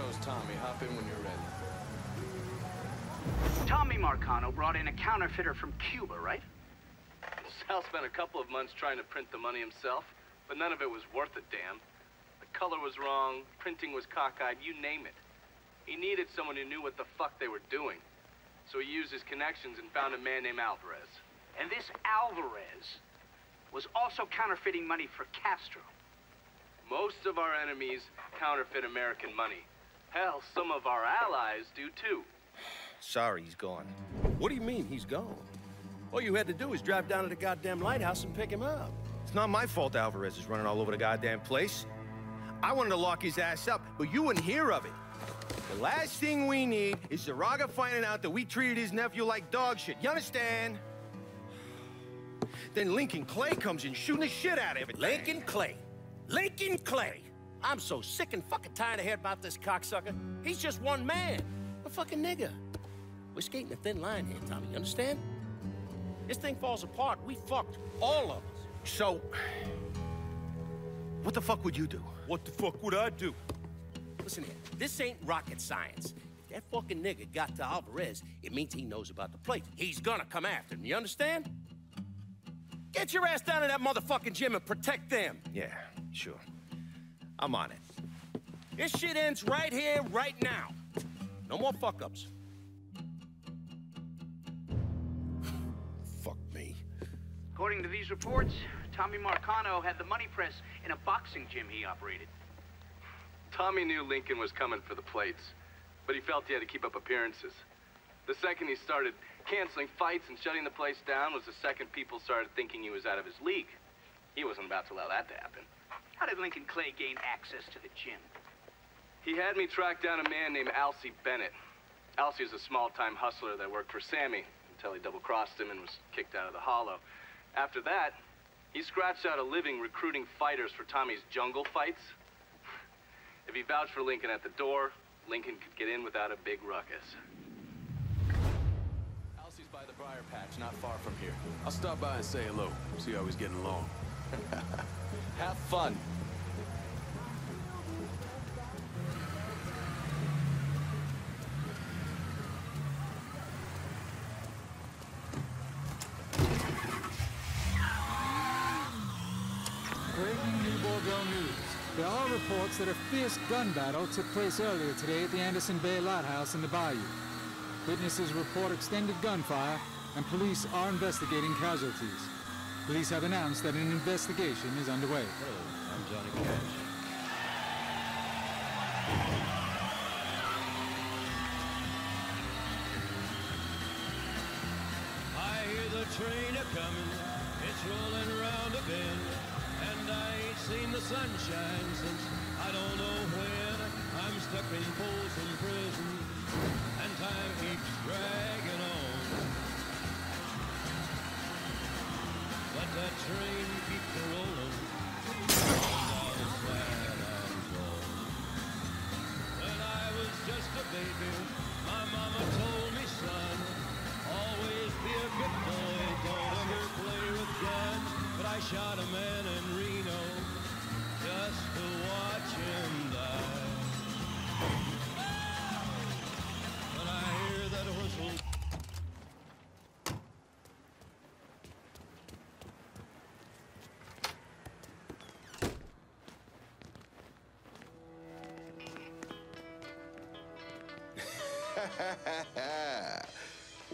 Marcano's Tommy. Hop in when you're ready. Tommy Marcano brought in a counterfeiter from Cuba, right? Sal spent a couple of months trying to print the money himself, but none of it was worth a damn. The color was wrong, printing was cockeyed, you name it. He needed someone who knew what the fuck they were doing. So he used his connections and found a man named Alvarez. And this Alvarez was also counterfeiting money for Castro. Most of our enemies counterfeit American money. Hell, some of our allies do too. Sorry, he's gone. What do you mean, he's gone? All you had to do was drive down to the goddamn lighthouse and pick him up. It's not my fault Alvarez is running all over the goddamn place. I wanted to lock his ass up, but you wouldn't hear of it. The last thing we need is Zaraga finding out that we treated his nephew like dog shit. You understand? Then Lincoln Clay comes in shooting the shit out of it. Lincoln Clay. Lincoln Clay. I'm so sick and fucking tired of hearing about this cocksucker. He's just one man. A fucking nigger. We're skating a thin line here, Tommy, you understand? This thing falls apart, we fucked. All of us. So, what the fuck would you do? What the fuck would I do? Listen here, this ain't rocket science. If that fucking nigga got to Alvarez, it means he knows about the place. He's gonna come after him, you understand? Get your ass down to that motherfucking gym and protect them. Yeah, sure. I'm on it. This shit ends right here, right now. No more fuck-ups. Fuck me. According to these reports, Tommy Marcano had the money press in a boxing gym he operated. Tommy knew Lincoln was coming for the plates, but he felt he had to keep up appearances. The second he started canceling fights and shutting the place down was the second people started thinking he was out of his league. He wasn't about to allow that to happen. How did Lincoln Clay gain access to the gym? He had me track down a man named Alcy Bennett. Alcy was a small-time hustler that worked for Sammy until he double-crossed him and was kicked out of the hollow. After that, he scratched out a living recruiting fighters for Tommy's jungle fights. If he vouched for Lincoln at the door, Lincoln could get in without a big ruckus. Alcy's by the briar patch, not far from here. I'll stop by and say hello, see how he's getting along. Have fun. Breaking new Bordeaux news. There are reports that a fierce gun battle took place earlier today at the Anderson Bay Lighthouse in the bayou. Witnesses report extended gunfire, and police are investigating casualties. Police have announced that an investigation is underway. Hello, I'm Johnny Cash. I hear the train a-comin', it's rolling around a bend, and I ain't seen the sunshine since I don't know when. I'm stuck in Folsom Prison, and time keeps dragging on. But that train keeps a-rollin', down the sad and gone. When I was just a baby, my mama told me, son, always be a good boy, don't ever play with guns. But I shot a man in Reno just to watch him die. When I hear that whistle.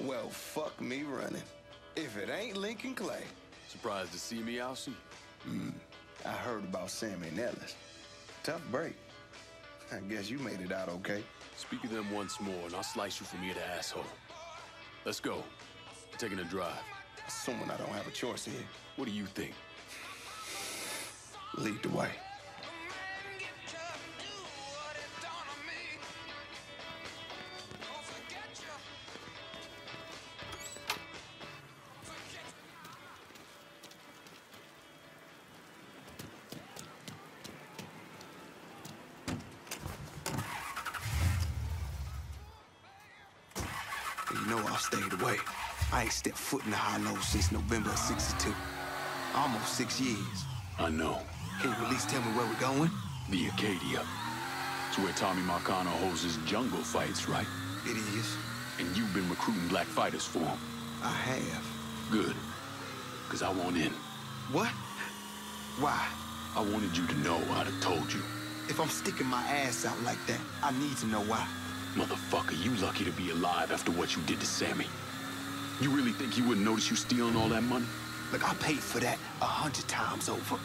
Well, fuck me running. If it ain't Lincoln Clay. Surprised to see me, Alcy? I heard about Sammy and Ellis. Tough break. I guess you made it out okay. Speak of them once more, and I'll slice you from ear to asshole. Let's go. I'm taking a drive. Assuming I don't have a choice here. What do you think? Lead the way. You know I've stayed away. I ain't stepped foot in the high low since November of '62. Almost 6 years. I know. Can you at least tell me where we're going? The Acadia. It's where Tommy Marcano holds his jungle fights, right? It is. And you've been recruiting black fighters for him. I have. Good. Because I want in. What? Why? I wanted you to know I'd have told you. If I'm sticking my ass out like that, I need to know why. Motherfucker, you lucky to be alive after what you did to Sammy. You really think he wouldn't notice you stealing all that money? Look, I paid for that 100 times over.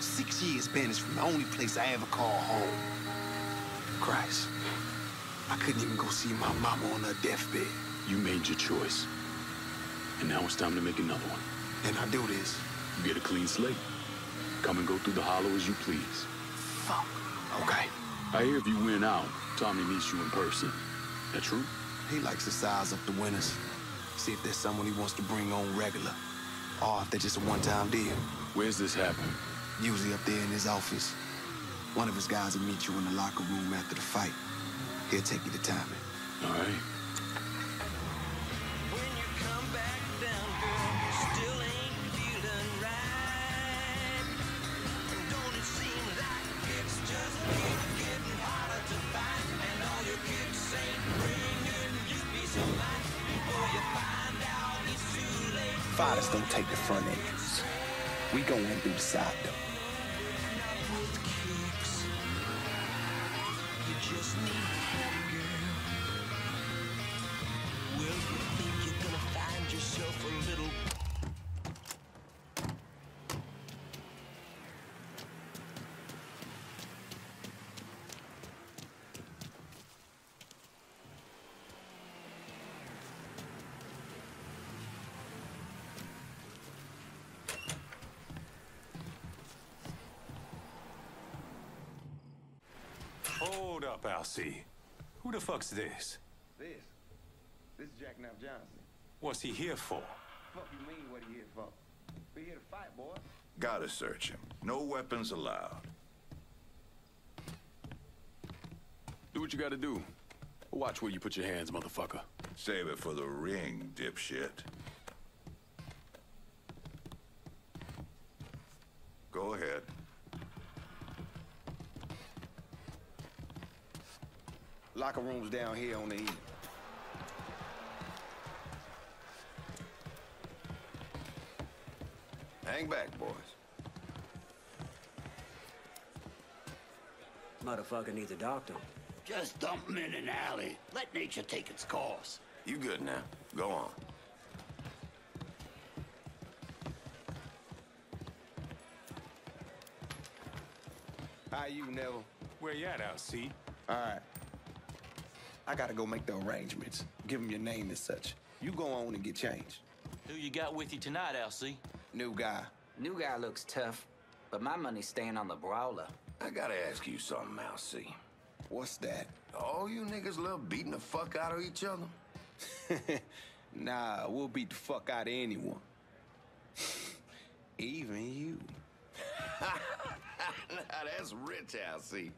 6 years banished from the only place I ever call home. Christ. I couldn't even go see my mama on her deathbed. You made your choice. And now it's time to make another one. And I do this. You get a clean slate. Come and go through the hollow as you please. Fuck. Okay. I hear if you win out, Tommy meets you in person. That true? He likes to size up the winners. See if there's someone he wants to bring on regular. Or if they're just a one-time deal. Where's this happening? Usually up there in his office. One of his guys will meet you in the locker room after the fight. He'll take you to timing. All right. When you come back down, girl, you still ain't feeling right. Don't it seem like it's just getting harder to find? And all your kicks ain't bringing you peace of mind. Before you find out it's too late. Fighters don't take the front entrance. We go in through the side door. You just need help, girl. Well, you think you're gonna find yourself a little... Hold up, Alcee. Who the fuck's this? This is Jackknife Johnson. What's he here for? Fuck you mean what he here for? We here to fight, boy. Gotta search him. No weapons allowed. Do what you gotta do. Watch where you put your hands, motherfucker. Save it for the ring, dipshit. Go ahead. Locker room's down here on the end. Hang back, boys. Motherfucker needs a doctor. Just dump him in an alley. Let nature take its course. You good now. Go on. How you, Neville? Where you at, Alcee? All right. I gotta go make the arrangements. Give him your name and such. You go on and get changed. Who you got with you tonight, Alcee? New guy. New guy looks tough, but my money's staying on the brawler. I gotta ask you something, Alcee. What's that? All you niggas love beating the fuck out of each other? Nah, we'll beat the fuck out of anyone. Even you. Now that's rich, Alcee.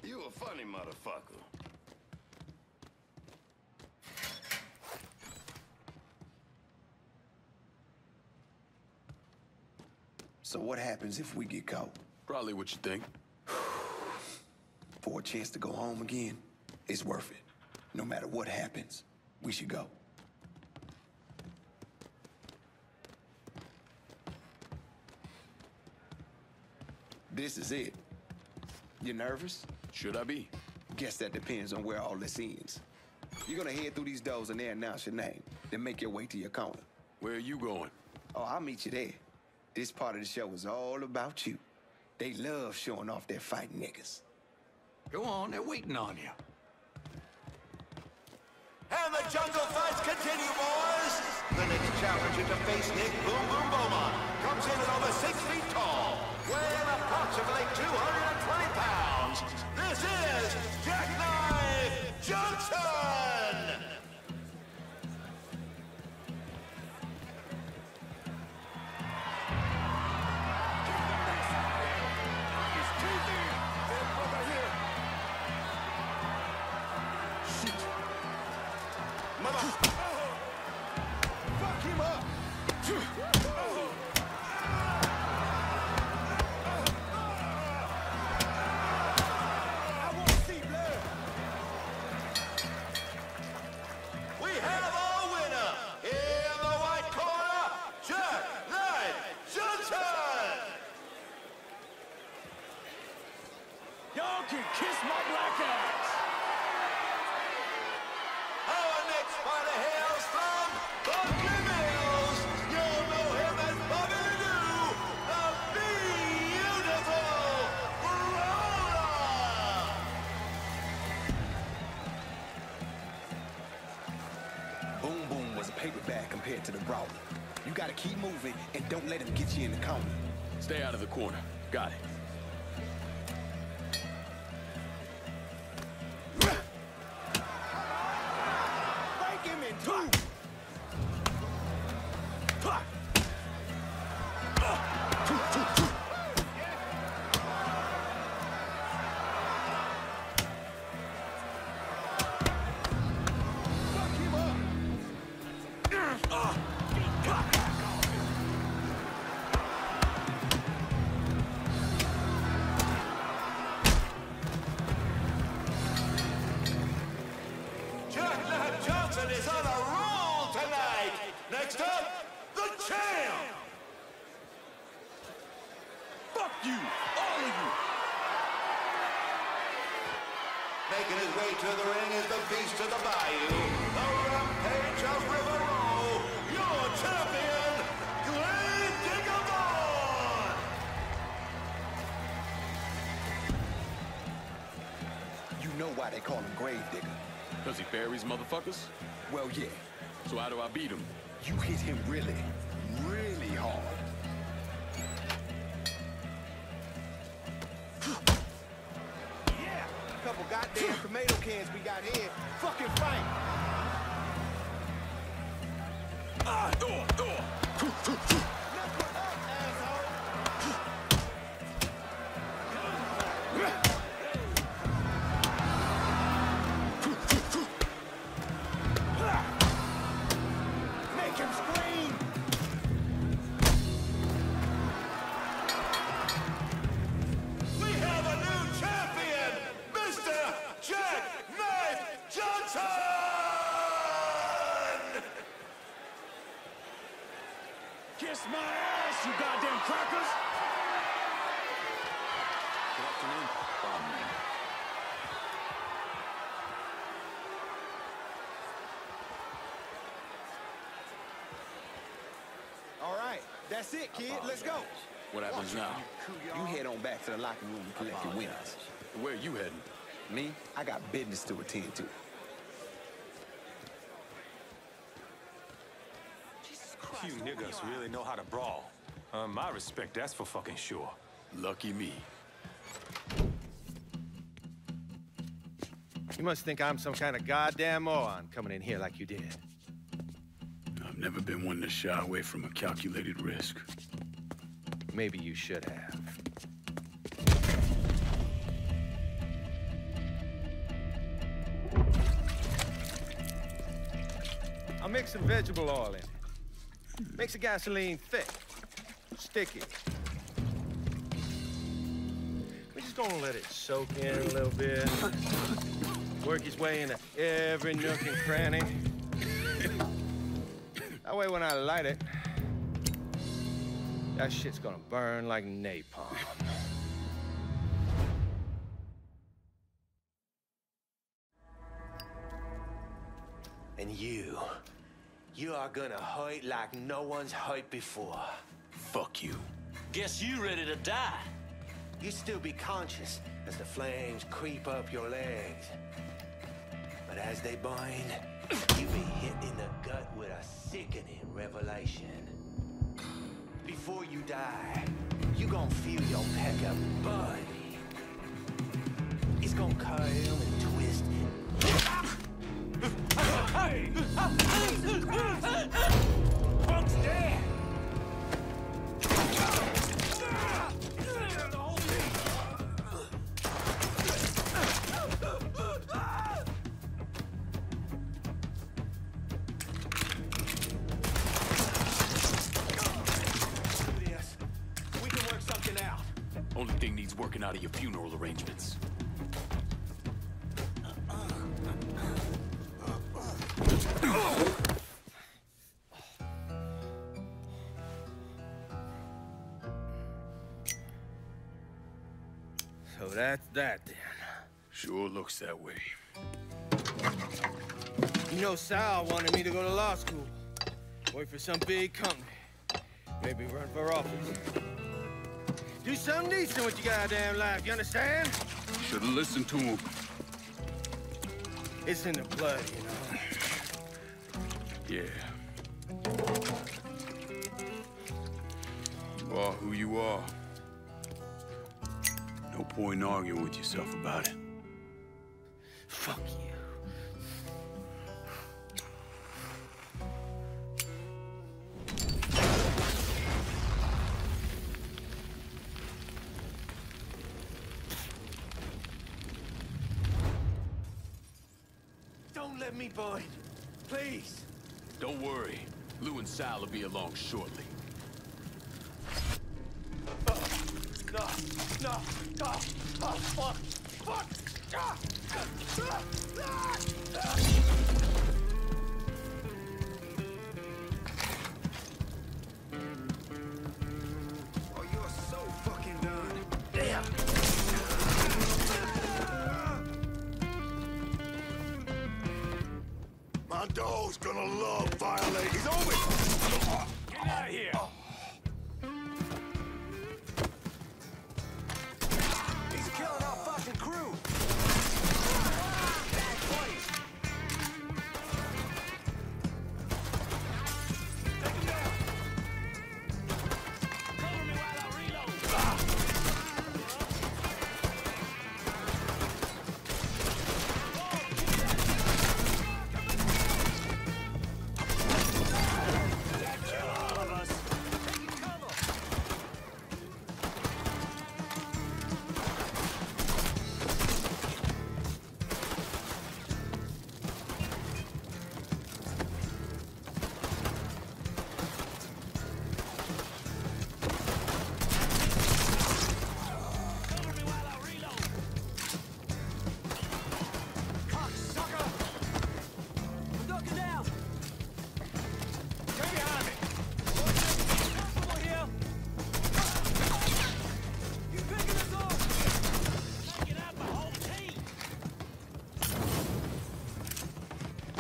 You a funny motherfucker. So what happens if we get caught? Probably what you think. For a chance to go home again, it's worth it. No matter what happens, we should go. This is it. You nervous? Should I be? Guess that depends on where all this ends. You're gonna head through these doors and they announce your name, then make your way to your corner. Where are you going? Oh, I'll meet you there. This part of the show is all about you. They love showing off their fighting niggas. Go on, they're waiting on you. And the jungle fights continue, boys! The next challenger to face Nick Boom Boom Beaumont comes in at over 6 feet tall, weighing approximately 220 pounds. This is Jackknife Johnson! Fuck him up! I won't see blood! was a paper bag compared to the brawler. You gotta keep moving and don't let him get you in the corner. Stay out of the corner. Got it. Break him in two! Is on a roll tonight. Next up, the champ. Fuck you, all of you. Making his way to the ring is the beast of the bayou, the rampage of River Row, your champion, Grave Digger Vaughn. You know why they call him Grave Digger? Because he buries motherfuckers? Well, yeah. So how do I beat him? You hit him really, really hard. Yeah! Couple goddamn tomato cans we got here. Fucking fight! Kiss my ass, you goddamn crackers! Good afternoon. All right, that's it, kid. Let's go. What happens now? You head on back to the locker room and collect your winnings. Where are you heading? Me? I got business to attend to. You niggas really know how to brawl. My respect, that's for fucking sure. Lucky me. You must think I'm some kind of goddamn moron coming in here like you did. I've never been one to shy away from a calculated risk. Maybe you should have. I'll mix some vegetable oil in. Makes the gasoline thick, sticky. We're just gonna let it soak in a little bit. Work his way into every nook and cranny. That way when I light it, that shit's gonna burn like napalm. And you are gonna hurt like no one's hurt before. Fuck you. Guess you ready to die. You still be conscious as the flames creep up your legs. But as they burn, you be hit in the gut with a sickening revelation. Before you die, you gonna feel your pecker bud. It's gonna curl and twist. Hey! Punk's dead! We can work something out. Only thing needs working out of your funeral arrangements. So that's that then. Sure looks that way. You know, Sal wanted me to go to law school. Work for some big company. Maybe run for office. Do something decent with your goddamn life, you understand? Should've listened to him. It's in the blood, you know. Yeah. You are who you are. No point in arguing with yourself about it. Fuck you. Don't let me bind. Please. Don't worry. Lou and Sal will be along shortly. No, no, no, oh, fuck, fuck, ah, ah, ah, ah. Oh, you're so fucking done. Damn. My dog's gonna love violate. He's over. Get out of here! He's killing our fucking crew. Bad place. Take him down. Cover me while I reload.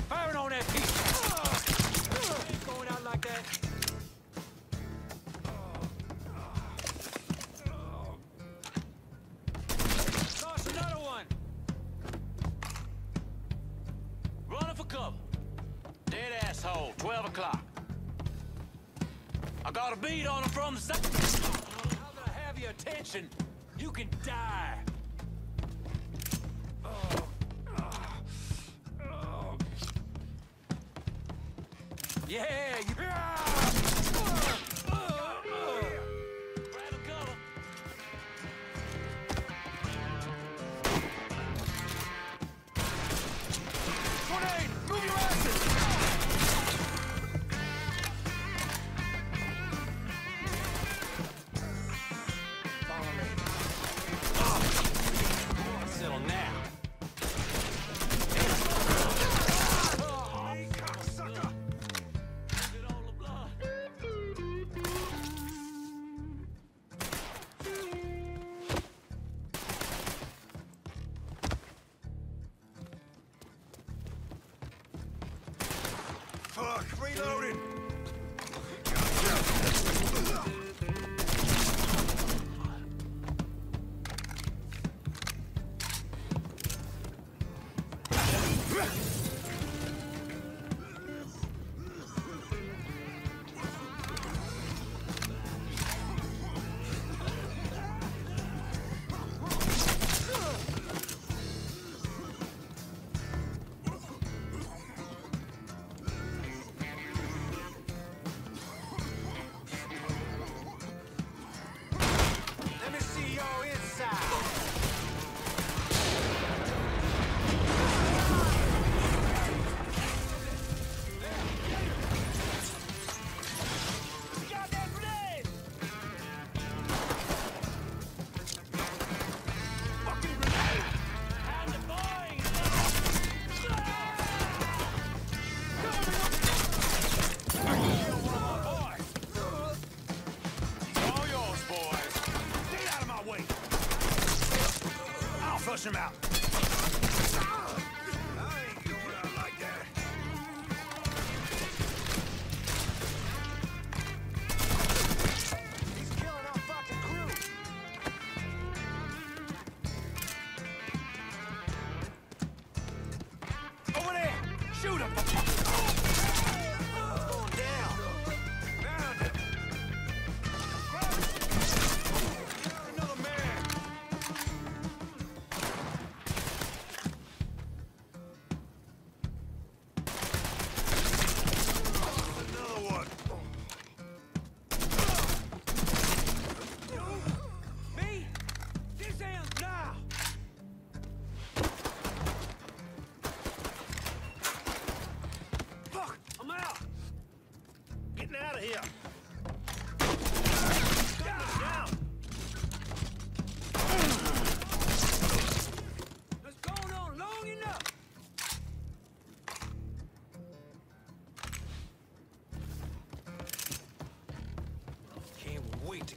Firing on that piece! Ain't going out like that. Toss another one! Running for cover. Dead asshole, 12 o'clock. I got a bead on him from the side. Now that I have your attention, you can die! Yeah, you... Grab a cover. Grenade! Move your asses! Settle now. Get all the blood. Fuck, reloading. Let me see your inside. Goddamn grenade! Fucking grenade. And the boys! All yours, boys! Get out of my way. I'll flush him out. I ain't going out like that. He's killing our fucking crew. Over there! Shoot him! Going down.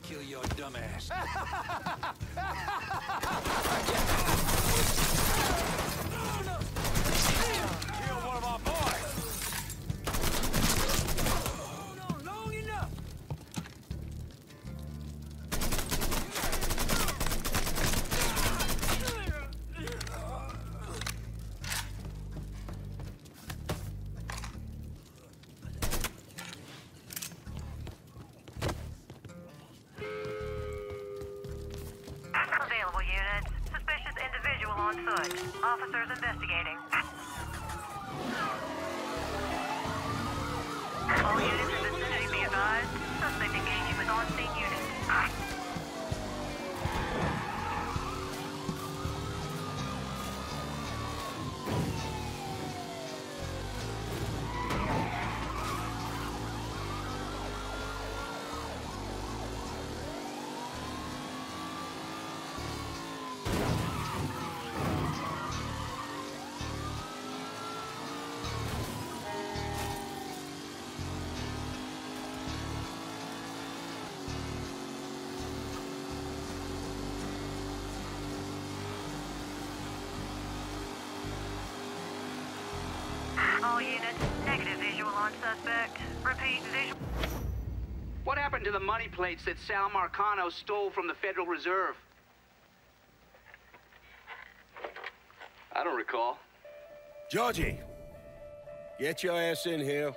kill your dumb ass. Kill one of our boys! Available units. Suspicious individual on foot. Officers investigating. All units in vicinity be advised. Suspect engaging with on-scene units. All units, negative visual on suspect. Repeat, visual. What happened to the money plates that Sal Marcano stole from the Federal Reserve? I don't recall. Georgie, get your ass in here.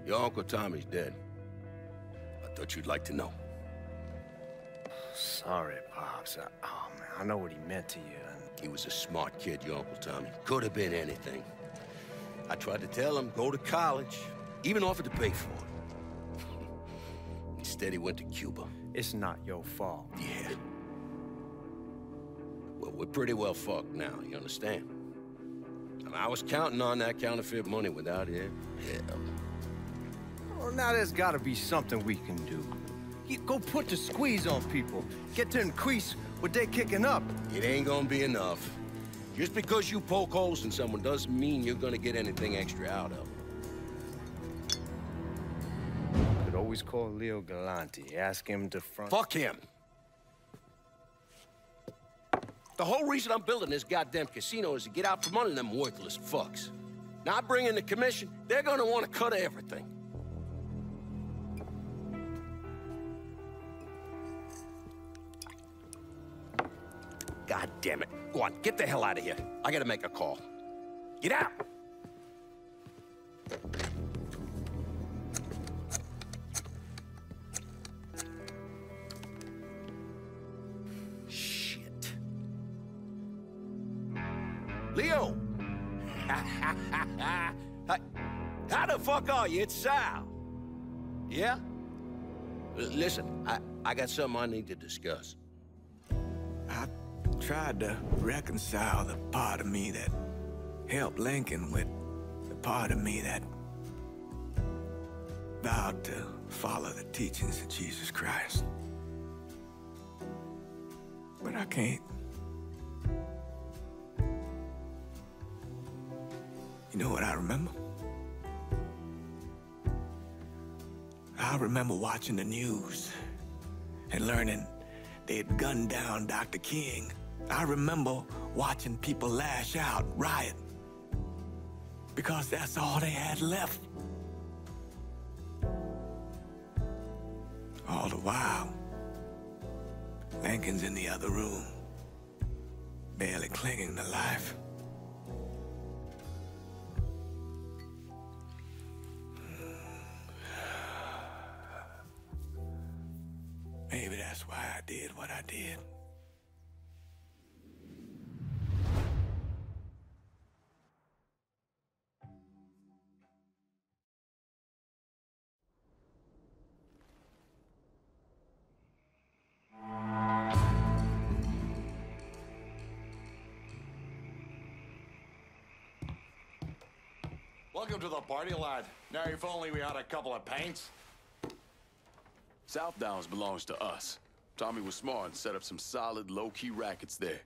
Your Uncle Tommy's dead. I thought you'd like to know. Sorry, Pops. Oh, man, I know what he meant to you. He was a smart kid, your Uncle Tommy. Could have been anything. I tried to tell him, go to college. Even offered to pay for it. Instead, he went to Cuba. It's not your fault. Yeah. Well, we're pretty well fucked now, you understand? I mean, I was counting on that counterfeit money without it. Hell. Well, now there's gotta be something we can do. You go put the squeeze on people. Get to increase what they're kicking up. It ain't gonna be enough. Just because you poke holes in someone doesn't mean you're gonna get anything extra out of them. Could always call Leo Galante. Ask him to front... Fuck him! The whole reason I'm building this goddamn casino is to get out from under them worthless fucks. Now I bring in the commission, they're gonna want to cut everything. God damn it. Go on, get the hell out of here. I gotta make a call. Get out! Shit. Leo! How the fuck are you? It's Sal. Yeah? Listen, I got something I need to discuss. I tried to reconcile the part of me that helped Lincoln with the part of me that vowed to follow the teachings of Jesus Christ. But I can't. You know what I remember? I remember watching the news and learning they'd gunned down Dr. King. I remember watching people lash out, riot, because that's all they had left. All the while, Lincoln's in the other room, barely clinging to life. Maybe that's why I did what I did. Welcome to the party, lad. Now, if only we had a couple of pints. South Downs belongs to us. Tommy was smart and set up some solid, low-key rackets there.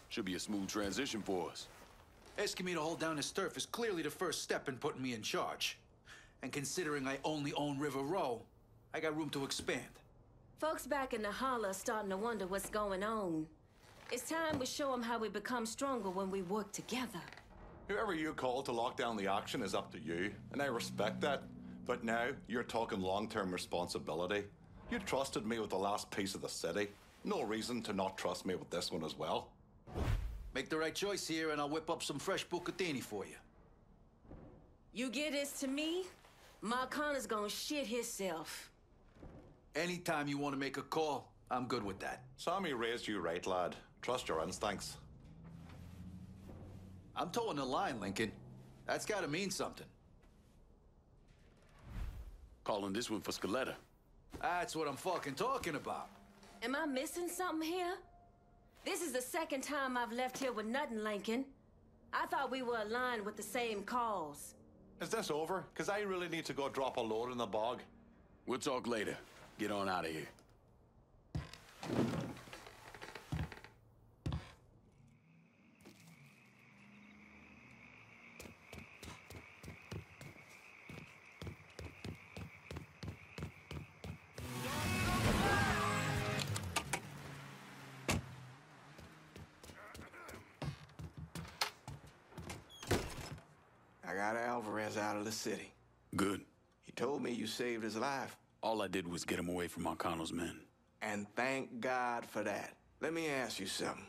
Should be a smooth transition for us. Asking me to hold down his turf is clearly the first step in putting me in charge. And considering I only own River Row, I got room to expand. Folks back in the holler are starting to wonder what's going on. It's time we show them how we become stronger when we work together. Whoever you call to lock down the action is up to you, and I respect that. But now, you're talking long-term responsibility. You trusted me with the last piece of the city. No reason to not trust me with this one as well. Make the right choice here, and I'll whip up some fresh bucatini for you. You give this to me, Marcana's gonna shit himself. Anytime you want to make a call, I'm good with that. Sammy raised you right, lad. Trust your instincts. I'm towing the line, Lincoln. That's gotta mean something. Calling this one for Scaletta. That's what I'm fucking talking about. Am I missing something here? This is the second time I've left here with nothing, Lincoln. I thought we were aligned with the same cause. Is this over? Because I really need to go drop a load in the bog. We'll talk later. Get on out of here. I got Alvarez out of the city. Good. He told me you saved his life. All I did was get him away from Marcano's men. And thank God for that. Let me ask you something.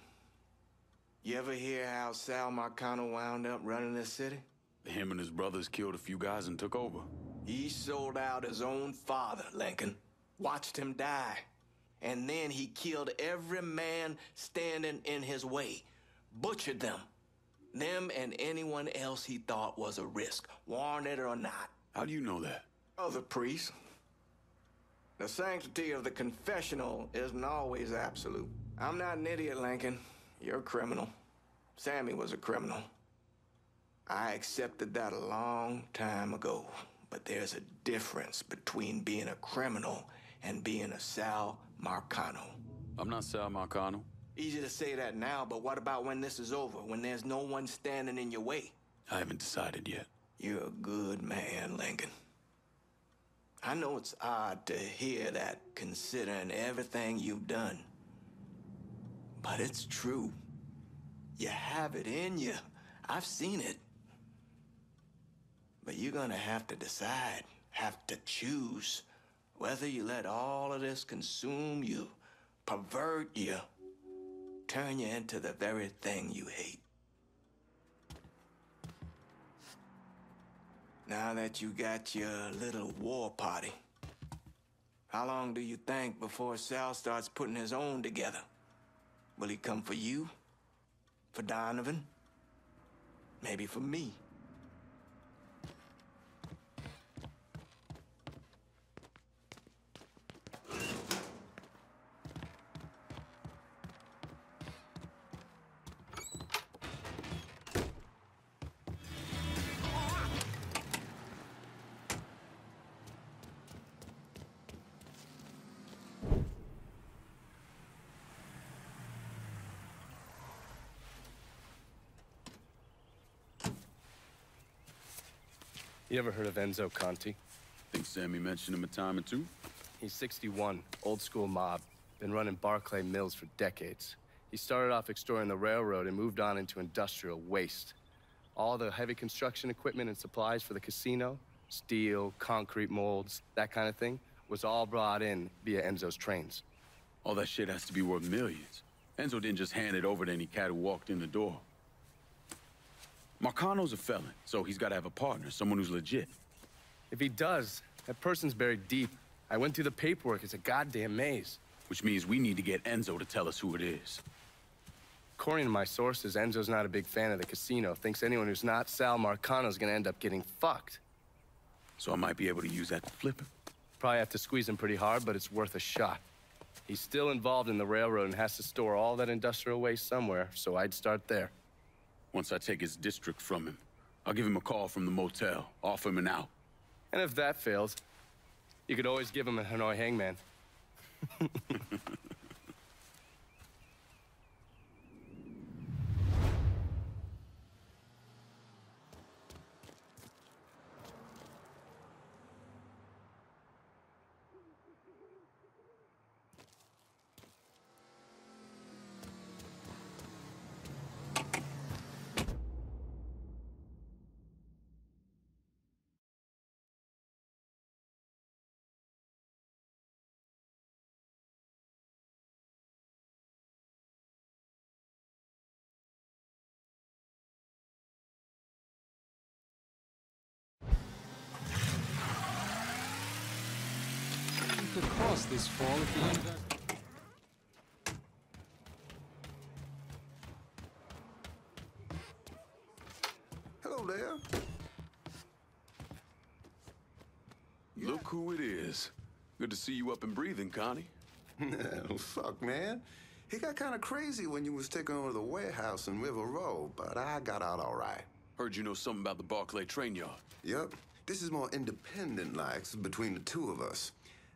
You ever hear how Sal Marcano wound up running this city? Him and his brothers killed a few guys and took over. He sold out his own father, Lincoln. Watched him die. And then he killed every man standing in his way. Butchered them. Them and anyone else he thought was a risk, warranted or not. How do you know that? Other priests. The sanctity of the confessional isn't always absolute. I'm not an idiot, Lincoln. You're a criminal. Sammy was a criminal. I accepted that a long time ago. But there's a difference between being a criminal and being a Sal Marcano. I'm not Sal Marcano. Easy to say that now, but what about when this is over, when there's no one standing in your way? I haven't decided yet. You're a good man, Lincoln. I know it's odd to hear that, considering everything you've done. But it's true. You have it in you. I've seen it. But you're gonna have to decide, have to choose, whether you let all of this consume you, pervert you, turn you into the very thing you hate. Now that you got your little war party, how long do you think before Sal starts putting his own together? Will he come for you? For Donovan? Maybe for me? You ever heard of Enzo Conti? Think Sammy mentioned him a time or two? He's 61, old school mob. Been running Barclay Mills for decades. He started off extorting the railroad and moved on into industrial waste. All the heavy construction equipment and supplies for the casino, steel, concrete molds, that kind of thing, was all brought in via Enzo's trains. All that shit has to be worth millions. Enzo didn't just hand it over to any cat who walked in the door. Marcano's a felon, so he's got to have a partner, someone who's legit. If he does, that person's buried deep. I went through the paperwork. It's a goddamn maze. Which means we need to get Enzo to tell us who it is. According to my sources, Enzo's not a big fan of the casino. Thinks anyone who's not Sal Marcano's gonna end up getting fucked. So I might be able to use that to flip him. Probably have to squeeze him pretty hard, but it's worth a shot. He's still involved in the railroad and has to store all that industrial waste somewhere, so I'd start there. Once I take his district from him, I'll give him a call from the motel, offer him an out. And if that fails, you could always give him a Hanoi hangman. to cross this fall at the end of... Hello there. Look who it is. Good to see you up and breathing, Connie. Fuck, man. He got kind of crazy when you was taking over the warehouse in River Row, but I got out all right. Heard you know something about the Barclay train yard. Yep. This is more independent-like between the two of us.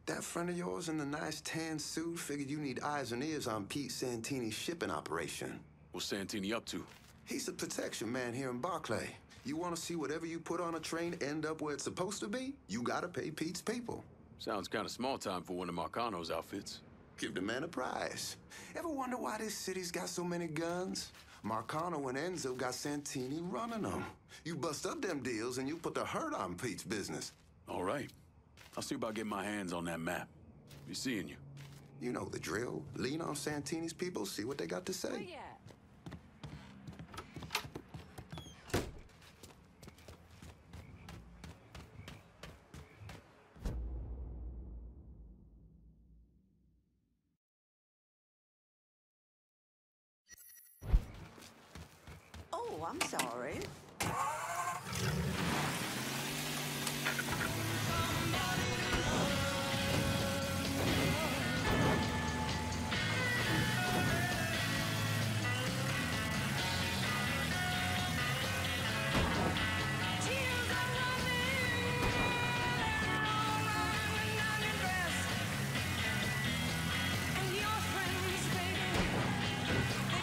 That friend of yours in the nice tan suit figured you need eyes and ears on Pete Santini's shipping operation. What's Santini up to? He's the protection man here in Barclay. You want to see whatever you put on a train end up where it's supposed to be? You gotta pay Pete's people. Sounds kind of small time for one of Marcano's outfits. Give the man a prize. Ever wonder why this city's got so many guns? Marcano and Enzo got Santini running them. You bust up them deals and you put the hurt on Pete's business. All right. I'll see about getting my hands on that map. Be seeing you. You know the drill. Lean on Santini's people, see what they got to say. Yeah. Oh, I'm sorry.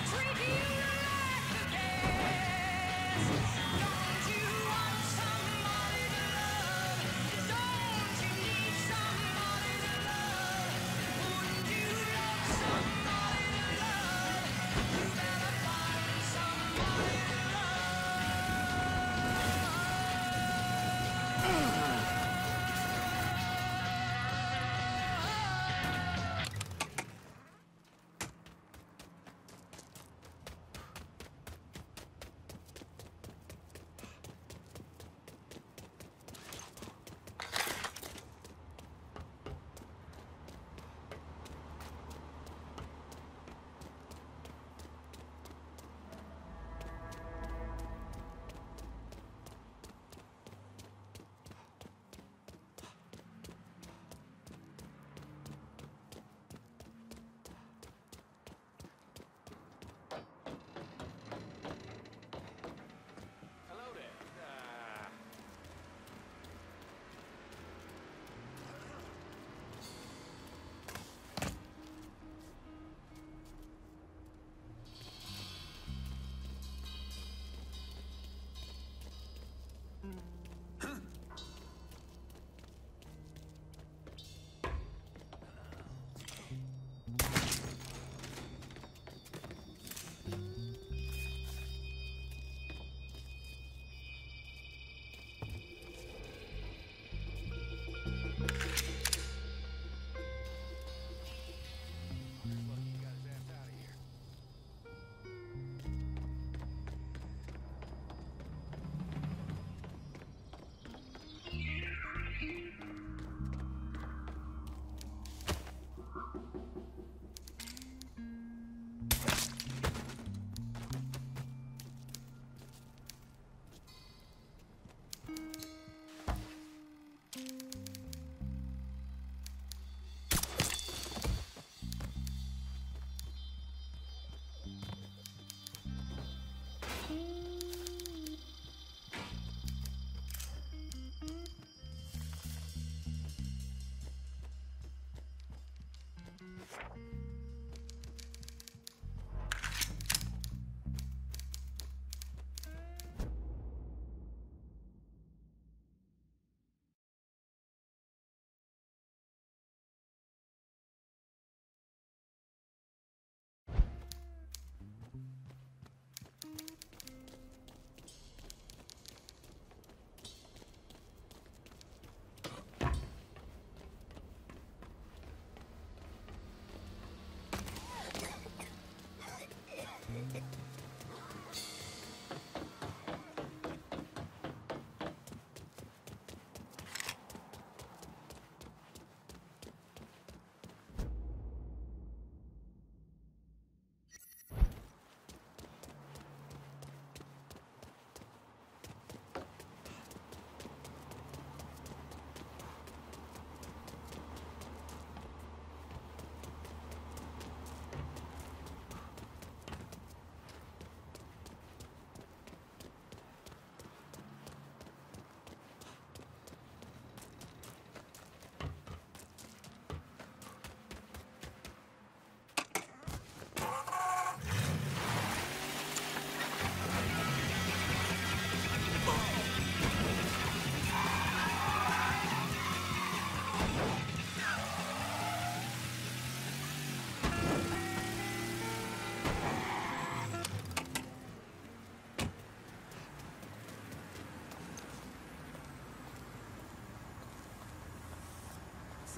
Treat you like the best.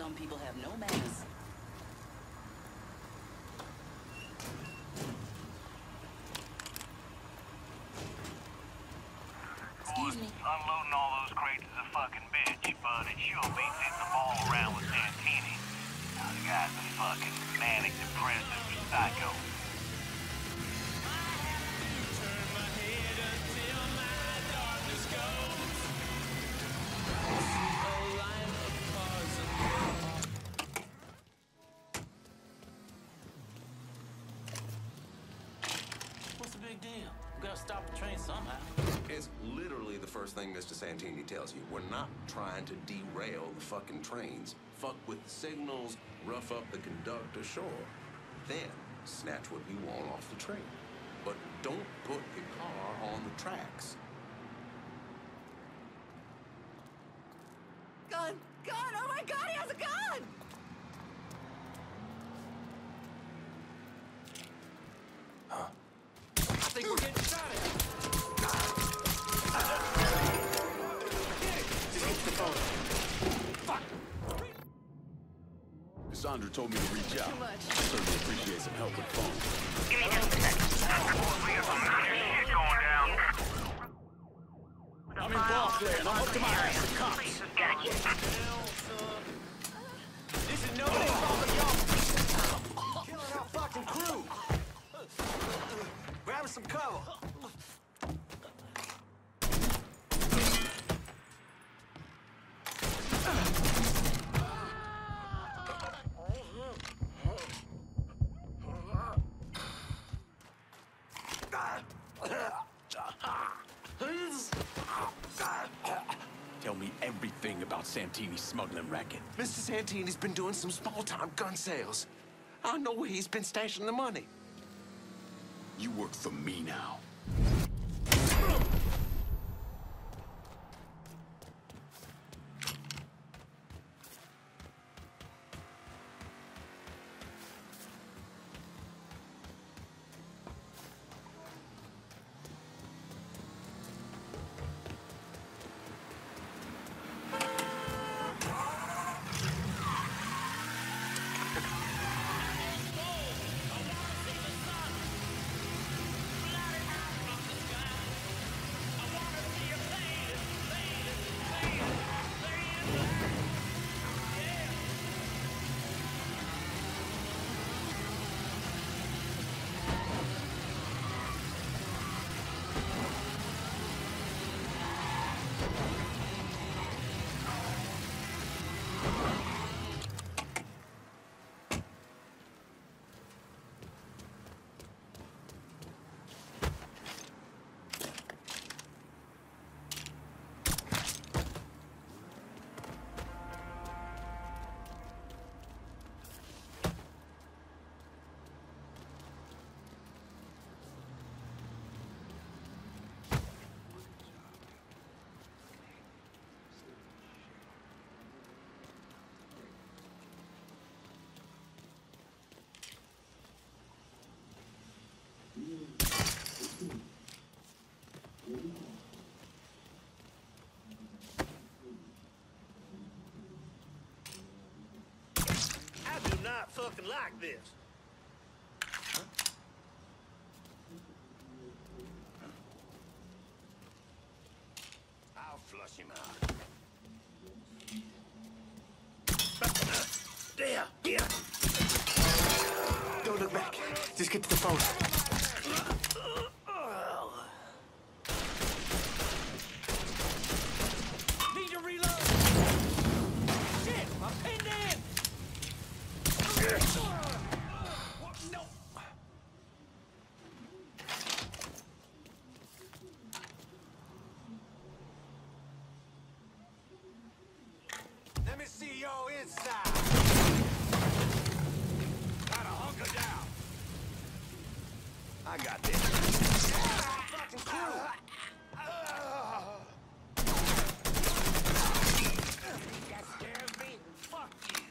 Some people have no manners. Excuse me. Unloading all those crates is a fucking bitch, but it sure beats hitting the ball around with Santini. The guy's a fucking manic depressive psycho. What's the big deal? We gotta stop the train somehow. It's literally the first thing Mr. Santini tells you. We're not trying to derail the fucking trains. Fuck with the signals, rough up the conductor, sure. Then snatch what you want off the train. But don't put your car on the tracks. Gun! Gun! Oh my God, he has a gun! I think we're getting shot at. Just get the phone. Fuck! Cassandra told me to reach out. Too much. Certainly appreciate some help with the phone. Give me just a second. We got some serious shit going down. I'm in Barclay and I'm up to my ass with cops. This is nobody's fault but y'all. Killing our fucking crew. Grab some cover. Tell me everything about Santini's smuggling racket. Mr. Santini's been doing some small-time gun sales. I know where he's been stashing the money. You work for me now. I do not fucking like this. I'll flush him out. There, here. Don't look back. Just get to the phone. Need to reload. Shit, I'm pinned in. No. Let me see your inside. Gotta hunker down. I got this. Fucking crew. That scares me. Fuck you.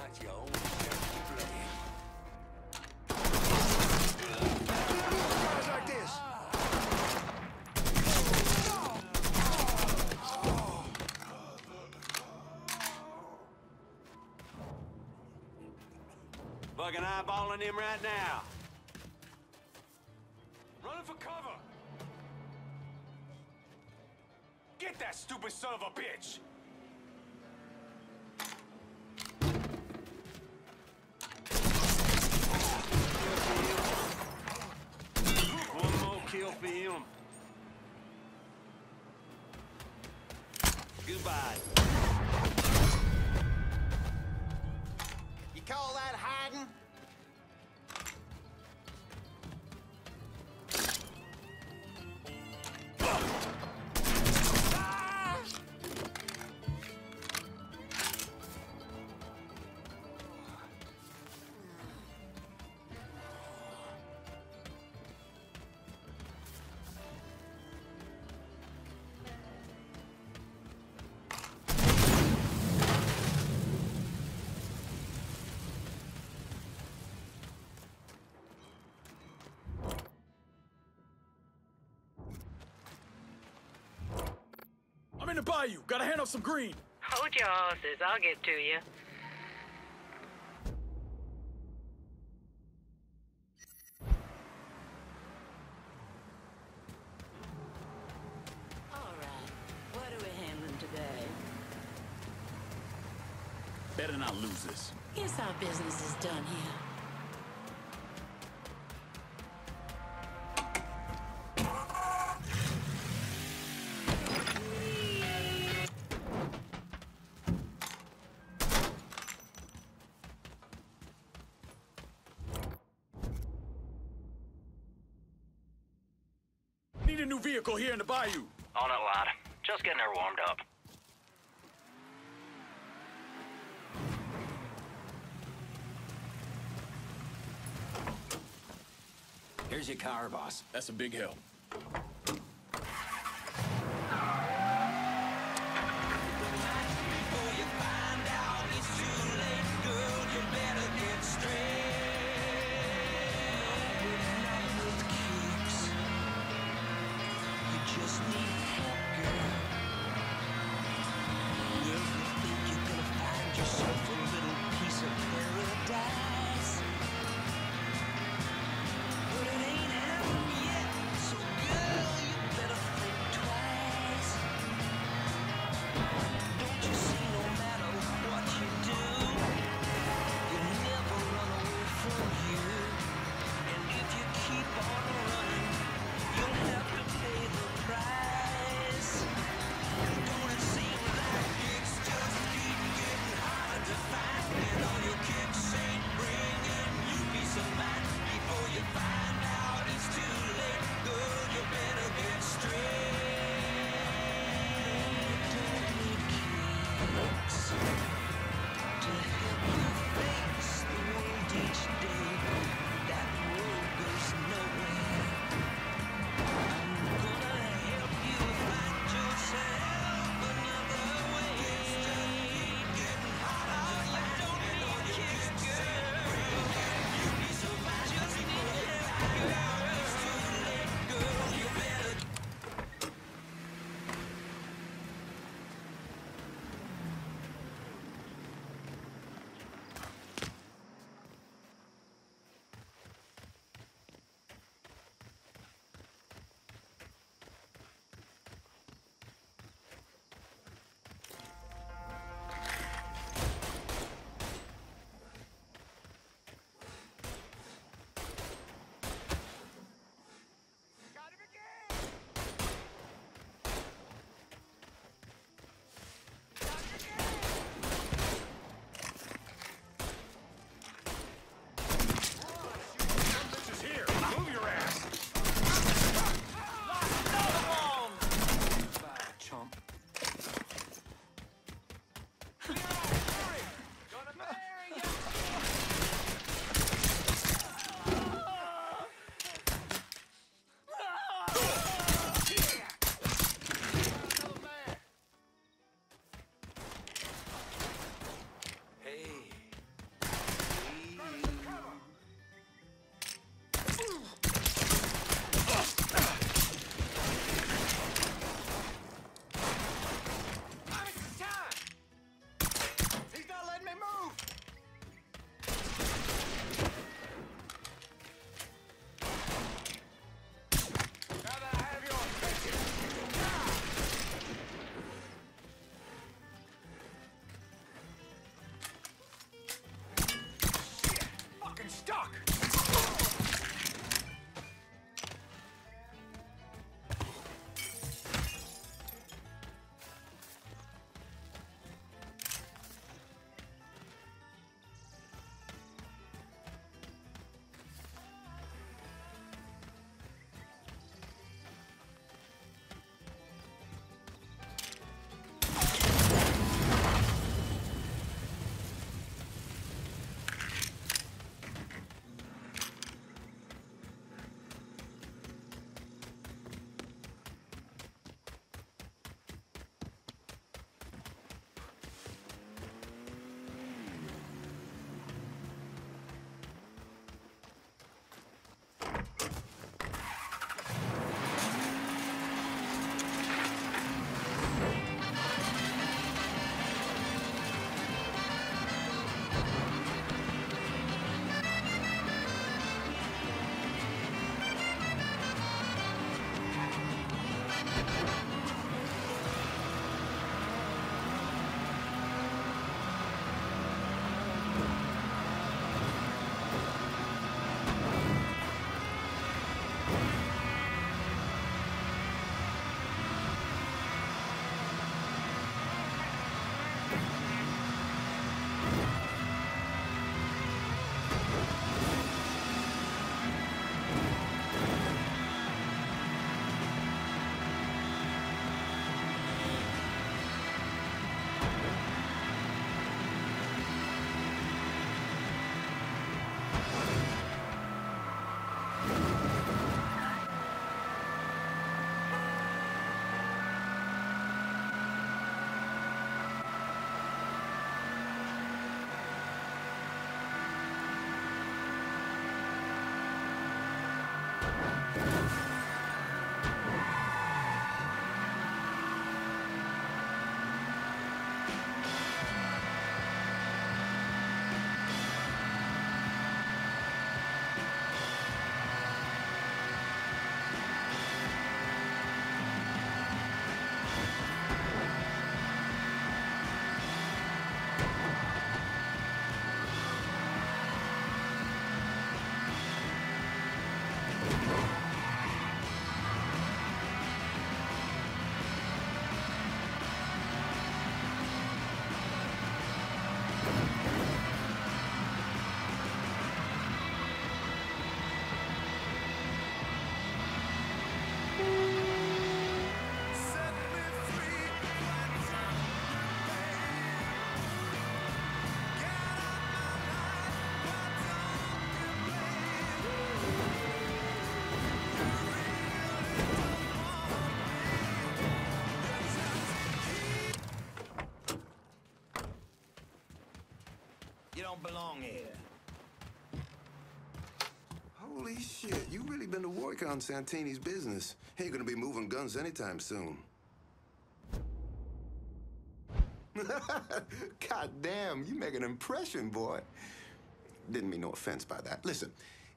got your own share to play. Guys like this. Fucking eyeballing him right now. Running for cover! Get that stupid son of a bitch! One more kill for him. Goodbye. You call that hiding? I'm in the bayou. Gotta hand off some green. Hold your horses. I'll get to you. All right. What are we handling today? Better not lose this. Guess our business is done here. new vehicle here in the bayou. On it, lad. Just getting her warmed up. Here's your car, boss. That's a big help. You don't belong here. Holy shit, you really been to work on Santini's business. He ain't gonna be moving guns anytime soon. God damn, you make an impression, boy. Didn't mean no offense by that. Listen,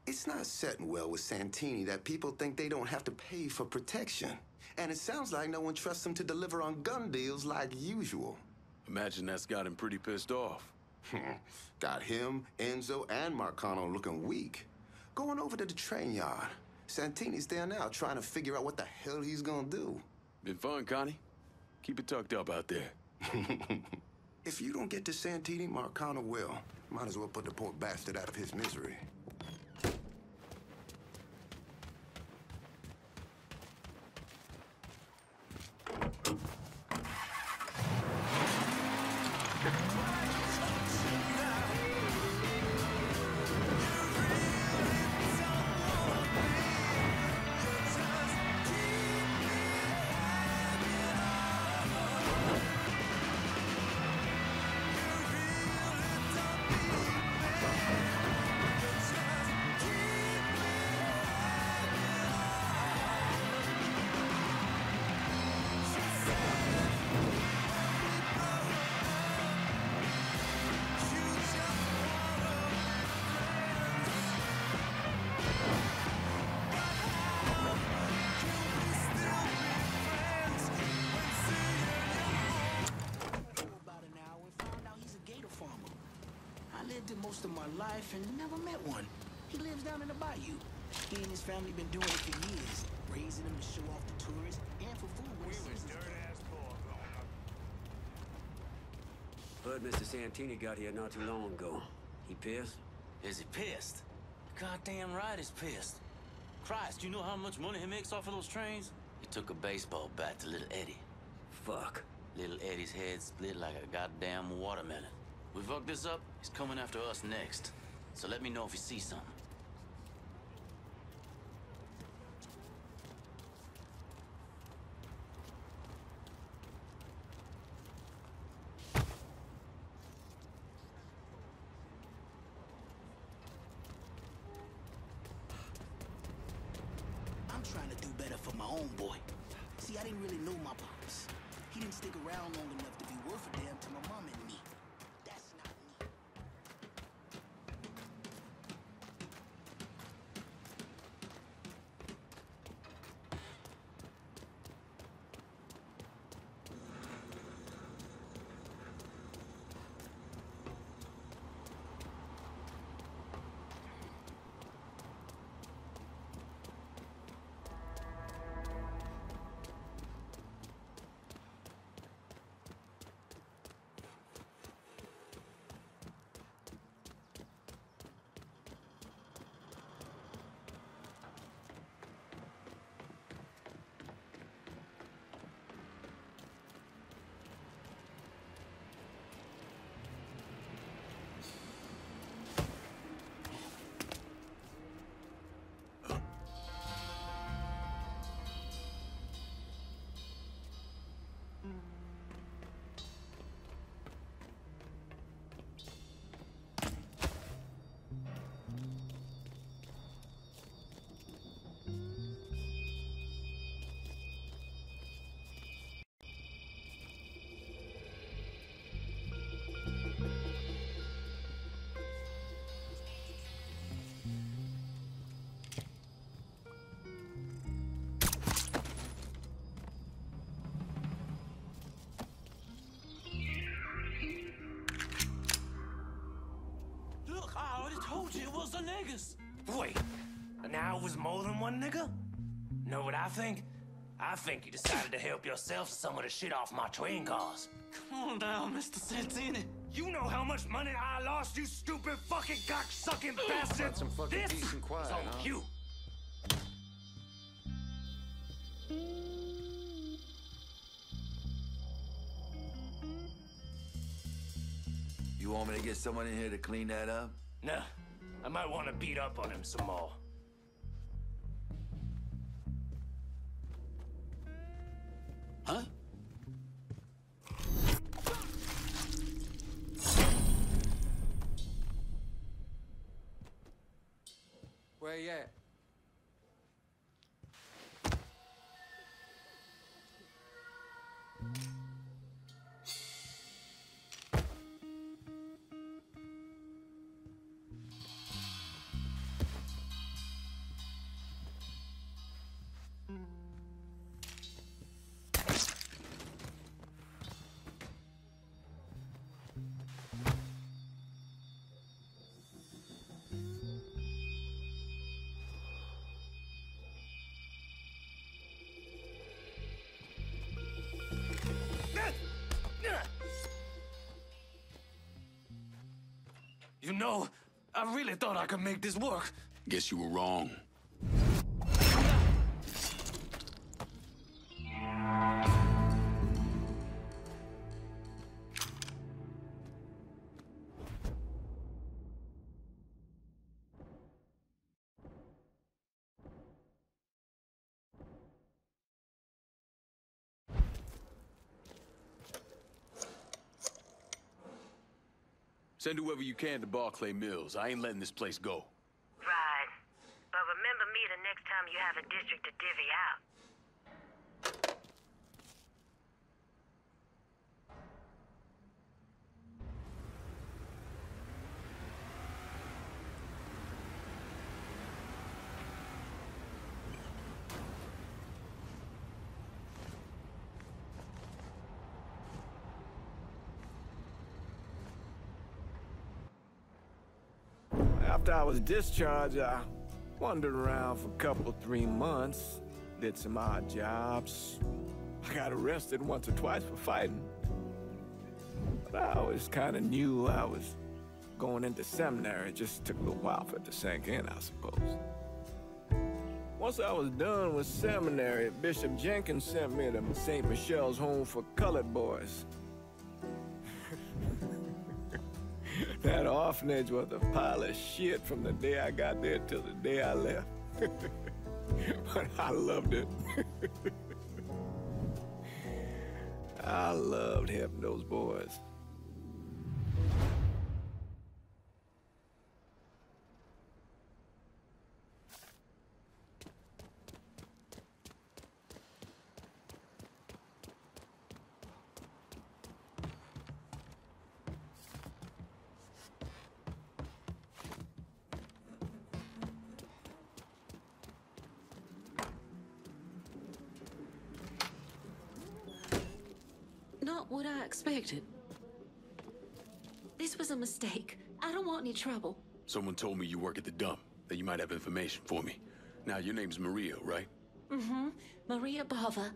it's not setting well with Santini that people think they don't have to pay for protection. And it sounds like no one trusts him to deliver on gun deals like usual. Imagine that's got him pretty pissed off. Got him, Enzo, and Marcano looking weak. Going over to the train yard. Santini's there now trying to figure out what the hell he's gonna do. Been fun, Connie. Keep it tucked up out there. If you don't get to Santini, Marcano will. Might as well put the poor bastard out of his misery. Most of my life and never met one. He lives down in the bayou. He and his family been doing it for years, raising him to show off to tourists and for food. Heard Mr. Santini got here not too long ago. He pissed? Is he pissed? Goddamn right he's pissed. Christ, you know how much money he makes off of those trains? He took a baseball bat to little Eddie. Fuck. Little Eddie's head split like a goddamn watermelon. We fuck this up, he's coming after us next. So let me know if you see something. I'm trying to do better for my own boy. See, I didn't really know my pops. He didn't stick around long enough to be worth a damn to my mom and me. Told you it was the niggas. Wait, now it was more than one nigga? Know what I think? I think you decided to help yourself some of the shit off my train cars. Come on down, Mr. Santini. You know how much money I lost, you stupid fucking cock-sucking bastard! Some fucking this peace and quiet, is on huh? you! You want me to get someone in here to clean that up? Nah, I might want to beat up on him some more. Huh? Where you at? You know, I really thought I could make this work. Guess you were wrong. Send whoever you can to Barclay Mills. I ain't letting this place go. Right. But remember me the next time you have a district to divvy out. After I was discharged, I wandered around for a couple, 3 months, did some odd jobs. I got arrested once or twice for fighting. But I always kind of knew I was going into seminary. It just took a little while for it to sink in, I suppose. Once I was done with seminary, Bishop Jenkins sent me to St. Michelle's Home for Colored Boys. That orphanage was a pile of shit from the day I got there till the day I left. But I loved it. I loved helping those boys. Not what I expected. This was a mistake. I don't want any trouble. Someone told me you work at the dump, that you might have information for me. Now, your name's Maria, right? Mm-hmm. Maria Bava.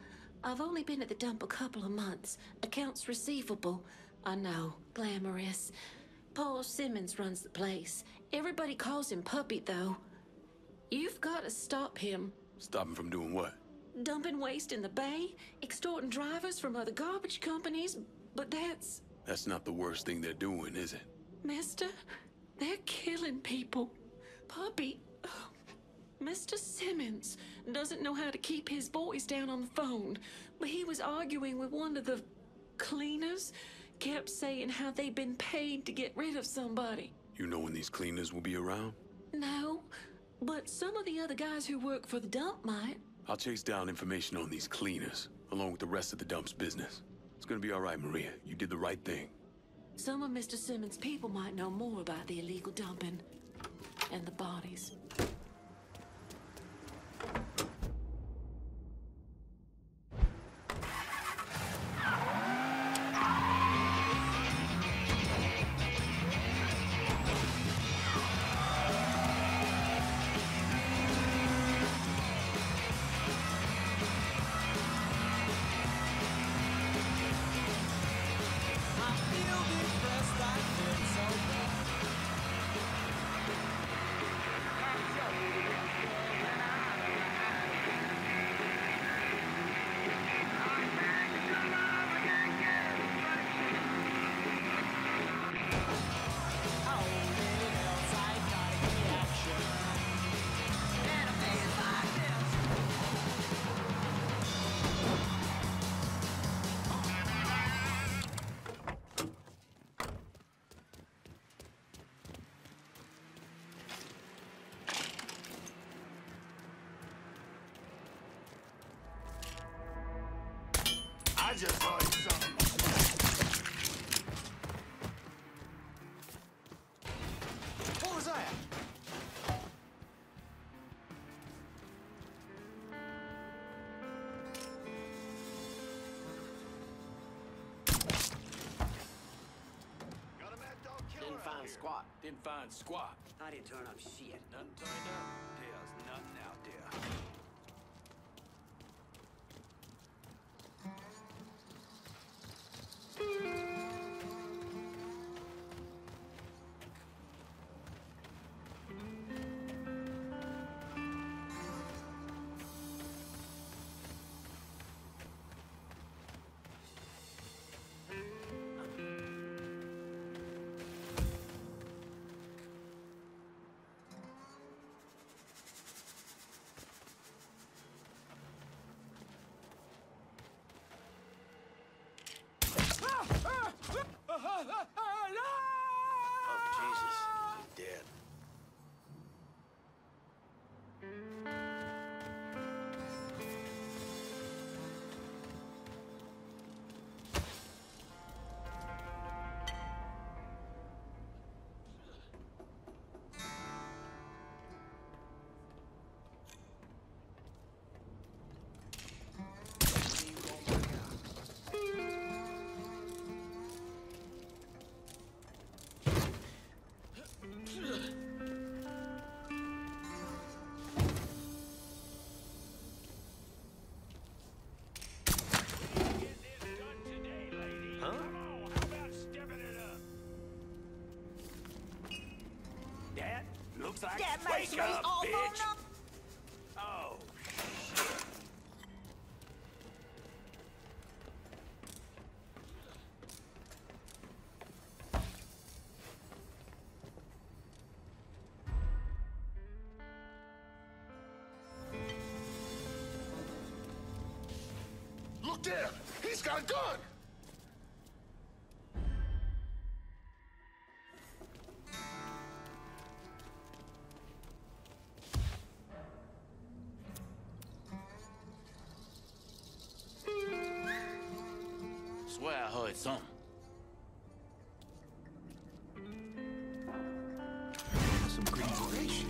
I've only been at the dump a couple of months. Accounts receivable. I know. Glamorous. Paul Simmons runs the place. Everybody calls him Puppy, though. You've got to stop him. Stop him from doing what? Dumping waste in the bay, extorting drivers from other garbage companies, but that's... That's not the worst thing they're doing, is it? Mister, they're killing people. Puppy... Mr. Simmons doesn't know how to keep his boys down on the phone, but he was arguing with one of the cleaners, kept saying how they'd been paid to get rid of somebody. You know when these cleaners will be around? No, but some of the other guys who work for the dump might. I'll chase down information on these cleaners, along with the rest of the dump's business. It's gonna be all right, Maria. You did the right thing. Some of Mr. Simmons' people might know more about the illegal dumping and the bodies. just heard something. What was that? Didn't find squat. Didn't find squat. I didn't turn up shit. Nothing turned up. There's nothing out there. Oh, Jesus. He's dead. Looks like That makes wake me up, all bitch. grown up. Oh, Look there! He's got a gun! Swear I heard something. Some green duration.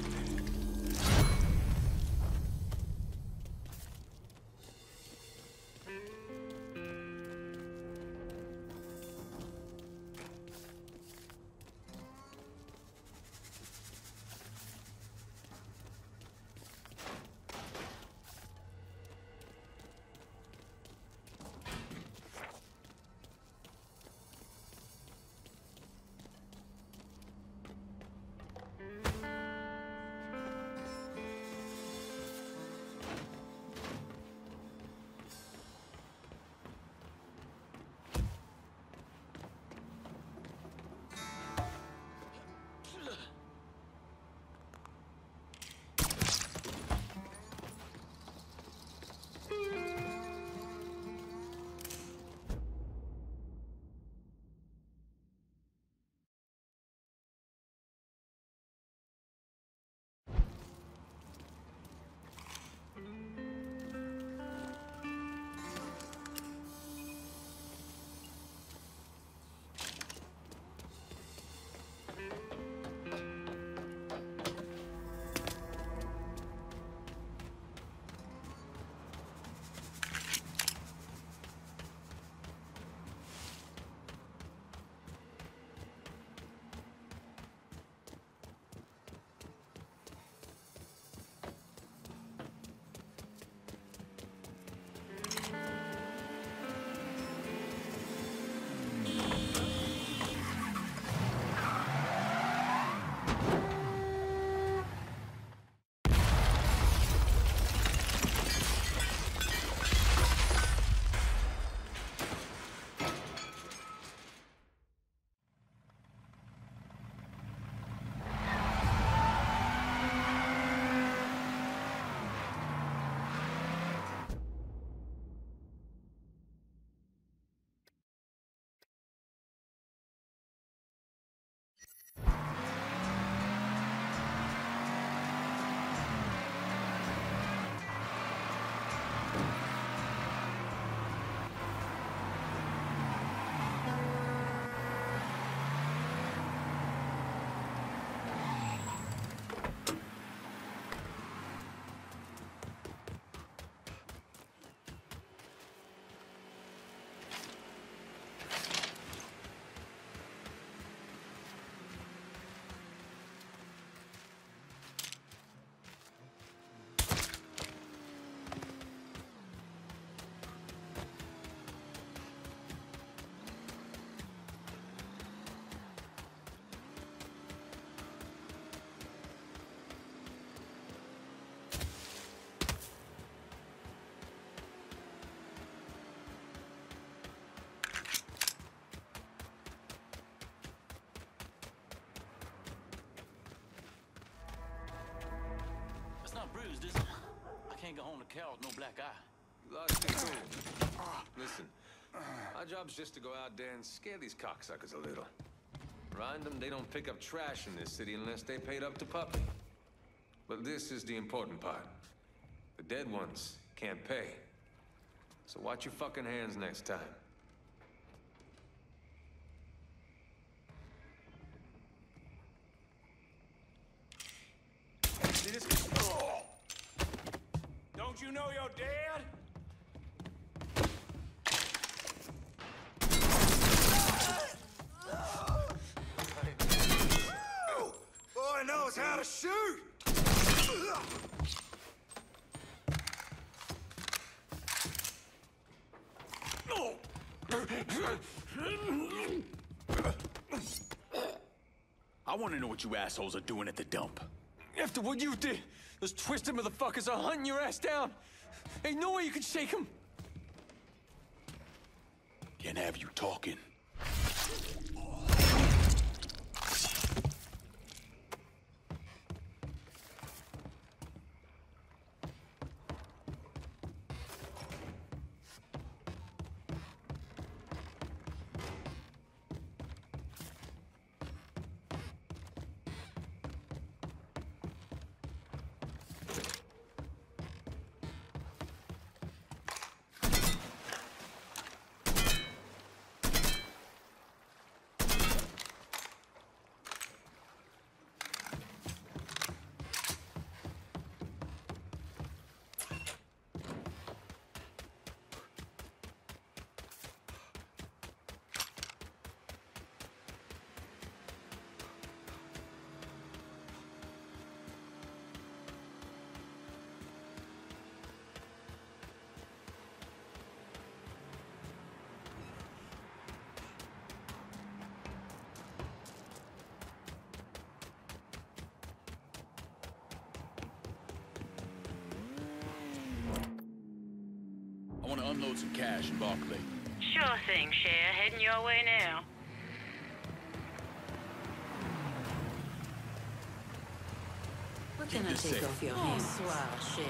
bruised, is it? I can't go home to Carol with no black eye. You lost control. Listen, our job's just to go out there and scare these cocksuckers a little. Remind them they don't pick up trash in this city unless they paid up to Puppy. But this is the important part. The dead ones can't pay. So watch your fucking hands next time. See this? Oh. Don't you know you're dead? Boy knows how to shoot! I want to know what you assholes are doing at the dump. After what you did, those twisted motherfuckers are hunting your ass down. Ain't no way you can shake them. Can't have you talking. I want to unload some cash in Barclay. Sure thing, Cher. Heading your way now. What can I take off your hands? Bonsoir, Cher.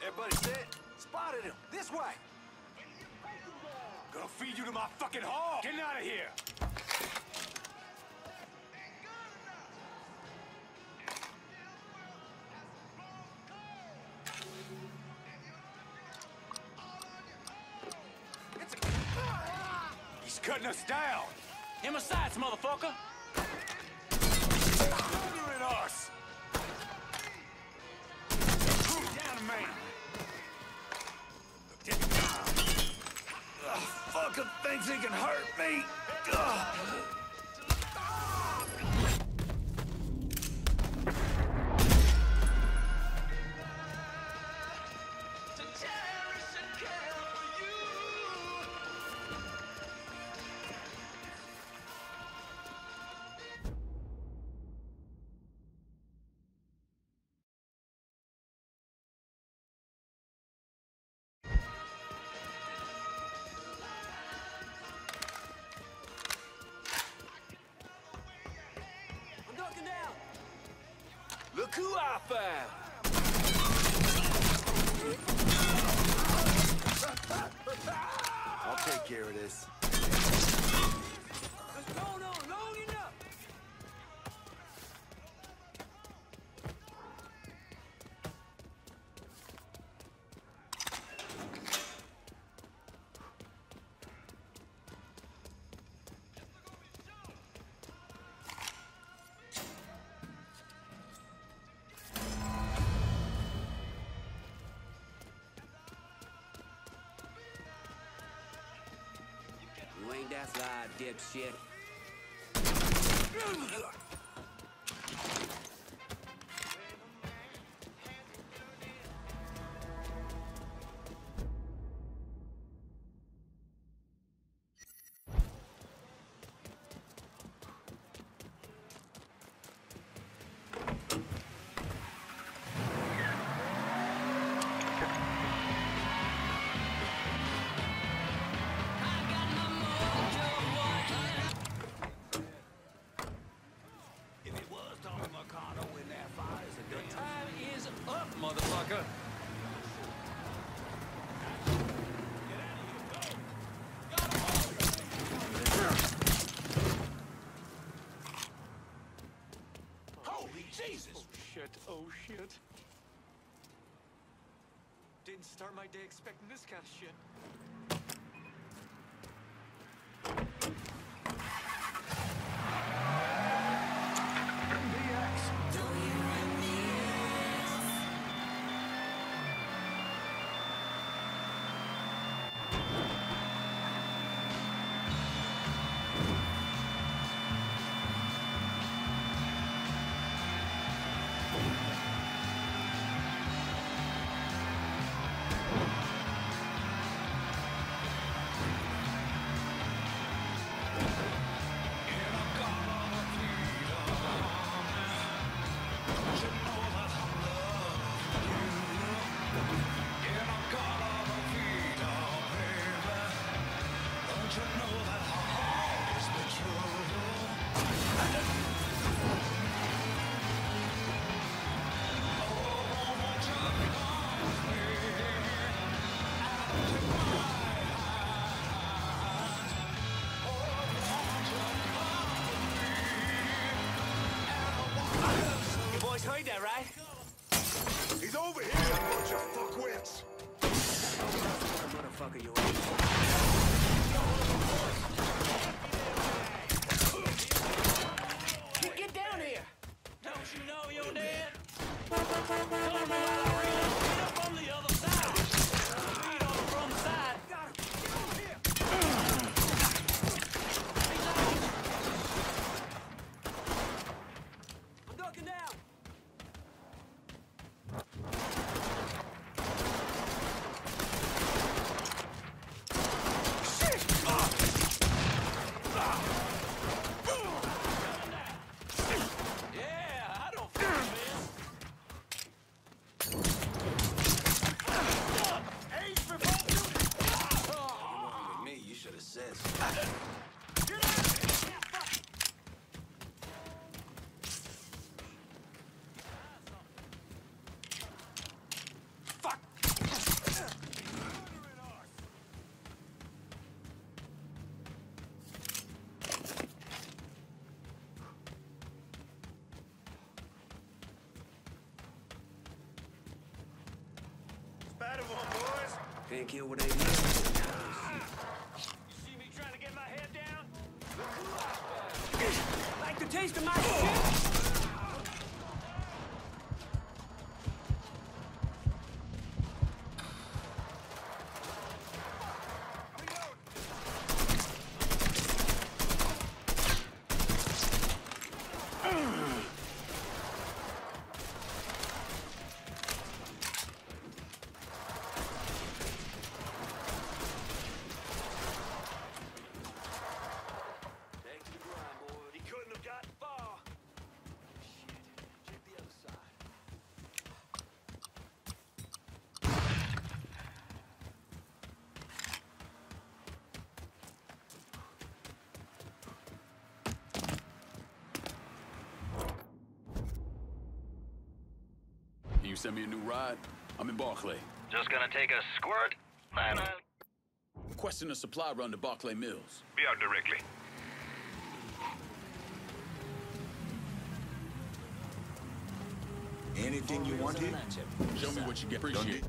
Everybody set? Spotted him. This way. Gonna feed you to my fucking hog! Get out of here! He's cutting us down! In my sights, motherfucker! Murdering us! Down, man! Fucker thinks he can hurt me. Look who I found! I'll take care of this. What's going on? Long enough! You ain't that fly, dipshit. Motherfucker! Holy Jesus! Oh shit, oh shit. Didn't start my day expecting this kind of shit. Heard that, right? He's over here, you bunch of fuckwits! Motherfucker, you Get down here! Don't you know you're dead? Told me while I reload up on the other side. Read on the front side. Get over here! I'm ducking down. can't kill what ain't here. You see me trying to get my head down? Like the taste of my shit? you send me a new ride? I'm in Barclay. Just gonna take a squirt, and I'll... Requesting a supply run to Barclay Mills. Be out directly. Anything you want here? Show me what you get. Appreciate it.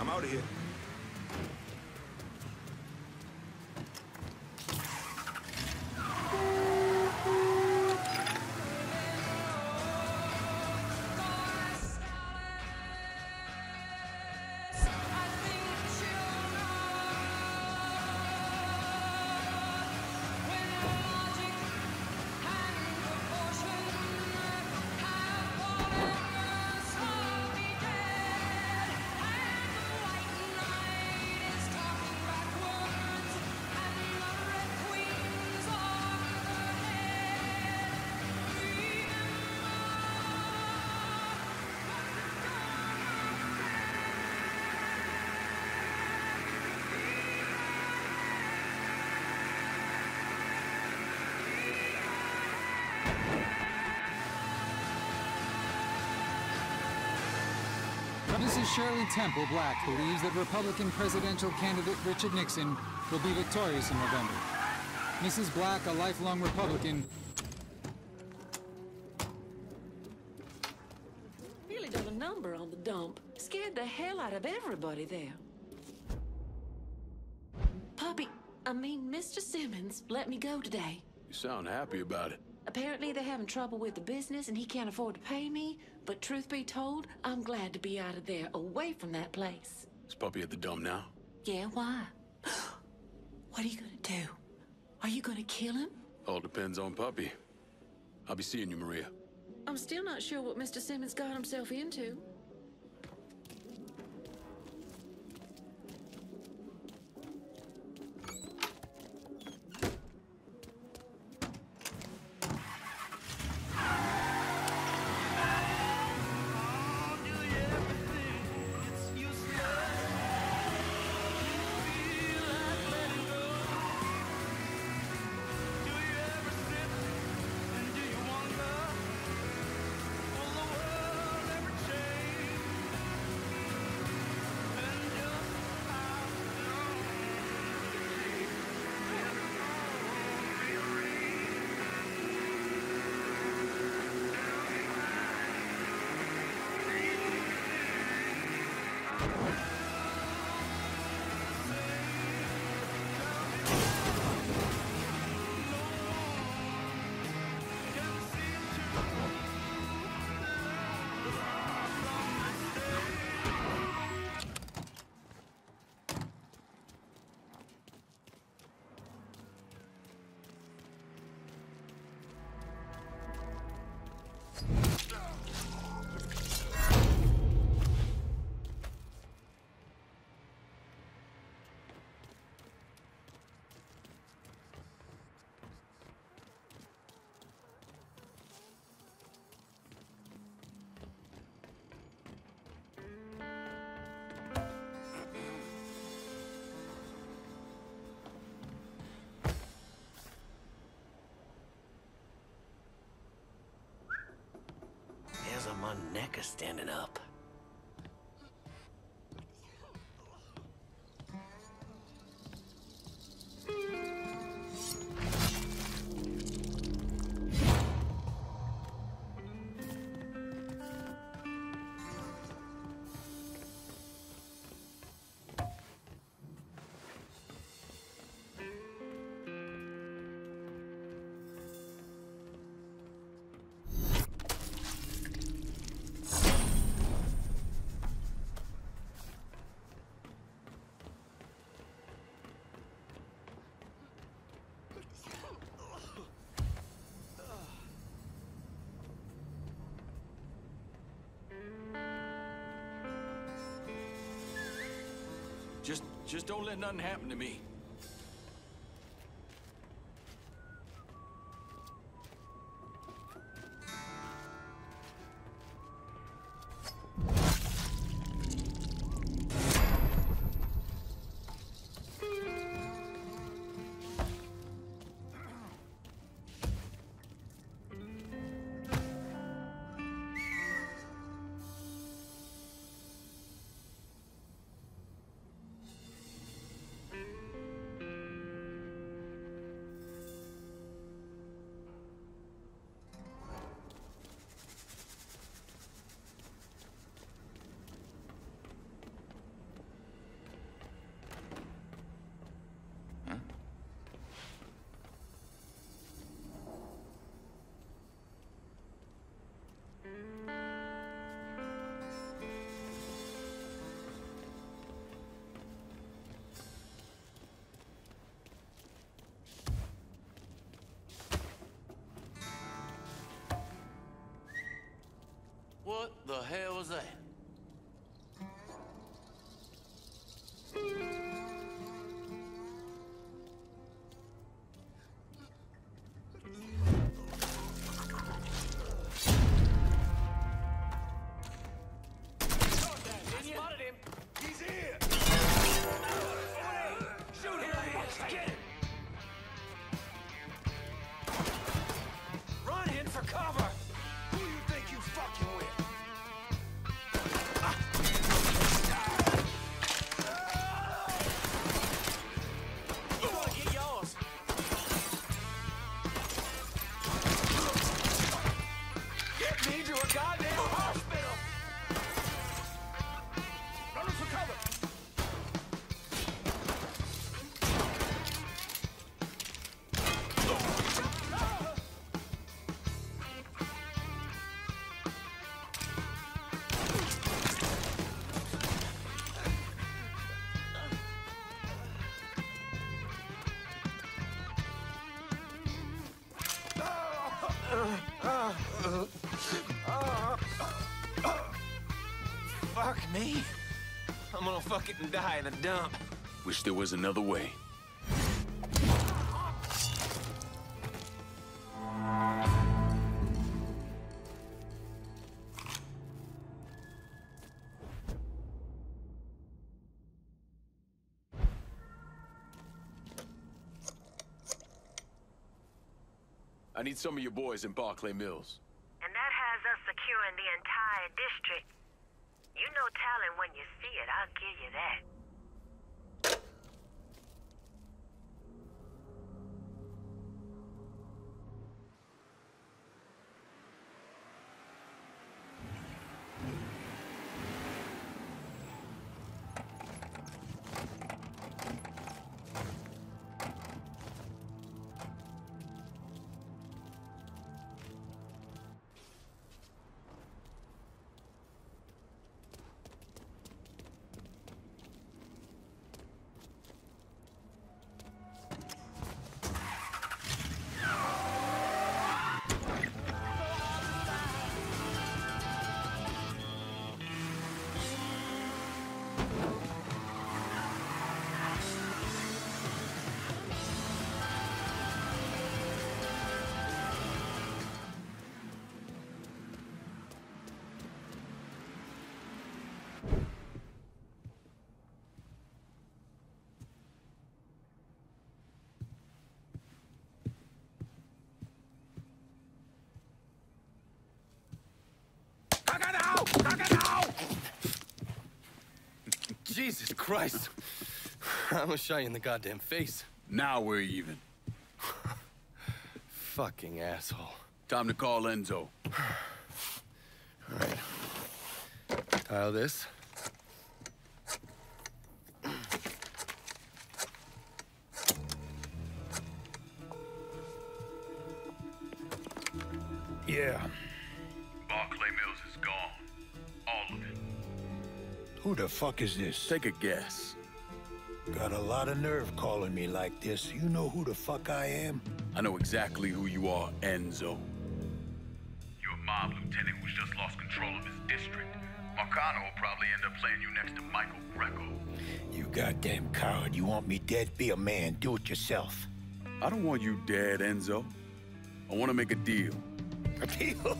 I'm out of here. Mrs. Shirley Temple Black believes that Republican presidential candidate Richard Nixon will be victorious in November. Mrs. Black, a lifelong Republican, Really done a number on the dump. Scared the hell out of everybody there. Mr. Simmons let me go today. You sound happy about it. Apparently they're having trouble with the business and he can't afford to pay me, but truth be told, I'm glad to be out of there, away from that place. Is Puppy at the dump now? Yeah, why? What are you gonna do? Are you gonna kill him? All depends on Puppy. I'll be seeing you, Maria. I'm still not sure what Mr. Simmons got himself into. My neck is standing up. Just don't let nothing happen to me. What the hell was that? Spotted him. He's here. Shoot him. Get him. Run in for cover. Who you think you fucking with? You gonna get yours. Get me to a goddamn hospital. Run in for cover. Fuck me. I'm gonna fucking die in a dump. Wish there was another way. I need some of your boys in Barclay Mills. And that has us securing the entire district. You know talent when you see it, I'll give you that. Jesus Christ. I almost shot you in the goddamn face. Now we're even. Fucking asshole. Time to call Enzo. All right. Tile this. Yeah. Barclay Mills is gone. All of it. Who the fuck is this? Take a guess. Got a lot of nerve calling me like this. You know who the fuck I am? I know exactly who you are, Enzo. You're a mob lieutenant who's just lost control of his district. Marcano will probably end up playing you next to Michael Greco. You goddamn coward. You want me dead? Be a man. Do it yourself. I don't want you dead, Enzo. I want to make a deal. A deal?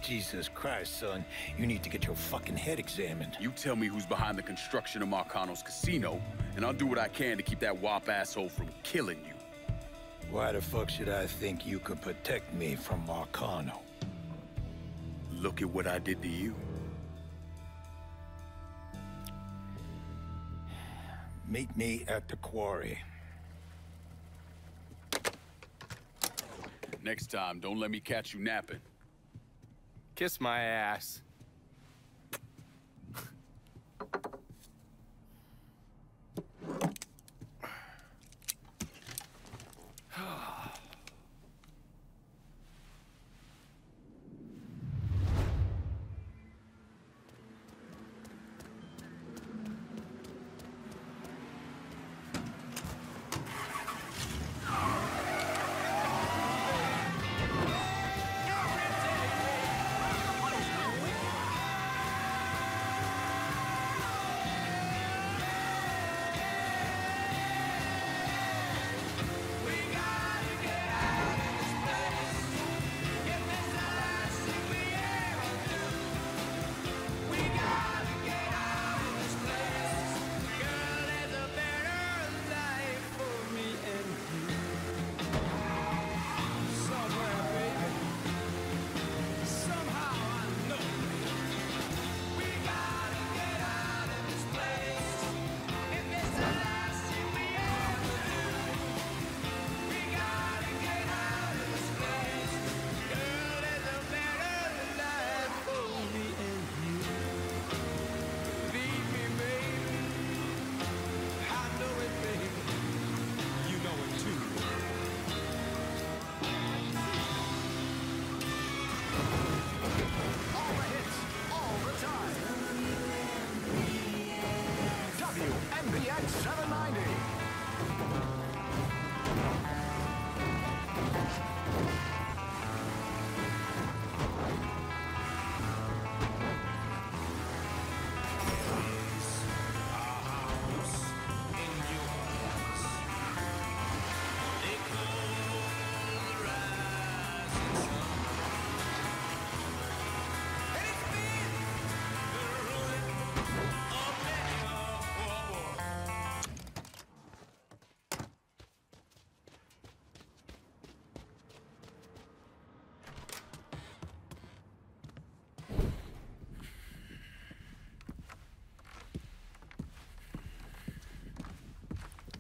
Jesus Christ, son. You need to get your fucking head examined. You tell me who's behind the construction of Marcano's casino, and I'll do what I can to keep that wop asshole from killing you. Why the fuck should I think you could protect me from Marcano? Look at what I did to you. Meet me at the quarry. Next time, don't let me catch you napping. Kiss my ass.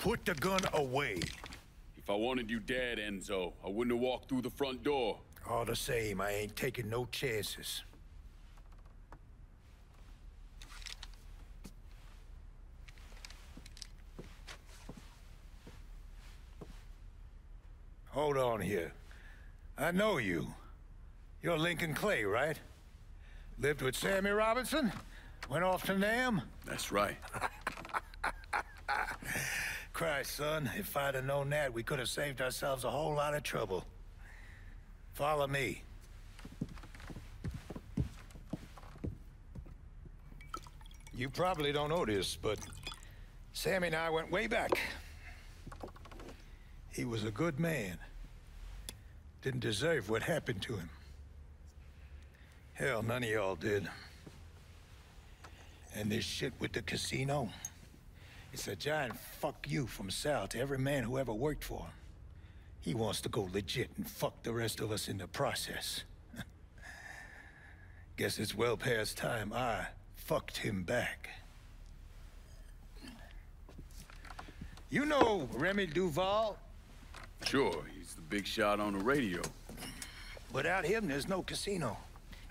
Put the gun away. If I wanted you dead, Enzo, I wouldn't have walked through the front door. All the same, I ain't taking no chances. Hold on here. I know you. You're Lincoln Clay, right? Lived with Sammy Robinson? Went off to Nam? That's right. Christ, son, if I'd have known that, we could have saved ourselves a whole lot of trouble. Follow me. You probably don't know this, but Sammy and I went way back. He was a good man. Didn't deserve what happened to him. Hell, none of y'all did. And this shit with the casino, it's a giant fuck you from Sal to every man who ever worked for him. He wants to go legit and fuck the rest of us in the process. Guess it's well past time I fucked him back. You know Remy Duval? Sure, he's the big shot on the radio. Without him, there's no casino.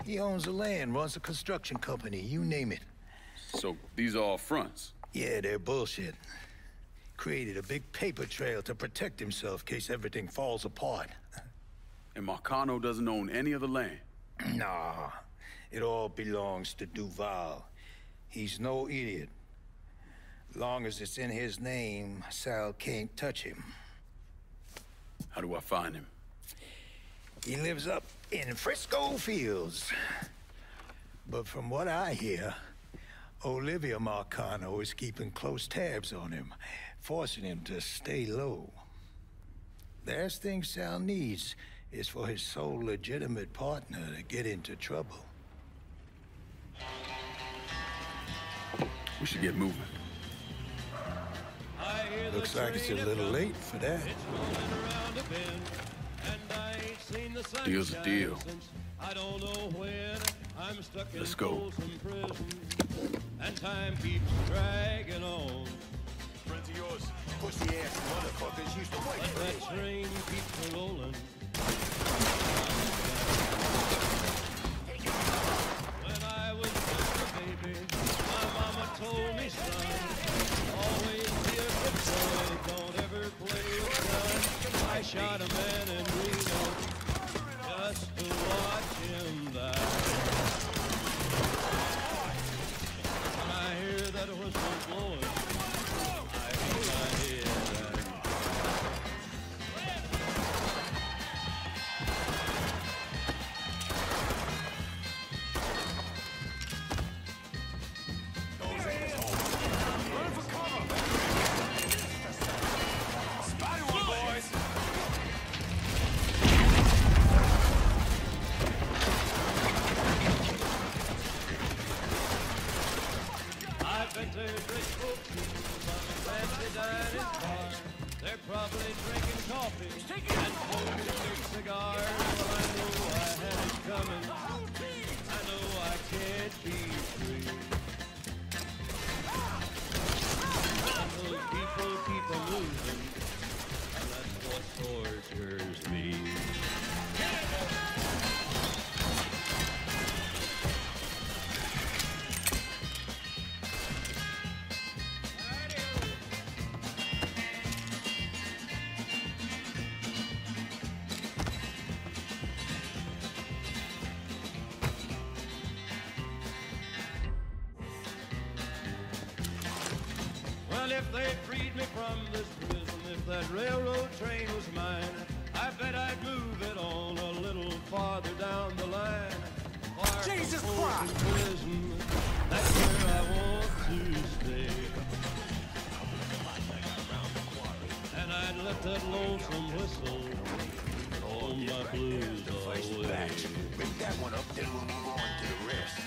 He owns the land, runs a construction company, you name it. So these are all fronts? Yeah, they're bullshit. Created a big paper trail to protect himself in case everything falls apart. And Marcano doesn't own any of the land? Nah, it all belongs to Duval. He's no idiot. Long as it's in his name, Sal can't touch him. How do I find him? He lives up in Frisco Fields. But from what I hear, Olivia Marcano is keeping close tabs on him, forcing him to stay low. The last thing Sal needs is for his sole legitimate partner to get into trouble. We should get moving. Looks like it's a little late for that. Deal's a deal. Let's go. And time keeps dragging on. Friends of yours, pussy-ass motherfuckers used to wait for that train keeps rolling. When I was just a baby, my mama told me, son, always be a good boy, don't ever play with guns. I shot a man in Reno just to watch him die. When I hear that whistle blowing, I hold my head down. They're probably drinking coffee and smoking big cigars. Well, I know I had it coming. I know I can't be free. And those people keep a moving, and that's what tortures me. Well, if they freed me from this prison, if that railroad train was mine, I bet I'd move it on a little farther down the line. Far Jesus Christ! Prison, that's where I want to stay. And I'd let that lonesome whistle roll my blues away. Bring that one up, then we'll move on to the rest.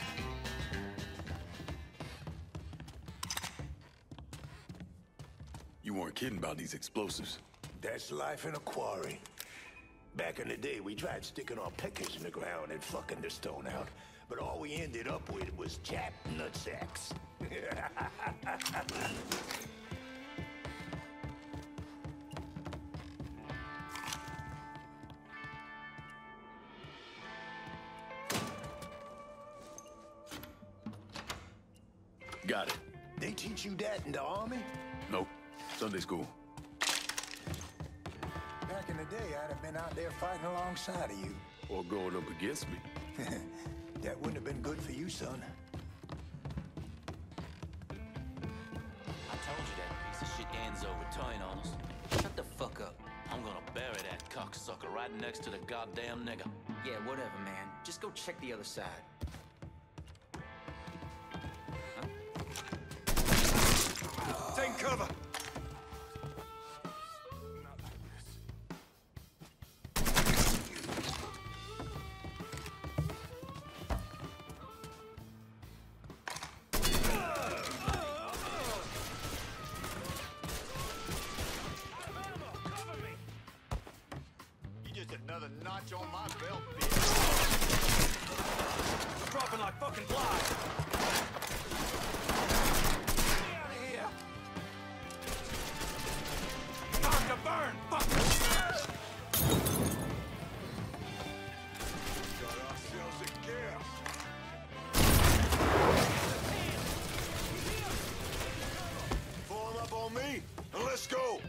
You weren't kidding about these explosives. That's life in a quarry. Back in the day, we tried sticking our pickers in the ground and fucking the stone out. But all we ended up with was chapped nutsacks. Got it. They teach you that in the army? Nope. Sunday school. Back in the day, I'd have been out there fighting alongside of you. Or going up against me. That wouldn't have been good for you, son. I told you that piece of shit Enzo would turn on us. Shut the fuck up. I'm gonna bury that cocksucker right next to the goddamn nigger. Yeah, whatever, man. Just go check the other side. Take cover! Another notch on my belt, bitch. I'm dropping like fucking flies. Get out of here. Time to burn, fuck. Got ourselves a gas. Form up on me, and let's go.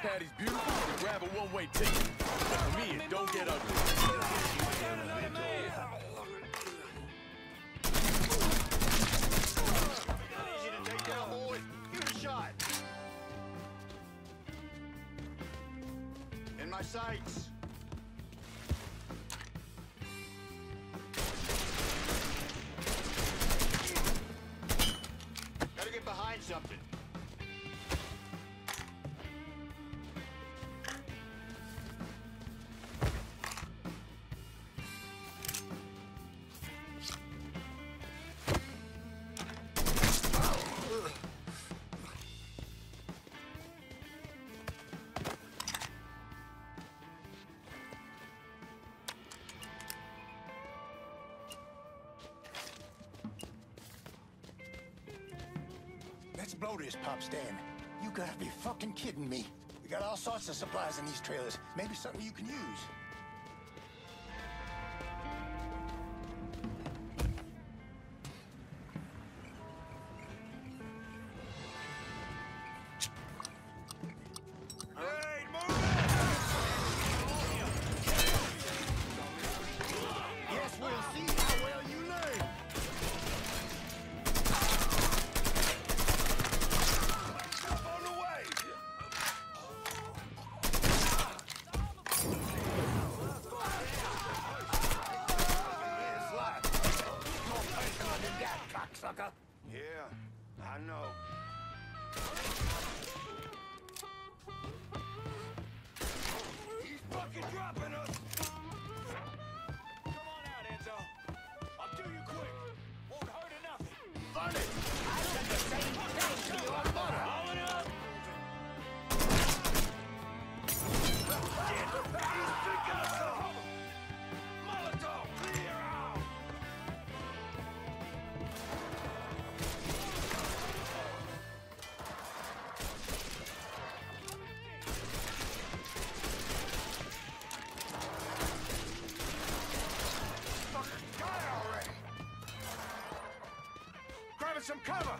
Patty's beautiful, then grab a one-way ticket. For me, it don't get ugly. In my sights. Gotta get behind something. Let's blow this, Pop Stan. You gotta be fucking kidding me. We got all sorts of supplies in these trailers. Maybe something you can use. Yeah, I know. He's fucking dropping us! Come on out, Enzo. I'll do you quick. Won't hurt enough. Funny! I said the same thing to your mother. Blowing up! He's picking us up! Molotov, clear out! Grabbing some cover!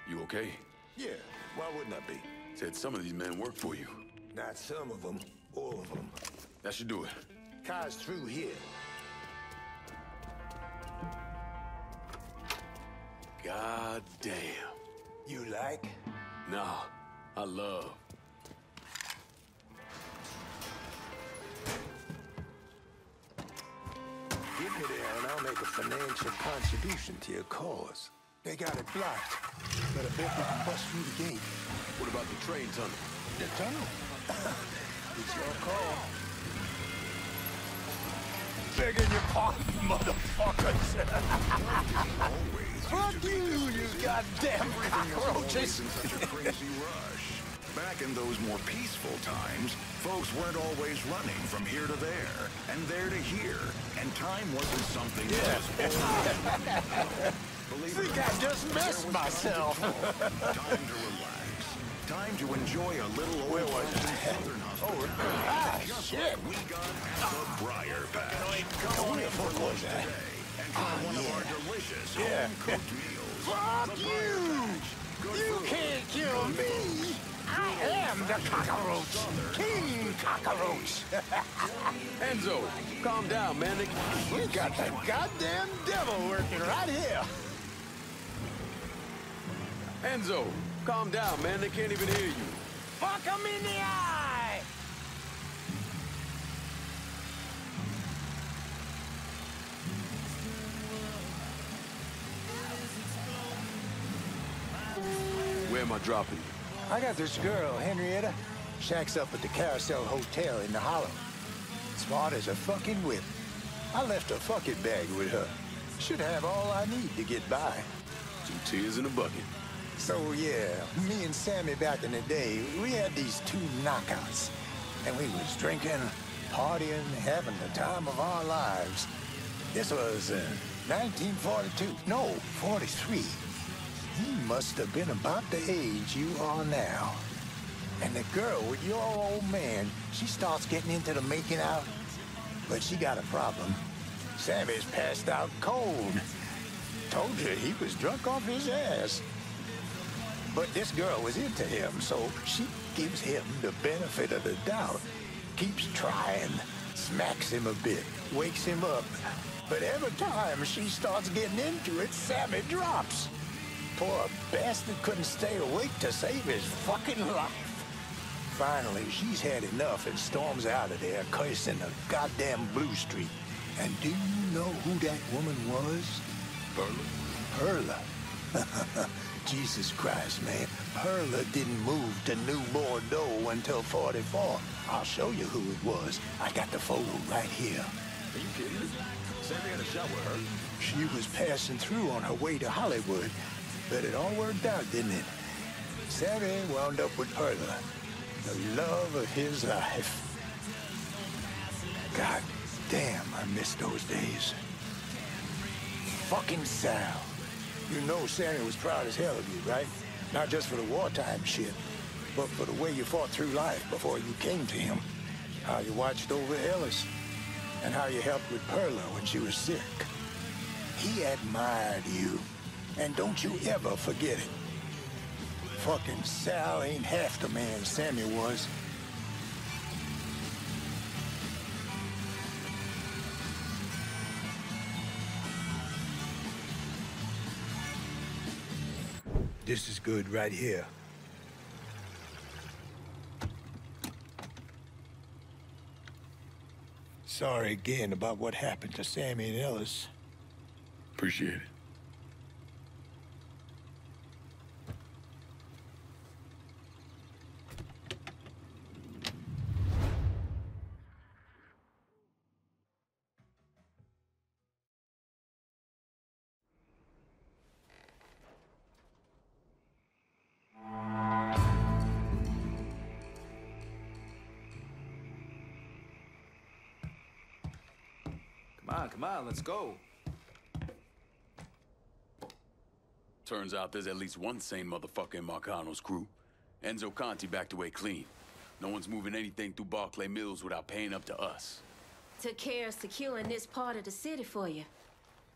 You okay? Yeah, why wouldn't I be? Said some of these men work for you. Not some of them, all of them. That should do it. Car's through here. God damn. You like? Nah, I love. Give me there and I'll make a financial contribution to your cause. They got it blocked, but I bet we can bust through the gate. What about the train tunnel? The tunnel? It's your call. Begging your pardon, motherfuckers. Fuck you goddamn cockroaches. Such a crazy rush. Back in those more peaceful times, folks weren't always running from here to there, and there to here, and time wasn't something that was I think I just missed myself. Time to relax. Time to enjoy a little old-fashioned southern hospitality. Shit. We got at the Briar Patch. Come on in for lunch today and try one of our delicious home-cooked meals. Fuck you! You can't kill me! I am the cockroach! King Cockroach! Enzo, calm down, man. We got the goddamn devil working right here! Enzo, calm down, man. They can't even hear you. Fuck him in the eye! Where am I dropping you? I got this girl, Henrietta. Shacks up at the Carousel Hotel in the Hollow. Smart as a fucking whip. I left a fucking bag with her. Should have all I need to get by. 2 tears in a bucket. So yeah, me and Sammy back in the day, we had these 2 knockouts. And we was drinking, partying, having the time of our lives. This was 1942. No, 43. He must have been about the age you are now. And the girl with your old man, she starts getting into the making out. But she got a problem. Sammy's passed out cold. Told you he was drunk off his ass. But this girl was into him, so she gives him the benefit of the doubt. Keeps trying, smacks him a bit, wakes him up. But every time she starts getting into it, Sammy drops. Poor bastard couldn't stay awake to save his fucking life. Finally, she's had enough and storms out of there, cursing the goddamn Blue Street. And do you know who that woman was? Perla. Perla. Jesus Christ, man. Perla didn't move to New Bordeaux until 44. I'll show you who it was. I got the photo right here. Are you kidding me? Sammy had a shot with her. She was passing through on her way to Hollywood. But it all worked out, didn't it? Sammy wound up with Perla. The love of his life. God damn, I miss those days. Fucking Sal. You know Sammy was proud as hell of you, right? Not just for the wartime shit, but for the way you fought through life before you came to him. How you watched over Ellis, and how you helped with Perla when she was sick. He admired you, and don't you ever forget it. Fucking Sal ain't half the man Sammy was. This is good right here. Sorry again about what happened to Sammy and Ellis. Appreciate it. Come on, let's go. Turns out there's at least one sane motherfucker in Marcano's crew. Enzo Conti backed away clean. No one's moving anything through Barclay Mills without paying up to us. Took care of securing this part of the city for you.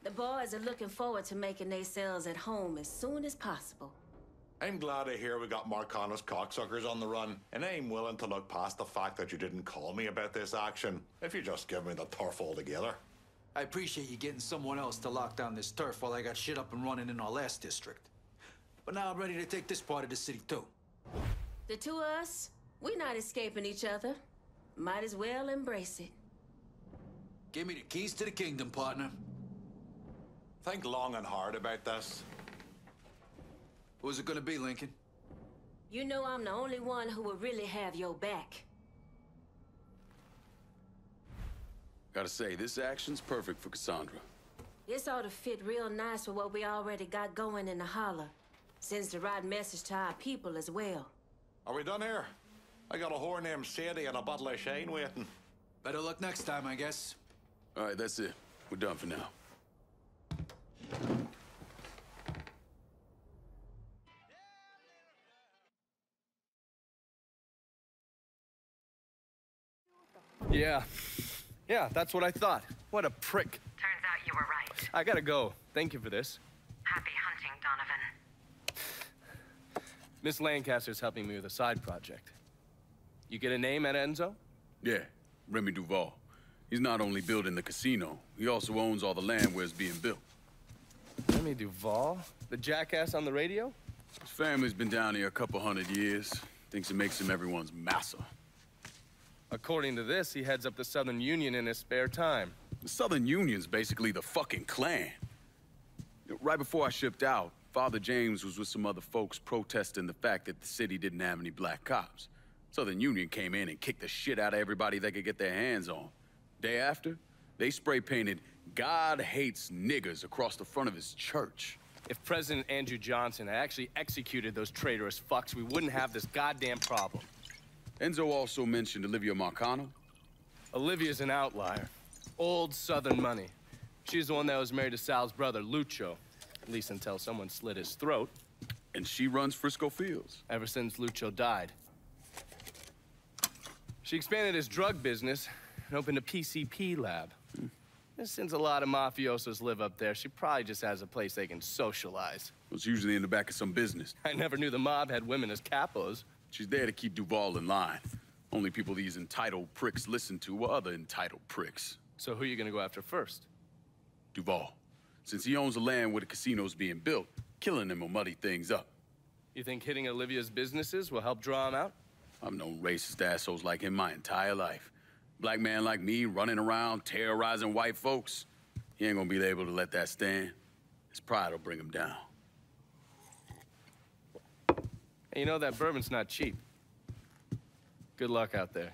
The boys are looking forward to making themselves at home as soon as possible. I'm glad to hear we got Marcano's cocksuckers on the run, and I'm willing to look past the fact that you didn't call me about this action, if you just give me the turf altogether. I appreciate you getting someone else to lock down this turf while I got shit up and running in our last district. But now I'm ready to take this part of the city, too. The two of us, we're not escaping each other. Might as well embrace it. Give me the keys to the kingdom, partner. Think long and hard about this. Who's it gonna be, Lincoln? You know I'm the only one who will really have your back. Gotta say, this action's perfect for Cassandra. This ought to fit real nice with what we already got going in the holler. Sends the right message to our people as well. Are we done here? I got a whore named Sadie and a bottle of Shane waiting. Better luck next time, I guess. All right, that's it. We're done for now. Yeah, that's what I thought. What a prick. Turns out you were right. I gotta go. Thank you for this. Happy hunting, Donovan. Miss Lancaster's helping me with a side project. You get a name at Enzo? Yeah, Remy Duval. He's not only building the casino, he also owns all the land where it's being built. Remy Duval? The jackass on the radio? His family's been down here a couple 100 years. Thinks it makes him everyone's massa. According to this, he heads up the Southern Union in his spare time. The Southern Union's basically the fucking Klan. Right before I shipped out, Father James was with some other folks protesting the fact that the city didn't have any black cops. Southern Union came in and kicked the shit out of everybody they could get their hands on. Day after, they spray-painted "God hates niggers" across the front of his church. If President Andrew Johnson had actually executed those traitorous fucks, we wouldn't have this goddamn problem. Enzo also mentioned Olivia Marcano. Olivia's an outlier. Old Southern money. She's the one that was married to Sal's brother, Lucho. At least until someone slit his throat. And she runs Frisco Fields. Ever since Lucho died. She expanded his drug business and opened a PCP lab. Since a lot of mafiosos live up there, she probably just has a place they can socialize. It's usually in the back of some business. I never knew the mob had women as capos. She's there to keep Duval in line. Only people these entitled pricks listen to were other entitled pricks. So who are you gonna go after first? Duval. Since he owns the land where the casino's being built, killing him will muddy things up. You think hitting Olivia's businesses will help draw him out? I've known racist assholes like him my entire life. Black man like me running around terrorizing white folks. He ain't gonna be able to let that stand. His pride will bring him down. Hey, you know that bourbon's not cheap. Good luck out there.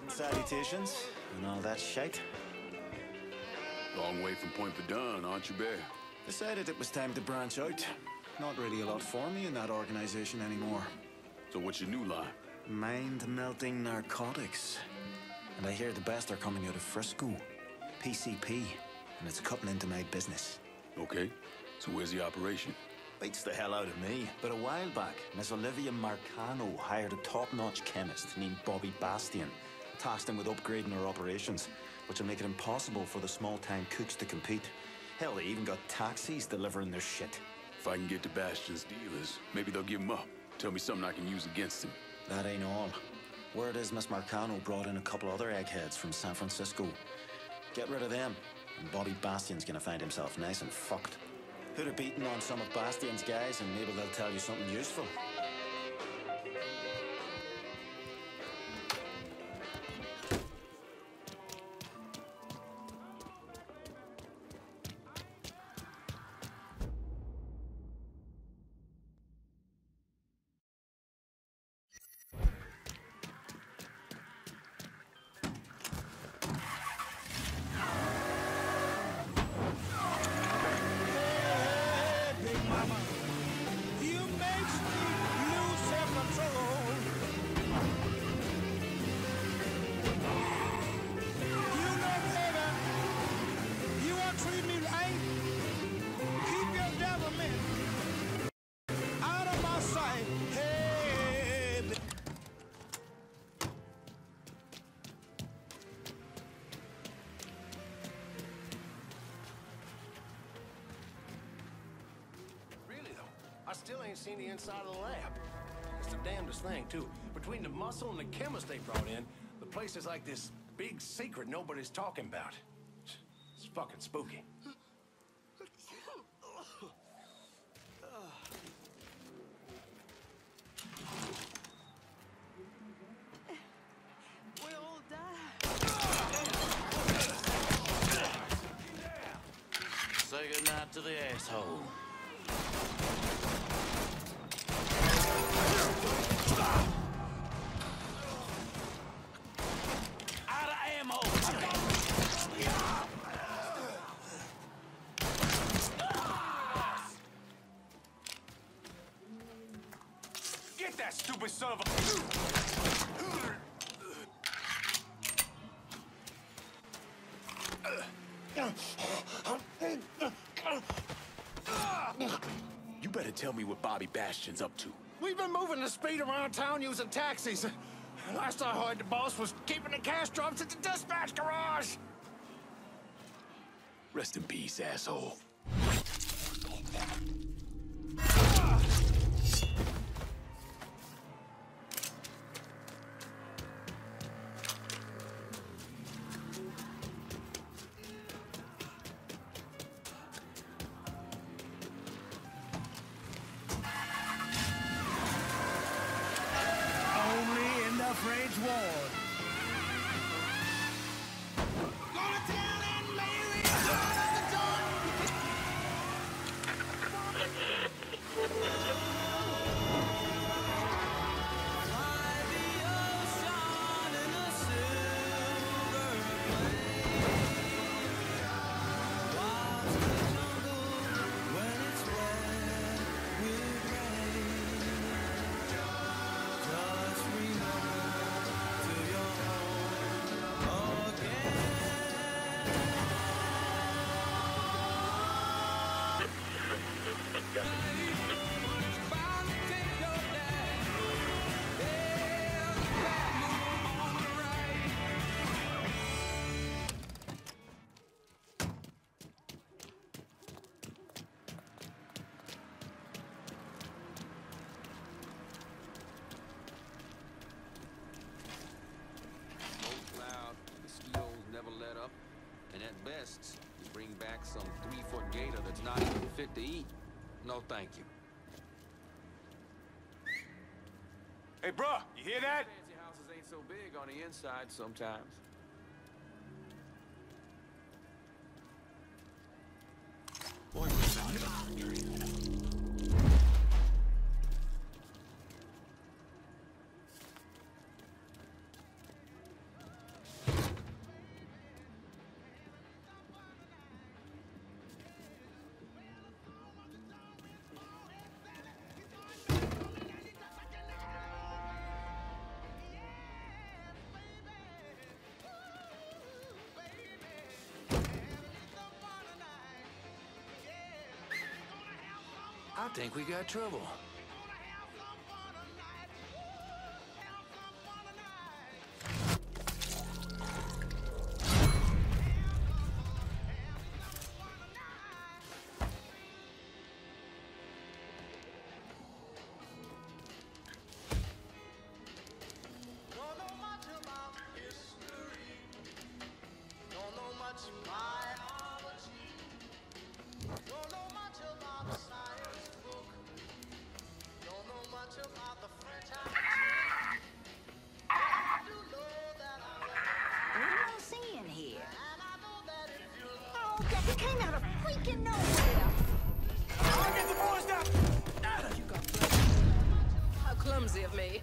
Salutations and all that shite. Long way from Point Verdun, aren't you, Bear? Decided it was time to branch out. Not really a lot for me in that organization anymore. So what's your new line? Mind-melting narcotics. And I hear the best are coming out of Frisco. PCP. And it's cutting into my business. Okay. So where's the operation? Beats the hell out of me. But a while back, Miss Olivia Marcano hired a top-notch chemist named Bobby Bastian. Tasked him with upgrading our operations, which will make it impossible for the small-time cooks to compete. Hell, they even got taxis delivering their shit. If I can get to Bastion's dealers, maybe they'll give him up. Tell me something I can use against him. That ain't all. Word is Miss Marcano brought in a couple other eggheads from San Francisco. Get rid of them, and Bobby Bastian's gonna find himself nice and fucked. Put a beating on some of Bastian's guys, and maybe they'll tell you something useful. I still ain't seen the inside of the lab. It's the damnedest thing, too. Between the muscle and the chemist they brought in, the place is like this big secret nobody's talking about. It's fucking spooky. We'll all die. Say goodnight to the asshole. Out of ammo! stupid son of a... You better tell me what Bobby Bastion's up to. We've been moving the speed around town using taxis. Last I heard, the boss was keeping the cash drops at the dispatch garage. Rest in peace, asshole. You bring back some 3-foot gator that's not even fit to eat. No, thank you. Hey, bruh, you hear that? Fancy houses ain't so big on the inside sometimes. Boy, we're not in a country. I think we got trouble. You came out of freaking nowhere! I'll get the boys down! You got how clumsy of me.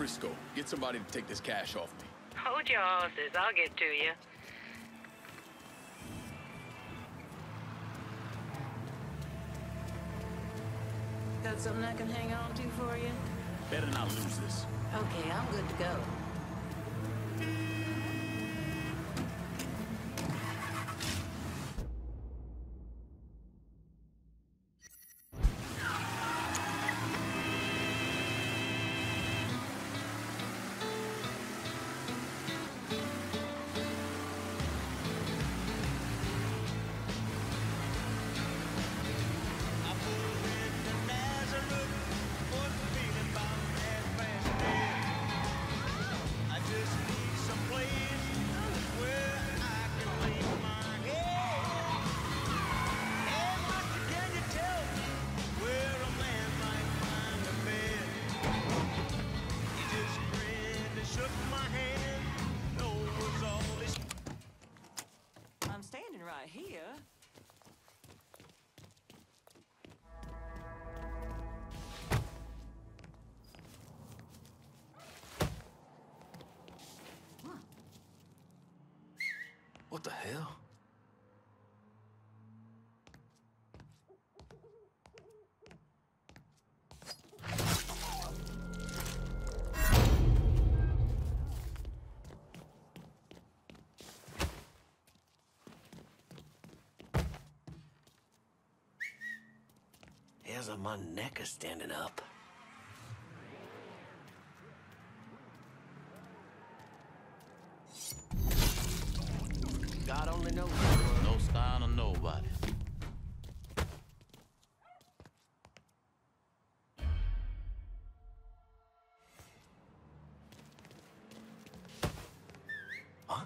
Frisco. Get somebody to take this cash off me. Hold your horses. I'll get to you. Got something I can hang on to for you? Better not lose this. Okay, I'm good to go. What the hell? Hairs on my neck are standing up. God only knows. No sign of nobody. Huh?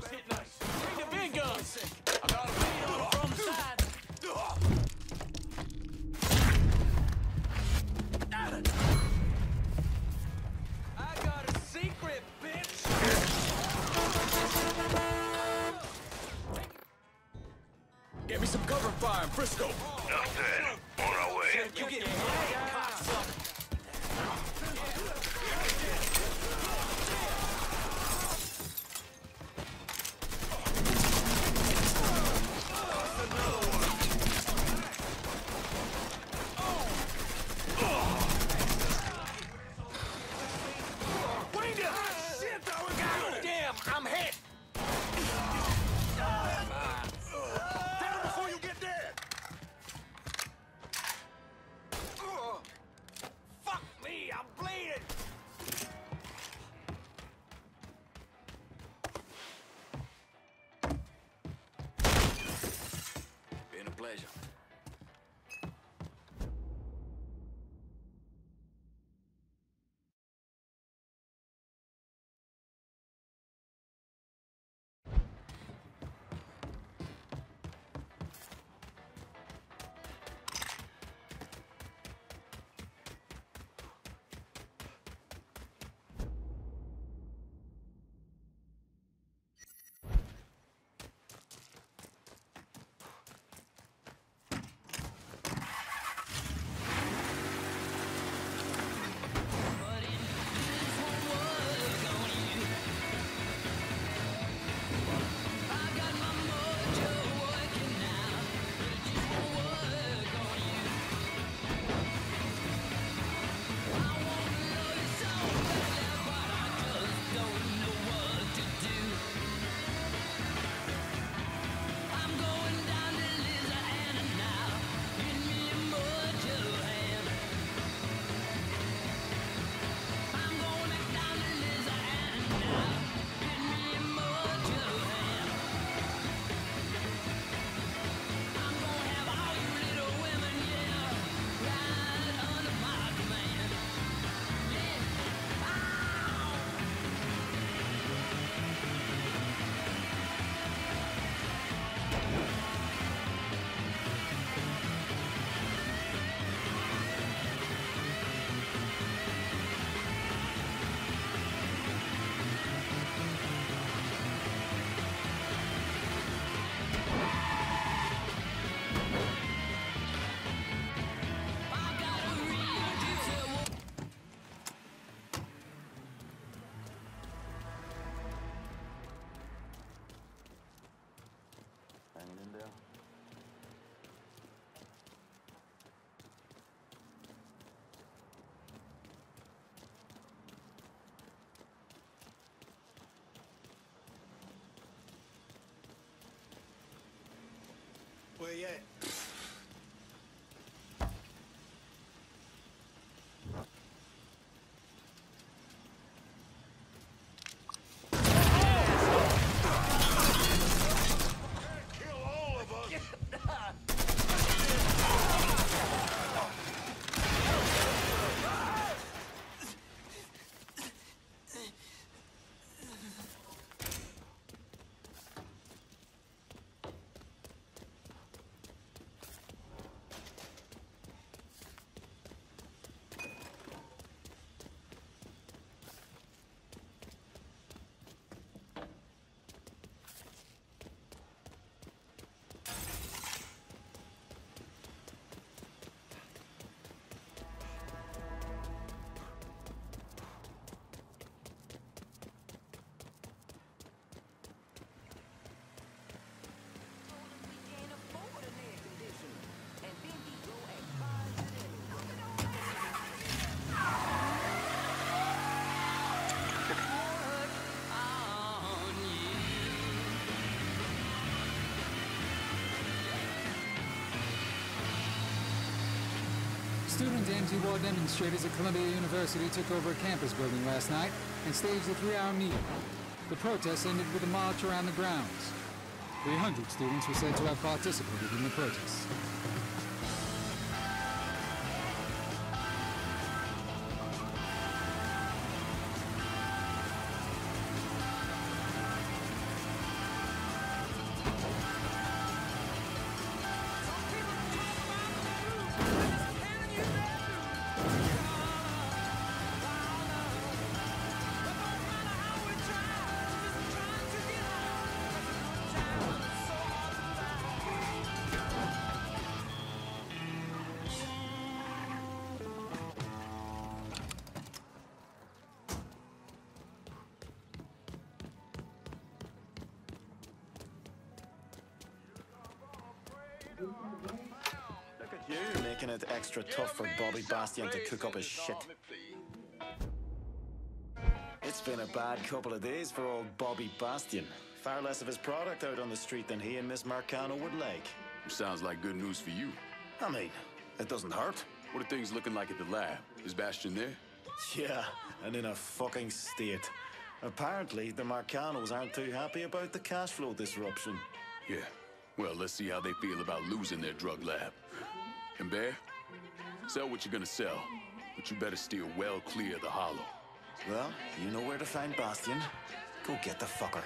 was hit nice. Bring the big guns. I got a beat on from the side. I got a secret, bitch. Get me some cover fire in Frisco. Nothing. On our way. You get played, cocksucker. I'm hit! Down before you get dead! Fuck me, I'm bleeding! Been a pleasure. Where you at? Student anti-war demonstrators at Columbia University took over a campus building last night and staged a 3-hour meeting. The protest ended with a march around the grounds. 300 students were said to have participated in the protest. Look at you, making it extra tough for Bobby Bastion to cook up his shit. It's been a bad couple of days for old Bobby Bastion. Far less of his product out on the street than he and Miss Marcano would like. Sounds like good news for you. I mean, it doesn't hurt. What are things looking like at the lab? Is Bastion there? Yeah, and in a fucking state. Apparently, the Marcanos aren't too happy about the cash flow disruption. Yeah. Well, let's see how they feel about losing their drug lab. And Bear, sell what you're gonna sell, but you better steer well clear of the hollow. Well, you know where to find Bastion. Go get the fucker.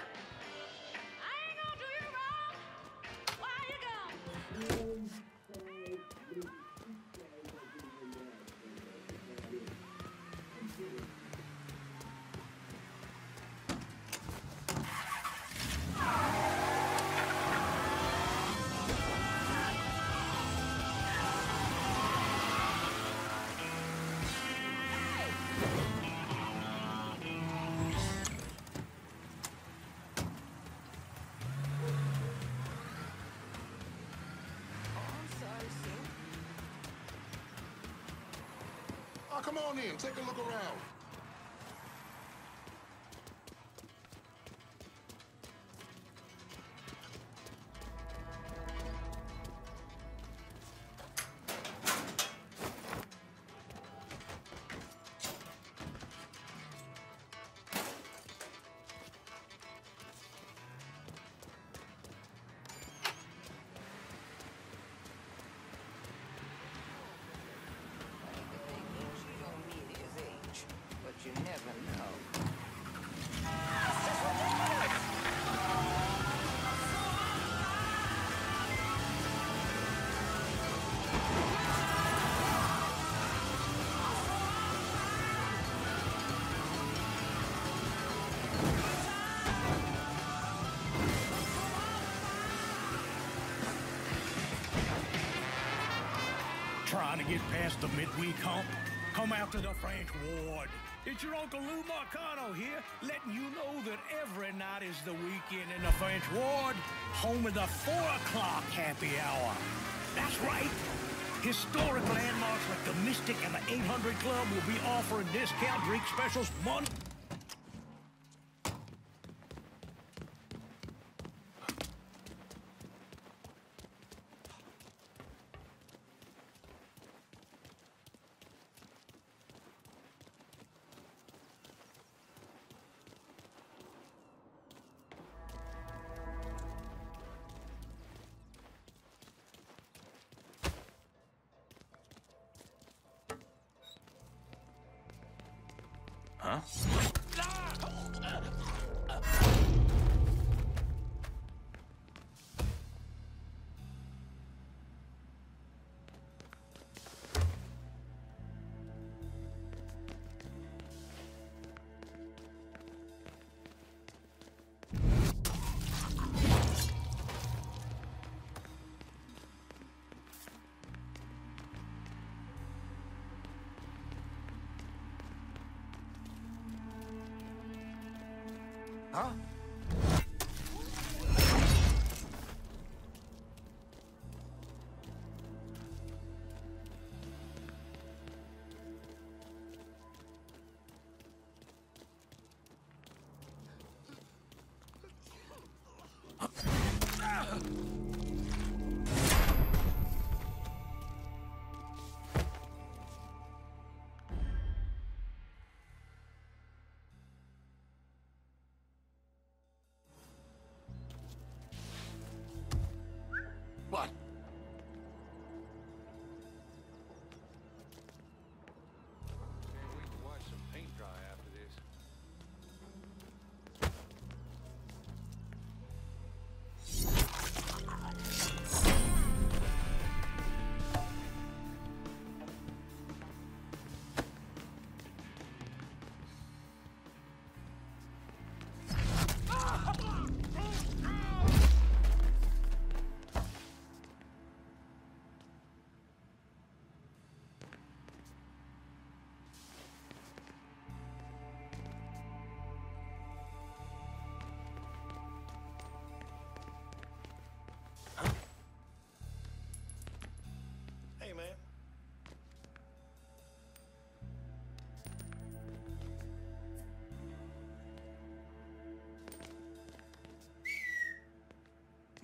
Oh, come on in. Take a look around. You never know. Trying to get past the midweek hump? Come out to the French Ward. It's your Uncle Lou Marcano here, letting you know that every night is the weekend in the French Ward, home of the 4 o'clock happy hour. That's right. Historic landmarks like the Mystic and the 800 Club will be offering discount drink specials Monday. Huh? Huh?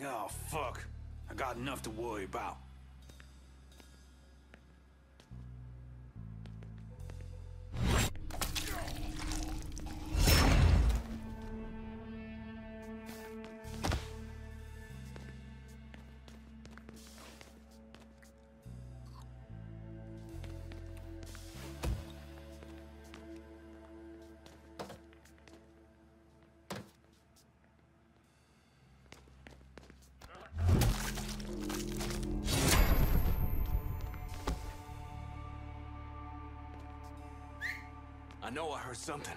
Oh, fuck. I got enough to worry about. I know I heard something.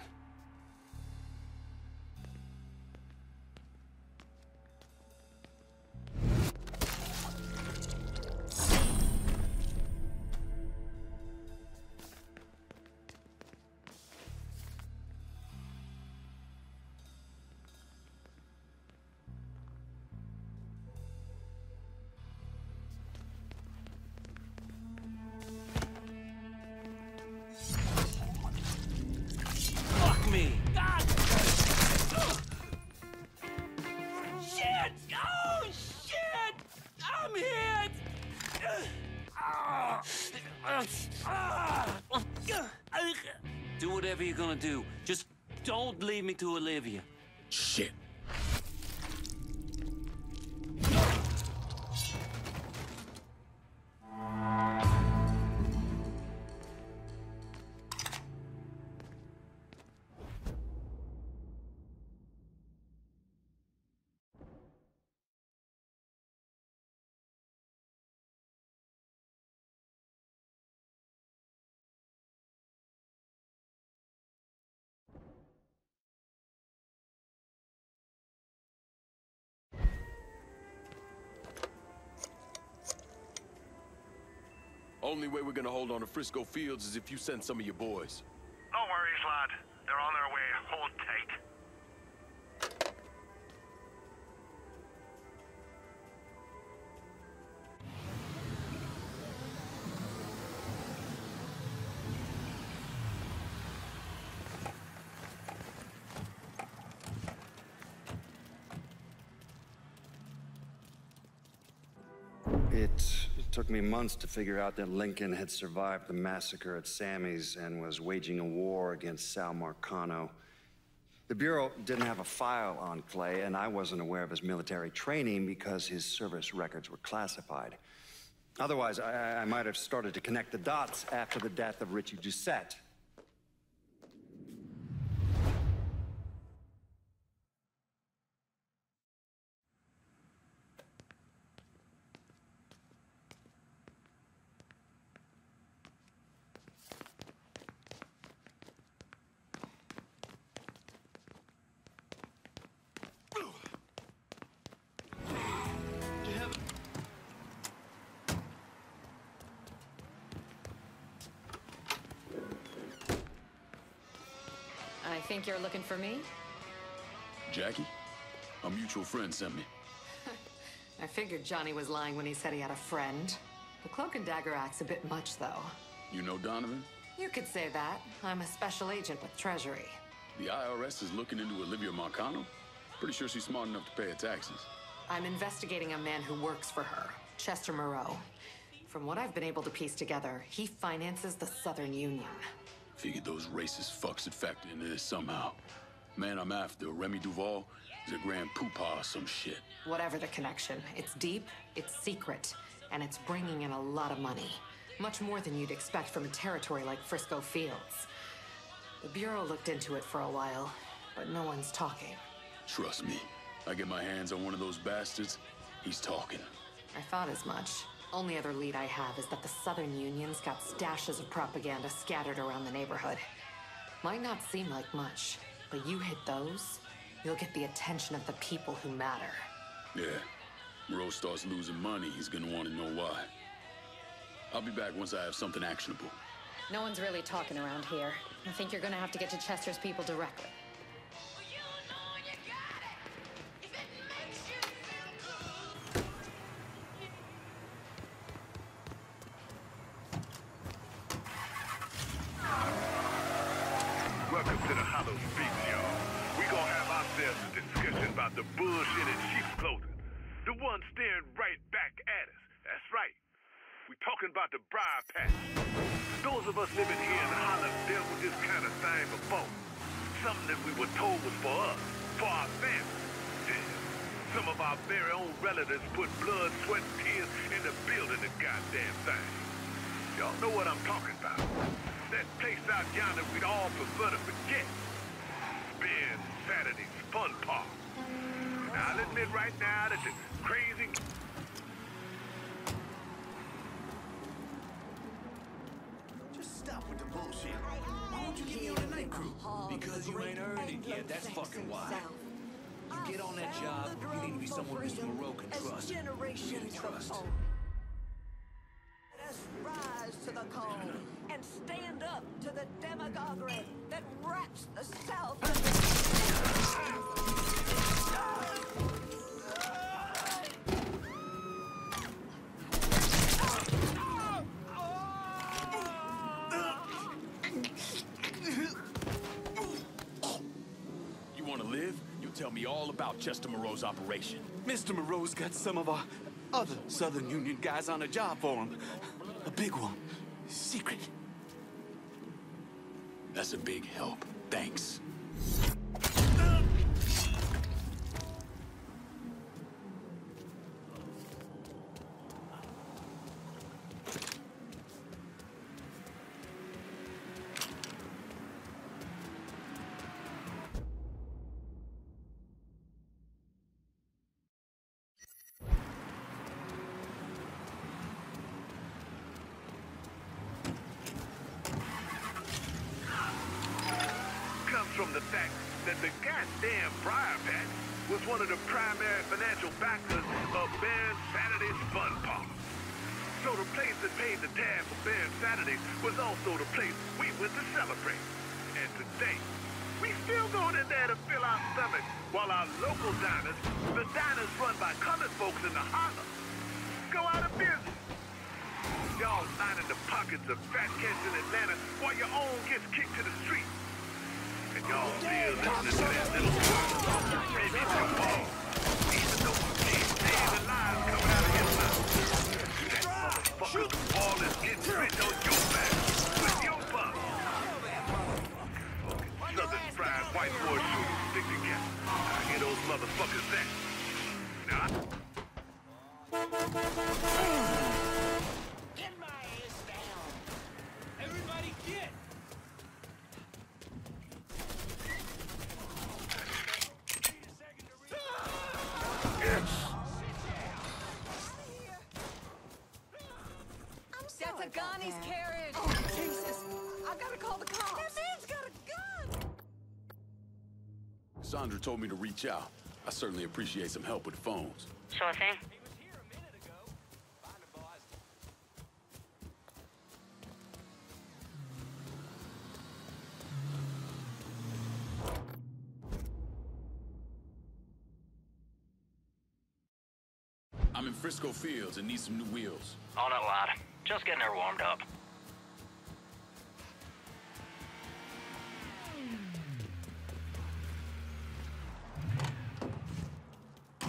Me. God! Shit! Oh, shit! I'm hit! Do whatever you're gonna do. Just don't leave me to Olivia. Shit. Only way we're gonna hold on to Frisco Fields is if you send some of your boys. No worries, lad. They're on their way. Hold tight. It took me months to figure out that Lincoln had survived the massacre at Sammy's and was waging a war against Sal Marcano. The Bureau didn't have a file on Clay, and I wasn't aware of his military training because his service records were classified. Otherwise, I might have started to connect the dots after the death of Richie Doucette. I think you're looking for me? Jackie? A mutual friend sent me. I figured Johnny was lying when he said he had a friend. The cloak and dagger act's a bit much, though. You know Donovan? You could say that. I'm a special agent with Treasury. The IRS is looking into Olivia Marcano? Pretty sure she's smart enough to pay her taxes. I'm investigating a man who works for her, Chester Moreau. From what I've been able to piece together, he finances the Southern Union. Figured those racist fucks had factored into this somehow. Man I'm after, Remy Duval, is a grand poopah or some shit. Whatever the connection, it's deep, it's secret, and it's bringing in a lot of money. Much more than you'd expect from a territory like Frisco Fields. The Bureau looked into it for a while, but no one's talking. Trust me, I get my hands on one of those bastards, he's talking. I thought as much. Only other lead I have is that the Southern Union's got stashes of propaganda scattered around the neighborhood. Might not seem like much, but you hit those, you'll get the attention of the people who matter. Yeah. Moreau starts losing money, he's gonna want to know why. I'll be back once I have something actionable. No one's really talking around here. I think you're gonna have to get to Chester's people directly. Welcome to the Hollow Speaks, y'all. We gonna have ourselves a discussion about the bullshit in sheep's clothing. The one staring right back at us. That's right. We're talking about the briar patch. Those of us living here in the Hollow dealt with this kind of thing before. Something that we were told was for us, for our families. Some of our very own relatives put blood, sweat, and tears into building the goddamn thing. Y'all know what I'm talking about. That place out yonder we'd all prefer to forget. Spend Saturday's fun park. Now, I'll admit right now that the crazy... Just stop with the bullshit. Why won't you get me on the night crew? Because you ain't earned it yet, that's fucking why. You get on that job, you need to be someone Mr. Moreau can trust. Generations trust. of let us rise to the call and stand up to the demagoguery that wraps the South. You want to live? You tell me all about Chester Moreau's operation. Mr. Moreau's got some of our other Southern Union guys on a job for him. A big one. Secret. That's a big help. Thanks. From the fact that the goddamn briar patch was one of the primary financial backers of Ben Saturday's fun park. So the place that paid the tab for Ben Saturday was also the place we went to celebrate. And today, we still going in there to fill our stomachs while our local diners, the diners run by colored folks in the holler, go out of business. Y'all lining the pockets of fat cats in Atlanta while your own gets kicked to the street. And y'all still listening to that little baby ball. Even though you can't see the lies coming out of his mouth. That motherfucker ball is getting rich on your back with your buck. Southern fried white boy shooters stick together. I hear those motherfuckers that. Now Get my ass down! Everybody get! That's a Ghani's carriage. Oh, Jesus. I gotta call the cops. That man's got a gun. Sandra told me to reach out. I certainly appreciate some help with the phones. Sure thing. I'm in Frisco Fields and need some new wheels. On it, lad. Just getting her warmed up.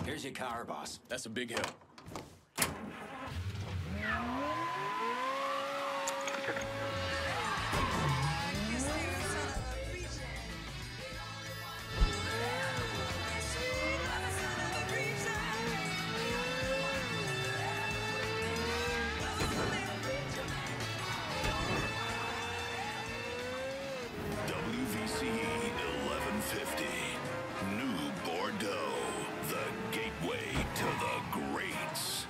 Here's your car, boss. That's a big help. WVCE 1150. New Bordeaux. The gateway to the greats.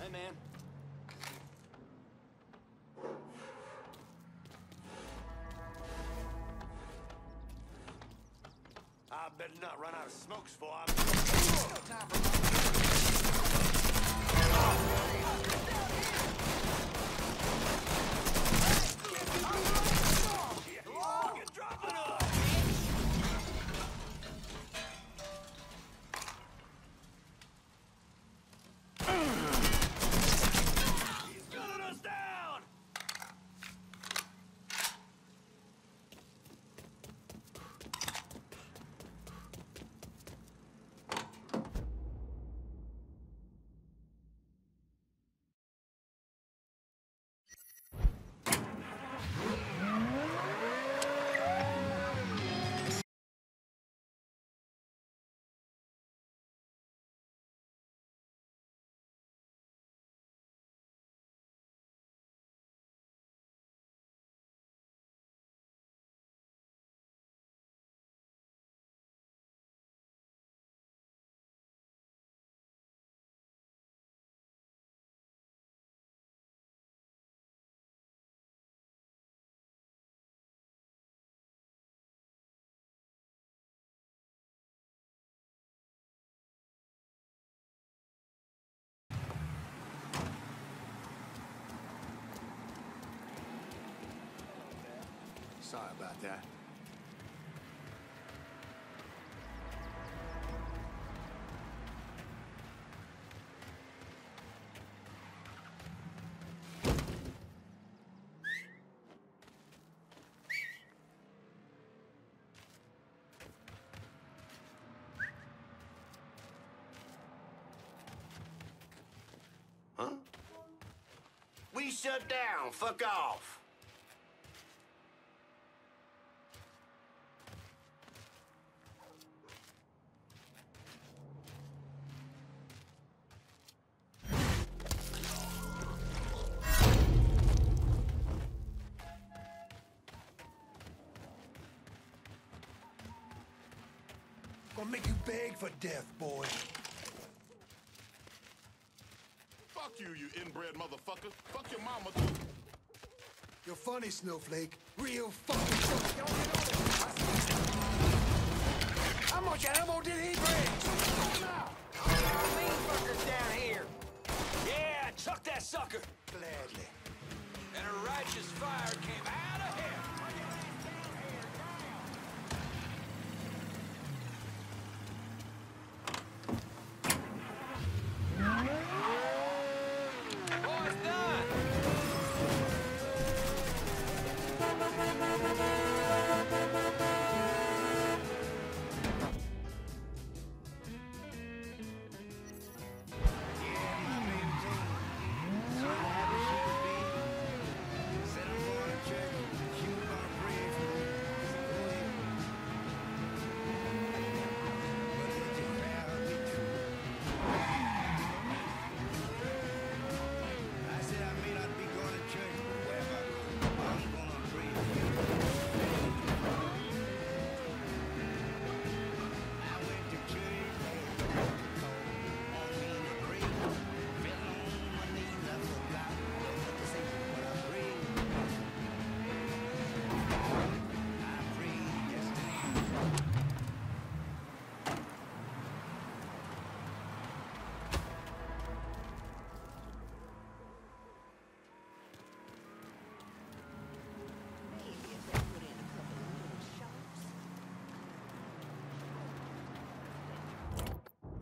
Hey, man. I better not run out of smokes for Sorry about that. Huh? We shut down. Fuck off. Gonna make you beg for death, boy. Fuck you, you inbred motherfucker. Fuck your mama, too. You're funny, Snowflake. Real fucking funny. How much ammo did he bring? Lean fuckers down here. Yeah, chuck that sucker. Gladly. And a righteous fire came out of him.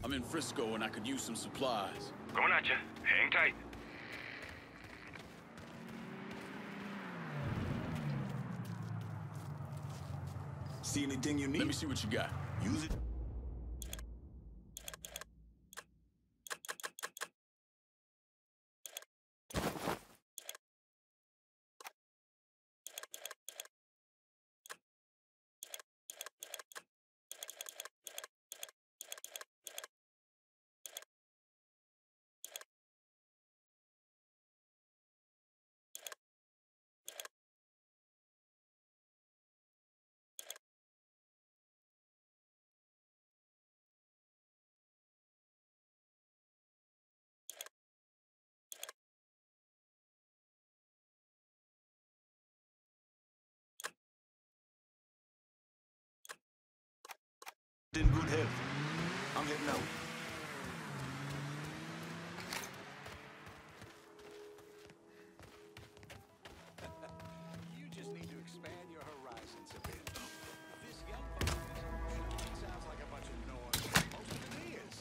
I'm in Frisco and I could use some supplies. Going at you. Hang tight. See anything you need? Let me see what you got. Use it. In good health. I'm heading out. You just need to expand your horizons a bit. This young it sounds like a bunch of noise. Most of it is.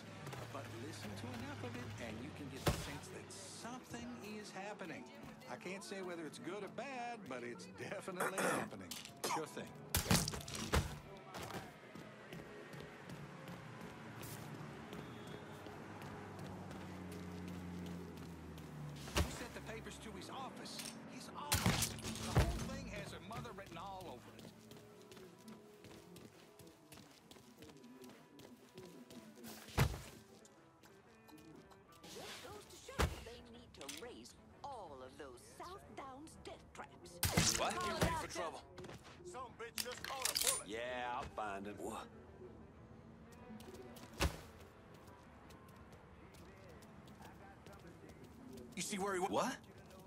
But listen to enough of it and you can get the sense that something is happening. I can't say whether it's good or bad, but it's definitely happening. Sure thing. To his office. His office. The whole thing has her mother written all over it. Just goes to show they need to raise all of those South Downs death traps. What? You ready for trouble? Some bitch just caught a bullet. Yeah, I'll find him. What? You see where he went? What?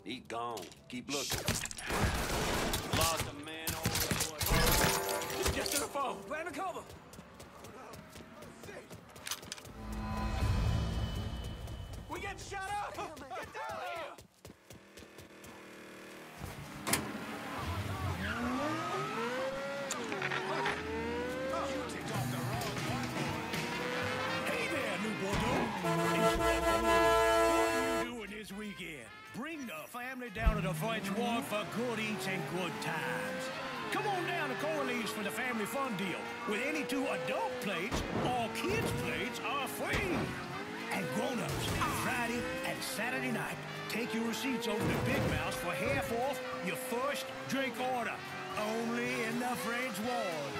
He gone. Keep looking. Lost a man over the Just get to the phone. Grab a cover. We get shot up! Get down here! Bring the family down to the French Ward for good eats and good times. Come on down to Corley's for the family fun deal. With any 2 adult plates, all kids' plates are free. And grown-ups, Friday and Saturday night, take your receipts over to Big Mouse for half off your first drink order. Only in the French Ward.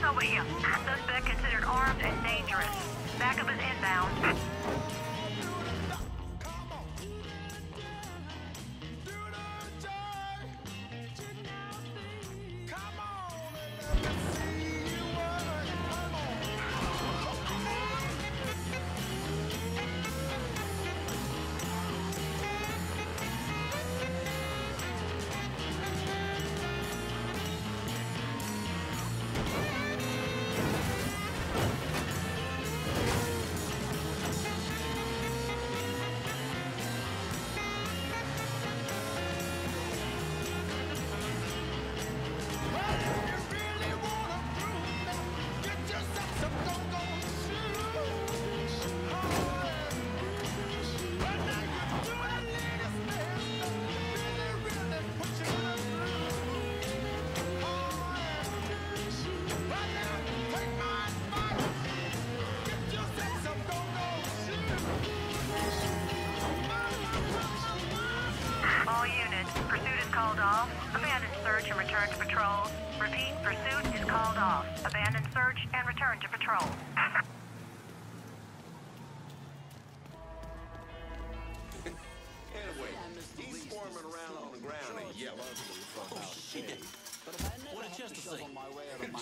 Over here. Suspect considered armed and dangerous. Backup is inbound. Return to patrol. Repeat, pursuit is called off. Abandon search and return to patrol. Anyway, he's squirming around on the ground and yelling. Oh, shit. What did Chester say?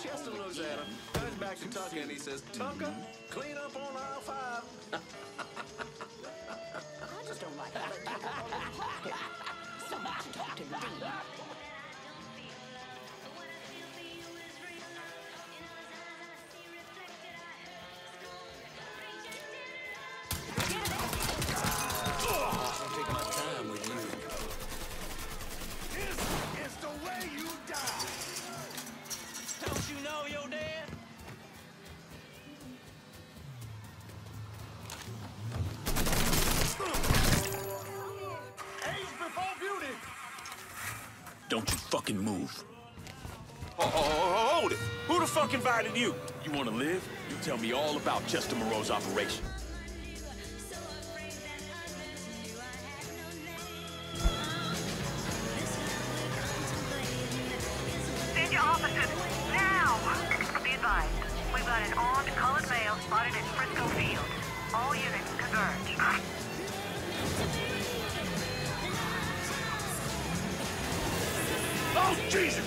Chester looks at him, turns back to Tucker, and he says, Tucker, clean up on aisle 5. I just don't like how they talk about their pocket. Someone should talk to me. Don't you fucking move. Hold it! Who the fuck invited you? You wanna live? You tell me all about Chester Moreau's operation. Send your officers now! Be advised, we've got an armed colored male spotted in Frisco Field. All units converge. Oh, Jesus!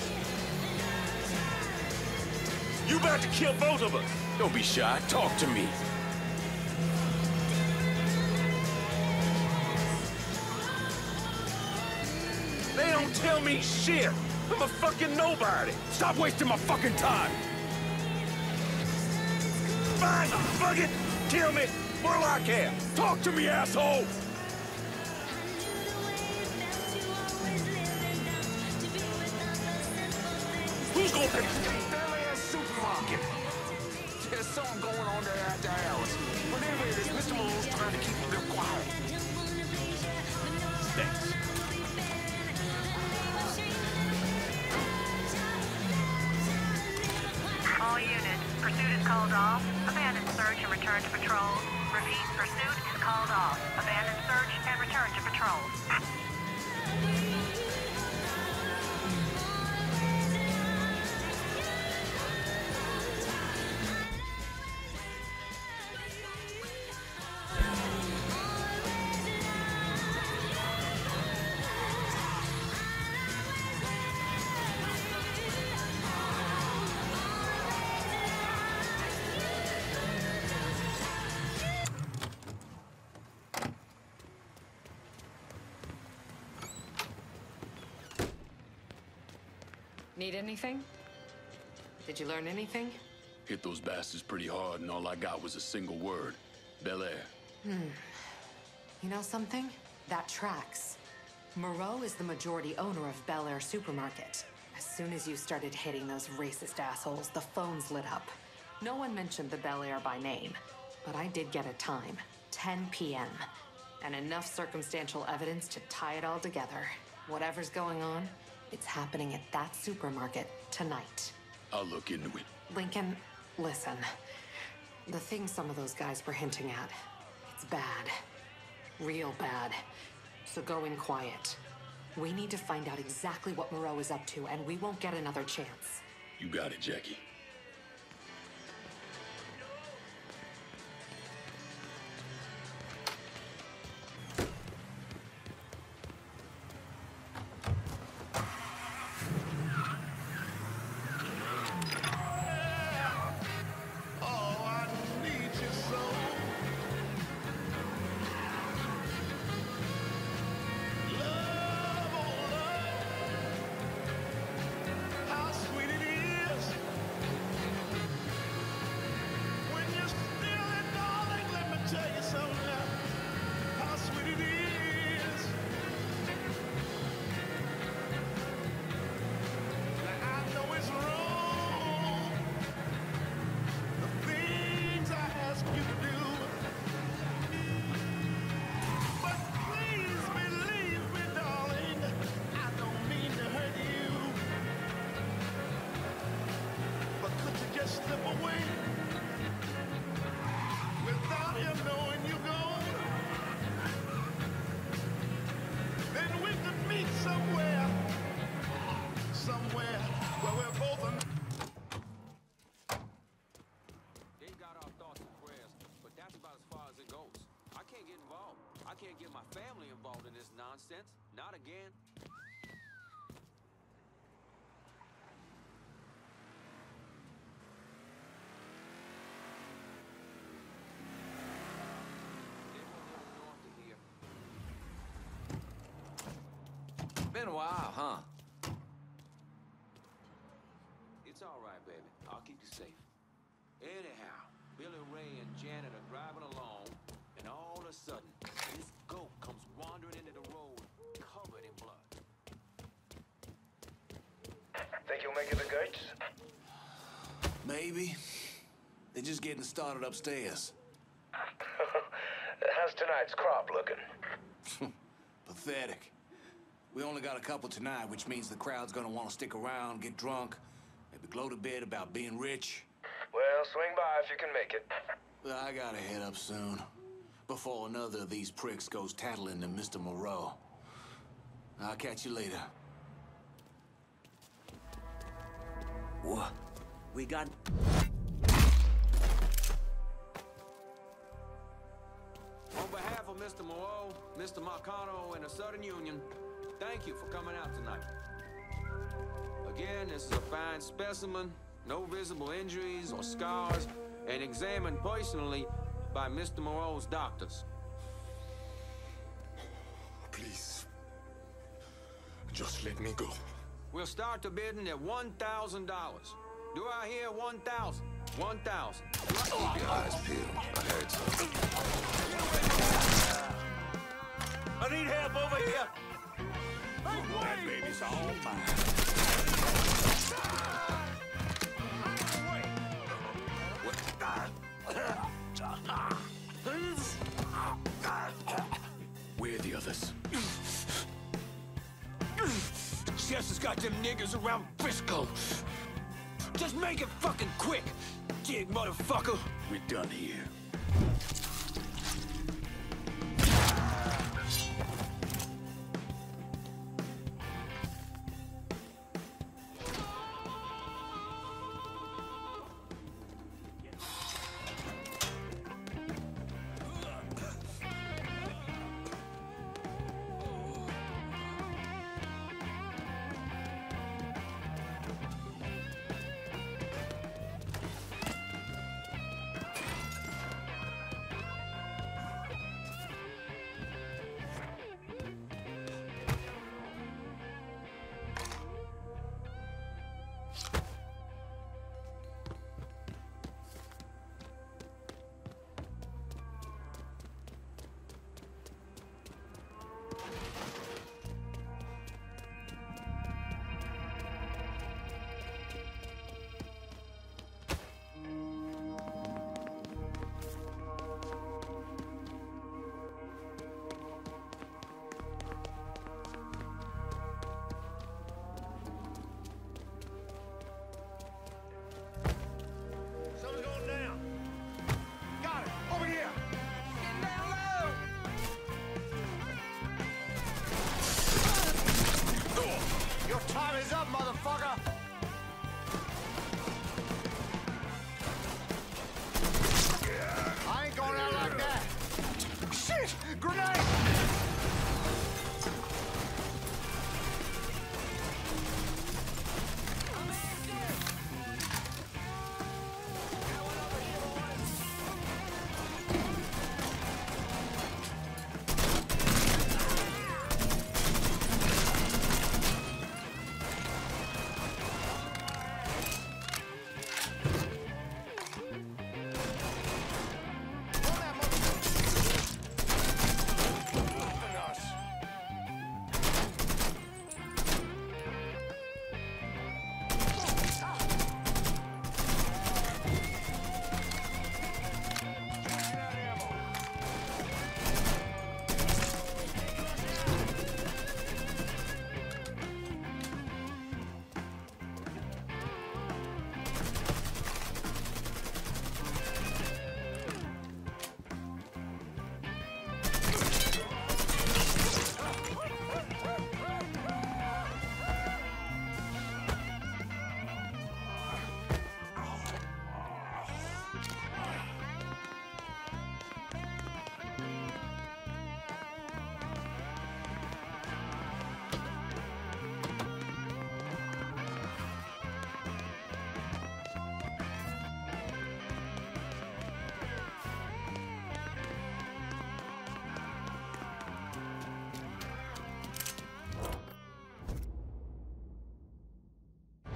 You about to kill both of us. Don't be shy. Talk to me. They don't tell me shit. I'm a fucking nobody. Stop wasting my fucking time. Fine, fuck it. Kill me. What do I care? Talk to me, asshole. Who's gonna pay? That supermarket. There's something going on there after hours. Whatever it is, Mr. Moreau's trying to keep it real quiet. Thanks. Pursuit is called off. Abandon search and return to patrol. Repeat, pursuit is called off. Abandon search and return to patrol. Need anything? Did you learn anything? Hit those bastards pretty hard, and all I got was a single word. Bel Air. You know something? That tracks. Moreau is the majority owner of Bel Air Supermarket. As soon as you started hitting those racist assholes, the phones lit up. No one mentioned the Bel Air by name, but I did get a time, 10 p.m., and enough circumstantial evidence to tie it all together. Whatever's going on, it's happening at that supermarket tonight. I'll look into it. Lincoln, listen. The thing some of those guys were hinting at, it's bad. Real bad. So go in quiet. We need to find out exactly what Moreau is up to, and we won't get another chance. You got it, Jackie. Nonsense? Not again. Been a while, huh? It's all right, baby. I'll keep you safe. Anyhow, Billy Ray and Janet are driving along, and all of a sudden, this goat comes wandering into the road, covered in blood. Think you'll make it to Gates? Maybe. They're just getting started upstairs. How's tonight's crop looking? Pathetic. We only got a couple tonight, which means the crowd's gonna want to stick around, get drunk, maybe gloat a bit about being rich. Well, swing by if you can make it. But I gotta head up soon, before another of these pricks goes tattling to Mr. Moreau. I'll catch you later. What? We got... On behalf of Mr. Moreau, Mr. Marcano, and the Southern Union, thank you for coming out tonight. Again, this is a fine specimen, no visible injuries or scars, and examined personally by Mr. Moreau's doctors. Please. Just let me go. We'll start the bidding at $1,000. Do I hear 1,000? 1,000. Keep your eyes peeled. I heard something. I need help over here. That baby's all mine. Where are the others? Chester's got them niggas around Frisco. Just make it fucking quick! Jig, motherfucker! We're done here.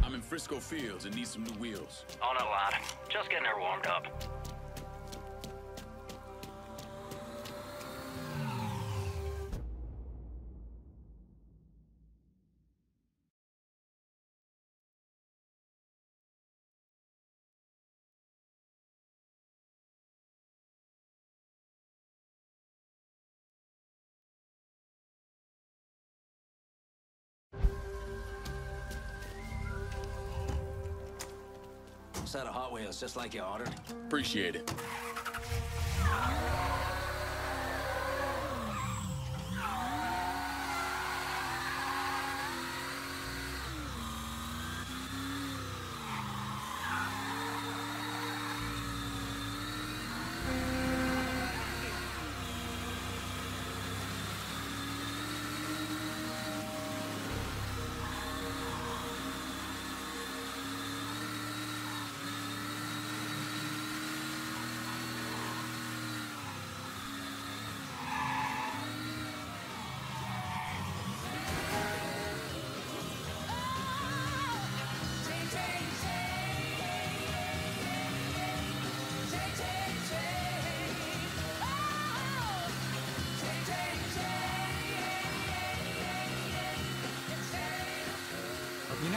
I'm in Frisco Fields and need some new wheels. On it, lad. Just getting her warmed up. Set of Hot Wheels, just like you ordered. Appreciate it.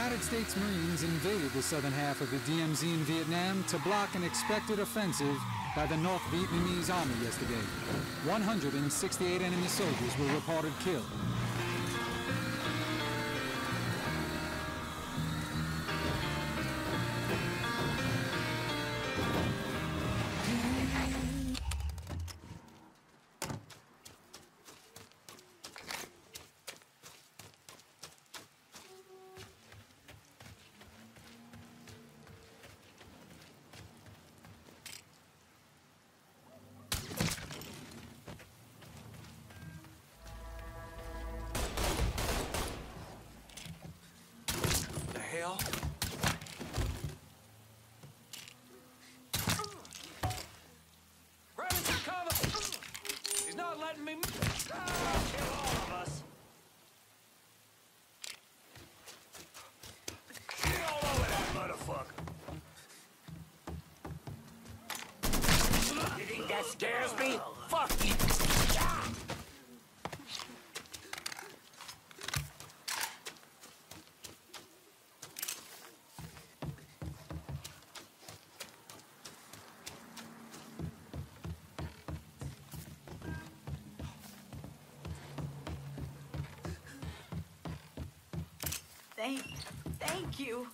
United States Marines invaded the southern half of the DMZ in Vietnam to block an expected offensive by the North Vietnamese army yesterday. 168 enemy soldiers were reported killed. y'all. Grab into cover! He's not letting me... Kill all of us. Get all over that motherfucker. You think that scares me? Fuck you! Thank you.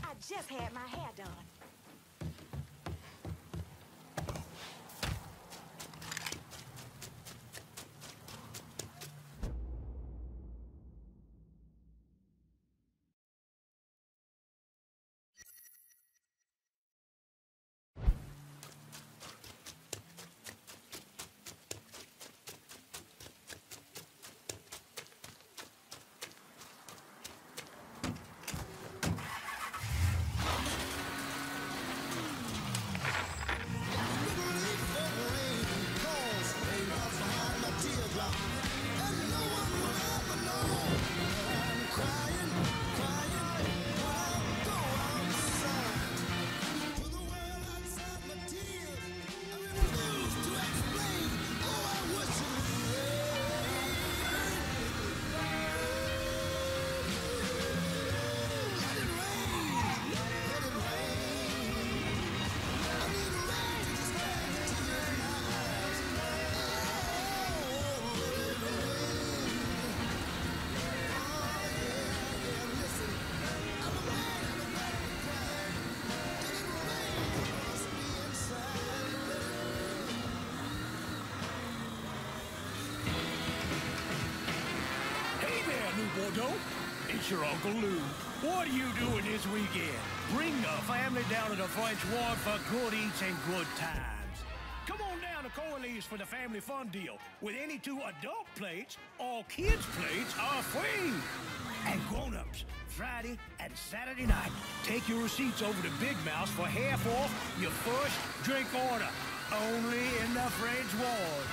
I just had my hair done. Bordeaux? It's your Uncle Lou. What are you doing this weekend? Bring the family down to the French Ward for good eats and good times. Come on down to Corley's for the family fun deal. With any 2 adult plates, all kids' plates are free. And grown-ups, Friday and Saturday night, take your receipts over to Big Mouse for half off your first drink order. Only in the French Ward.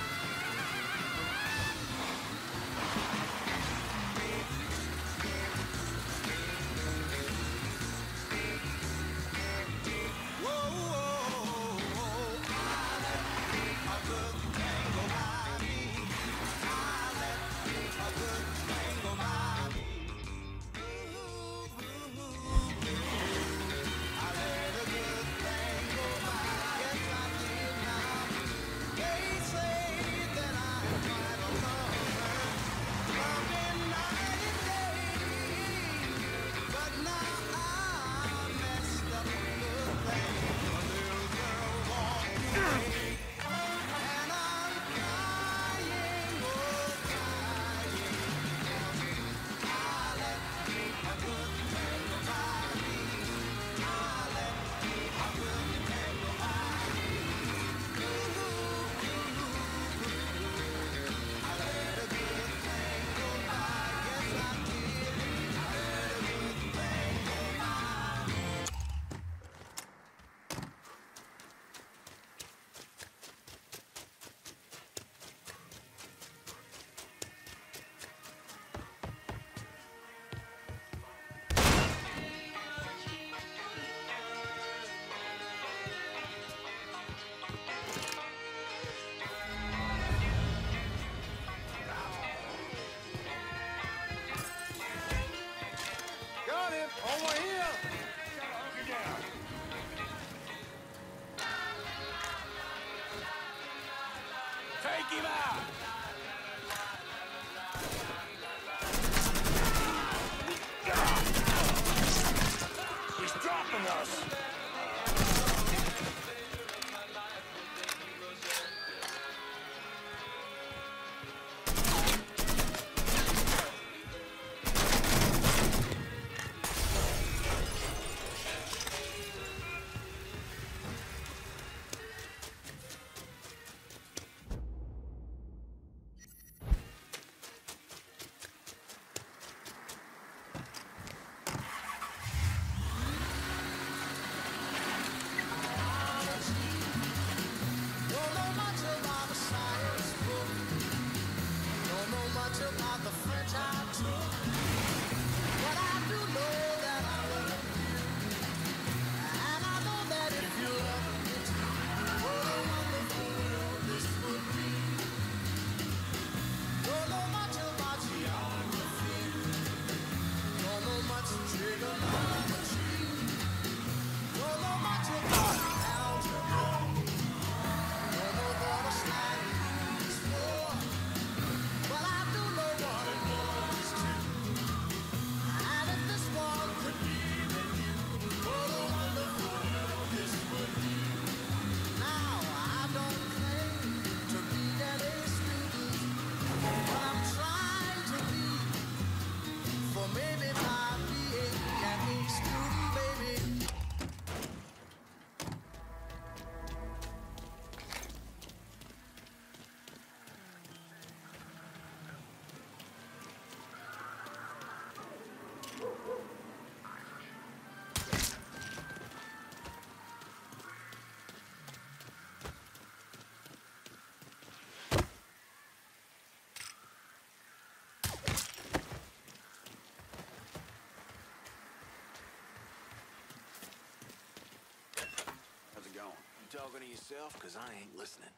talking to yourself, because I ain't listening.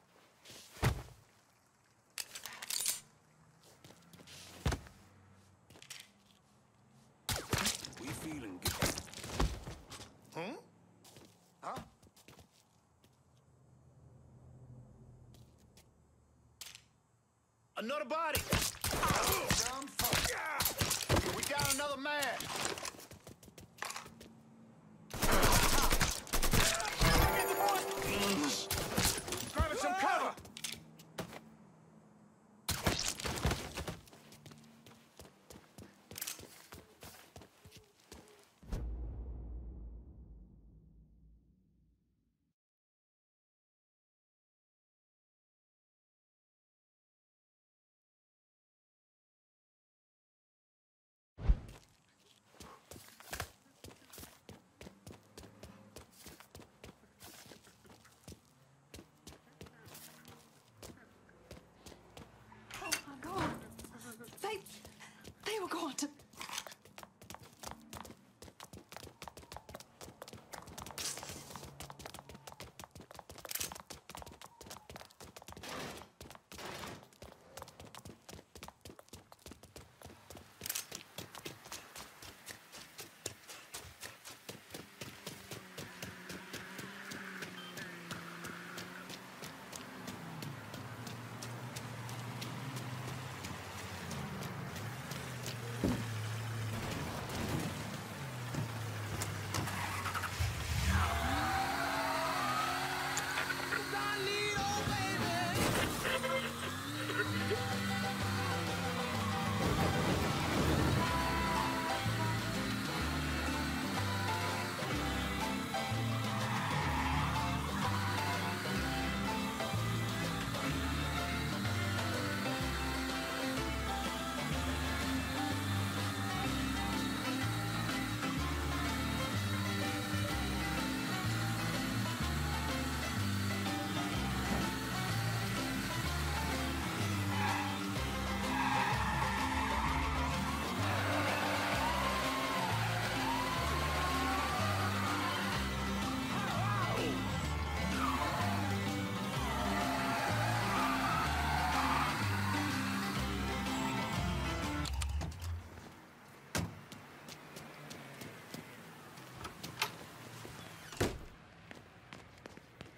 We feeling good. Hmm? Huh? Another body! Dumb fuck. We got another man. Grabbing some cover! They were going to...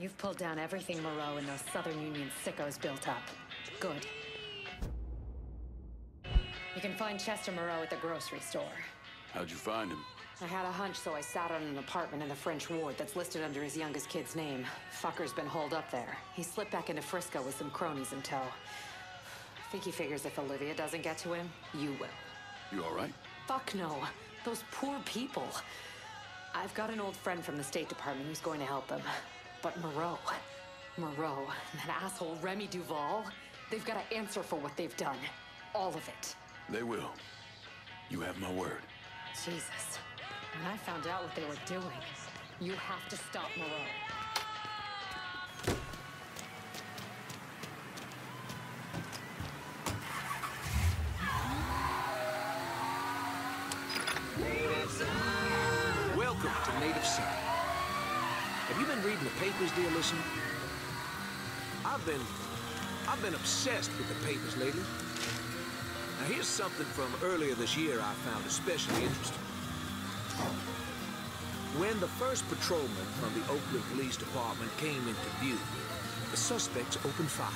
You've pulled down everything Moreau and those Southern Union sickos built up. Good. You can find Chester Moreau at the grocery store. How'd you find him? I had a hunch, so I sat on an apartment in the French ward that's listed under his youngest kid's name. Fucker's been holed up there. He slipped back into Frisco with some cronies in tow. I think he figures if Olivia doesn't get to him, you will. You all right? Fuck no. Those poor people. I've got an old friend from the State Department who's going to help them. But Moreau, and that asshole Remy Duval, they've got to answer for what they've done. All of it. They will. You have my word. Jesus. When I found out what they were doing, you have to stop Moreau. Welcome to Native Son. Have you been reading the papers, dear listener? I've been obsessed with the papers lately. Now here's something from earlier this year I found especially interesting. When the first patrolman from the Oakland Police Department came into view, the suspects opened fire.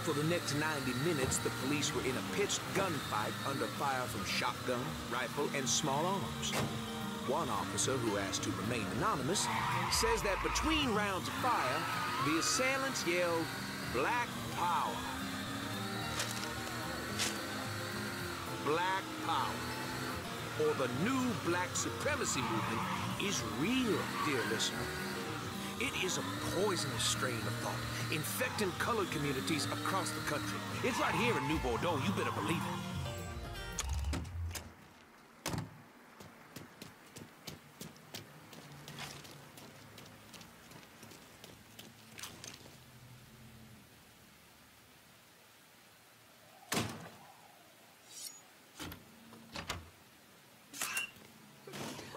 For the next 90 minutes, the police were in a pitched gunfight under fire from shotgun, rifle, and small arms. One officer, who asked to remain anonymous, says that between rounds of fire, the assailants yelled, "Black power." Black power, or the new black supremacy movement, is real, dear listener. It is a poisonous strain of thought, infecting colored communities across the country. It's right here in New Bordeaux, you better believe it.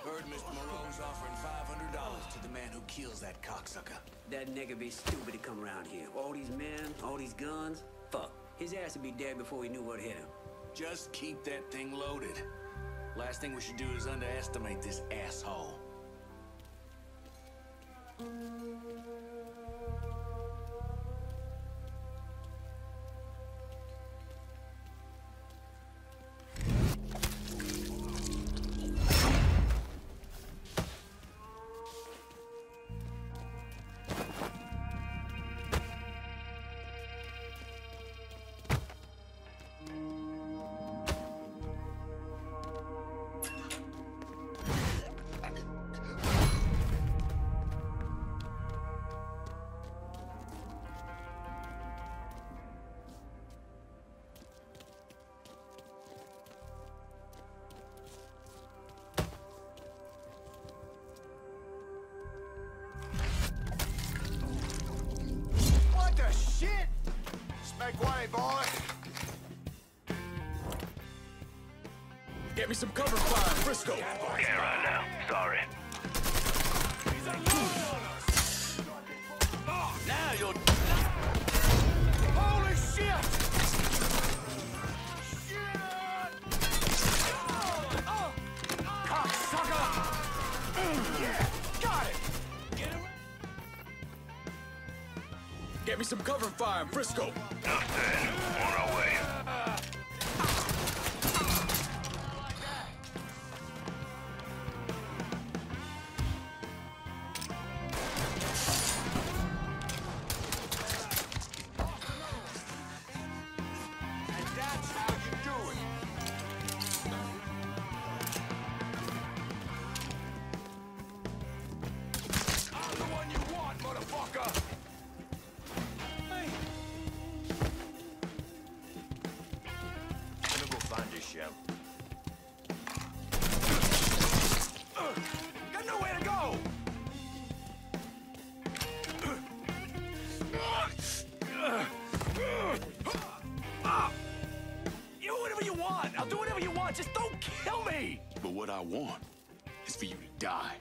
Heard Mr. Moreau's offering $500 to the man who who kills that cocksucker. That nigga be stupid to come around here. All these men, all these guns. Fuck. His ass would be dead before he knew what hit him. Just keep that thing loaded. Last thing we should do is underestimate this asshole. Make way, boy! Get me some cover fire, Frisco! Yeah, right now. Sorry. Now you're... Holy shit! Cocksucker! Yeah, got it! Get me some cover fire, Frisco! Nothing. On our way. And that's how you do it. I'm the one you want, motherfucker! Shell. Got nowhere to go! You do whatever you want! I'll do whatever you want! Just don't kill me! But what I want is for you to die.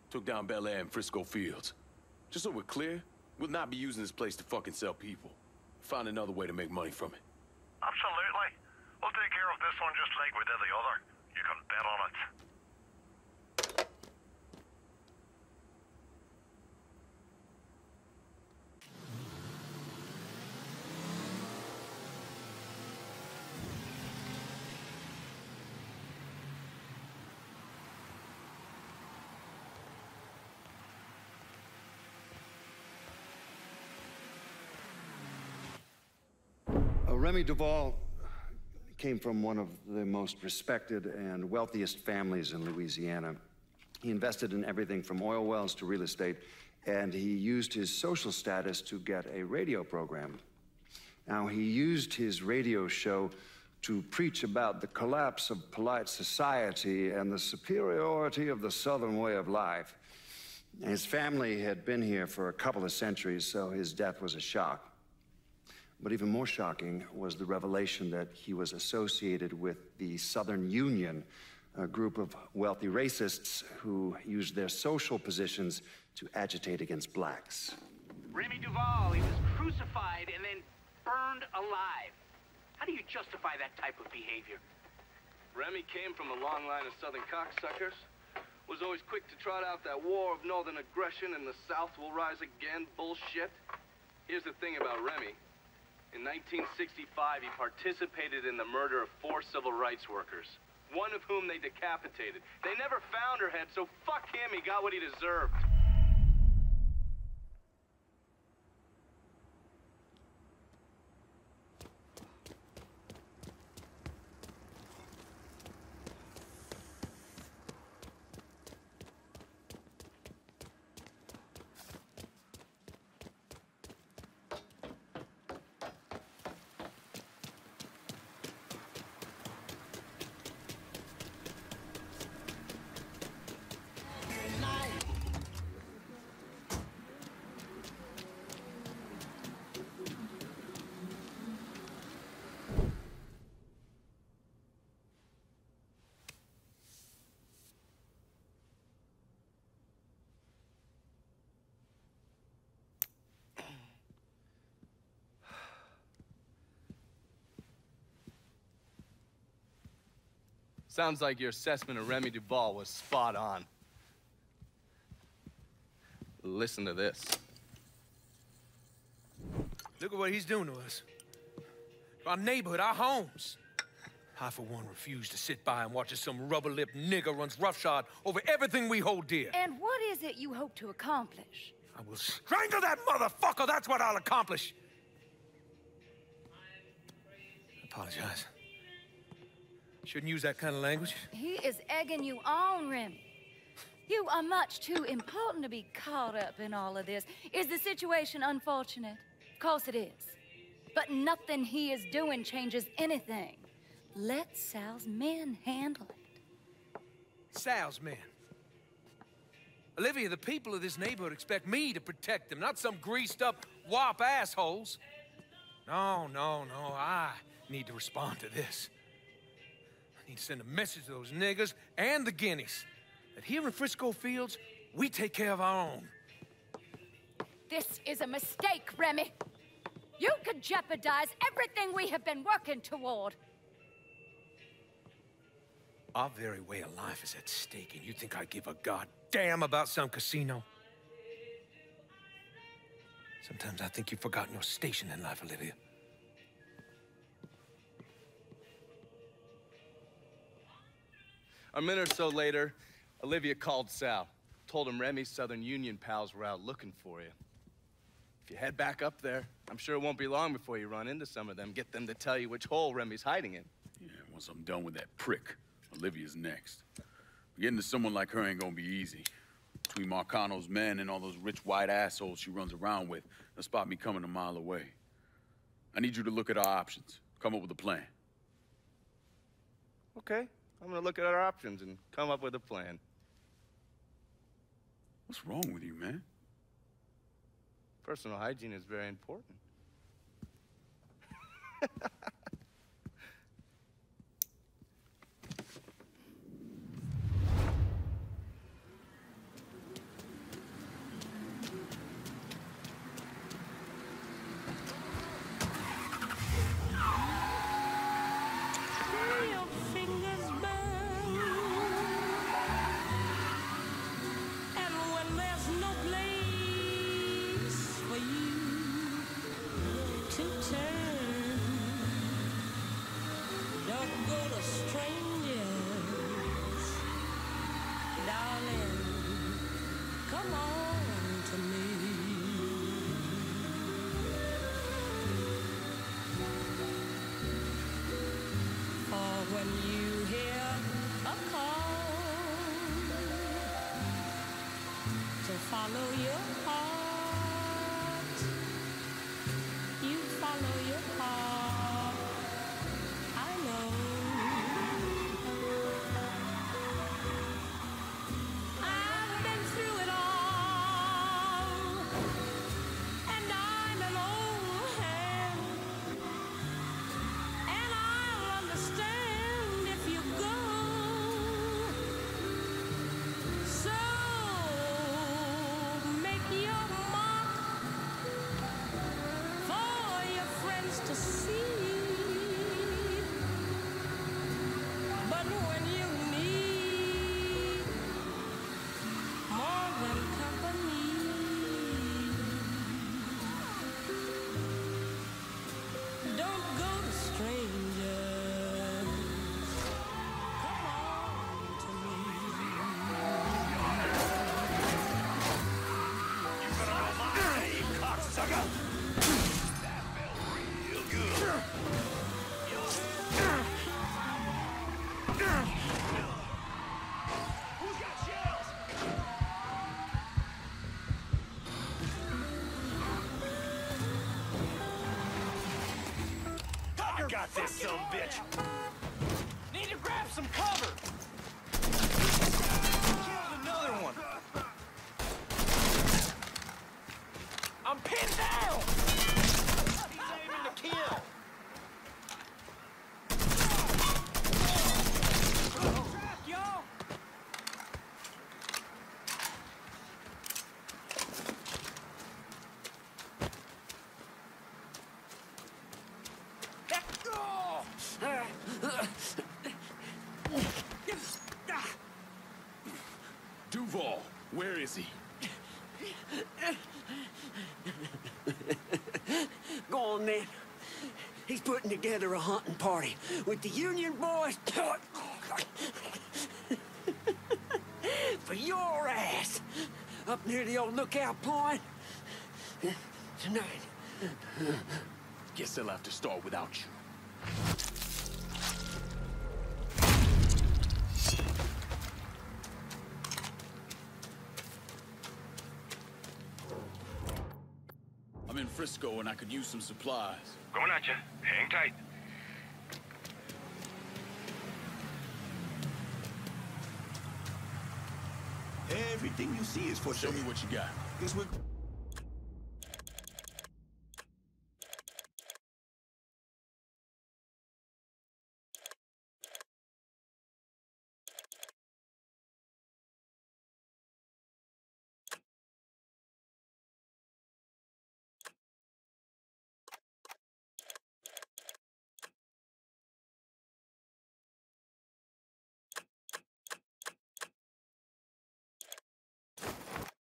Took down Bel Air and Frisco Fields. Just so we're clear, we'll not be using this place to fucking sell people. Find another way to make money from it. Absolutely. We'll take care of this one just like we did the other. You can bet on it. Remy Duval came from one of the most respected and wealthiest families in Louisiana. He invested in everything from oil wells to real estate, and he used his social status to get a radio program. Now, he used his radio show to preach about the collapse of polite society and the superiority of the Southern way of life. His family had been here for a couple of centuries, so his death was a shock. But even more shocking was the revelation that he was associated with the Southern Union, a group of wealthy racists who used their social positions to agitate against blacks. Remy Duval, he was crucified and then burned alive. How do you justify that type of behavior? Remy came from a long line of Southern cocksuckers. Was always quick to trot out that war of Northern aggression and the South will rise again bullshit. Here's the thing about Remy. In 1965, he participated in the murder of 4 civil rights workers, one of whom they decapitated. They never found her head, so fuck him, he got what he deserved. Sounds like your assessment of Remy Duval was spot on. Listen to this. Look at what he's doing to us. Our neighborhood, our homes. I, for one, refuse to sit by and watch as some rubber-lipped nigger runs roughshod over everything we hold dear. And what is it you hope to accomplish? I will strangle that motherfucker! That's what I'll accomplish! I apologize. Shouldn't use that kind of language. He is egging you on, Remy. You are much too important to be caught up in all of this. Is the situation unfortunate? Of course it is. But nothing he is doing changes anything. Let Sal's men handle it. Sal's men? Olivia, the people of this neighborhood expect me to protect them, not some greased-up wop assholes. No. I need to respond to this. I need to send a message to those niggers and the guineas that here in Frisco Fields, we take care of our own. This is a mistake, Remy. You could jeopardize everything we have been working toward. Our very way of life is at stake, and you think I give a goddamn about some casino? Sometimes I think you've forgotten your station in life, Olivia. A minute or so later, Olivia called Sal. Told him Remy's Southern Union pals were out looking for you. If you head back up there, I'm sure it won't be long before you run into some of them. Get them to tell you which hole Remy's hiding in. Yeah, once I'm done with that prick, Olivia's next. Getting to someone like her ain't gonna be easy. Between Marcano's men and all those rich white assholes she runs around with, they'll spot me coming a mile away. I need you to look at our options. Come up with a plan. Okay, I'm gonna look at our options and come up with a plan. What's wrong with you, man? Personal hygiene is very important. Follow your heart. You follow your heart. I know. I've been through it all, and I'm an old hand, and I'll understand if you go. So to see, but when you need more than company, don't go to strangers. Come on to me. You better know my name, cocksucker. Got this son bitch. Need to grab some cover. Killed another one. I'm pinned down. He's aiming to kill. Trapped, y'all. is he? Go on, then. He's putting together a hunting party with the Union boys for your ass up near the old lookout point tonight. Guess they'll have to start without you. I'm in Frisco and I could use some supplies. Going at you. Hang tight. Everything you see is for Show me what you got. Guess what?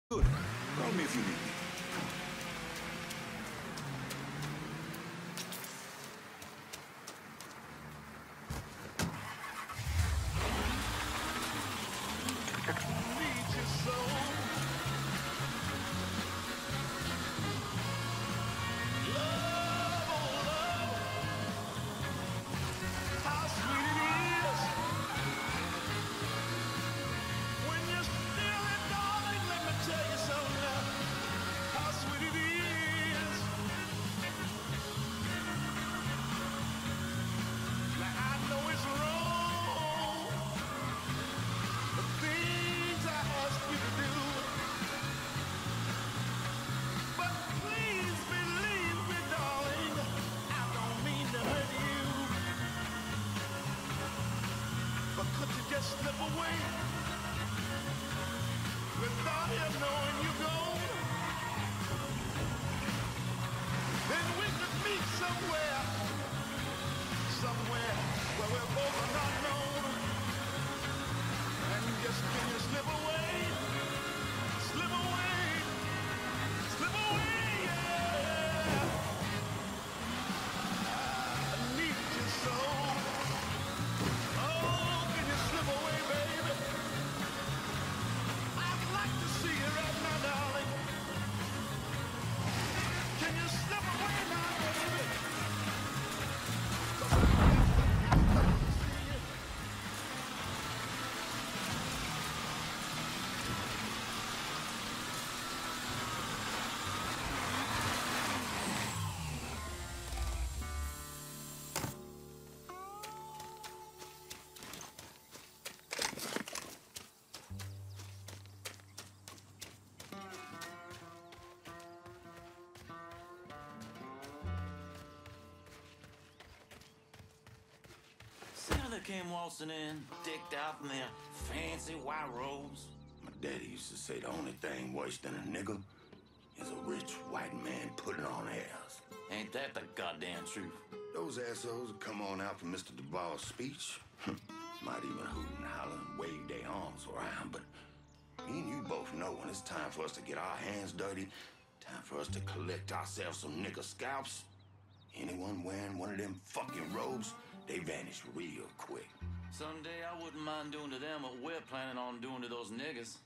Good. Call me if you need me. Slip away without him knowing you gone. Then we could meet somewhere where we're both not known. And just can you slip away, slip away, slip away, yeah. I need you so. Senator came waltzing in, decked out in their fancy white robes. My daddy used to say the only thing worse than a nigga is a rich white man putting on airs. Ain't that the goddamn truth? Those assholes would come on out for Mr. Duval's speech. Might even hoot and holler and wave their arms around, but me and you both know when it's time for us to get our hands dirty, time for us to collect ourselves some nigga scalps. Anyone wearing one of them fucking robes, they vanish real quick. Someday I wouldn't mind doing to them what we're planning on doing to those niggas.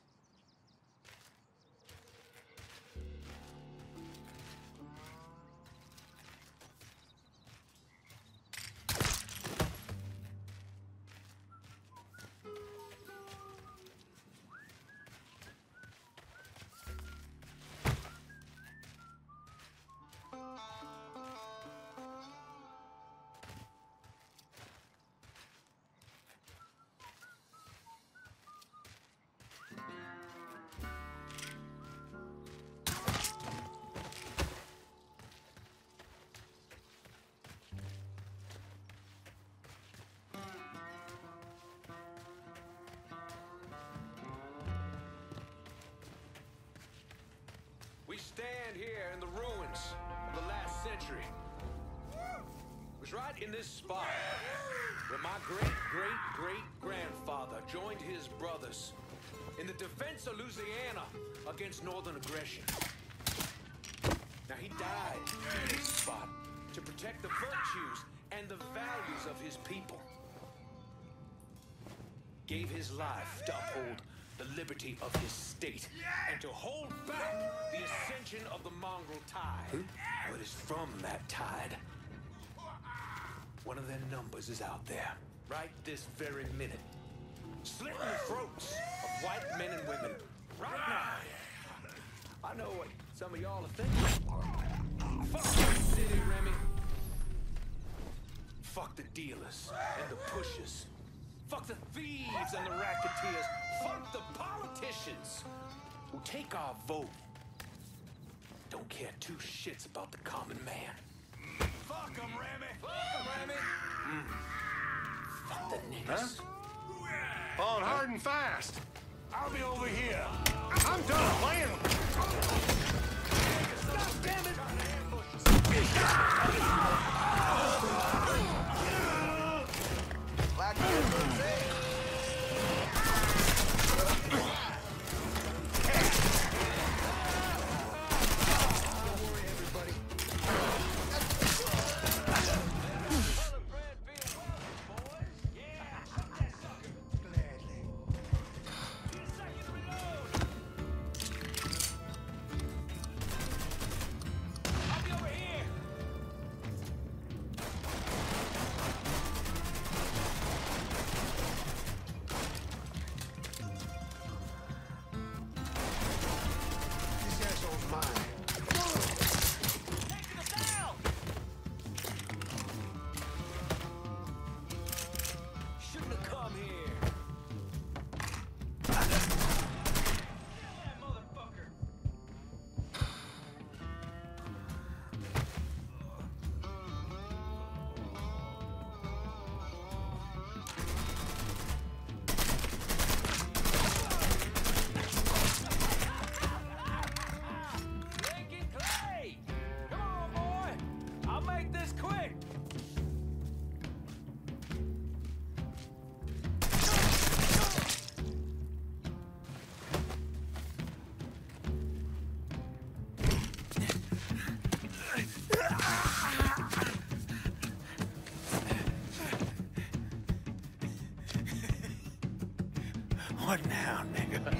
We stand here in the ruins of the last century. It was right in this spot where my great-great-great-grandfather joined his brothers in the defense of Louisiana against northern aggression. Now, he died in this spot to protect the virtues and the values of his people. Gave his life to uphold the liberty of his state and to hold back the ascension of the mongrel tide. But it's from that tide. One of their numbers is out there, right this very minute, slitting the throats of white men and women, right now. I know what some of y'all are thinking. Fuck the city, Remy. Fuck the dealers and the pushers. Fuck the thieves and the racketeers. Fuck the politicians who take our vote. Don't care two shits about the common man. Fuck 'em, Remy! Fuck 'em, Remy! Fuck the niggas. Huh? On hard and fast. I'll be over here. I'm done playing. God damn it! What now, nigga?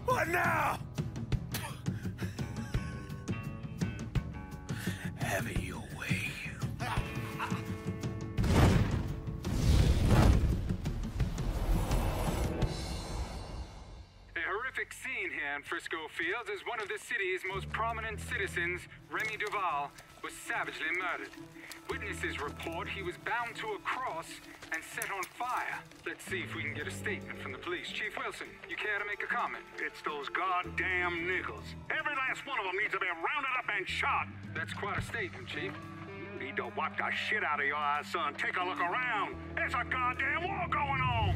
What now? Have it your way. A horrific scene here in Frisco Fields as one of the city's most prominent citizens, Remy Duval, was savagely murdered. Witnesses report he was bound to a cross and set on fire. Let's see if we can get a statement from the police. Chief Wilson, you care to make a comment? It's those goddamn niggles. Every last one of them needs to be rounded up and shot. That's quite a statement, Chief. You need to wipe the shit out of your eyes, son. Take a look around. There's a goddamn war going on.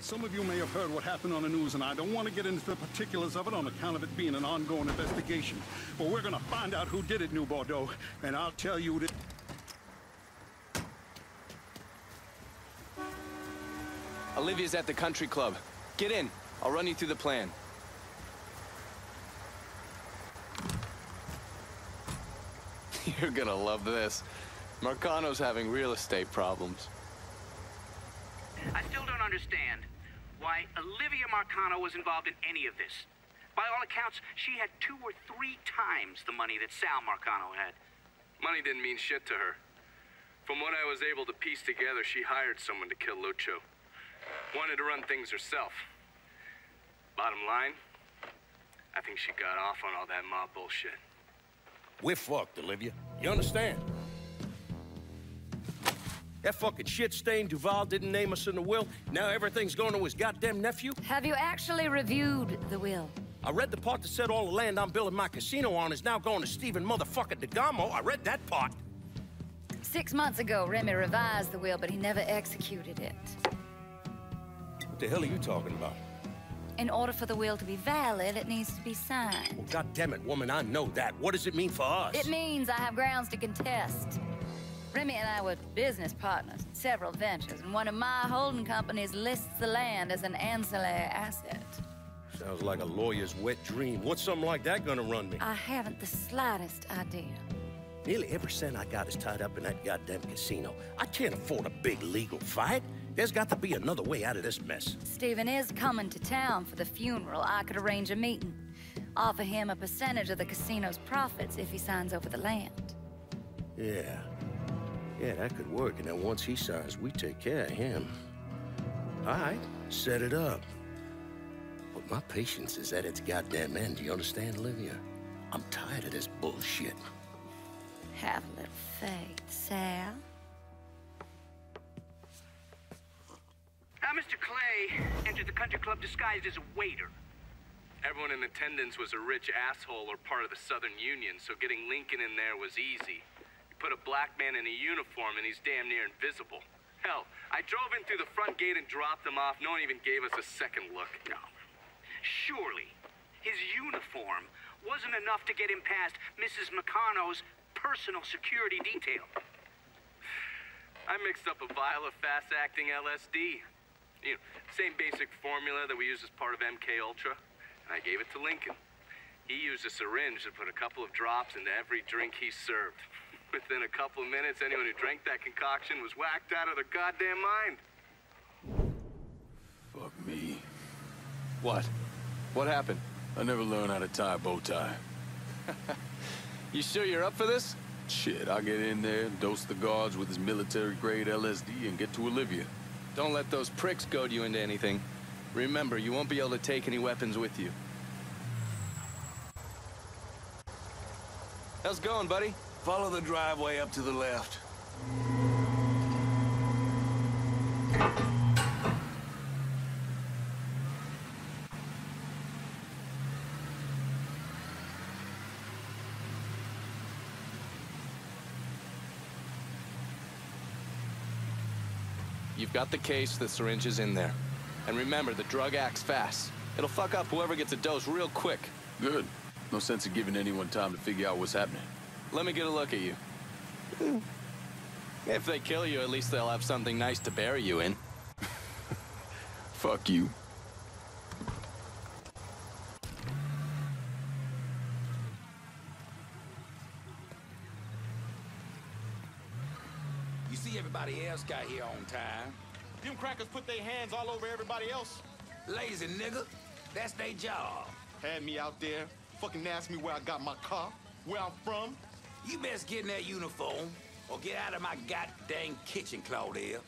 Some of you may have heard what happened on the news, and I don't want to get into the particulars of it on account of it being an ongoing investigation. But we're going to find out who did it, New Bordeaux, and I'll tell you that... Olivia's at the country club. Get in. I'll run you through the plan. You're gonna love this. Marcano's having real estate problems. I still don't understand why Olivia Marcano was involved in any of this. By all accounts, she had 2 or 3 times the money that Sal Marcano had. Money didn't mean shit to her. From what I was able to piece together, she hired someone to kill Lucho. Wanted to run things herself. Bottom line, I think she got off on all that mob bullshit. We're fucked, Olivia. You understand? That fucking shit-stained Duval didn't name us in the will. Now everything's going to his goddamn nephew? Have you actually reviewed the will? I read the part that said all the land I'm building my casino on is now going to Stephen motherfucking DeGamo. I read that part. 6 months ago, Remy revised the will, but he never executed it. What the hell are you talking about? In order for the will to be valid, it needs to be signed. Well, God damn it, woman, I know that. What does it mean for us? It means I have grounds to contest. Remy and I were business partners in several ventures, and one of my holding companies lists the land as an ancillary asset. Sounds like a lawyer's wet dream. What's something like that gonna run me? I haven't the slightest idea. Nearly every cent I got is tied up in that goddamn casino. I can't afford a big legal fight. There's got to be another way out of this mess. Stephen is coming to town for the funeral. I could arrange a meeting. Offer him a percentage of the casino's profits if he signs over the land. Yeah. Yeah, that could work. And then once he signs, we take care of him. All right, set it up. But my patience is at its goddamn end. Do you understand, Olivia? I'm tired of this bullshit. Have a little faith, Sal. Mr. Clay entered the country club disguised as a waiter. Everyone in attendance was a rich asshole or part of the Southern Union, so getting Lincoln in there was easy. You put a black man in a uniform and he's damn near invisible. Hell, I drove in through the front gate and dropped him off. No one even gave us a second look. No. Surely, his uniform wasn't enough to get him past Mrs. McConnell's personal security detail. I mixed up a vial of fast-acting LSD. You know, same basic formula that we use as part of MK Ultra. And I gave it to Lincoln. He used a syringe to put a couple of drops into every drink he served. Within a couple of minutes, anyone who drank that concoction was whacked out of their goddamn mind. Fuck me. What? What happened? I never learned how to tie a bow tie. You sure you're up for this? Shit, I'll get in there, dose the guards with his military-grade LSD, and get to Olivia. Don't let those pricks goad you into anything. Remember, you won't be able to take any weapons with you. How's it going, buddy? Follow the driveway up to the left. You've got the case, the syringe is in there. And remember, the drug acts fast. It'll fuck up whoever gets a dose real quick. Good. No sense of giving anyone time to figure out what's happening. Let me get a look at you. If they kill you, at least they'll have something nice to bury you in. Fuck you. You see everybody else got here on time. Them crackers put their hands all over everybody else. Lazy nigga. That's their job. Had me out there, fucking asked me where I got my car, where I'm from. You best get in that uniform, or get out of my goddamn kitchen, Claudia.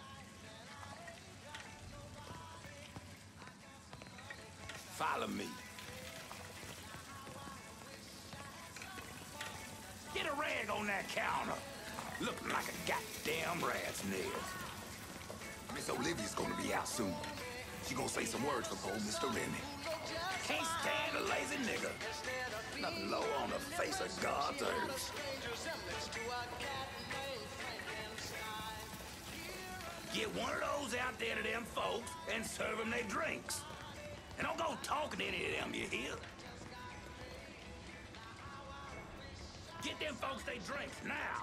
Follow me. Get a rag on that counter. Looking like a goddamn rat's nest. Miss Olivia's gonna be out soon. She gonna say some words for poor Mr. Remy. Can't stand a lazy nigga. Nothing low on the face of God's earth. Get one of those out there to them folks and serve them their drinks. And don't go talking to any of them, you hear? Get them folks their drinks now.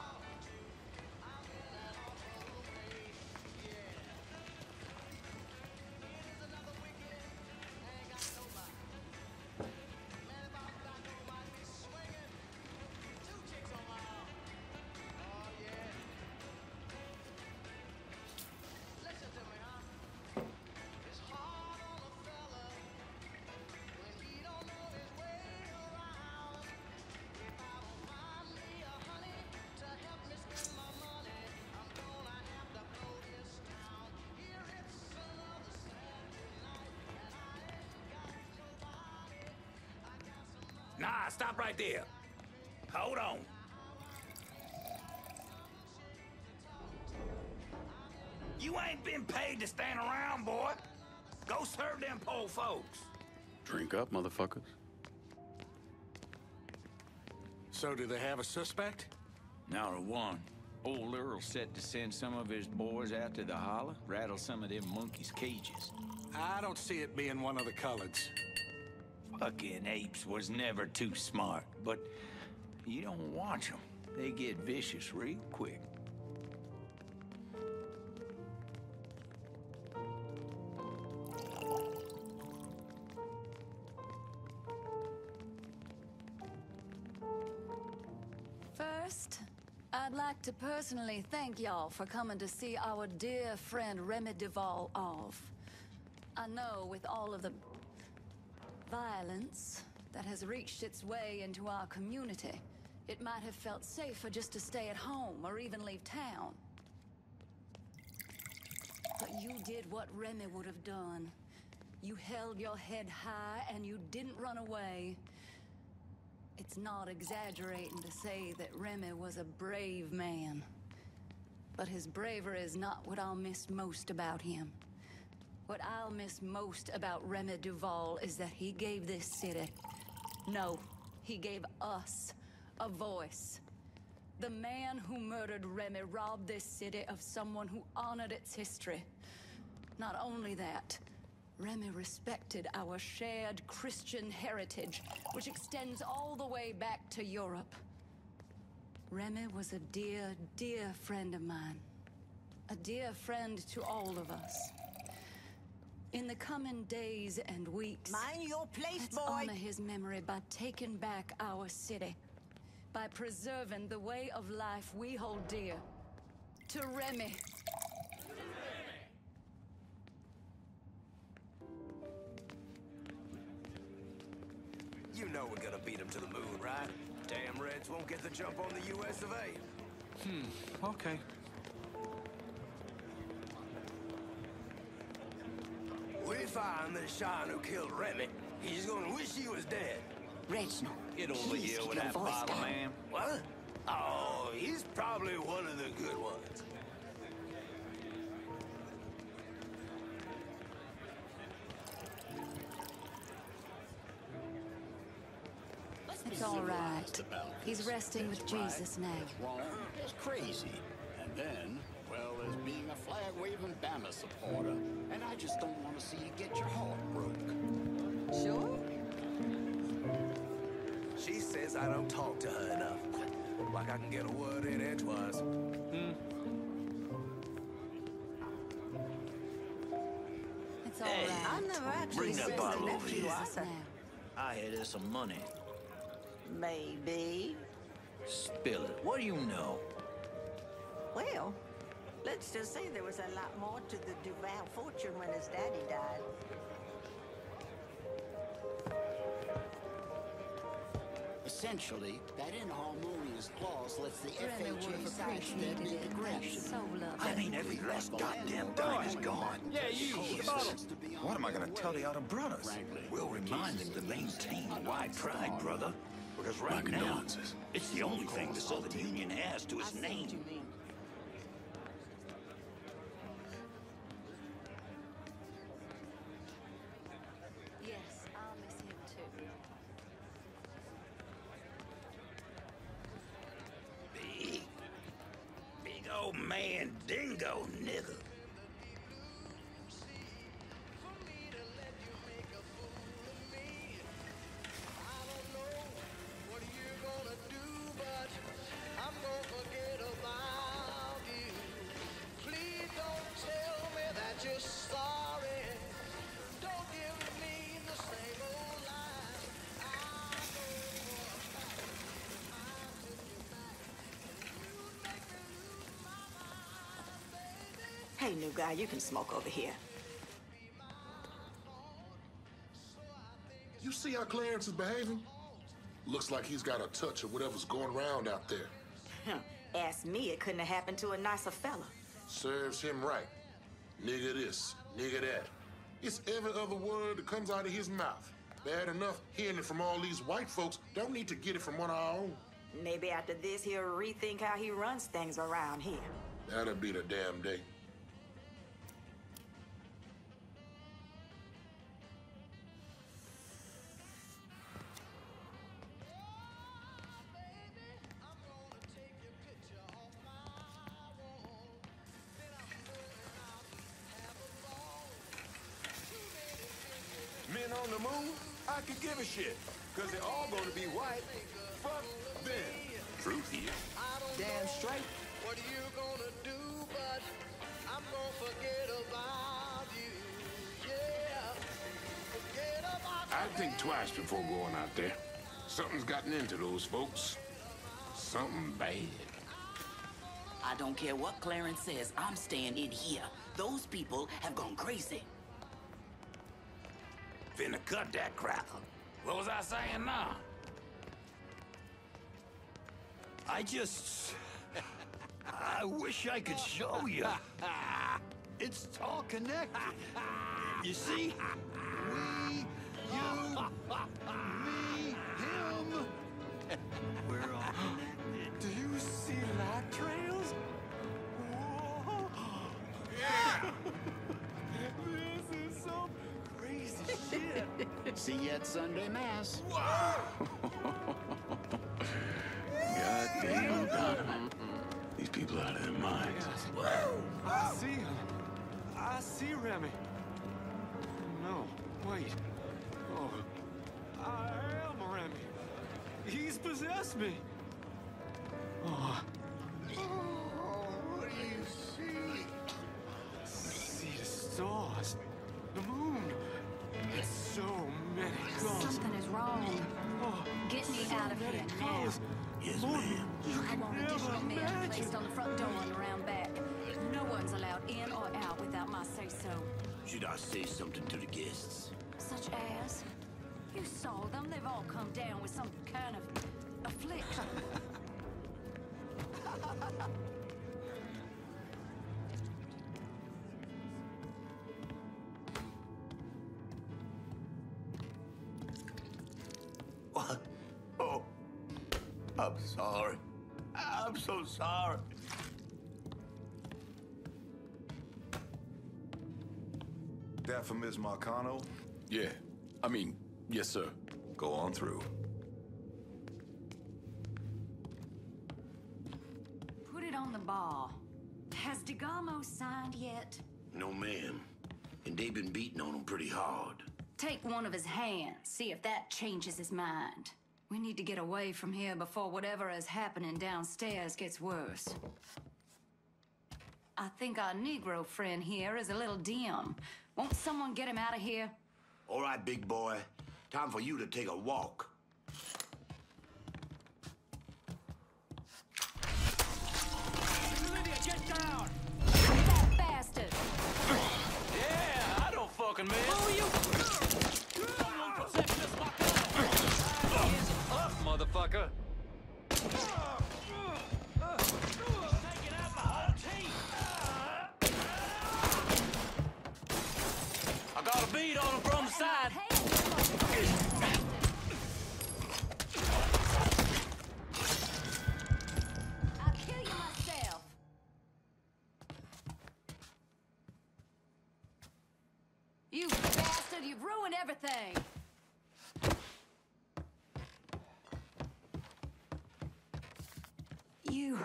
Nah, stop right there. Hold on. You ain't been paid to stand around, boy. Go serve them poor folks. Drink up, motherfuckers. So do they have a suspect? Not a one. Old Earl's set to send some of his boys out to the holler, rattle some of them monkeys' cages. I don't see it being one of the Culleds. Fucking apes was never too smart, but you don't watch them. They get vicious real quick. First, I'd like to personally thank y'all for coming to see our dear friend Remy Duval off. I know with all of the violence that has reached its way into our community, it might have felt safer just to stay at home or even leave town. But you did what Remy would have done. You held your head high and you didn't run away. It's not exaggerating to say that Remy was a brave man. But his bravery is not what I'll miss most about him. What I'll miss most about Remy Duval is that he gave this city, no, he gave us a voice. The man who murdered Remy robbed this city of someone who honored its history. Not only that, Remy respected our shared Christian heritage, which extends all the way back to Europe. Remy was a dear, dear friend of mine. A dear friend to all of us. In the coming days and weeks, mind your place, let's boy. honor his memory by taking back our city, by preserving the way of life we hold dear. To Remy. You know we're gonna beat him to the moon, right? Damn Reds won't get the jump on the US of A. Okay. We find the Sean who killed Remy. He's gonna wish he was dead. Reginald, Get over please here keep with your that voice bottle, down. ma'am. What? Oh, he's probably one of the good ones. It's all right. He's resting with Jesus now. Wrong, it's crazy. And then, well, there's being a flag-waving Bama supporter. And I just don't want to see you get your heart broke. Sure? She says I don't talk to her enough. Like I can get a word in edgewise. It's all Hey, right. I never actually bring that said bottle the over nephew, here. Arthur. I hear there's some money. Maybe. Spill it. What do you know? Well, let's just say there was a lot more to the Duval fortune when his daddy died. Essentially, that inharmonious clause lets the Remy would FHA have sidestep appreciated it. aggression. So lovely. I mean, every last goddamn dime is gone. Yeah, you. What am I gonna tell the other brothers? We'll remind them to maintain white pride, brother. Because right now, it's the only thing the Southern Union has to its name. Yes, I'll miss him too. Big old man dingo nigga. Hey, new guy, you can smoke over here. You see how Clarence is behaving? Looks like he's got a touch of whatever's going around out there. Ask me, it couldn't have happened to a nicer fella. Serves him right. Nigga this, nigga that. It's every other word that comes out of his mouth. Bad enough hearing it from all these white folks. Don't need to get it from one of our own. Maybe after this, he'll rethink how he runs things around here. That'll be the damn day. on the moon, I could give a shit. Cause they're all gonna be white. Fuck them. Truth here. Damn straight. What are you gonna do, but I'm gonna forget about you. Yeah. Forget about you. I'd think twice before going out there. Something's gotten into those folks. Something bad. I don't care what Clarence says, I'm staying in here. Those people have gone crazy. Finna cut that crackle. What was I saying now? I wish I could show you. It's all connected. You see? We, you, me, him. We're all connected. Do you see light trails? Whoa. Yeah! This is some crazy shit. See you at Sunday Mass. Goddamn Donovan. These people out of their minds. I see him. I see Remy. No, wait. Oh, I am Remy. He's possessed me. Oh. What do you see? See the stars, the moon. It's so many colors. Something is wrong. Oh, Get me out of here now. Yes, ma'am. I want additional men placed on the front door and around back. No one's allowed in or out without my say-so. Should I say something to the guests? Such as? You saw them. They've all come down with some kind of affliction. What? Oh, I'm sorry. I'm so sorry. That for Miss Marcano? Yeah. I mean, yes, sir. Go on through. Put it on the bar. Has DeGarmo signed yet? No, ma'am. And they've been beating on him pretty hard. Take one of his hands, see if that changes his mind. We need to get away from here before whatever is happening downstairs gets worse. I think our Negro friend here is a little dim. Won't someone get him out of here? All right, big boy. Time for you to take a walk. Olivia, get down! That bastard! Yeah, I don't fucking miss. Who are you? Motherfucker. I got a beat on him from the side. I'll kill you myself. You bastard, you've ruined everything. You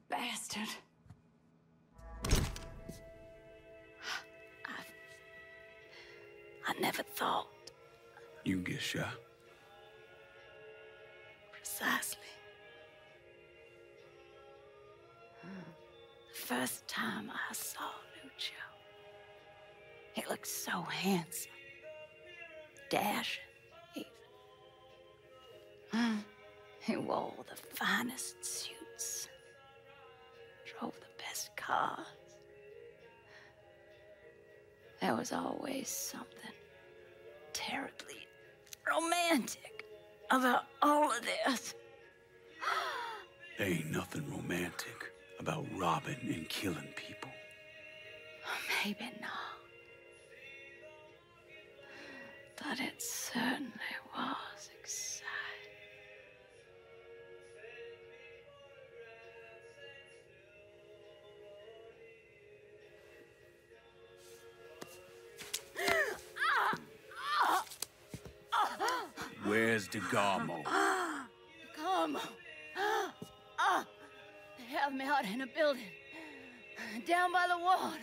bastard. I never thought. You get shot. Precisely. The first time I saw Lucio, he looked so handsome. Dashing, even. He wore the finest suits. Drove the best cars. There was always something terribly romantic about all of this. There ain't nothing romantic about robbing and killing people. Maybe not. But it certainly was exciting. Where's DeGarmo? DeGarmo. They have me out in a building. Down by the water.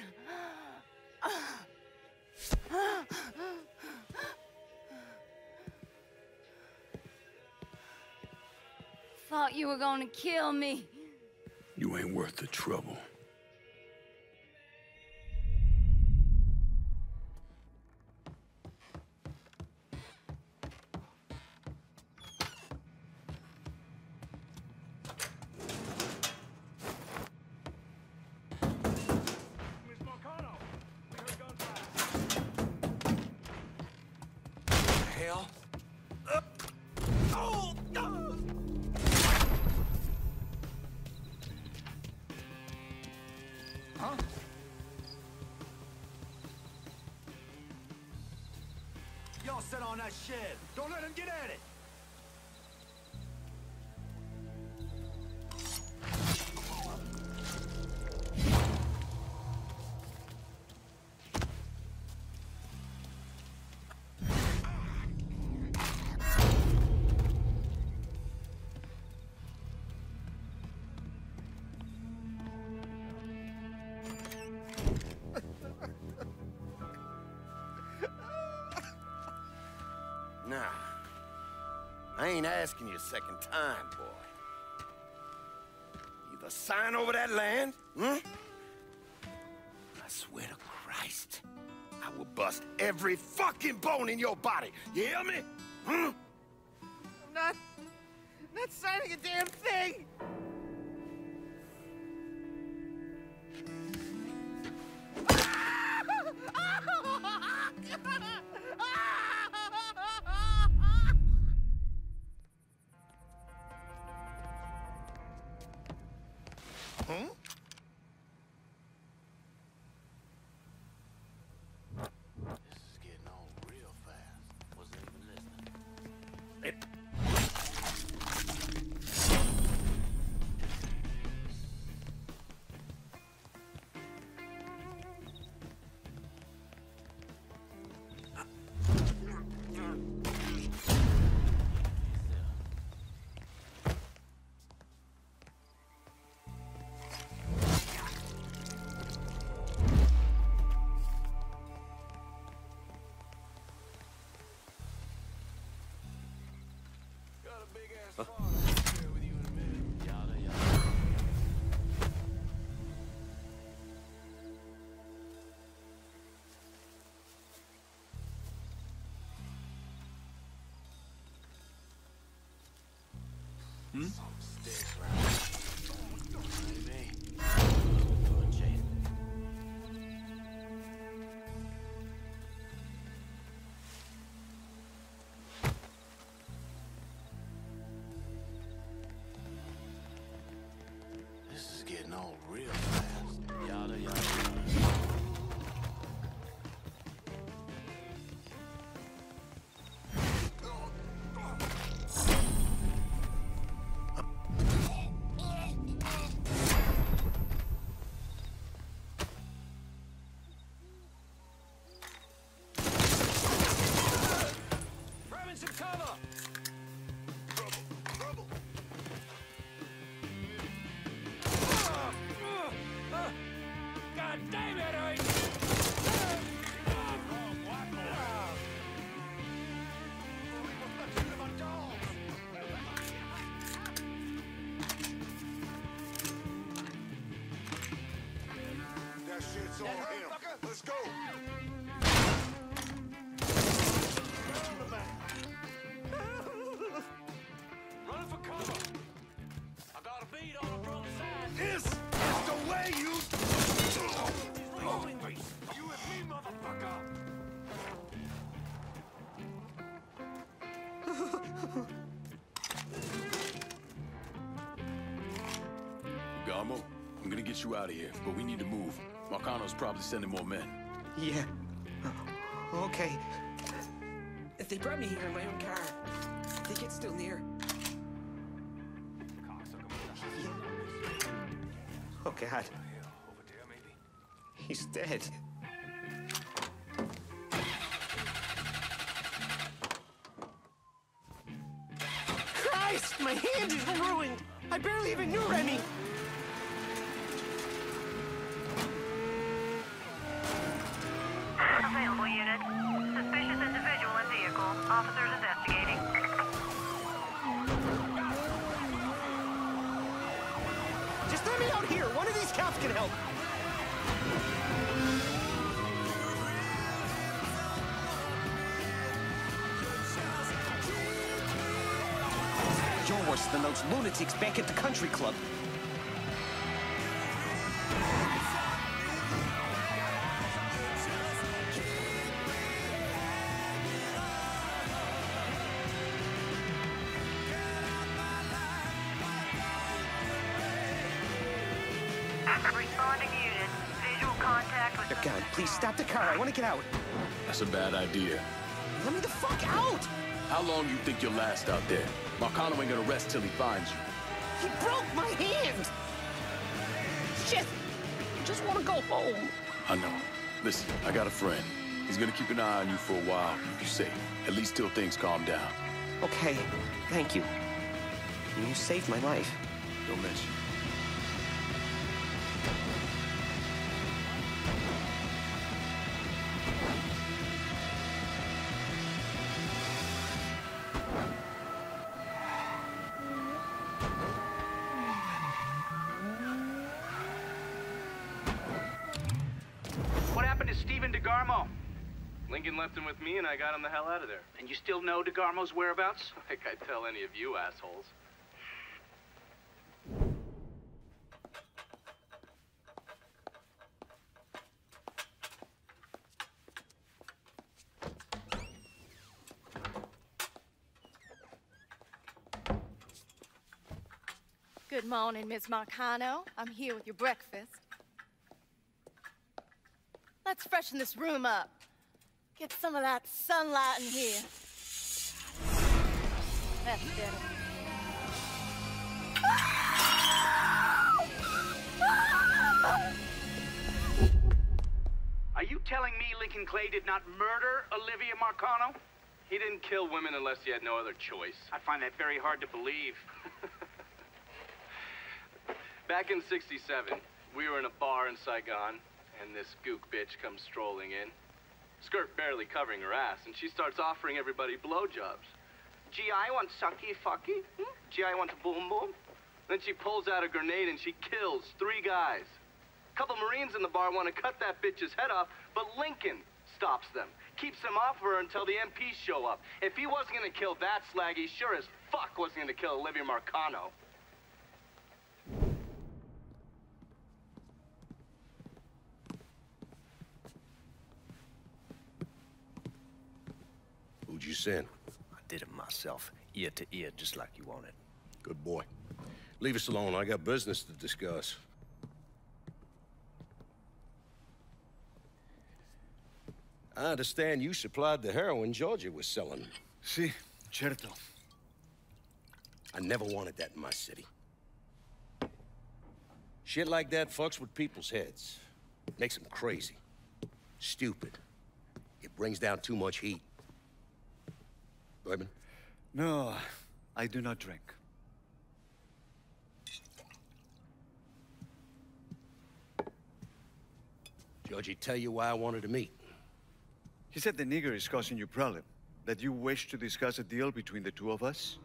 thought you were gonna kill me. You ain't worth the trouble. Hell? Huh? Y'all sit on that shed. Don't let him get at it. Nah, I ain't asking you a second time, boy. Either sign over that land, I swear to Christ, I will bust every fucking bone in your body. You hear me? I'm not signing a damn thing! Hmm? This is getting on real fast. Wasn't even listening. Hmm? This is getting on real fast. Yada, yada, yada. It's on him. Let's go. Running for cover. I got a bead on the front side. This is the way you... He's rolling grease. You with me, motherfucker? Garmo, I'm gonna get you out of here, but we need to move. Marcano's probably sending more men. Yeah. Okay. They brought me here in my own car. I think it's still near. Oh, God. He's dead. Christ! My hand is ruined! I barely even knew Remy! Available unit. Suspicious individual in vehicle. Officers investigating. Let me out here! One of these cops can help! You're worse than those lunatics back at the country club. Responding unit. Visual contact with... God, please stop the car. I want to get out. That's a bad idea. Let me the fuck out! How long you think you'll last out there? Marcano ain't gonna rest till he finds you. He broke my hand! Shit! I just want to go home. I know. Listen, I got a friend. He's gonna keep an eye on you for a while. You safe. At least till things calm down. Okay, thank you. You saved my life. Don't mention. What happened to Stephen DeGarmo? Lincoln left him with me, and I got him the hell out of there. And you still know DeGarmo's whereabouts? Like I'd tell any of you assholes. Good morning, Miss Marcano. I'm here with your breakfast. Let's freshen this room up. Get some of that sunlight in here. That's better. Are you telling me Lincoln Clay did not murder Olivia Marcano? He didn't kill women unless he had no other choice. I find that very hard to believe. Back in '67, we were in a bar in Saigon, and this gook bitch comes strolling in. Skirt barely covering her ass, and she starts offering everybody blowjobs. Gee, I want sucky fucky. Gee, I want boom boom. Then she pulls out a grenade and she kills 3 guys. A couple Marines in the bar want to cut that bitch's head off, but Lincoln stops them. Keeps them off her until the MPs show up. If he wasn't going to kill that slag, he sure as fuck wasn't going to kill Olivia Marcano. Who'd you send? I did it myself, ear to ear, just like you wanted. Good boy. Leave us alone. I got business to discuss. I understand you supplied the heroin Georgia was selling. Si, certo. I never wanted that in my city. Shit like that fucks with people's heads. Makes them crazy. Stupid. It brings down too much heat. Bourbon? No, I do not drink. Georgie tell you why I wanted to meet? He said the nigger is causing you problem. That you wish to discuss a deal between the two of us?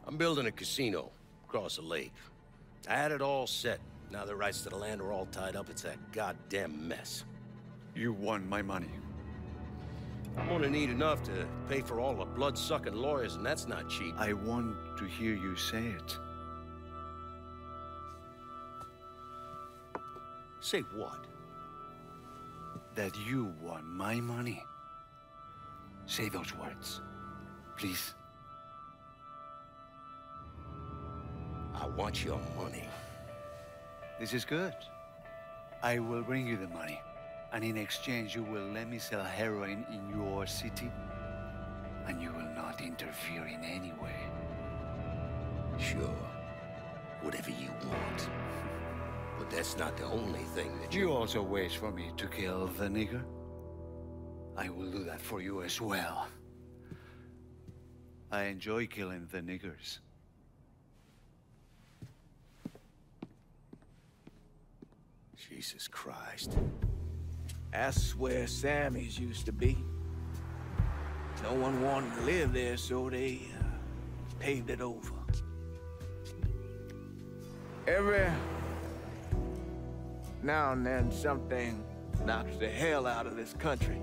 I'm building a casino across the lake. I had it all set. Now the rights to the land are all tied up. It's a goddamn mess. You want my money. I'm gonna need enough to pay for all the blood-sucking lawyers, and that's not cheap. I want to hear you say it. Say what? That you want my money. Say those words, please. I want your money. This is good. I will bring you the money. And in exchange, you will let me sell heroin in your city. And you will not interfere in any way. Sure. Whatever you want. But that's not the only thing that you also wish for me to kill the nigger? I will do that for you as well. I enjoy killing the niggers. Jesus Christ. That's where Sammy's used to be. No one wanted to live there, so they paved it over. Every Now and then, something knocks the hell out of this country.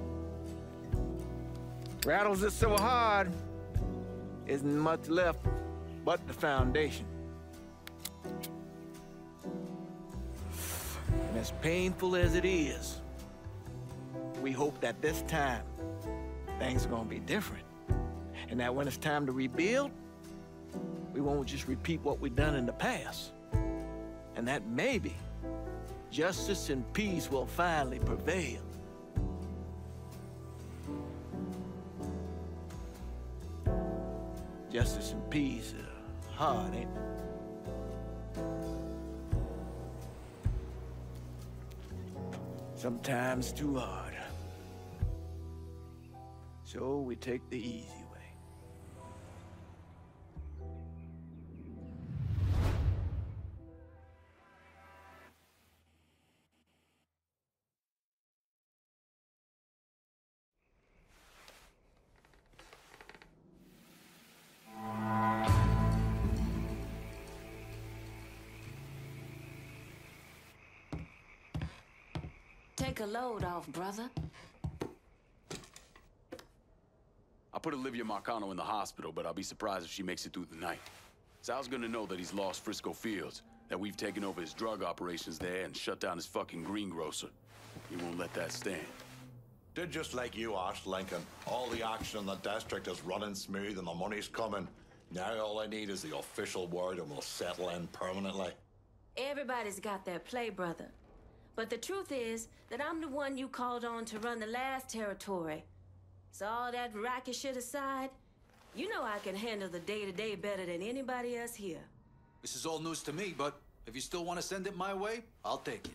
Rattles it so hard, isn't much left but the foundation. And as painful as it is, we hope that this time, things are gonna be different. And that when it's time to rebuild, we won't just repeat what we've done in the past. And that maybe justice and peace will finally prevail. Justice and peace are hard, ain't they? Sometimes too hard. So we take the easy way. Take a load off, brother. I put Olivia Marcano in the hospital, but I'll be surprised if she makes it through the night. Sal's gonna know that he's lost Frisco Fields, that we've taken over his drug operations there and shut down his fucking greengrocer. He won't let that stand. Did just like you asked, Lincoln. All the action in the district is running smooth and the money's coming. Now all I need is the official word and we'll settle in permanently. Everybody's got their play, brother. But the truth is that I'm the one you called on to run the last territory. So all that racket shit aside, you know I can handle the day-to-day better than anybody else here. This is all news to me, but if you still want to send it my way, I'll take it.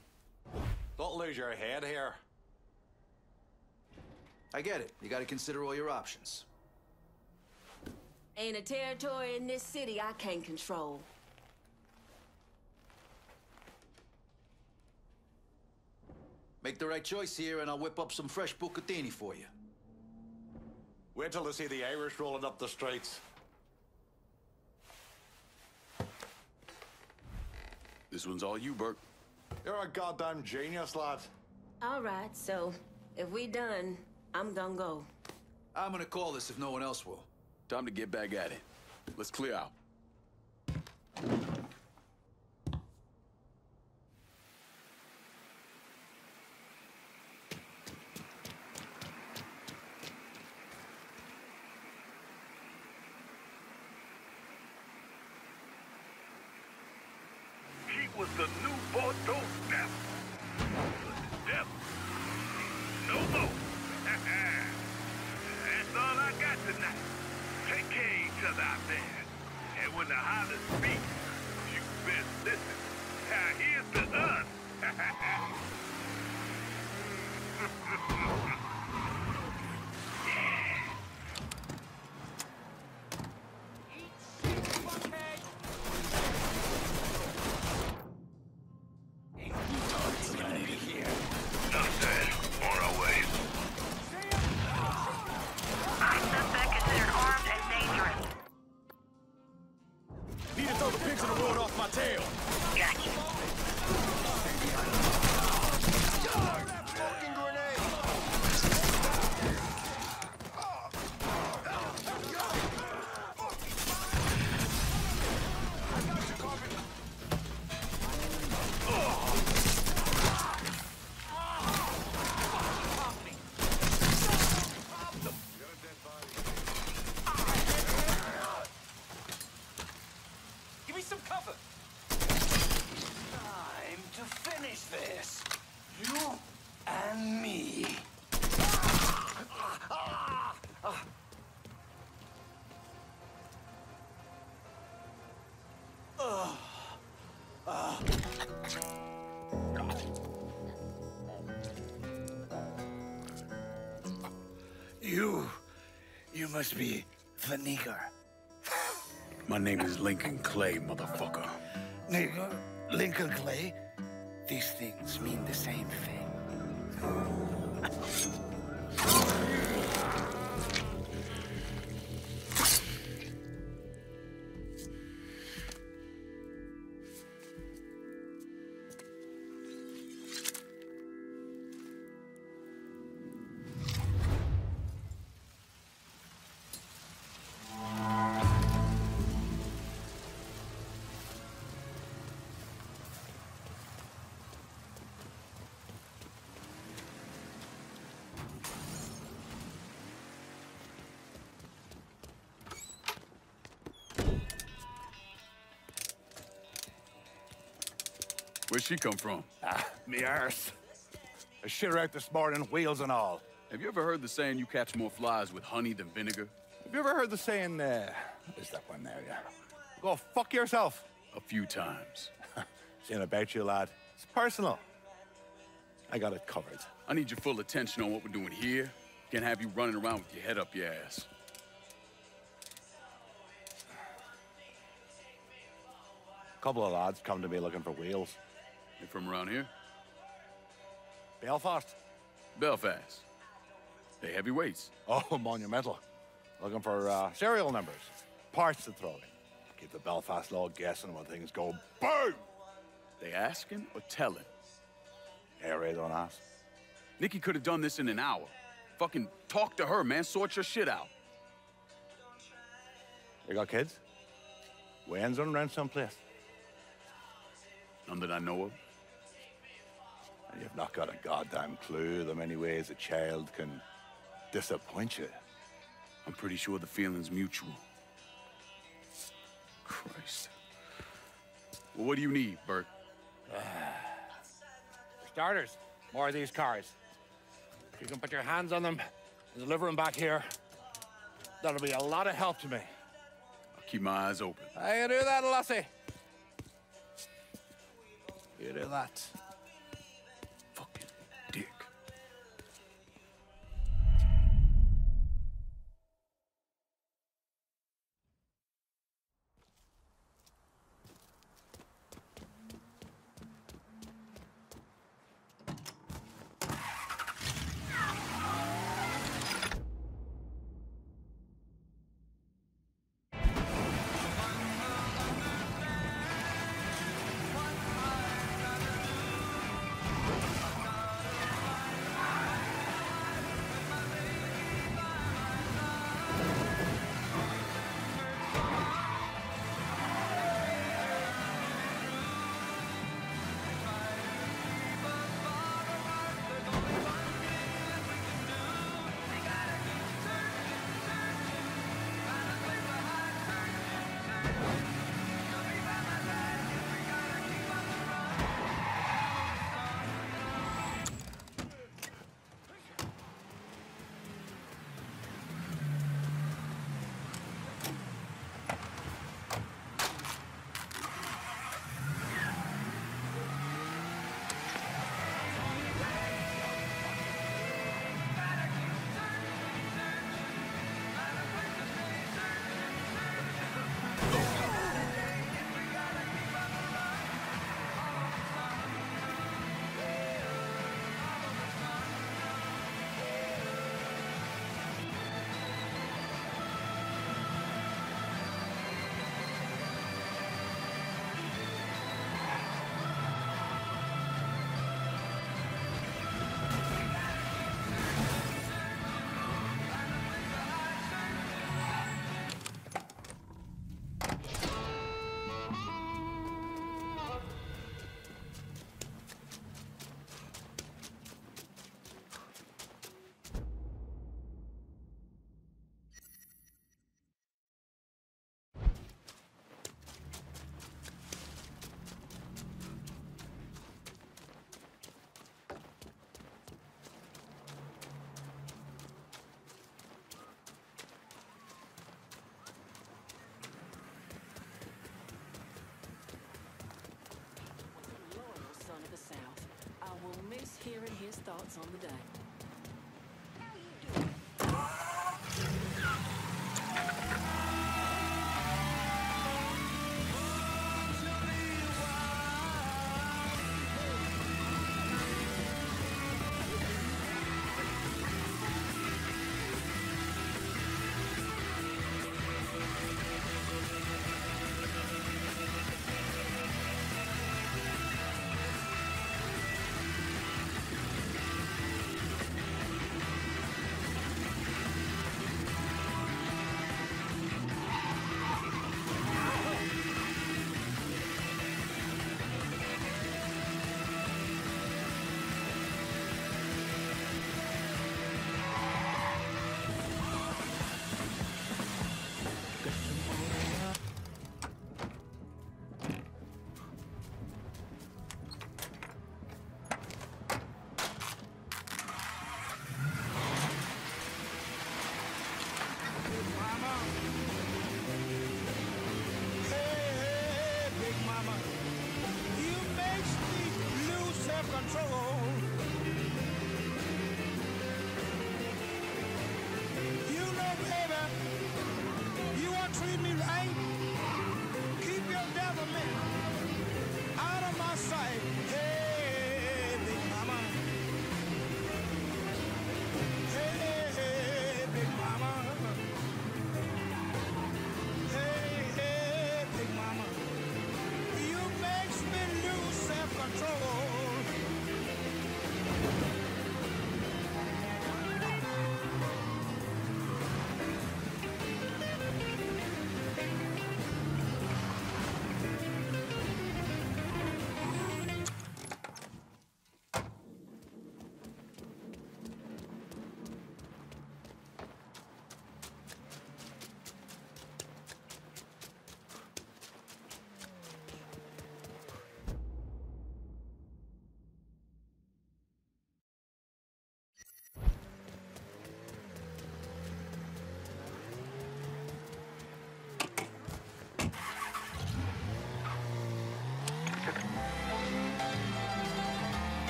Don't lose your head here. I get it. You got to consider all your options. Ain't a territory in this city I can't control. Make the right choice here, and I'll whip up some fresh bucatini for you. Wait till they see the Irish rolling up the streets. This one's all you, Burke. You're a goddamn genius, lad. All right, so if we done, I'm gonna go. I'm gonna call this if no one else will. Time to get back at it. Let's clear out. He was the new Bordeaux devil. Devil. No more. That's all I got tonight. Take care of each other out there. And when the hollers speak, you best listen. Now here's to us. You must be the nigger. My name is Lincoln Clay, motherfucker. Nigger? Lincoln Clay? These things mean the same thing. Where'd she come from? Me arse. I shit her out this morning, wheels and all. Have you ever heard the saying you catch more flies with honey than vinegar? Have you ever heard the saying, is that one there, yeah? Go fuck yourself. A few times. Saying about you, lad. It's personal. I got it covered. I need your full attention on what we're doing here. Can't have you running around with your head up your ass. A couple of lads come to me looking for wheels. You from around here? Belfast. Belfast. They heavyweights. Oh, monumental. Looking for serial numbers. Parts to throw in. Keep the Belfast law guessing when things go boom! They asking or telling? Yeah, Ray, don't ask. Nikki could have done this in an hour. Fucking talk to her, man. Sort your shit out. You got kids? Wayne's on rent someplace? None that I know of. And you've not got a goddamn clue the many ways a child can disappoint you. I'm pretty sure the feeling's mutual. Christ. Well, what do you need, Bert? For starters, more of these cars. If you can put your hands on them and deliver them back here, that'll be a lot of help to me. I'll keep my eyes open. How you do that, Lassie? You do that. Fucking dick. Hearing his thoughts on the day.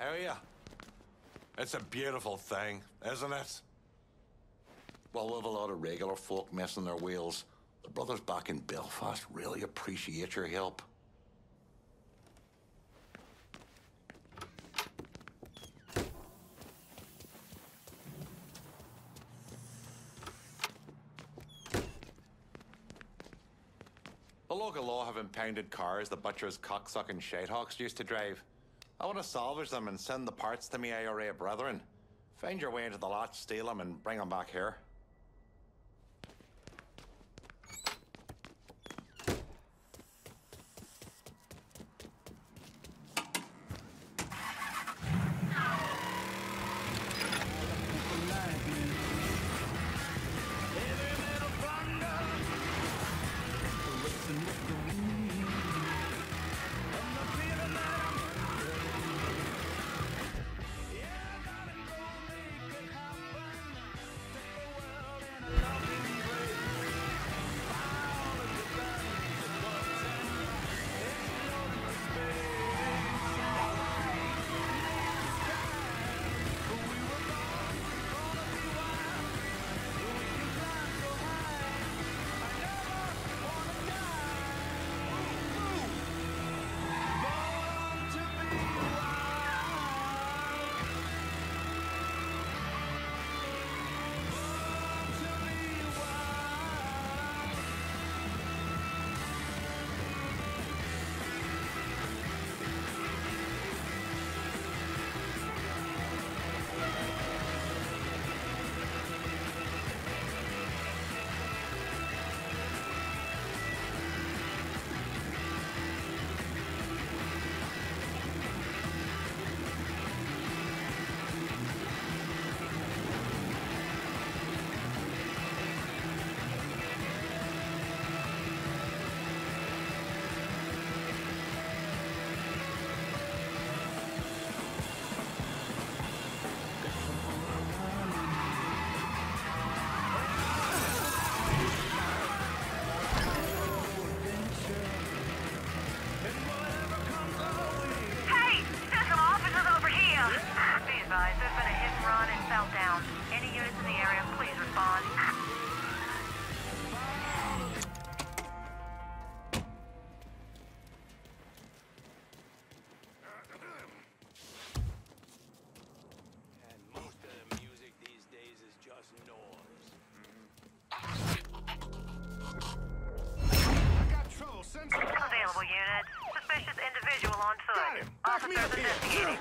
How are you? It's a beautiful thing, isn't it? Well, we've a lot of regular folk missing their wheels. The brothers back in Belfast really appreciate your help. The local law have impounded cars the butchers, cocksucking shitehawks used to drive. I want to salvage them and send the parts to me IRA brethren. Find your way into the lot, steal them, and bring them back here. Available unit. Suspicious individual on foot. Officers investigating.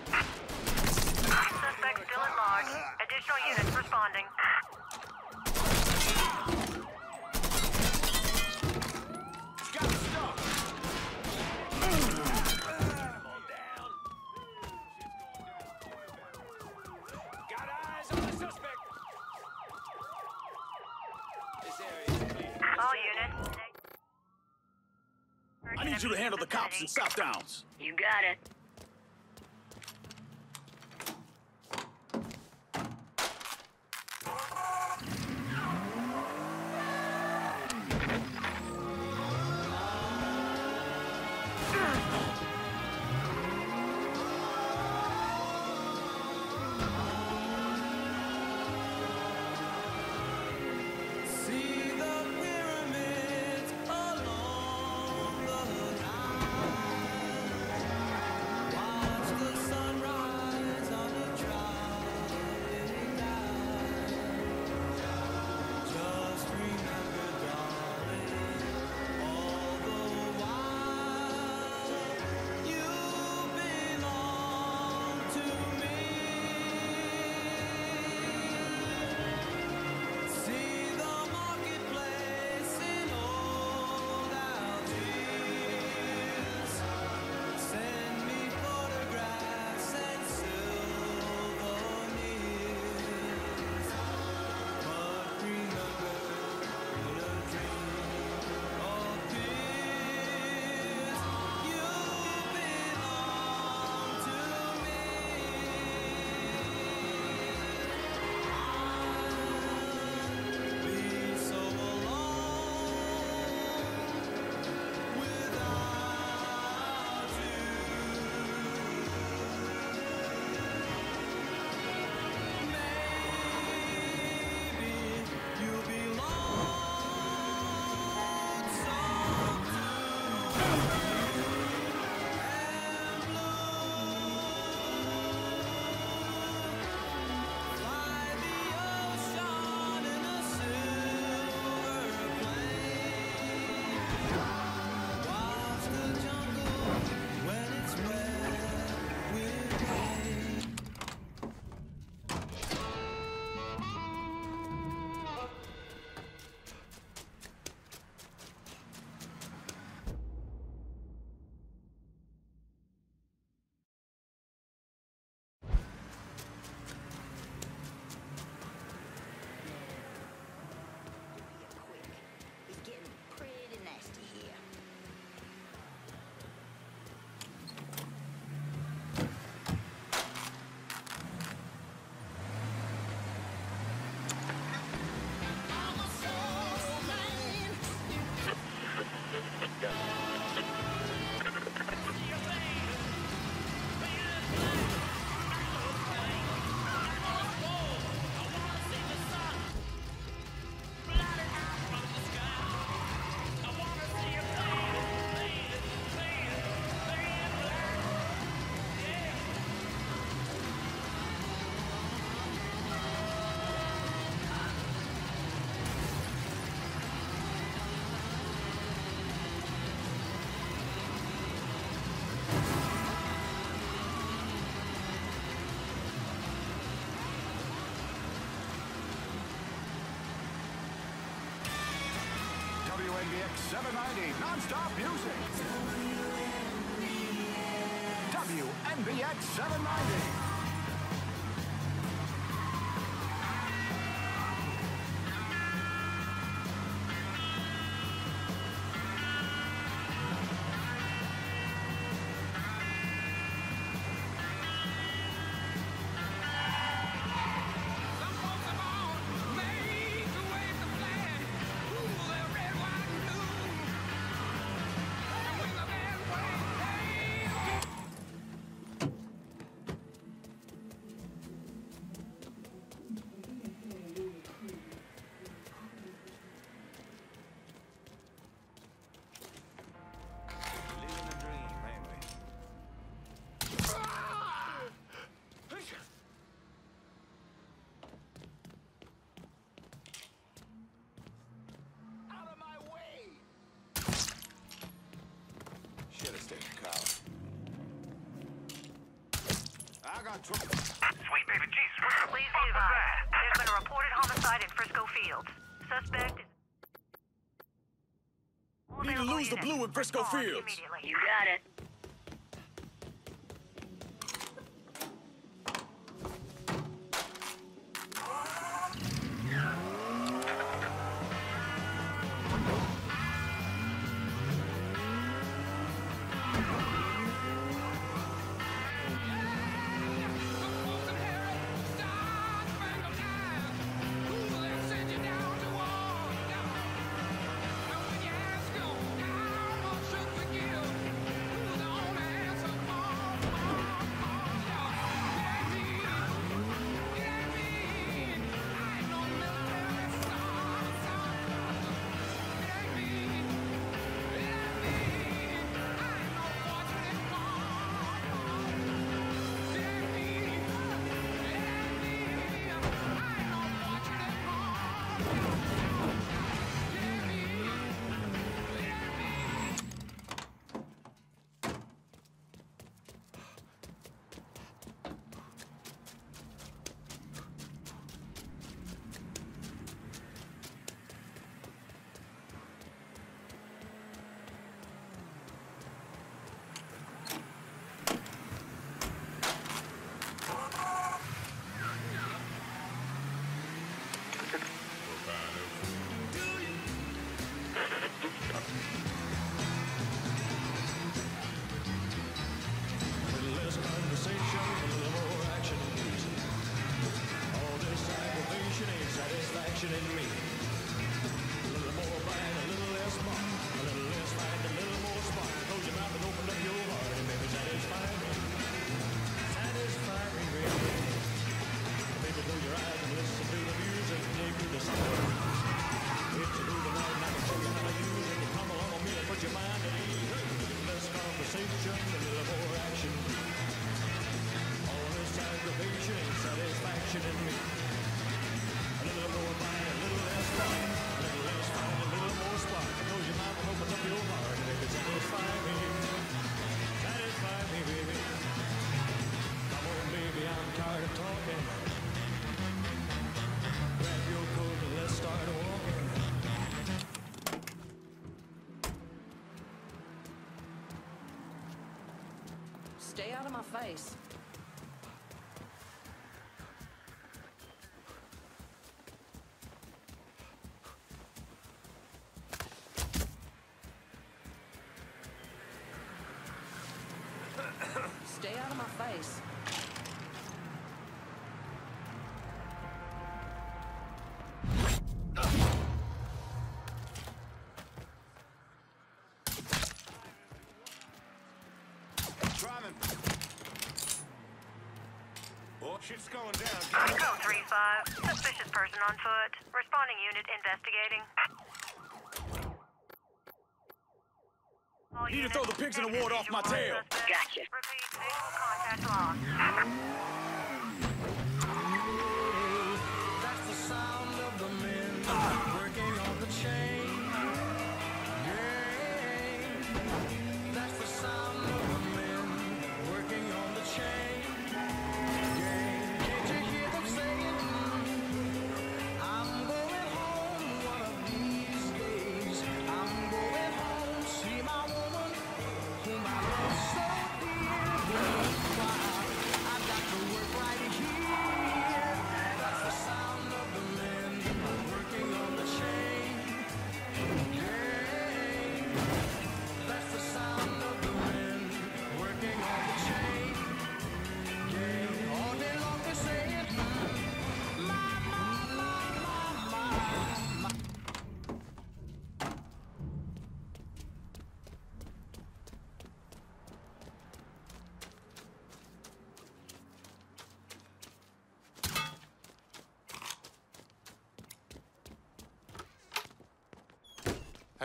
Suspect still at large. Additional units responding. Got eyes on the suspect. This area is clear. All units. I need you to handle the cops and stop downs. You got it. WNBX 790 non-stop music. WNBX 790. Sweet baby Jesus, what the Please fuck be was that? advised. There's been a reported homicide in Frisco Fields. Suspect is... Need to lose the blue in Frisco Fields. You got it. Stay out of my face. Stay out of my face. Shit's going down. Go 3-5. Suspicious person on foot. Responding unit investigating. Need to throw the pigs in the water off my tail. Gotcha. Repeat, visual contact lost. That's the sound of the men working on the chain. Yeah. That's the sound of the men working on the chain. I'm going home one of these days. I'm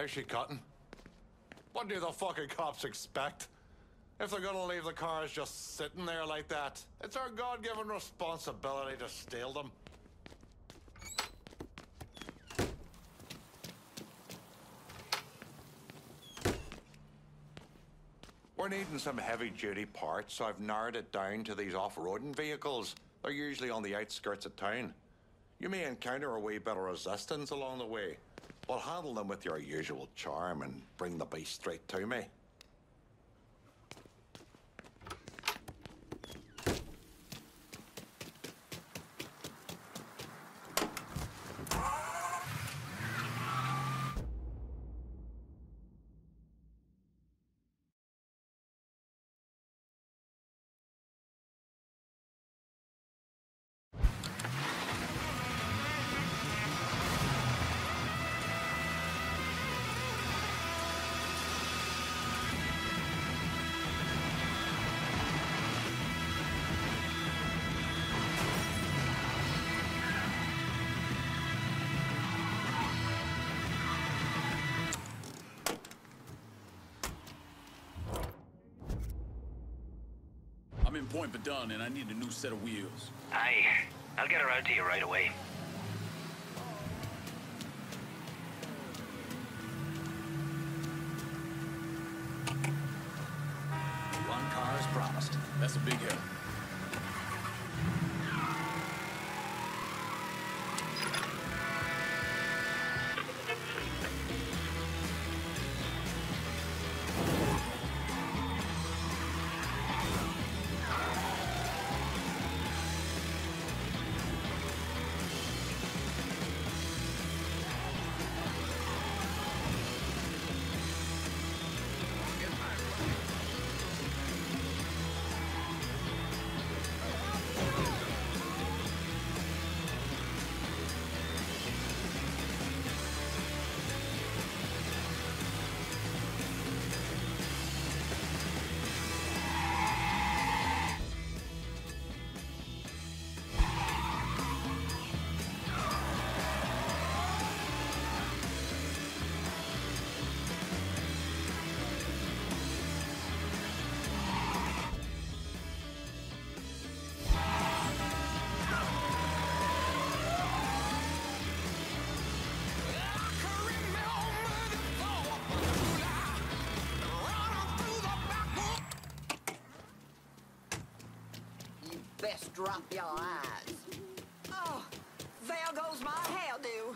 How's she cutting? What do the fucking cops expect? If they're gonna leave the cars just sitting there like that, it's our God-given responsibility to steal them. We're needing some heavy-duty parts, so I've narrowed it down to these off-roading vehicles. They're usually on the outskirts of town. You may encounter a wee bit of resistance along the way. Well, handle them with your usual charm and bring the beast straight to me. I'm in Point Verdun and I need a new set of wheels. Aye. I'll get her out to you right away. One car as promised. That's a big help. Best drop your eyes. Oh, there goes my hairdo.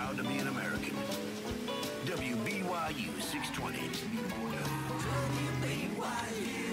proud to be an American. WBYU 620. WBYU.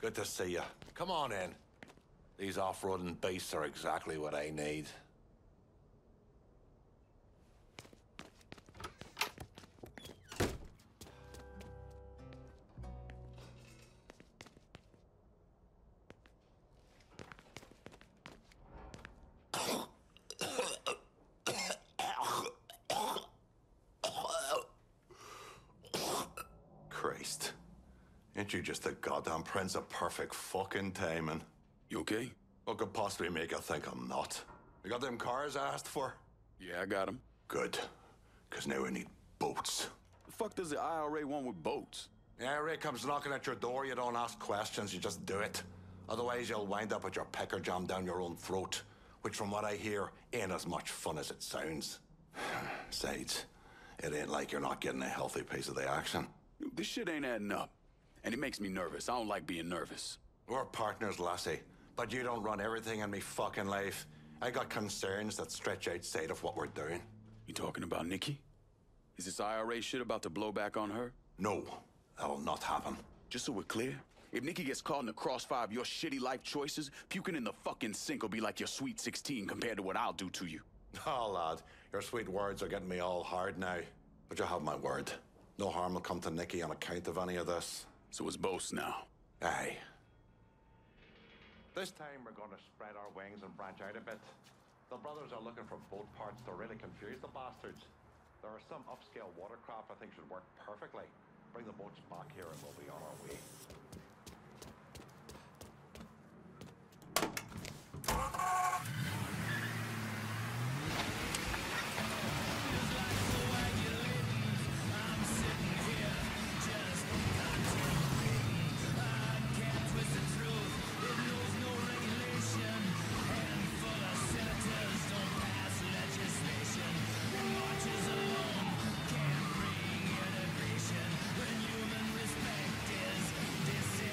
Good to see you. Come on in. These off-roading beasts are exactly what I need. Christ. Ain't you just the goddamn prince of perfect fucking timing? You okay? What could possibly make you think I'm not? You got them cars I asked for? Yeah, I got them. Good. Because now we need boats. The fuck does the IRA want with boats? The IRA comes knocking at your door, you don't ask questions, you just do it. Otherwise, you'll wind up with your pecker jammed down your own throat, which from what I hear, ain't as much fun as it sounds. Besides, it ain't like you're not getting a healthy piece of the action. This shit ain't adding up. And it makes me nervous. I don't like being nervous. We're partners, lassie. But you don't run everything in me fucking life. I got concerns that stretch outside of what we're doing. You talking about Nikki? Is this IRA shit about to blow back on her? No, that'll not happen. Just so we're clear, if Nikki gets caught in the crossfire of your shitty life choices, puking in the fucking sink will be like your sweet 16 compared to what I'll do to you. Oh, lad, your sweet words are getting me all hard now. But you have my word. No harm will come to Nikki on account of any of this. So it's both now. Aye. This time we're going to spread our wings and branch out a bit. The brothers are looking for boat parts to really confuse the bastards. There are some upscale watercraft I think should work perfectly. Bring the boats back here and we'll be on our way. This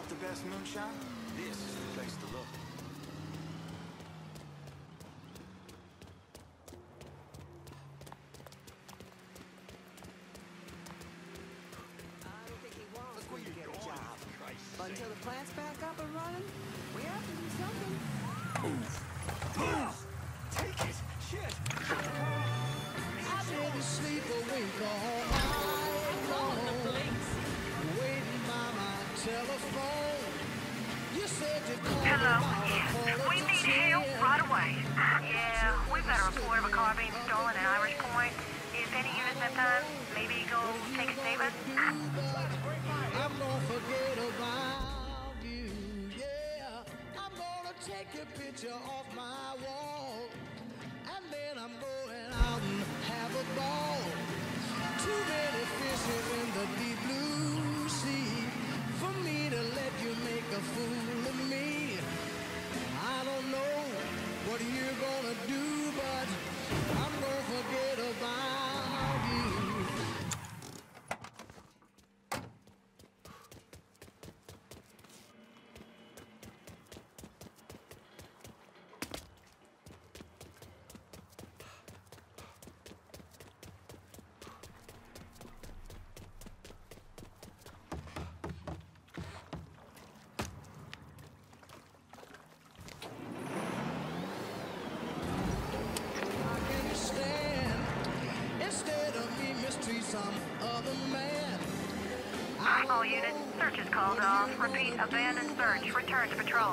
The best moonshine? This is the place to look. I don't think he wants me to get a job. But until the plant's back up and running, we have to do something. Move! Take it! Shit! I didn't sleep a wink all night long, waiting by my telephone. Hello, yes. We need help right away. Yeah, we've got a report of a car being stolen at Irish Point. If any units have time, maybe go take a statement. I'm gonna forget about you, yeah. I'm gonna take a picture off my wall, and then I'm going out and have a ball. Too many fishes in the deep blue sea for me to let you make a fool of me. I don't know what you're gonna do, but I'm gonna forget about you. Some other man. All units, search is called off. Repeat, abandoned search. Return to patrol.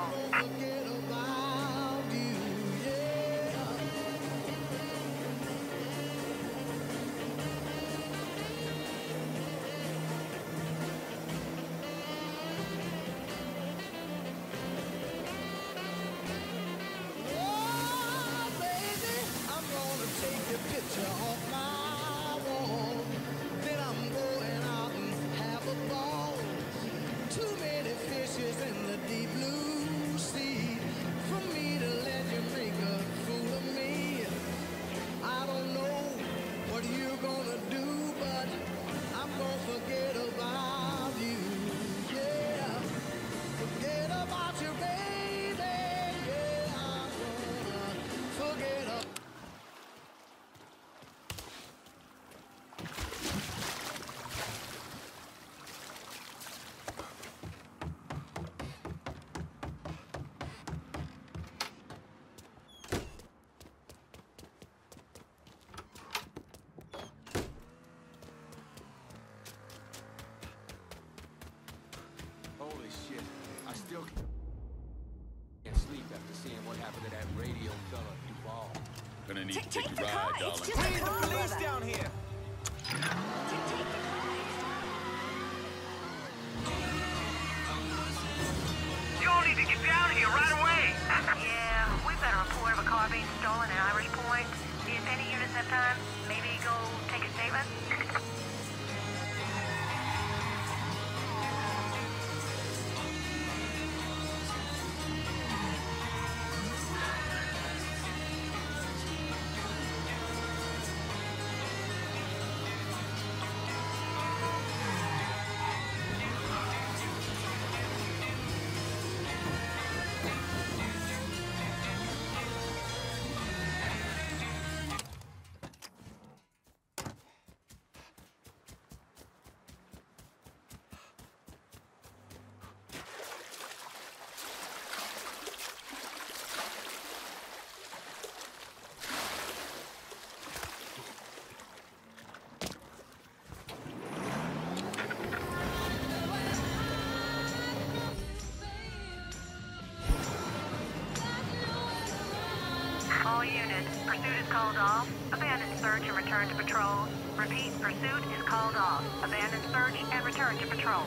Oh, baby, I'm gonna take a picture off my wall. Then I'm going out and have a ball. Too many fishes in the deep blue sea for after seeing what happened to that radio fella, Duval. Gonna need to take a ride, darling. We need the police down here. You all need to get down here right away. Yeah, we've got a report of a car being stolen at Irish Point. If any units have time, maybe go take a statement. All units, pursuit is called off. Abandon search and return to patrol. Repeat, pursuit is called off. Abandon search and return to patrol.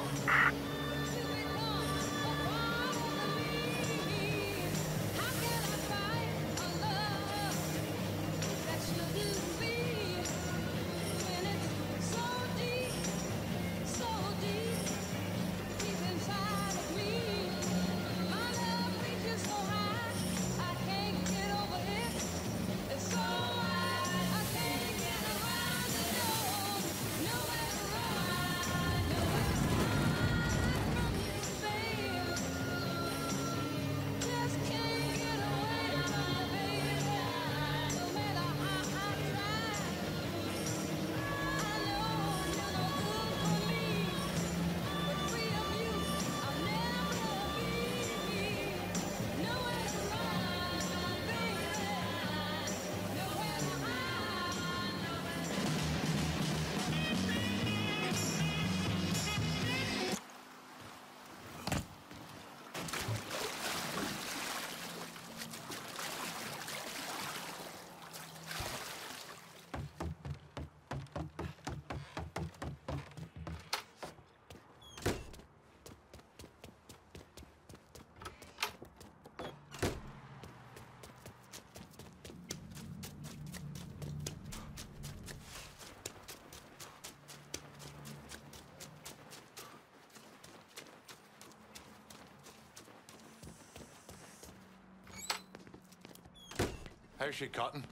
How's she cutting?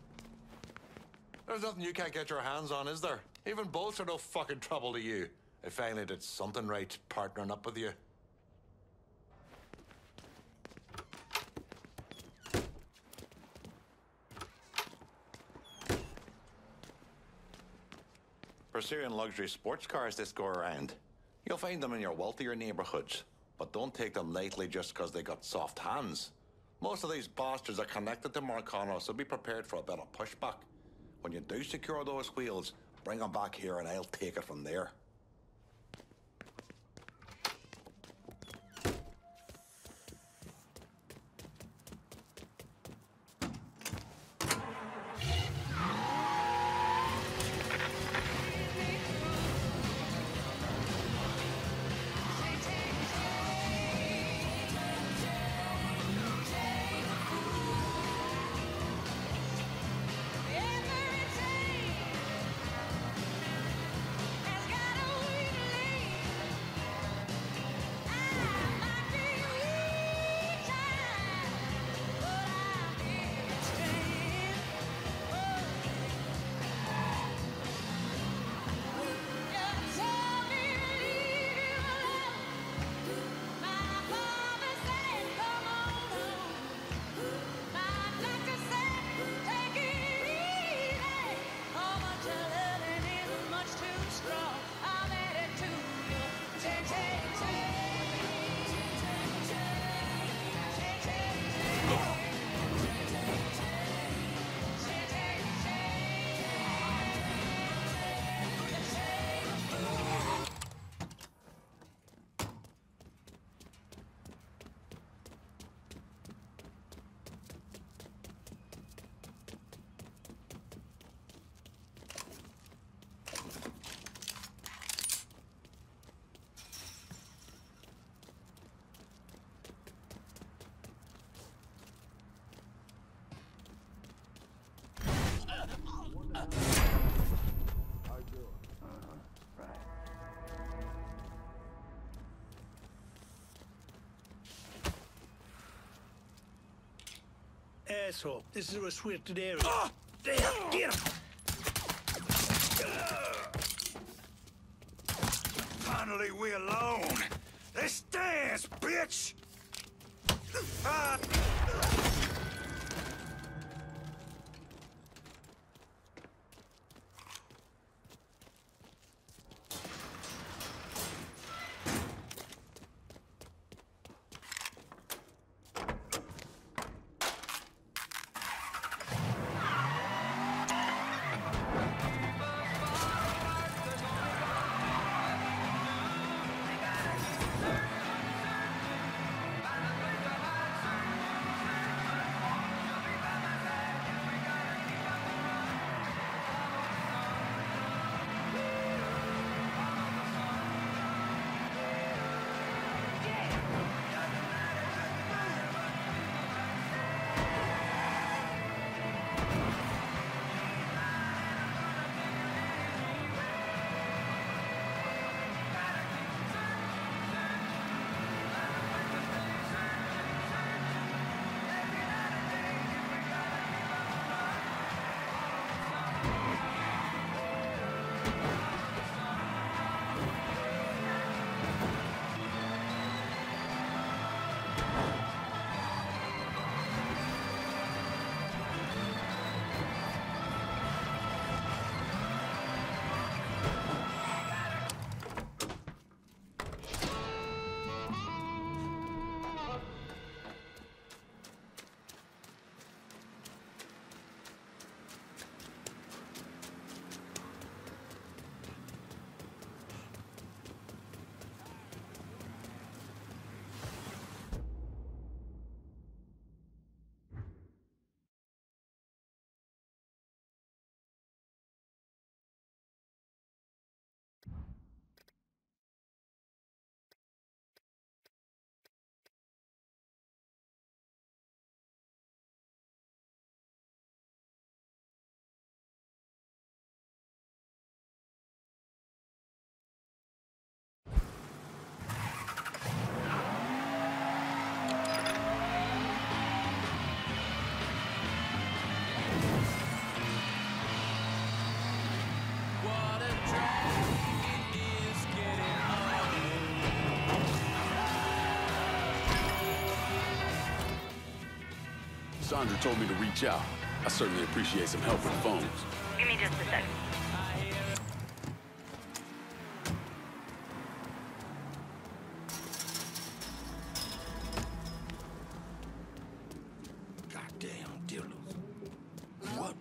There's nothing you can't get your hands on, is there? Even bolts are no fucking trouble to you. I finally did something right partnering up with you. Pursuing luxury sports cars this go around. You'll find them in your wealthier neighborhoods, but don't take them lightly just because they got soft hands. Most of these bastards are connected to Marcano, so be prepared for a bit of pushback. When you do secure those wheels, bring them back here and I'll take it from there. Has got a Asshole, this is a restricted area. Oh, damn, get him! Finally, we alone. Let's dance, bitch! Sandra told me to reach out. I certainly appreciate some help with the phones. Give me just a second. Goddamn dealers. What?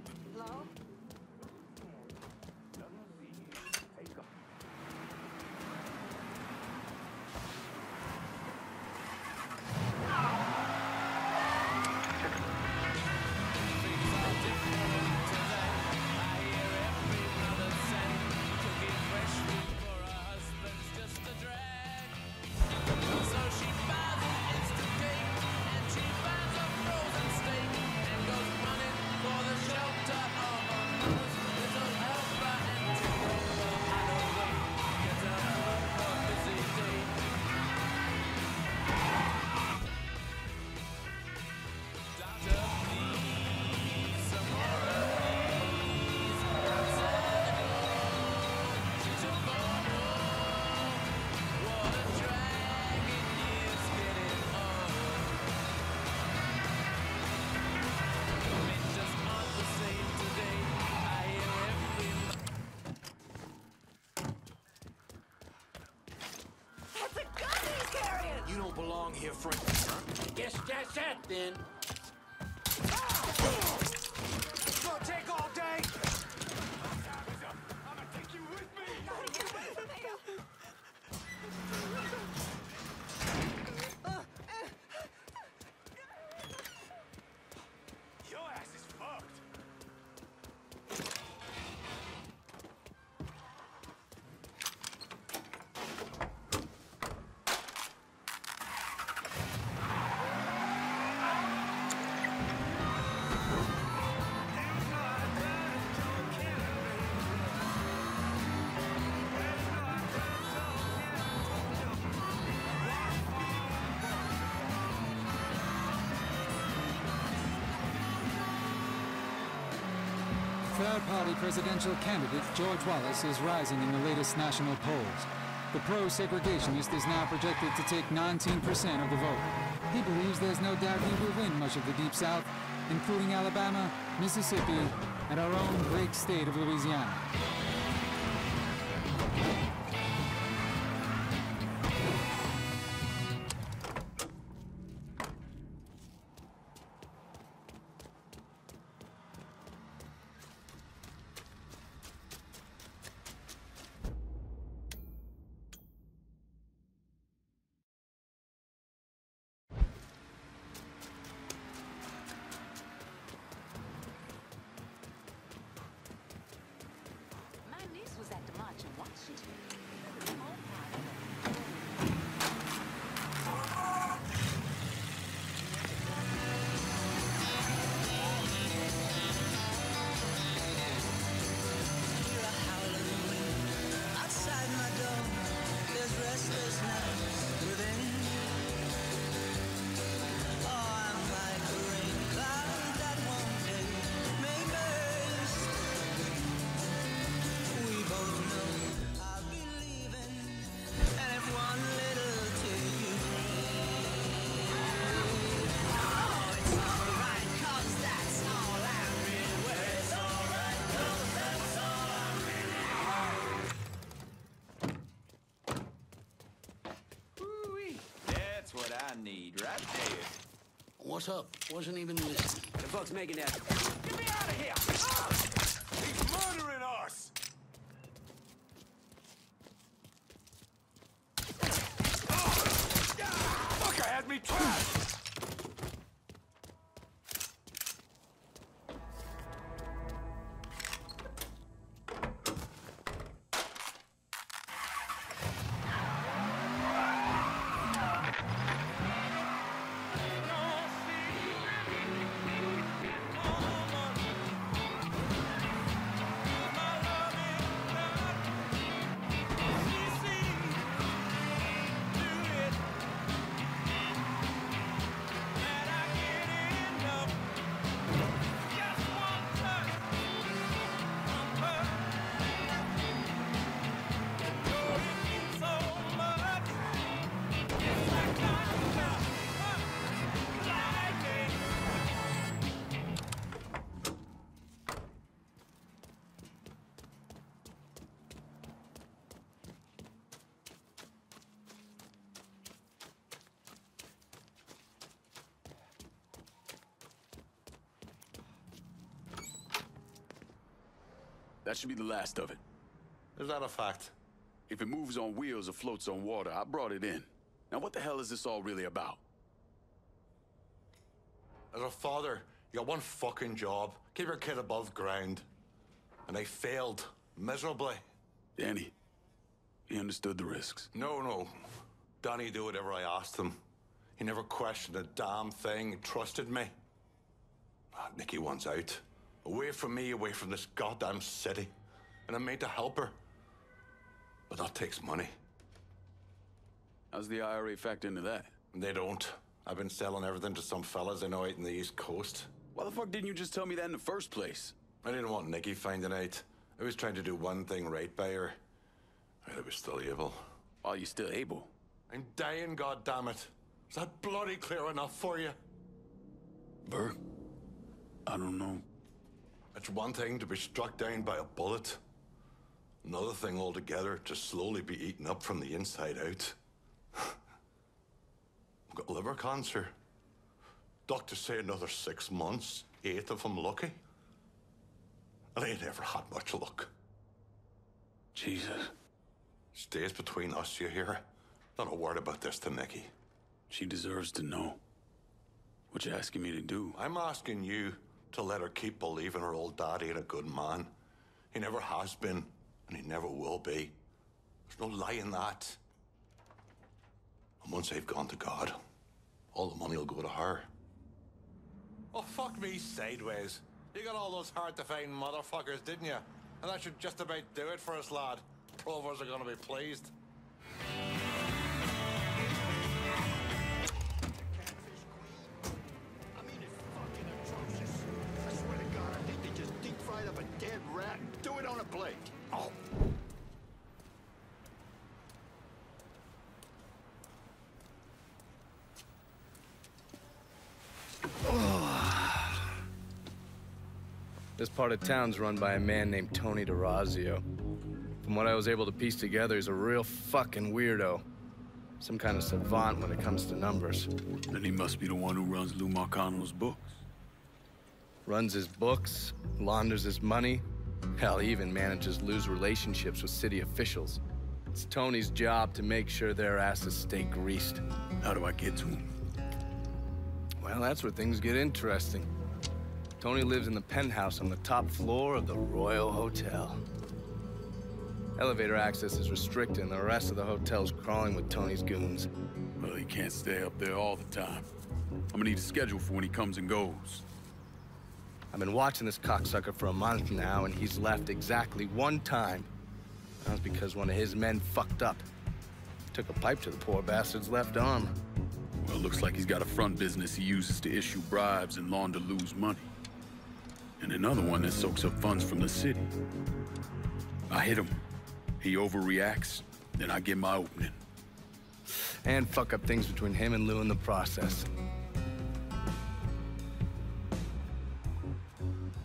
Belong here, friend. Guess that's that then. It's gonna take all day. I'm gonna take you with me. Your ass is fucked. third-party presidential candidate George Wallace is rising in the latest national polls. The pro-segregationist is now projected to take 19% of the vote. He believes there's no doubt he will win much of the Deep South, including Alabama, Mississippi, and our own great state of Louisiana. What's up? Wasn't even listening. The folks making that. Get me out of here! Ah! He's murdering us! Fucker had me trapped! That should be the last of it. Is that a fact? If it moves on wheels or floats on water, I brought it in. Now what the hell is this all really about? As a father, you got one fucking job. Keep your kid above ground. And they failed miserably. Danny, he understood the risks. No. Danny do whatever I asked him. He never questioned a damn thing. He trusted me. Nikki wants out. Away from me, away from this goddamn city. And I'm made to help her. But that takes money. How's the IRA factor into that? They don't. I've been selling everything to some fellas I know out in the East Coast. Why the fuck didn't you just tell me that in the first place? I didn't want Nikki finding out. I was trying to do one thing right by her. I was still able. Are you still able? I'm dying, goddammit. Is that bloody clear enough for you? Burke, I don't know. It's one thing to be struck down by a bullet. Another thing altogether to slowly be eaten up from the inside out. I've got liver cancer. Doctors say another 6 months, 8 if I'm lucky. And I ain't ever had much luck. Jesus. Stays between us, you hear? Not a word about this to Nikki. She deserves to know. What you asking me to do? I'm asking you to let her keep believing her old daddy ain't a good man. He never has been, and he never will be. There's no lie in that. And once they've gone to God, all the money will go to her. Oh, fuck me sideways. You got all those hard-to-find motherfuckers, didn't you? And that should just about do it for us, lad. Provers are gonna be pleased. I swear to God, I think they just deep-fried up a dead This part of town's run by a man named Tony DeRazio. From what I was able to piece together, he's a real fucking weirdo. Some kind of savant when it comes to numbers. Then he must be the one who runs Lou Marcano's books. Runs his books, launders his money. Hell, he even manages Lou's relationships with city officials. It's Tony's job to make sure their asses stay greased. How do I get to him? Well, that's where things get interesting. Tony lives in the penthouse on the top floor of the Royal Hotel. Elevator access is restricted, and the rest of the hotel's crawling with Tony's goons. Well, he can't stay up there all the time. I'm gonna need a schedule for when he comes and goes. I've been watching this cocksucker for a month now, and he's left exactly one time. That was because one of his men fucked up. Took a pipe to the poor bastard's left arm. Well, looks like he's got a front business he uses to issue bribes and launder Lou's money. And another one that soaks up funds from the city. I hit him. He overreacts, then I get my opening. And fuck up things between him and Lou in the process.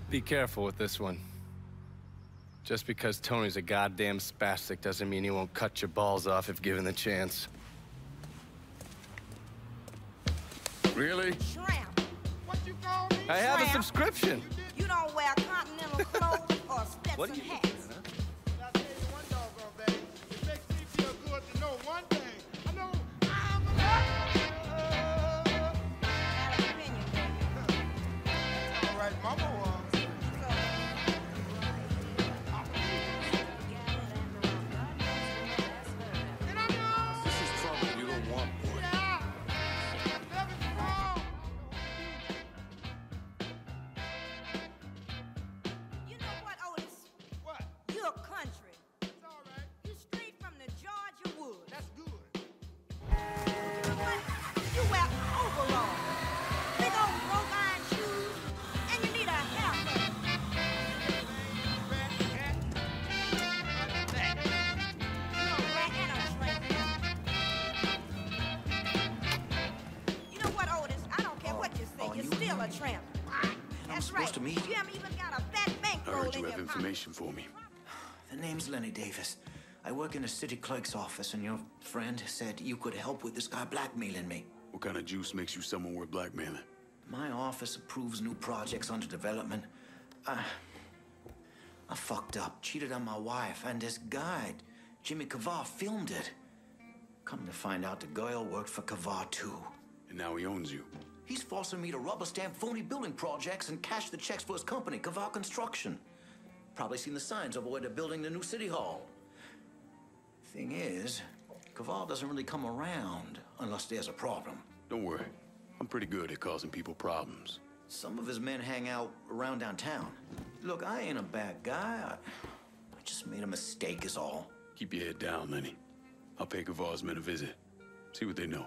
Be careful with this one. Just because Tony's a goddamn spastic doesn't mean he won't cut your balls off if given the chance. Really? Shrimp. What you call me? I have a subscription. You don't wear continental clothes or Stetson hats. I tell you one doggone thing. It makes me feel good to know one thing. I know I'm a opinion, baby. All right, Mama was. This is trouble you don't want, boy. You know what, Otis? What? You're a country. It's all right. You straight from the Georgia woods. That's good. You know what? You wear overalls, big old broke iron shoes, and you need a haircut. You're a rat and a tramp. You know what, Otis? I don't care what you say. You're still a tramp. That's right. supposed to meet? You haven't even got a fat I bankroll heard in you your have pocket. information for me. The name's Lenny Davis. I work in a city clerk's office, and your friend said you could help with this guy blackmailing me. What kind of juice makes you someone worth blackmailing? My office approves new projects under development. I fucked up, cheated on my wife, and this guy, Jimmy Kavar, filmed it. Come to find out, the girl worked for Kavar, too. And now he owns you. He's forcing me to rubber stamp phony building projects and cash the checks for his company, Kavar Construction. Probably seen the signs over where they're building the new city hall. Thing is, Kavar doesn't really come around unless there's a problem. Don't worry. I'm pretty good at causing people problems. Some of his men hang out around downtown. Look, I ain't a bad guy. I just made a mistake is all. Keep your head down, Lenny. I'll pay Kavar's men a visit. See what they know.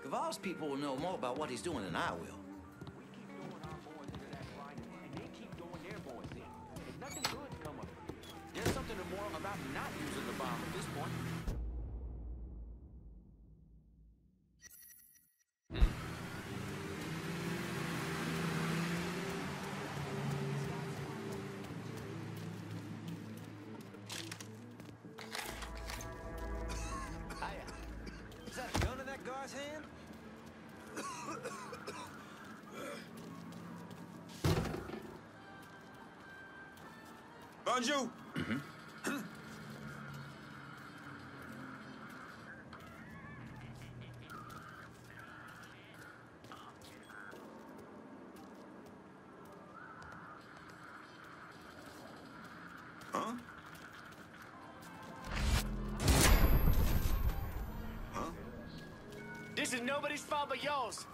Kavar's people will know more about what he's doing than I will. There's something immoral about not using the bomb at this point. Is that a gun in that guy's hand? Bonjour! Huh? This is nobody's fault but yours.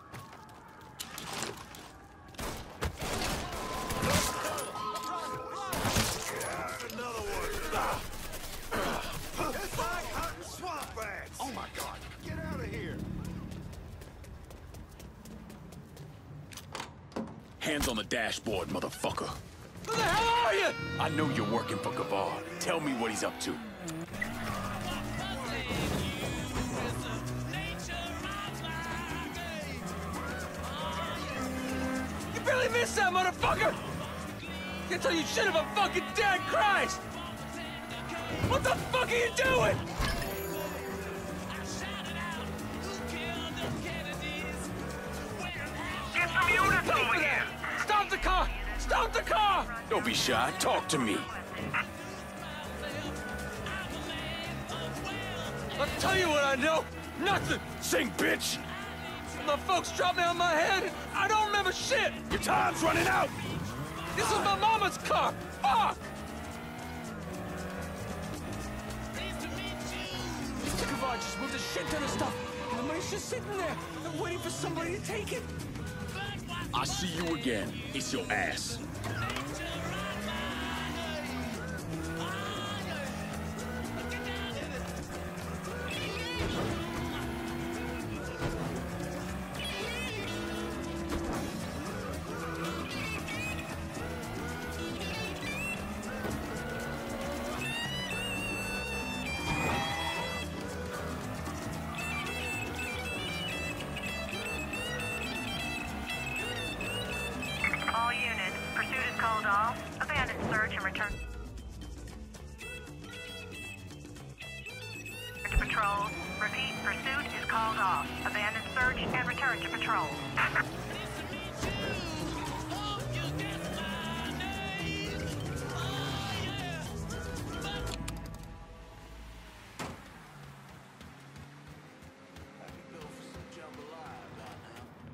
Another one. It's like hunting swamp rats. Oh my God! Get out of here! Hands on the dashboard, motherfucker. Who the hell are you? I know you're working for Kavar. Tell me what he's up to. You barely missed that, motherfucker! Can't tell you shit about fucking dead Christ! What the fuck are you doing? Get some units over here! Stop the car! Stop the car! Don't be shy. Talk to me. I'll tell you what I know. Nothing. Sing, bitch! My folks dropped me on my head. I don't remember shit. Your time's running out. This is my mama's car. Fuck! Mr. Kavar just moved a shit ton of stuff. And the money's just sitting there. I'm waiting for somebody to take it. I see you again. It's your ass. All units, pursuit is called off. Abandon search and return to patrol. Repeat, pursuit is called off. Abandon search and return to patrol.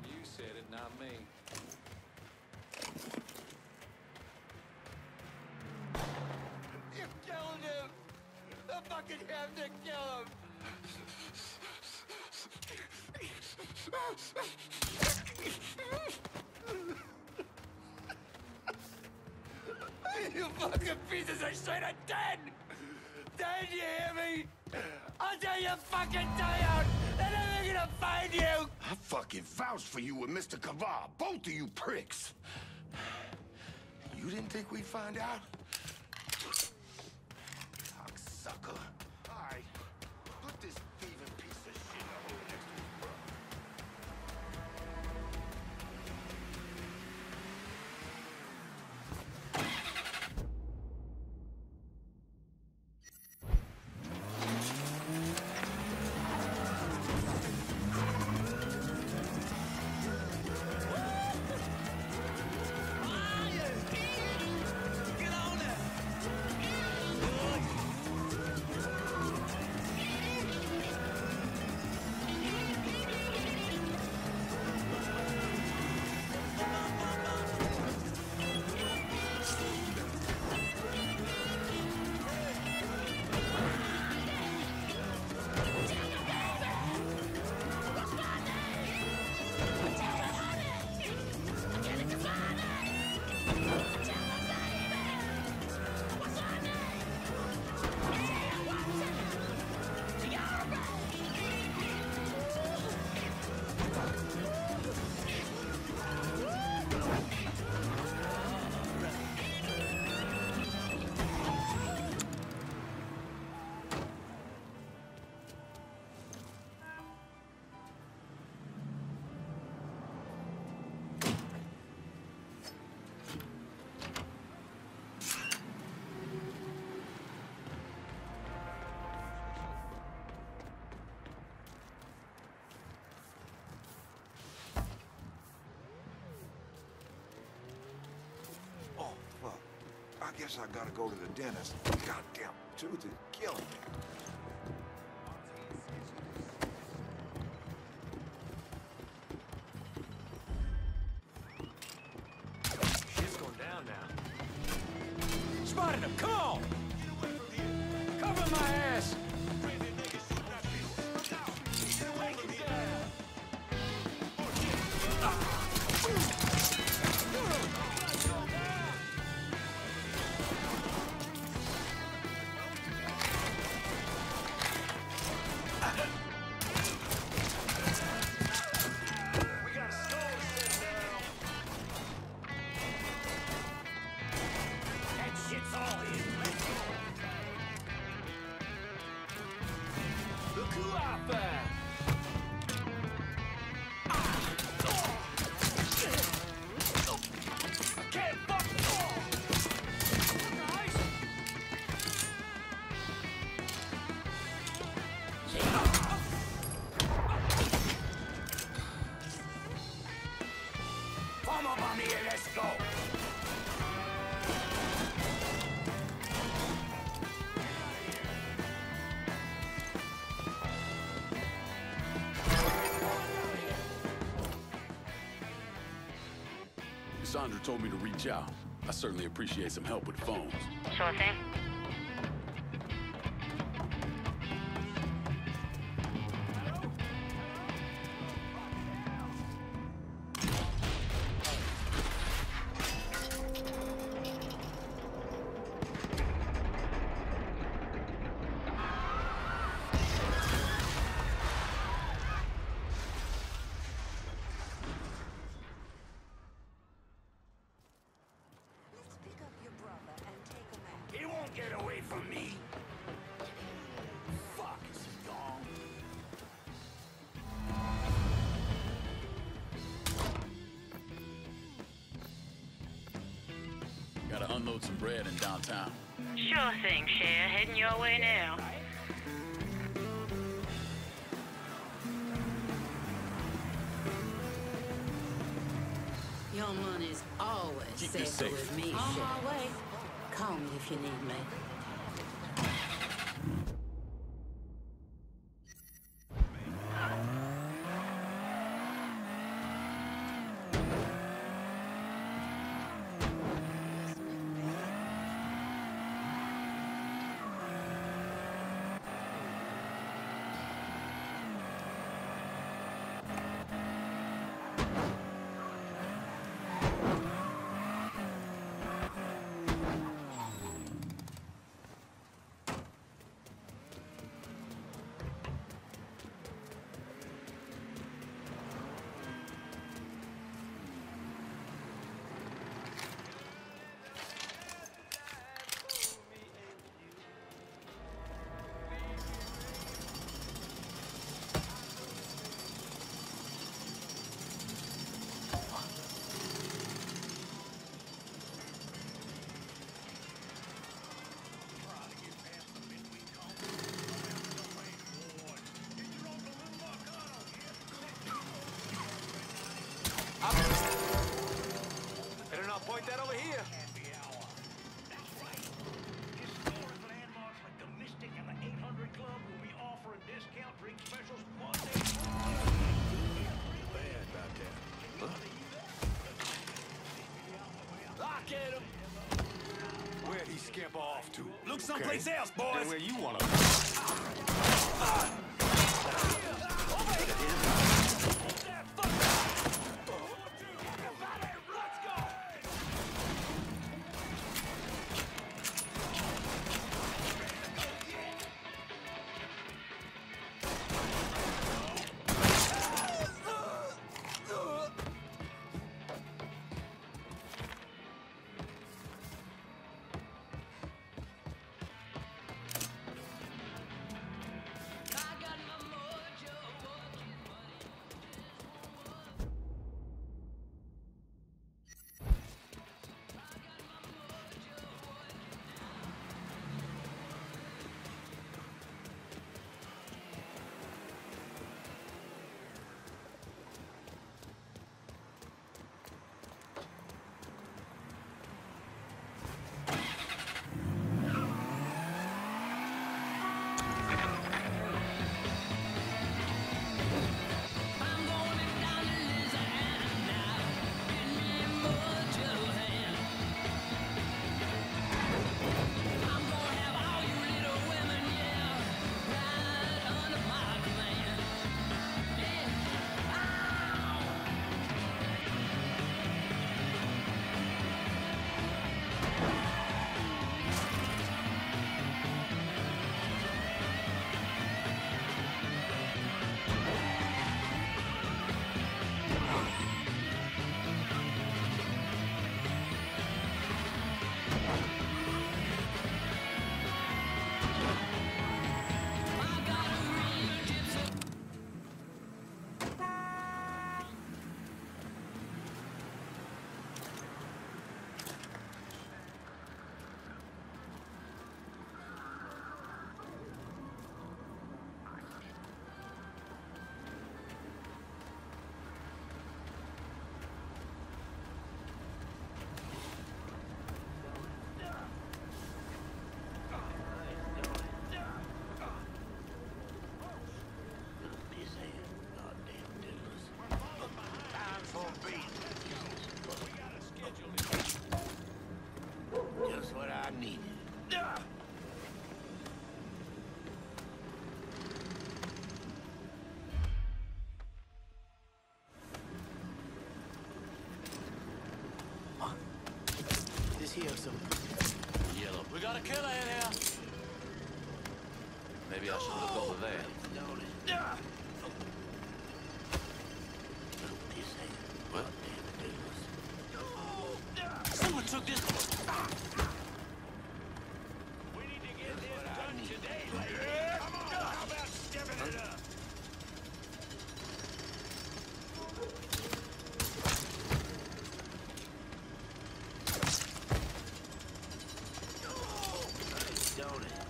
You said it, not me. You killed him! The fucking have to kill him! You fucking pieces of shit are dead! Dead, you hear me? I'll tell you fucking tired! They're never gonna find you! I fucking vouched for you with Mr. Kavar, both of you pricks. You didn't think we'd find out? Cocksucker. All right, put this thieving piece of shit up over next to his brother. I guess I gotta go to the dentist. Goddamn tooth is killing me. Shit's going down now. Spotted him! Come on! Cover my ass! money and let's go. Sandra told me to reach out. I certainly appreciate some help with the phones. Sure thing. He won't get away from me. Fuck, is he gone? Gotta unload some bread in downtown. Sure thing, Cher. Heading your way now. Your money's always Keep this safer safe. with me, On Sheriff. my way. Call me if you need me. Better not point that over here. Historic landmarks like the Mystic and the 800 Club will be offering discount drink specials Monday. Bad about that. Huh? Lock at him. Where'd he skimp off to? Look someplace else, boys. Then where you wanna just hear some... Yellow. We got a killer in here. Maybe I should look over there. What? Someone took this. We need to get this done today, lady. Come on, how about stepping it up?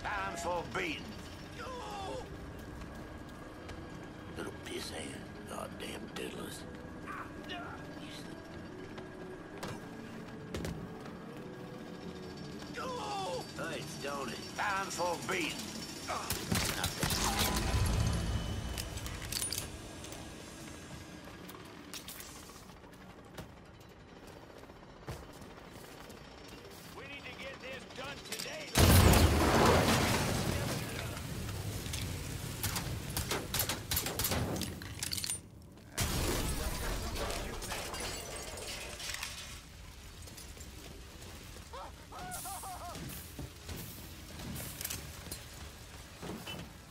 Time for beating. Little piss hand. Goddamn diddlers. Hey, Stoney. Time for beating. We need to get this done today.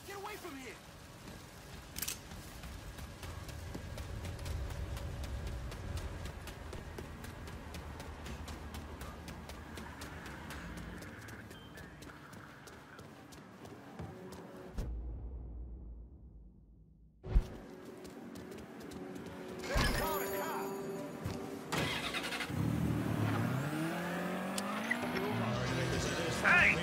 Get away from here. Hey!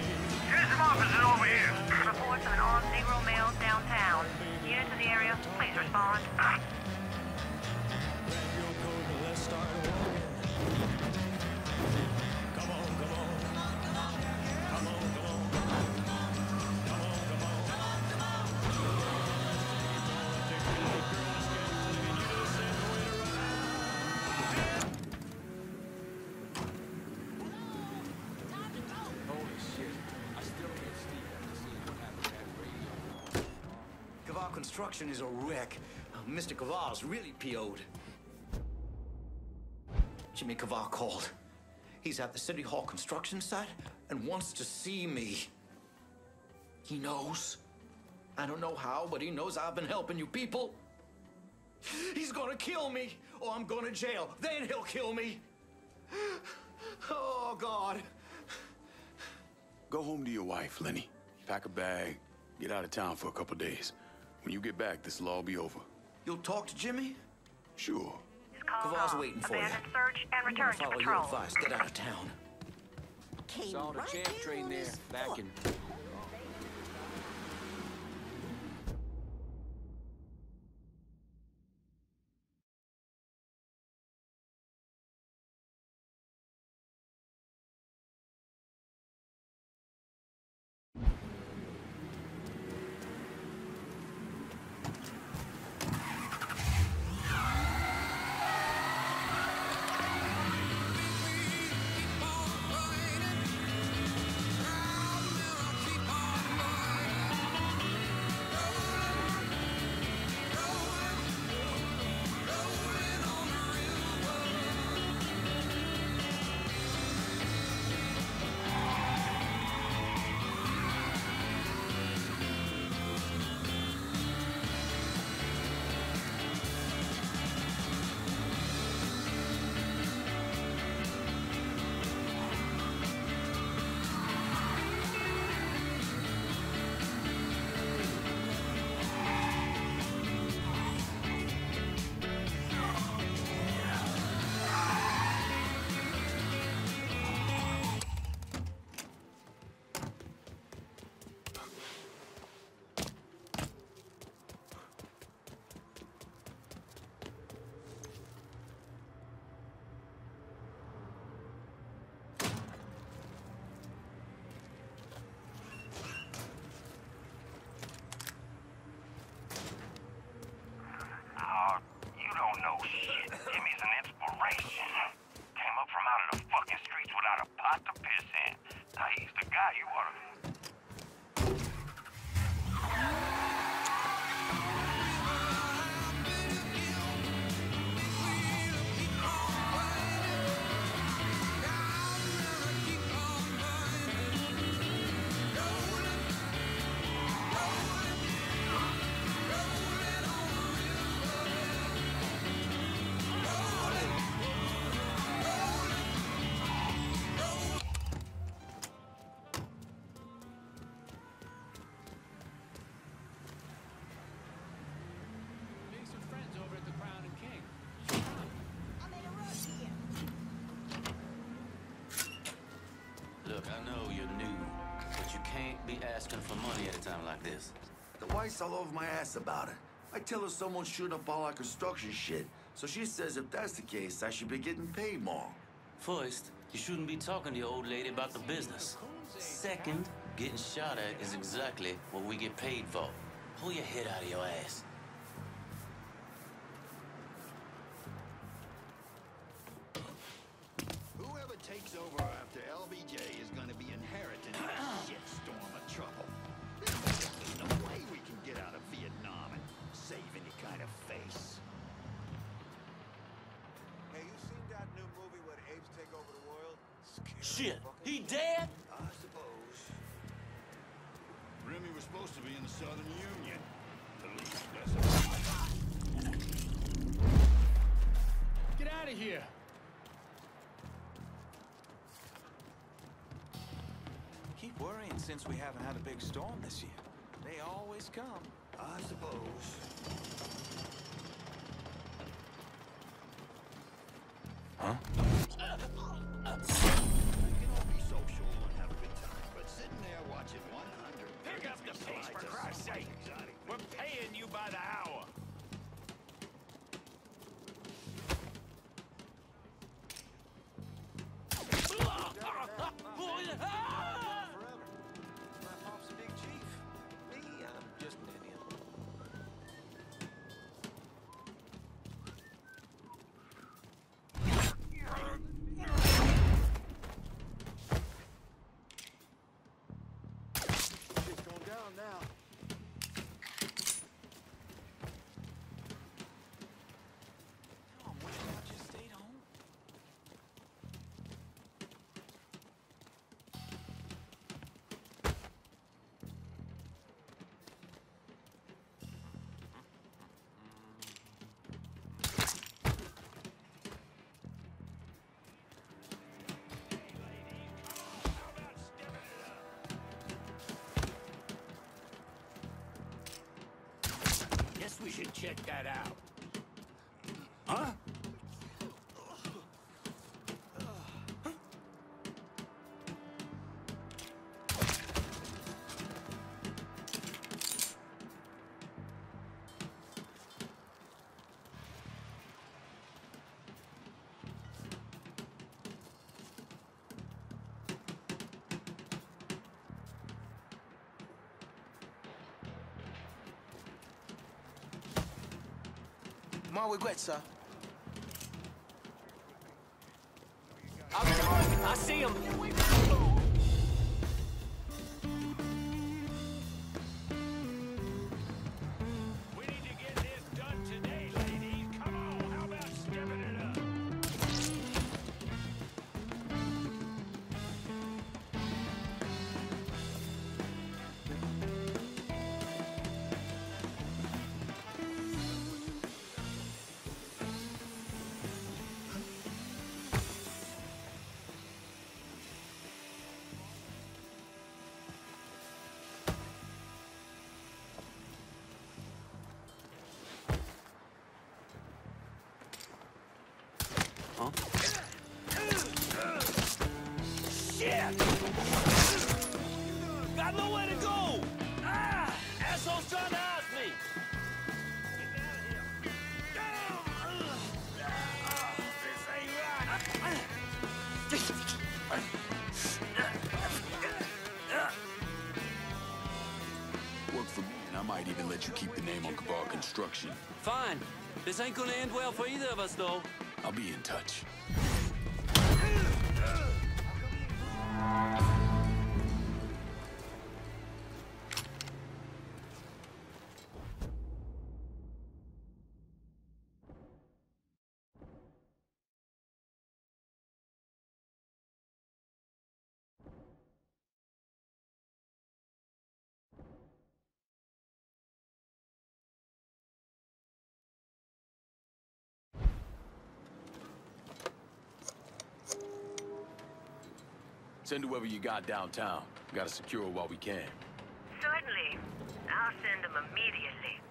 Here's some officers over here. Reports of an armed Negro male downtown. Units in the area, please respond. Kavar Construction is a wreck. Mr. Kavar's really PO'd. Jimmy Kavar called. He's at the City Hall construction site and wants to see me. He knows. I don't know how, but he knows I've been helping you people. He's gonna kill me, or I'm going to jail. Then he'll kill me. Oh, God. Go home to your wife, Lenny. Pack a bag, get out of town for a couple days. When you get back, this'll all be over. You'll talk to Jimmy? Sure. Kavar's waiting for you. Abandon search and return to Follow your patrol. advice. Get out of town. Saw the champ train there back in... Look, I know you're new, but you can't be asking for money at a time like this. The wife's all over my ass about it. I tell her someone's shooting up all our construction shit, so she says if that's the case, I should be getting paid more. First, you shouldn't be talking to your old lady about the business. Second, getting shot at is exactly what we get paid for. Pull your head out of your ass. Whoever takes over after LBJ is going to be inheriting a shitstorm of trouble. There's no way we can get out of Vietnam and save any kind of face. Hey, you seen that new movie where the apes take over the world? Shit, he dead? I suppose. Remy was supposed to be in the Southern Union. At least that's Get out of here! Keep worrying since we haven't had a big storm this year. They always come. I suppose. Huh? We can all be social and have a good time, but sitting there watching 100... Pick up the pace, for Christ's sake! We're paying you by the hour! We should check that out. Huh? My regrets, sir. I see him. We need to get this done today, ladies. Come on, how about stepping it up? Shit! Got nowhere to go! Ah! Asshole's trying to ask me! This ain't right! Work for me, and I might even let you keep the name on Cabal Construction. Fine. This ain't gonna end well for either of us, though. I'll be in touch. Send whoever you got downtown. Gotta secure it while we can. Certainly. I'll send them immediately.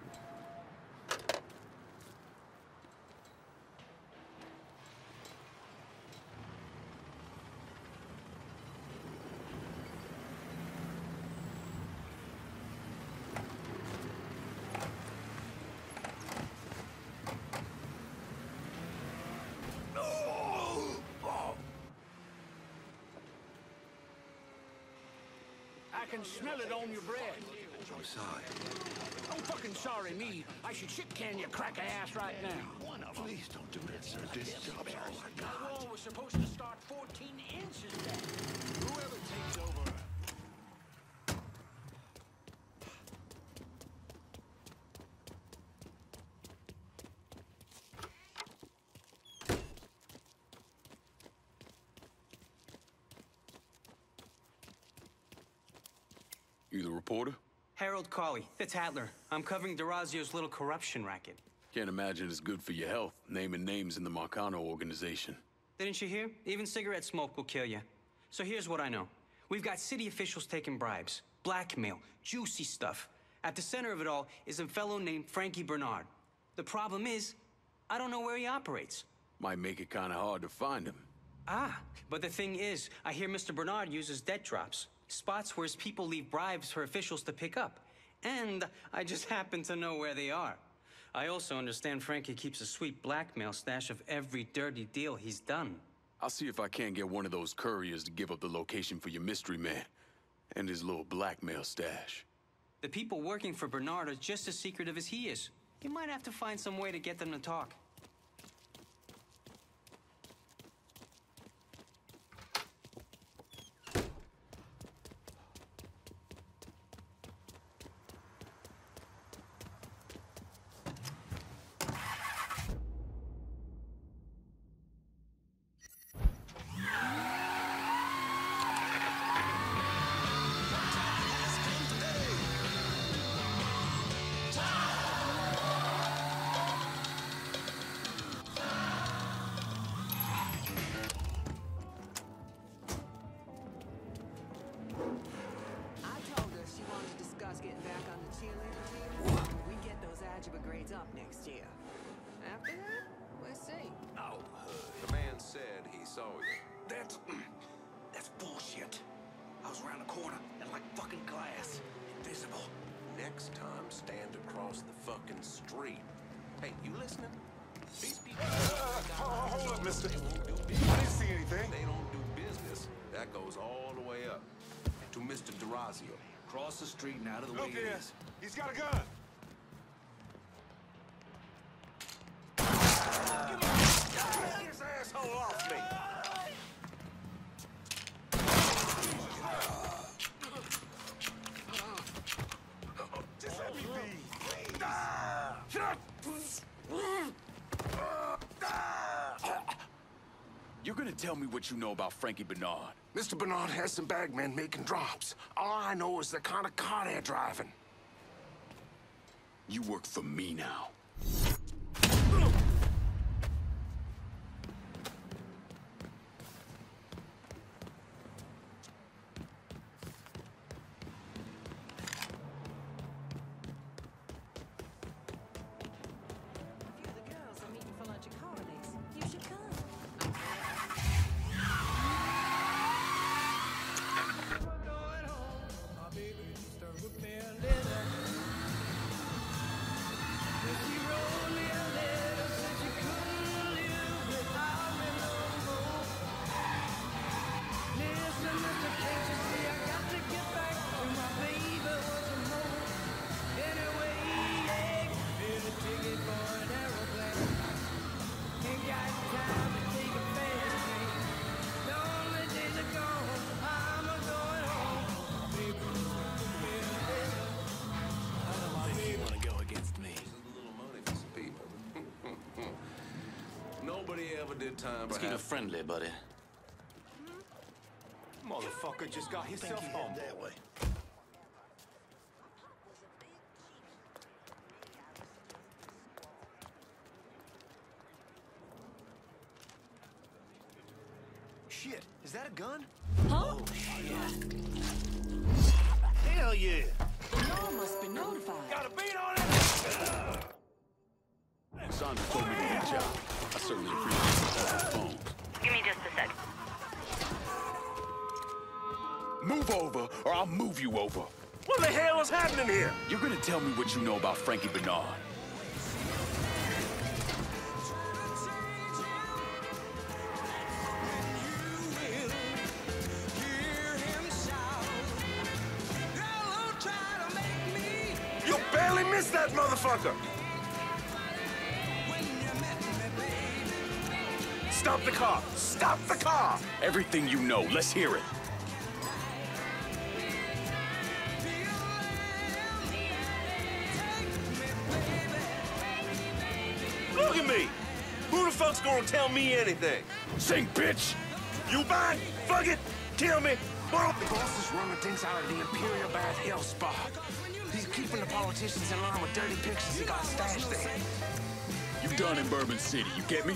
can smell it on your breath. I'm sorry. Don't fucking sorry me. I should shit can your cracker ass right now. Please don't do that, sir. This job's all I got. The wall was supposed to start 14 inches back. Whoever takes over. You the reporter? Harold Cawley, the Tattler. I'm covering D'Orazio's little corruption racket. Can't imagine it's good for your health, naming names in the Marcano organization. Didn't you hear? Even cigarette smoke will kill you. So here's what I know. We've got city officials taking bribes, blackmail, juicy stuff. At the center of it all is a fellow named Frankie Bernard. The problem is, I don't know where he operates. Might make it kind of hard to find him. Ah, but the thing is, I hear Mr. Bernard uses debt drops. Spots where his people leave bribes for officials to pick up. And I just happen to know where they are. I also understand Frankie keeps a sweet blackmail stash of every dirty deal he's done. I'll see if I can't get one of those couriers to give up the location for your mystery man and his little blackmail stash. The people working for Bernard are just as secretive as he is. You might have to find some way to get them to talk. That's bullshit. I was around the corner and like fucking glass. Invisible. Next time, stand across the fucking street. Hey, you listening? These people... Hold up, mister. I didn't see anything. They don't do business. That goes all the way up to Mr. D'Orazio. Cross the street and out of the way. Look it here. is. He's got a gun. Get his asshole off me. Just let me be. You're gonna tell me what you know about Frankie Bernard. Mr. Bernard has some bagmen making drops. All I know is the kind of car they're driving. You work for me now. Let's keep it friendly, buddy. Motherfucker just got himself home that way. Shit, is that a gun? Huh? Oh, shit. Hell yeah! Y'all must be notified. Got a beat on it! Sandra told me to reach out. I certainly appreciate the phone. Give me just a sec. Move over, or I'll move you over. What the hell is happening here? You're gonna tell me what you know about Frankie Bernard. missed that motherfucker! Stop the car! Stop the car! Everything you know, let's hear it. Look at me! Who the fuck's gonna tell me anything? Sing, bitch! You bang! Fuck it! Kill me! The boss is running things out of the Imperial Bath Hill Spa. He's keeping the politicians in line with dirty pictures he got stashed there. You done in Bourbon City, you get me?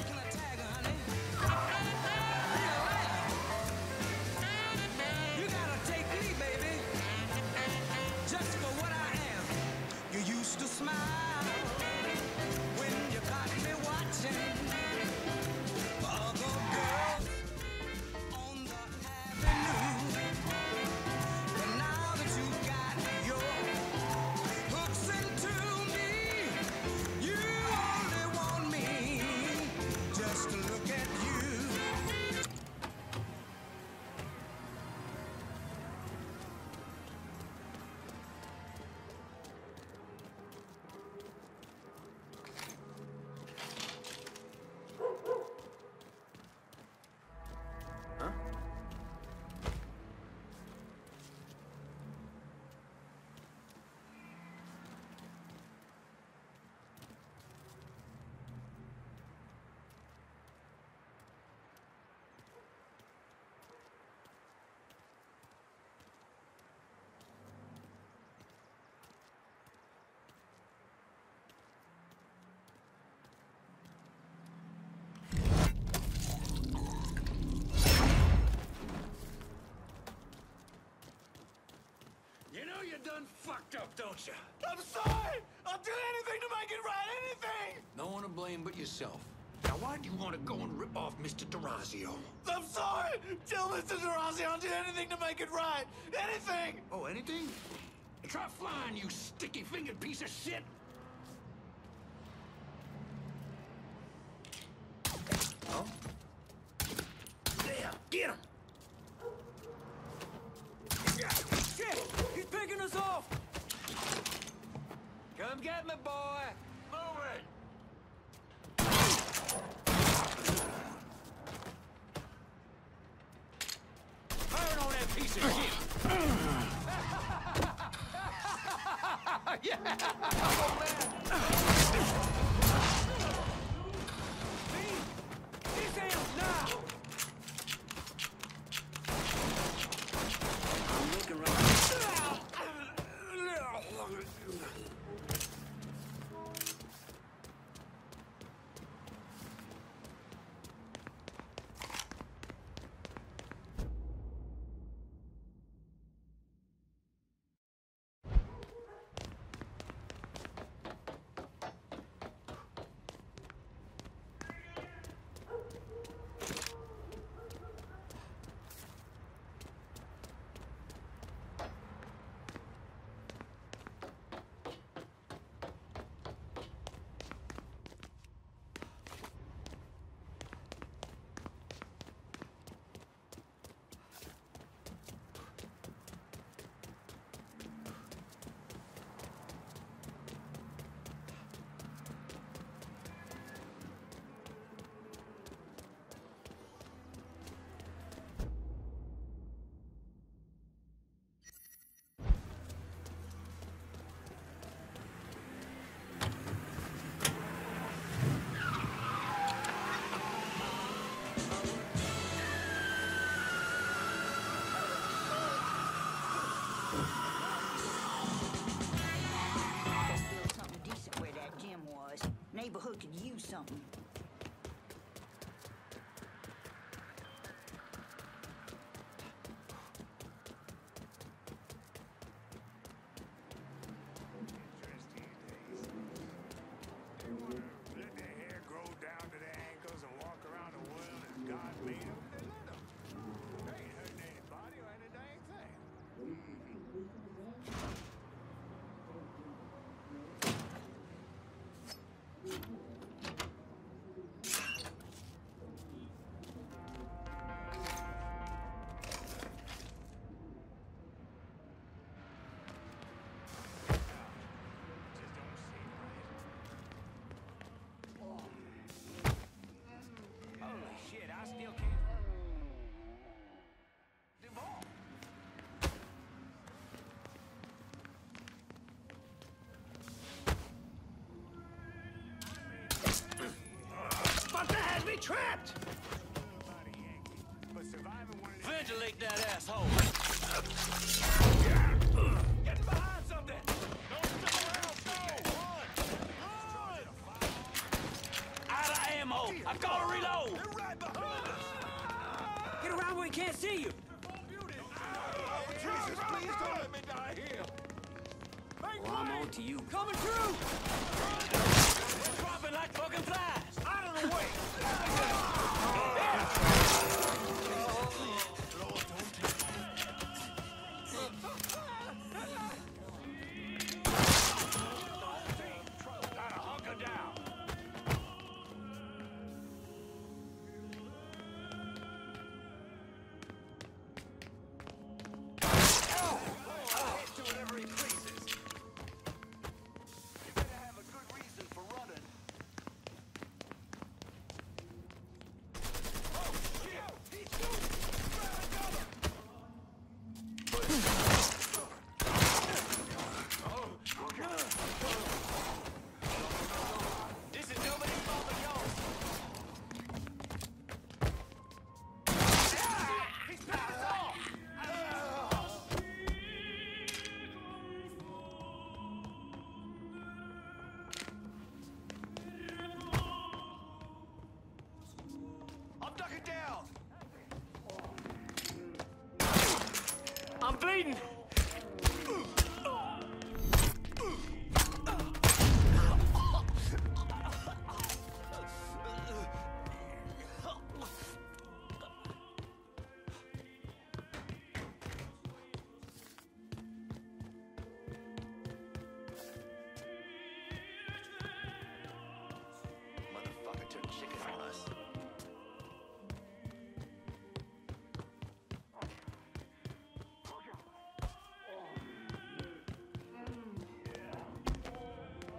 You done fucked up, don't you? I'm sorry! I'll do anything to make it right, anything! No one to blame but yourself. Now, why do you want to go and rip off Mr. D'Orazio? I'm sorry! Tell Mr. D'Orazio I'll do anything to make it right! Anything! Oh, anything? Try flying, you sticky-fingered piece of shit! Oh? There, get him! Shit! He's picking us off! Come get me, boy! Move it! Fire on that piece of shit! Yeah! Oh, man! These hands now! I'm looking right. Congratulate that asshole. Get behind something. Don't stick around. Go. Run. Out of ammo. I gotta reload. They're right behind us. Get around where he can't see you. Jesus, please don't let me die here. Well, I'm on to you. Coming through. Dropping like fucking flies. Out of the way. Gotta hunker down. Do whatever he pleases. You better have a good reason for running. Oh, shit! He's shooting! Grab cover! This is nobody's fault but yours. He's passed off. I'm ducking down! I'm bleeding. Motherfucker took chicken on us.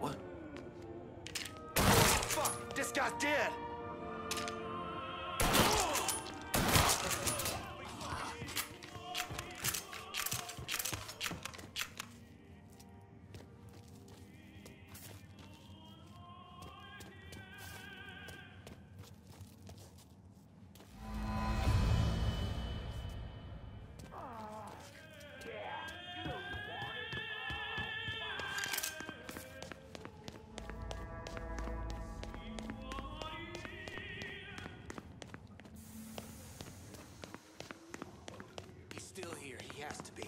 What? Fuck! This guy's dead! He's still here. He has to be.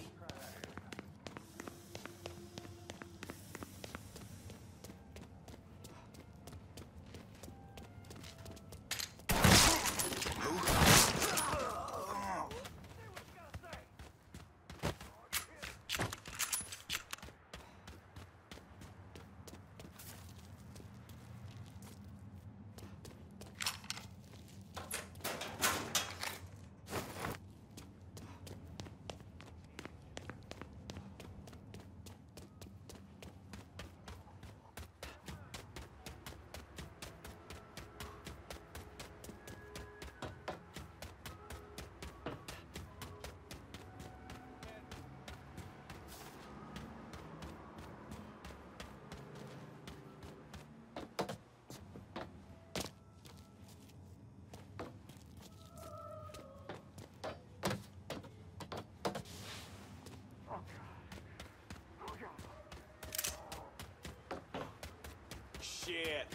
Shit.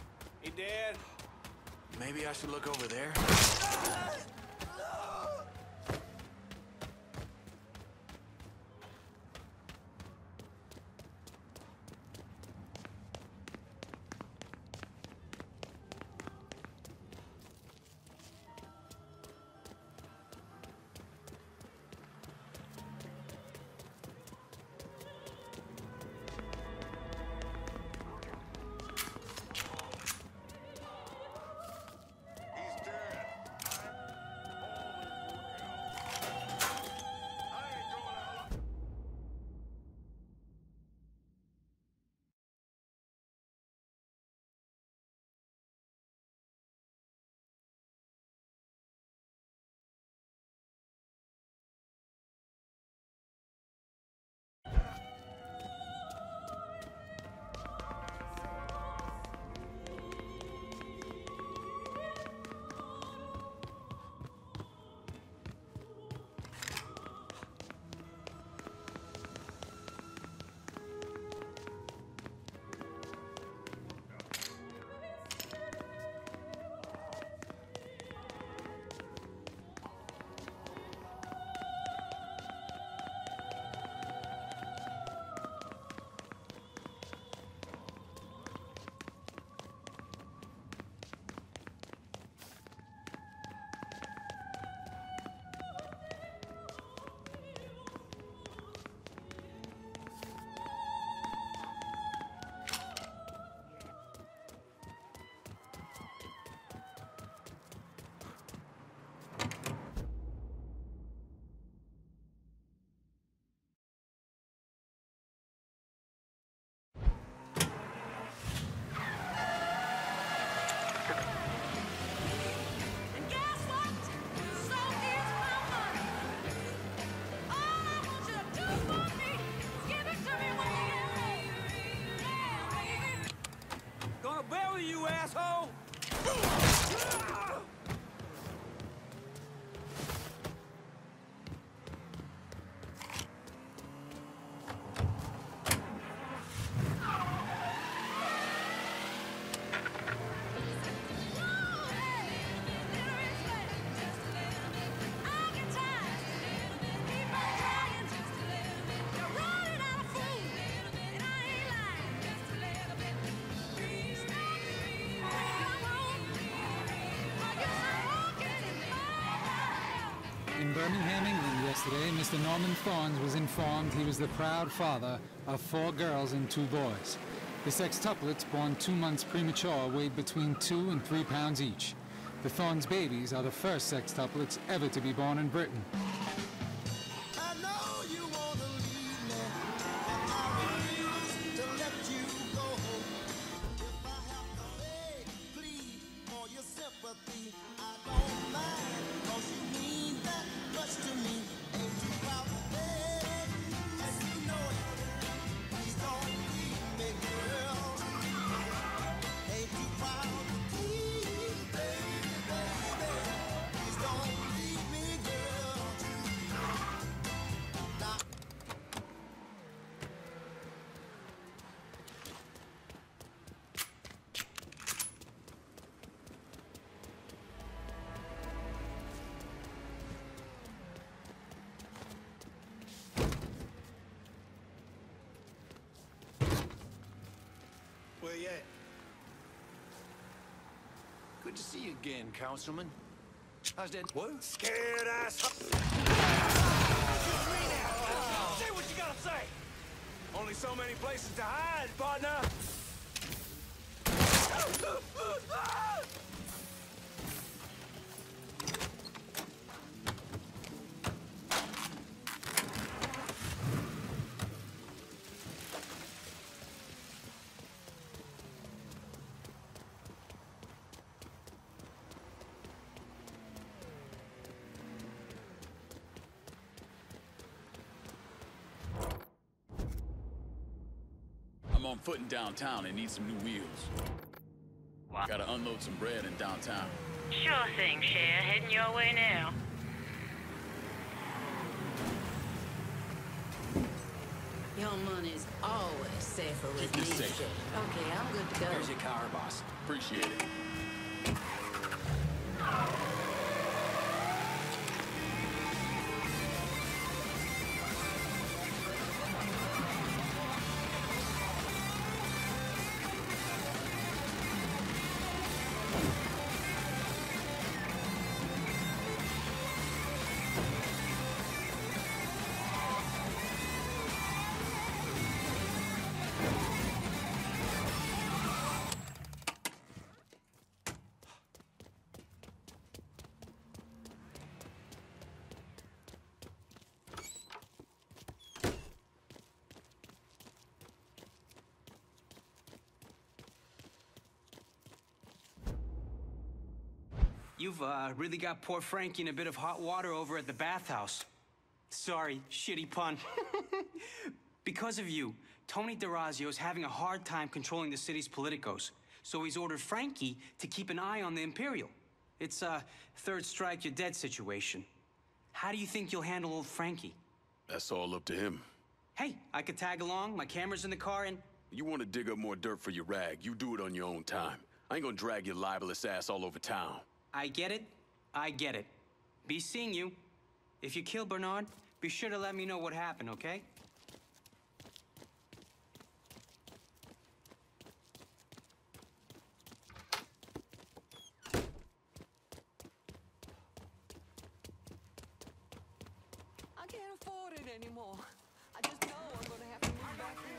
He dead? Maybe I should look over there. In Birmingham, England yesterday, Mr. Norman Thorns was informed he was the proud father of 4 girls and 2 boys. The sextuplets, born 2 months premature, weighed between 2 and 3 pounds each. The Thorns babies are the first sextuplets ever to be born in Britain. Where you at? Good to see you again, Councilman. How's that? What? Scared ass. Say what you gotta say. Only so many places to hide, partner. I'm on foot in downtown and need some new wheels. Gotta unload some bread in downtown. Sure thing, Cher. Heading your way now. Your money's always safer with Keep me. this safe. Okay, I'm good to go. Here's your car, boss. Appreciate it. You've really got poor Frankie in a bit of hot water over at the bathhouse. Sorry, shitty pun. Because of you, Tony DeRazio's having a hard time controlling the city's politicos. So he's ordered Frankie to keep an eye on the Imperial. It's a third strike, you're dead situation. How do you think you'll handle old Frankie? That's all up to him. Hey, I could tag along, my camera's in the car, and... You want to dig up more dirt for your rag, you do it on your own time. I ain't gonna drag your libelous ass all over town. I get it. I get it. Be seeing you. If you kill Bernard, be sure to let me know what happened, okay? I can't afford it anymore. I just know I'm gonna have to move back here.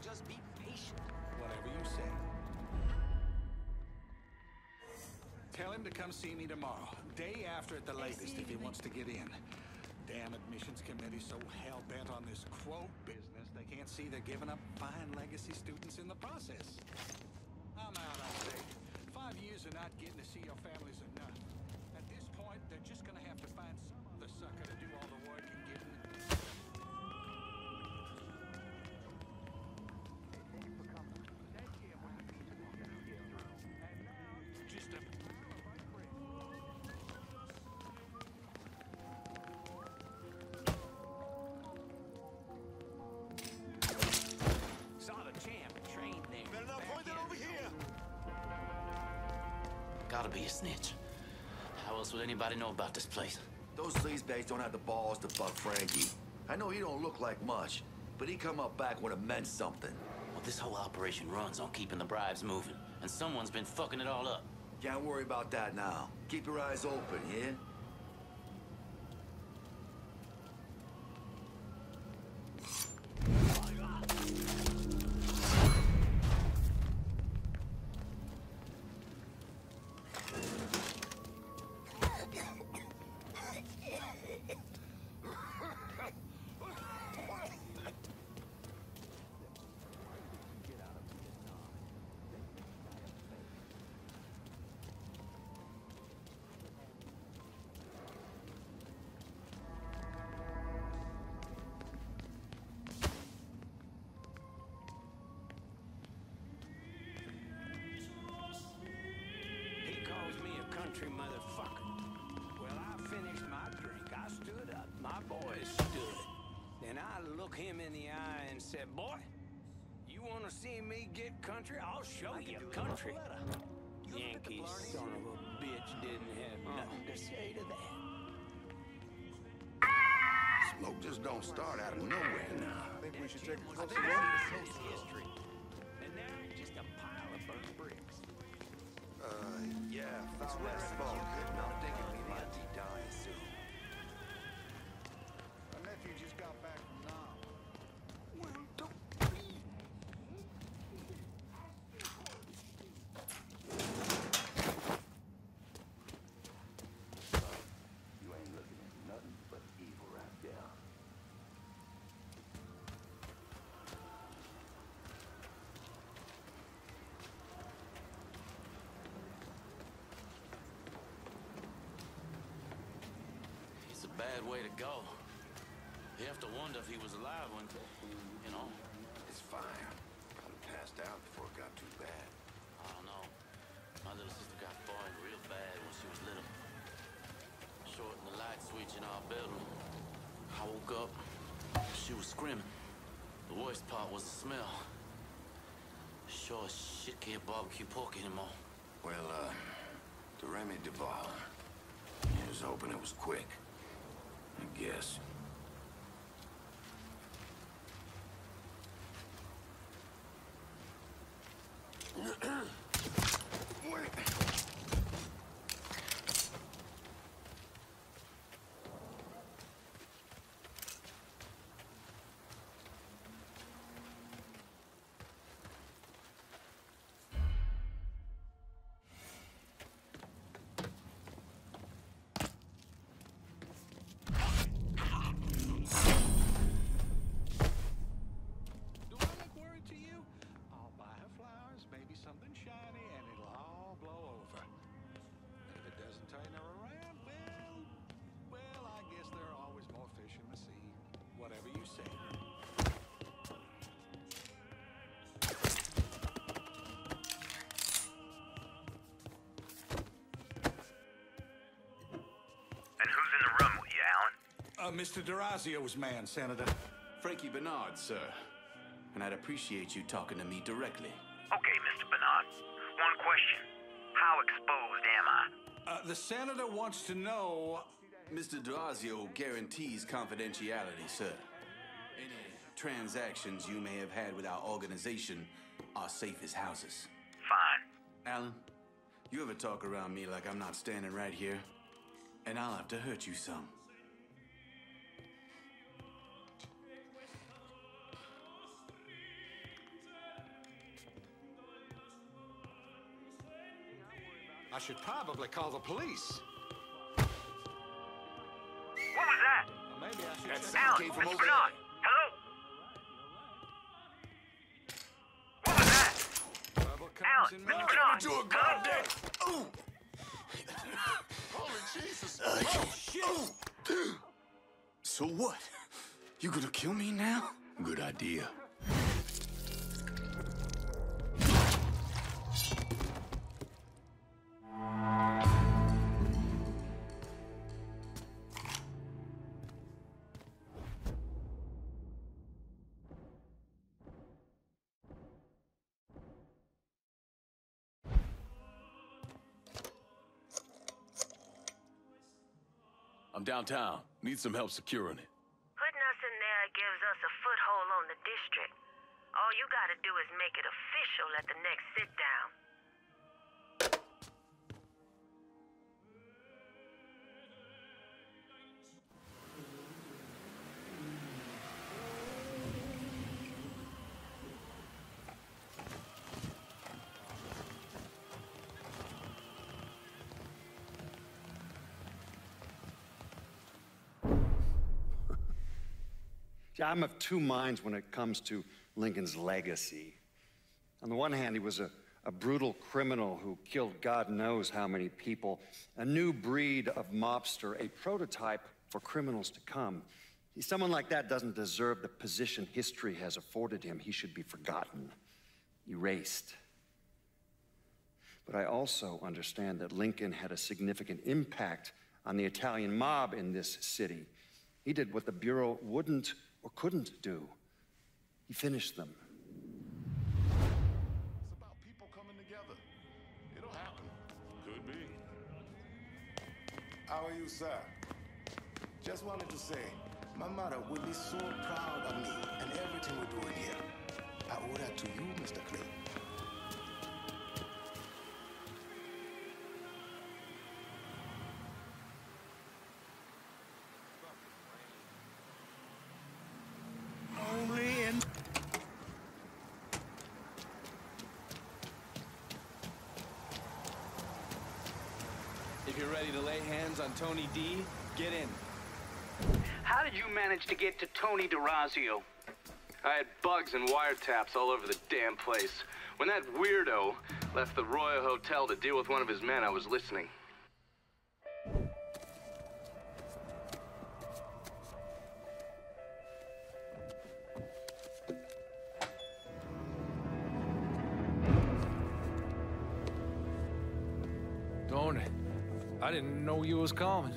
just be patient. Whatever you say. Tell him to come see me tomorrow. Day after at the latest if he wants to get in. Damn admissions committee so hell-bent on this quote business they can't see they're giving up fine legacy students in the process. I'm out, I say. 5 years of not getting to see your families enough. At this point, they're just gonna have to find some other sucker to do all the work and get in. Just a saw the champ train there. Better not point that over here. Gotta be a snitch. How else would anybody know about this place? Those sleazebags don't have the balls to buck Frankie. I know he don't look like much, but he come up back when it meant something. Well, this whole operation runs on keeping the bribes moving, and someone's been fucking it all up. Can't worry about that now. Keep your eyes open, yeah? country motherfucker. Well, I finished my drink. I stood up. My boys stood. Then I looked him in the eye and said, boy, you want to see me get country? I'll show you country. Yankee son of a bitch didn't have nothing to say to that. Smoke just don't start out of nowhere now. I think we should take a I closer think look. it's history. And now it's just a pile of burnt bricks. Yeah, found that smoke. I'm thinking we might be dying soon. My nephew just got back from Nam. Well, don't You ain't looking at nothing but evil right there. It's a bad way to go. You have to wonder if he was alive when, you know. It's fine. Probably passed out before it got too bad. I don't know. My little sister got burned real bad when she was little. Shorting the light switch in our bedroom. I woke up. She was screaming. The worst part was the smell. Sure as shit can't barbecue pork anymore. Well, the Remy Duval. I was hoping it was quick. I guess. Do I look worried to you? I'll buy her flowers, maybe something shiny, and it'll all blow over. And if it doesn't turn her around, well, I guess there are always more fish in the sea. Whatever you say. And who's in the room with you, Alan? Mr. D'Orazio's man, Senator. Frankie Bernard, sir. And I'd appreciate you talking to me directly. Okay, Mr. Bernard. One question. How exposed am I? The senator wants to know... Mr. D'Orazio guarantees confidentiality, sir. Any transactions you may have had with our organization are safe as houses. Fine. Alan, you ever talk around me like I'm not standing right here? And I'll have to hurt you some. I should probably call the police. What was that? Maybe I should That check sound came from over there. Hello? What was that? Alan, Mr. Bernard. Do a goddamn. Ooh. Holy Jesus. Oh, shit. So what? You gonna kill me now? Good idea. I'm downtown. Need some help securing it. Putting us in there gives us a foothold on the district. All you gotta do is make it official at the next sit-down. I'm of two minds when it comes to Lincoln's legacy. On the one hand, he was a brutal criminal who killed God knows how many people, a new breed of mobster, a prototype for criminals to come. Someone like that doesn't deserve the position history has afforded him. He should be forgotten, erased. But I also understand that Lincoln had a significant impact on the Italian mob in this city. He did what the Bureau wouldn't or couldn't do. He finished them. It's about people coming together. It'll happen. Could be. How are you, sir? Just wanted to say, my mother will be so proud of me and everything we're doing here. I owe that to you, Mr. Clay. Only in... If you're ready to lay hands on Tony D, get in. How did you manage to get to Tony DeRazio? I had bugs and wiretaps all over the damn place. When that weirdo left the Royal Hotel to deal with one of his men, I was listening. Tony, I didn't know you was coming.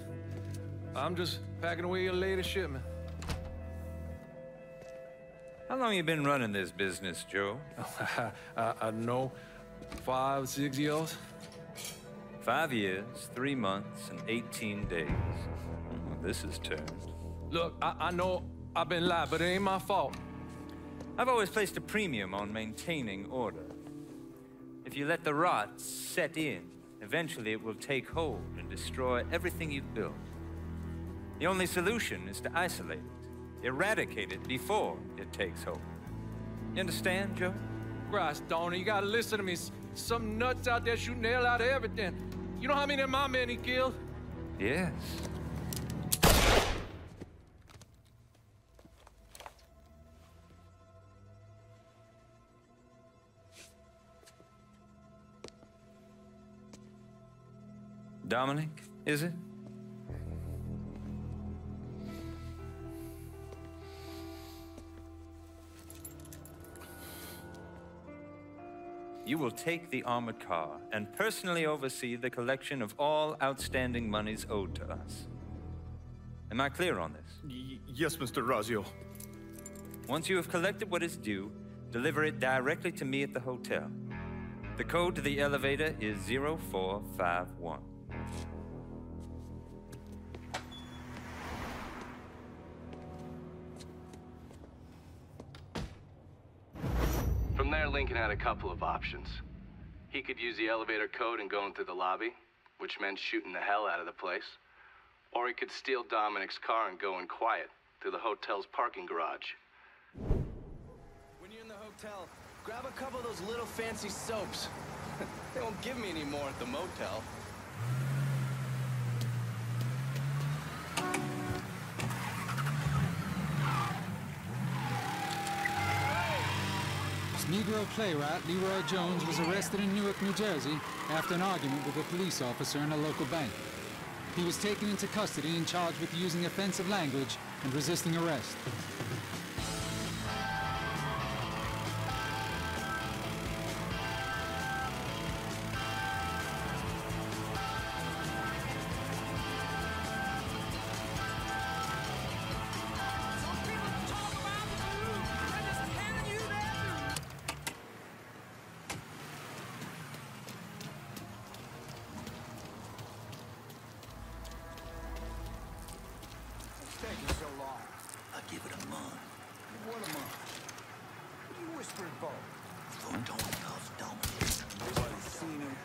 I'm just packing away your latest shipment. How long you been running this business, Joe? I know, 5, 6 years. 5 years, 3 months, and 18 days. Well, this is turned. Look, I know I've been lied, but it ain't my fault. I've always placed a premium on maintaining order. If you let the rot set in, eventually it will take hold and destroy everything you've built. The only solution is to isolate it, eradicate it before it takes hold. You understand, Joe? Christ, Tony, you gotta listen to me. Some nuts out there shooting the hell out of everything. You know how many of my men he killed? Yes. Dominic, is it? You will take the armored car and personally oversee the collection of all outstanding monies owed to us. Am I clear on this? Yes, Mr. Razio. Once you have collected what is due, deliver it directly to me at the hotel. The code to the elevator is 0451. From there, Lincoln had a couple of options. He could use the elevator code and go in through the lobby, which meant shooting the hell out of the place. Or he could steal Dominic's car and go in quiet through the hotel's parking garage. When you're in the hotel, grab a couple of those little fancy soaps. They won't give me any more at the motel. Negro playwright Leroy Jones was arrested in Newark, New Jersey after an argument with a police officer in a local bank. He was taken into custody and charged with using offensive language and resisting arrest. Taking so long? I give it a month. What a month? What are you whispering for? For Tony Puff's dominance. Nobody's seen him.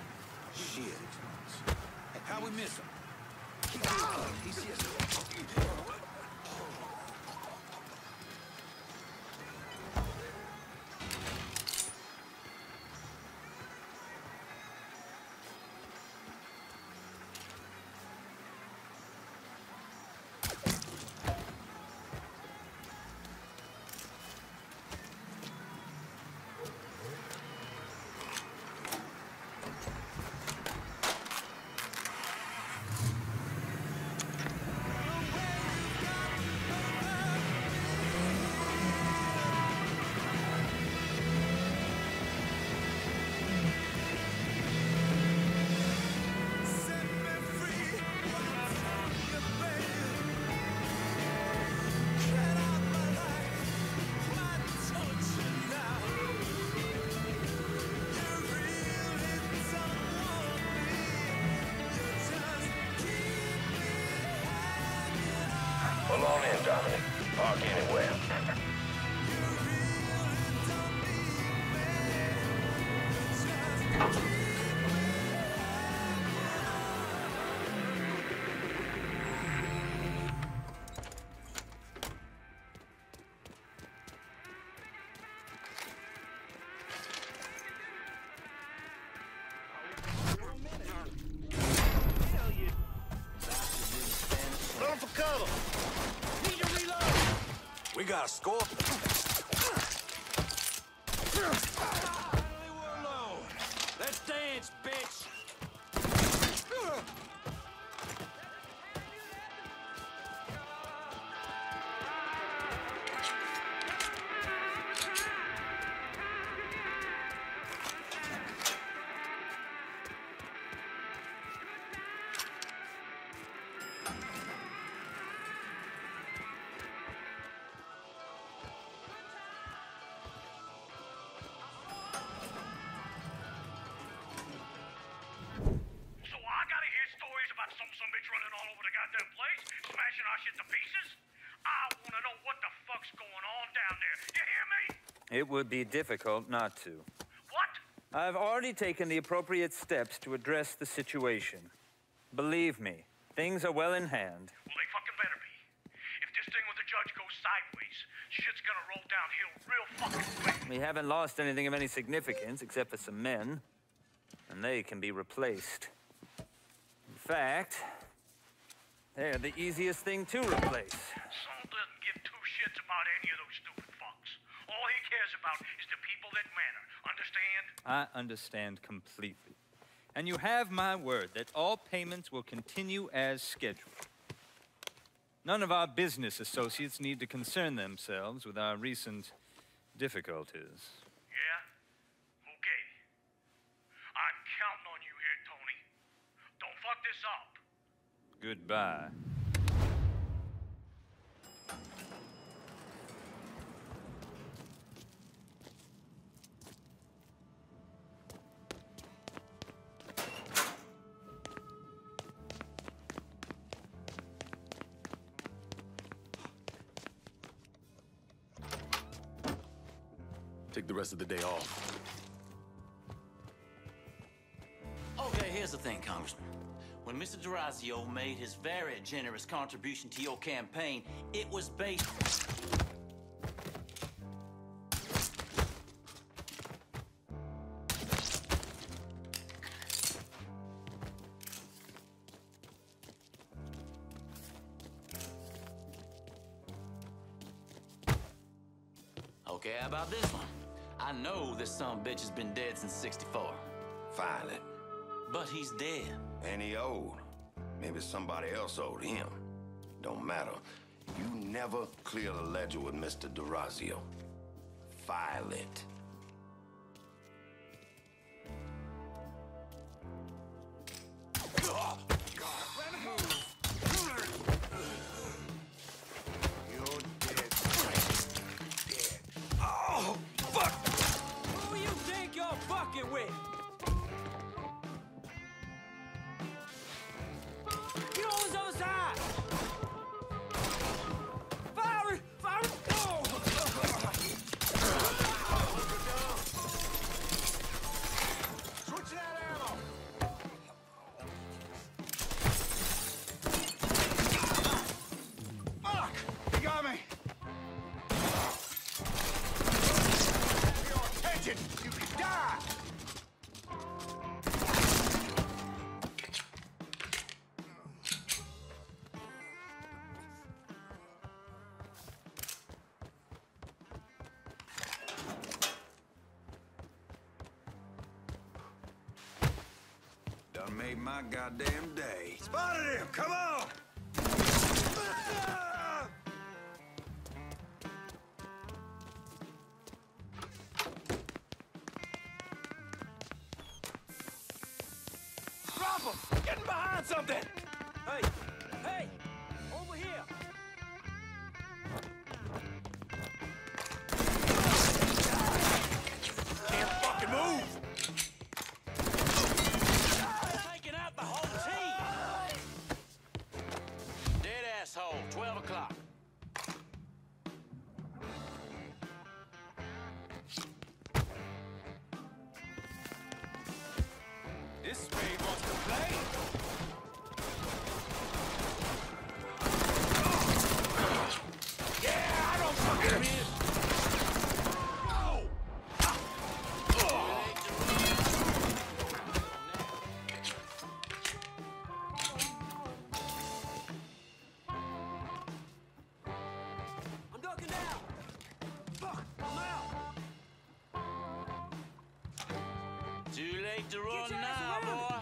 Shit. How we miss him? He's just... Pull on in, Dominic. Park anywhere. Run for cover! Need to reload! We got a score. Let's dance, bitch! Some bitch running all over the goddamn place, smashing our shit to pieces. I want to know what the fuck's going on down there. You hear me? It would be difficult not to. What? I've already taken the appropriate steps to address the situation. Believe me, things are well in hand. Well, they fucking better be. If this thing with the judge goes sideways, shit's gonna roll downhill real fucking quick. We haven't lost anything of any significance except for some men, and they can be replaced. In fact, they're the easiest thing to replace. Saul doesn't give two shits about any of those stupid fucks. All he cares about is the people that matter. Understand? I understand completely. And you have my word that all payments will continue as scheduled. None of our business associates need to concern themselves with our recent difficulties. Yeah? Okay. I'm counting on you here, Tony. Don't fuck this up. Goodbye. Take the rest of the day off. Okay, here's the thing, Congressman. When Mr. D'Orazio made his very generous contribution to your campaign, it was based... Okay, how about this one? I know this son-of-a-bitch has been dead since '64. Violent. But he's dead. And he old. Maybe somebody else owed him. Don't matter. You never clear the ledger with Mr. D'Orazio. File it. Oh, fuck! Who you think you're fucking with? Get on his other side! Fire! Fire! Oh! Switch that ammo! Fuck! You got me! You can die! Done made my goddamn day. Spotted him! Come on! Getting behind something! Hey! Hey! Over here! Can't fucking move! Taking out the whole team! Dead asshole, 12 o'clock. This spade wants to play! Yeah, I don't fucking miss! I'm ducking down! Fuck, I'm out! Too late to run now, boy.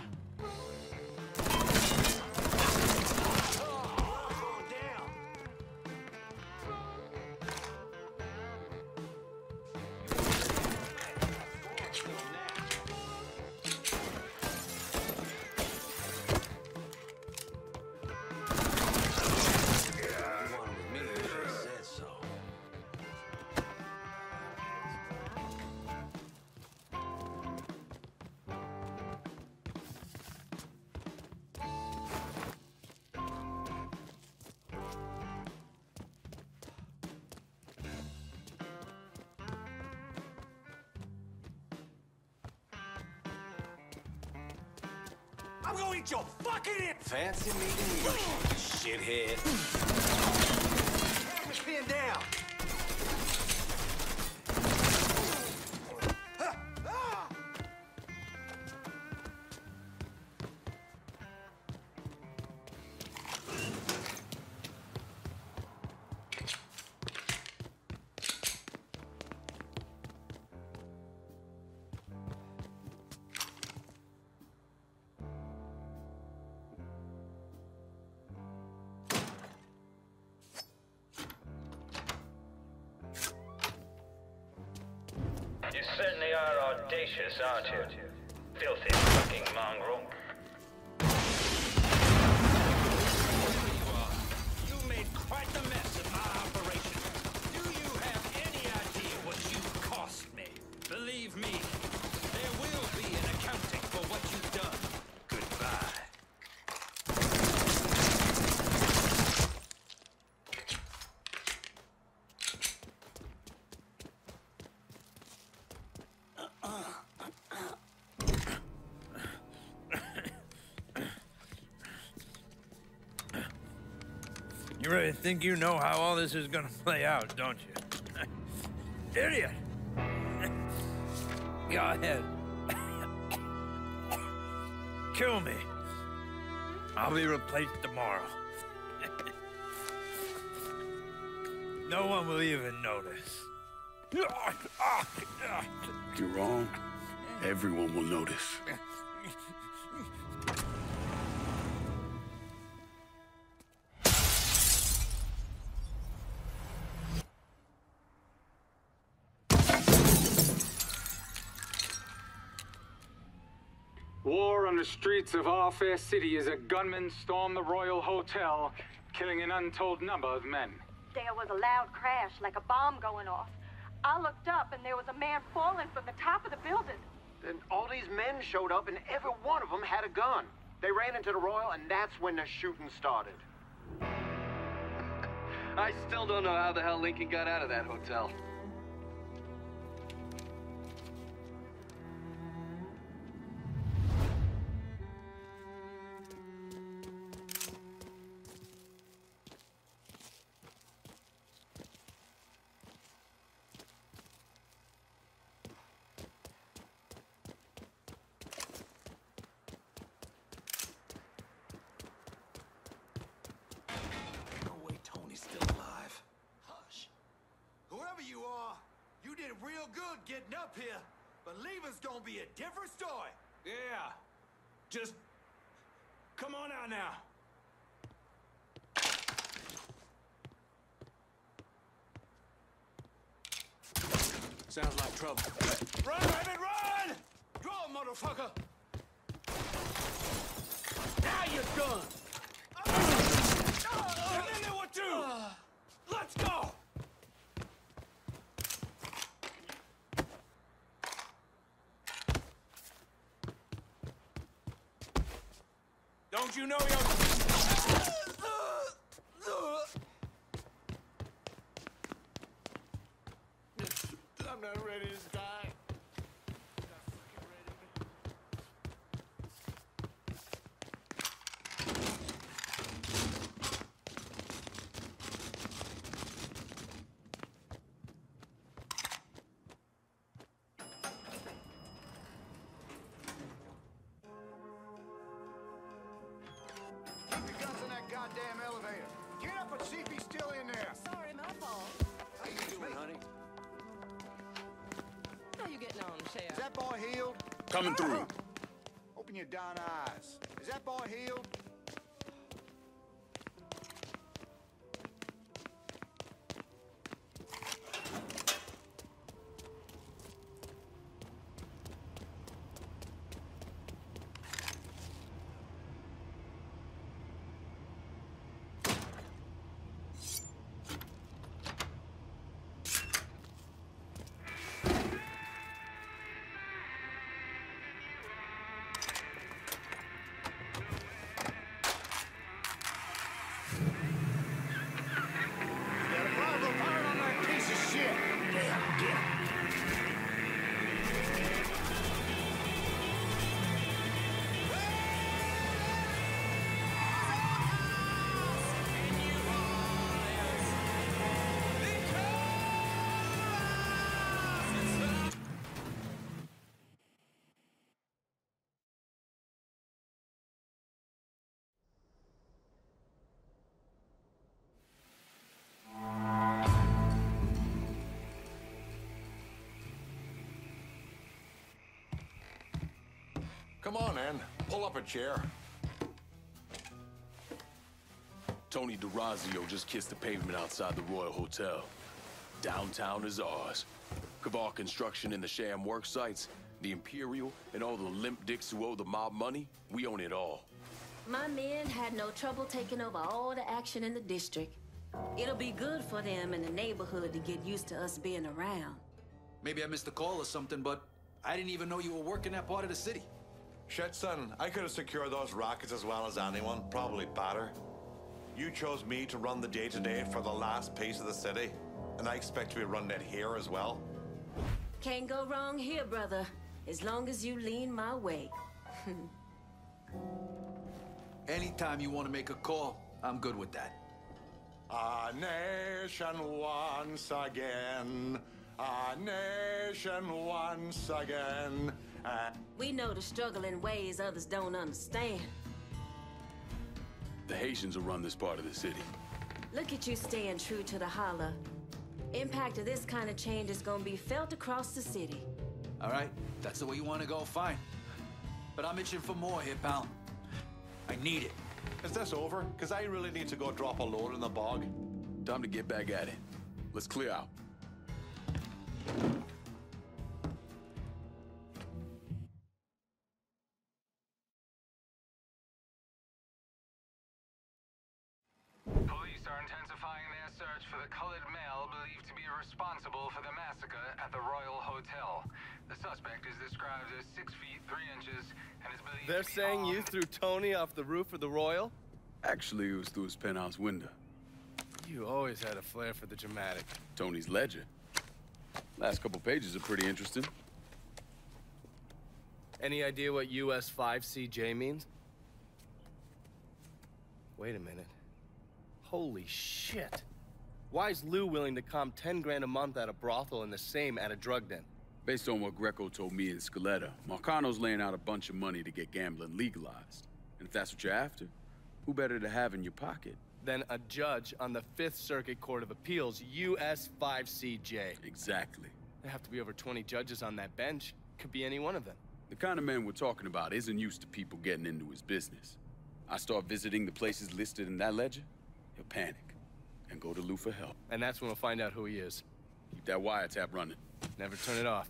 I'm gonna eat your fucking hip! Fancy meeting you, shithead. Have me pinned down! You certainly are audacious, aren't you? Filthy fucking mongrel. You made quite the mess of my operation. Do you have any idea what you cost me? Believe me, there will be an accounting for what you've done. Goodbye. You really think you know how all this is gonna play out, don't you? Idiot! Go ahead. Kill me. I'll be replaced tomorrow. No one will even notice. If you're wrong, everyone will notice. War on the streets of our fair city as a gunman stormed the Royal Hotel, killing an untold number of men. There was a loud crash, like a bomb going off. I looked up and there was a man falling from the top of the building. Then all these men showed up and every one of them had a gun. They ran into the Royal and that's when the shooting started. I still don't know how the hell Lincoln got out of that hotel. Real good getting up here, but leaving's gonna be a different story. Yeah, just come on out now. Sounds like trouble. Run, Raven, run! Draw, motherfucker! Now you're done! And then there were two! Let's go! Don't you know you're... I'm not ready to die. Goddamn elevator. Get up and see if he's still in there. Sorry, my fault. How you doing, honey? How you getting on, Sheriff? Is that boy healed? Coming through. Open your darn eyes. Is that boy healed? Come on, Ann. Pull up a chair. Tony DeRazio just kissed the pavement outside the Royal Hotel. Downtown is ours. Kavar Construction and the sham work sites, the Imperial, and all the limp dicks who owe the mob money, we own it all. My men had no trouble taking over all the action in the district. It'll be good for them in the neighborhood to get used to us being around. Maybe I missed a call or something, but I didn't even know you were working that part of the city. Shit, son, I could have secured those rockets as well as anyone, probably better. You chose me to run the day-to-day for the last piece of the city, and I expect to be running it here as well. Can't go wrong here, brother, as long as you lean my way. Anytime you want to make a call, I'm good with that. A nation once again, a nation once again. We know the struggle in ways others don't understand. The Haitians will run this part of the city. Look at you staying true to the holler. Impact of this kind of change is gonna be felt across the city. All right, that's the way you want to go, fine. But I'm itching for more here, pal. I need it. Is this over? Because I really need to go drop a load in the bog. Time to get back at it. Let's clear out. Police are intensifying their search for the colored male believed to be responsible for the massacre at the Royal Hotel. The suspect is described as 6 feet 3 inches and is believed They're to be saying you armed. threw Tony off the roof of the Royal? Actually, it was through his penthouse window. You always had a flair for the dramatic. Tony's ledger. Last couple pages are pretty interesting. Any idea what US 5CJ means? Wait a minute. Holy shit. Why is Lou willing to comp 10 grand a month at a brothel and the same at a drug den? Based on what Greco told me in Scaletta, Marcano's laying out a bunch of money to get gambling legalized. And if that's what you're after, who better to have in your pocket? Then a judge on the 5th Circuit Court of Appeals, US 5CJ. Exactly. There have to be over 20 judges on that bench. Could be any one of them. The kind of man we're talking about isn't used to people getting into his business. I start visiting the places listed in that ledger, he'll panic and go to Lou for help. And that's when we'll find out who he is. Keep that wiretap running. Never turn it off.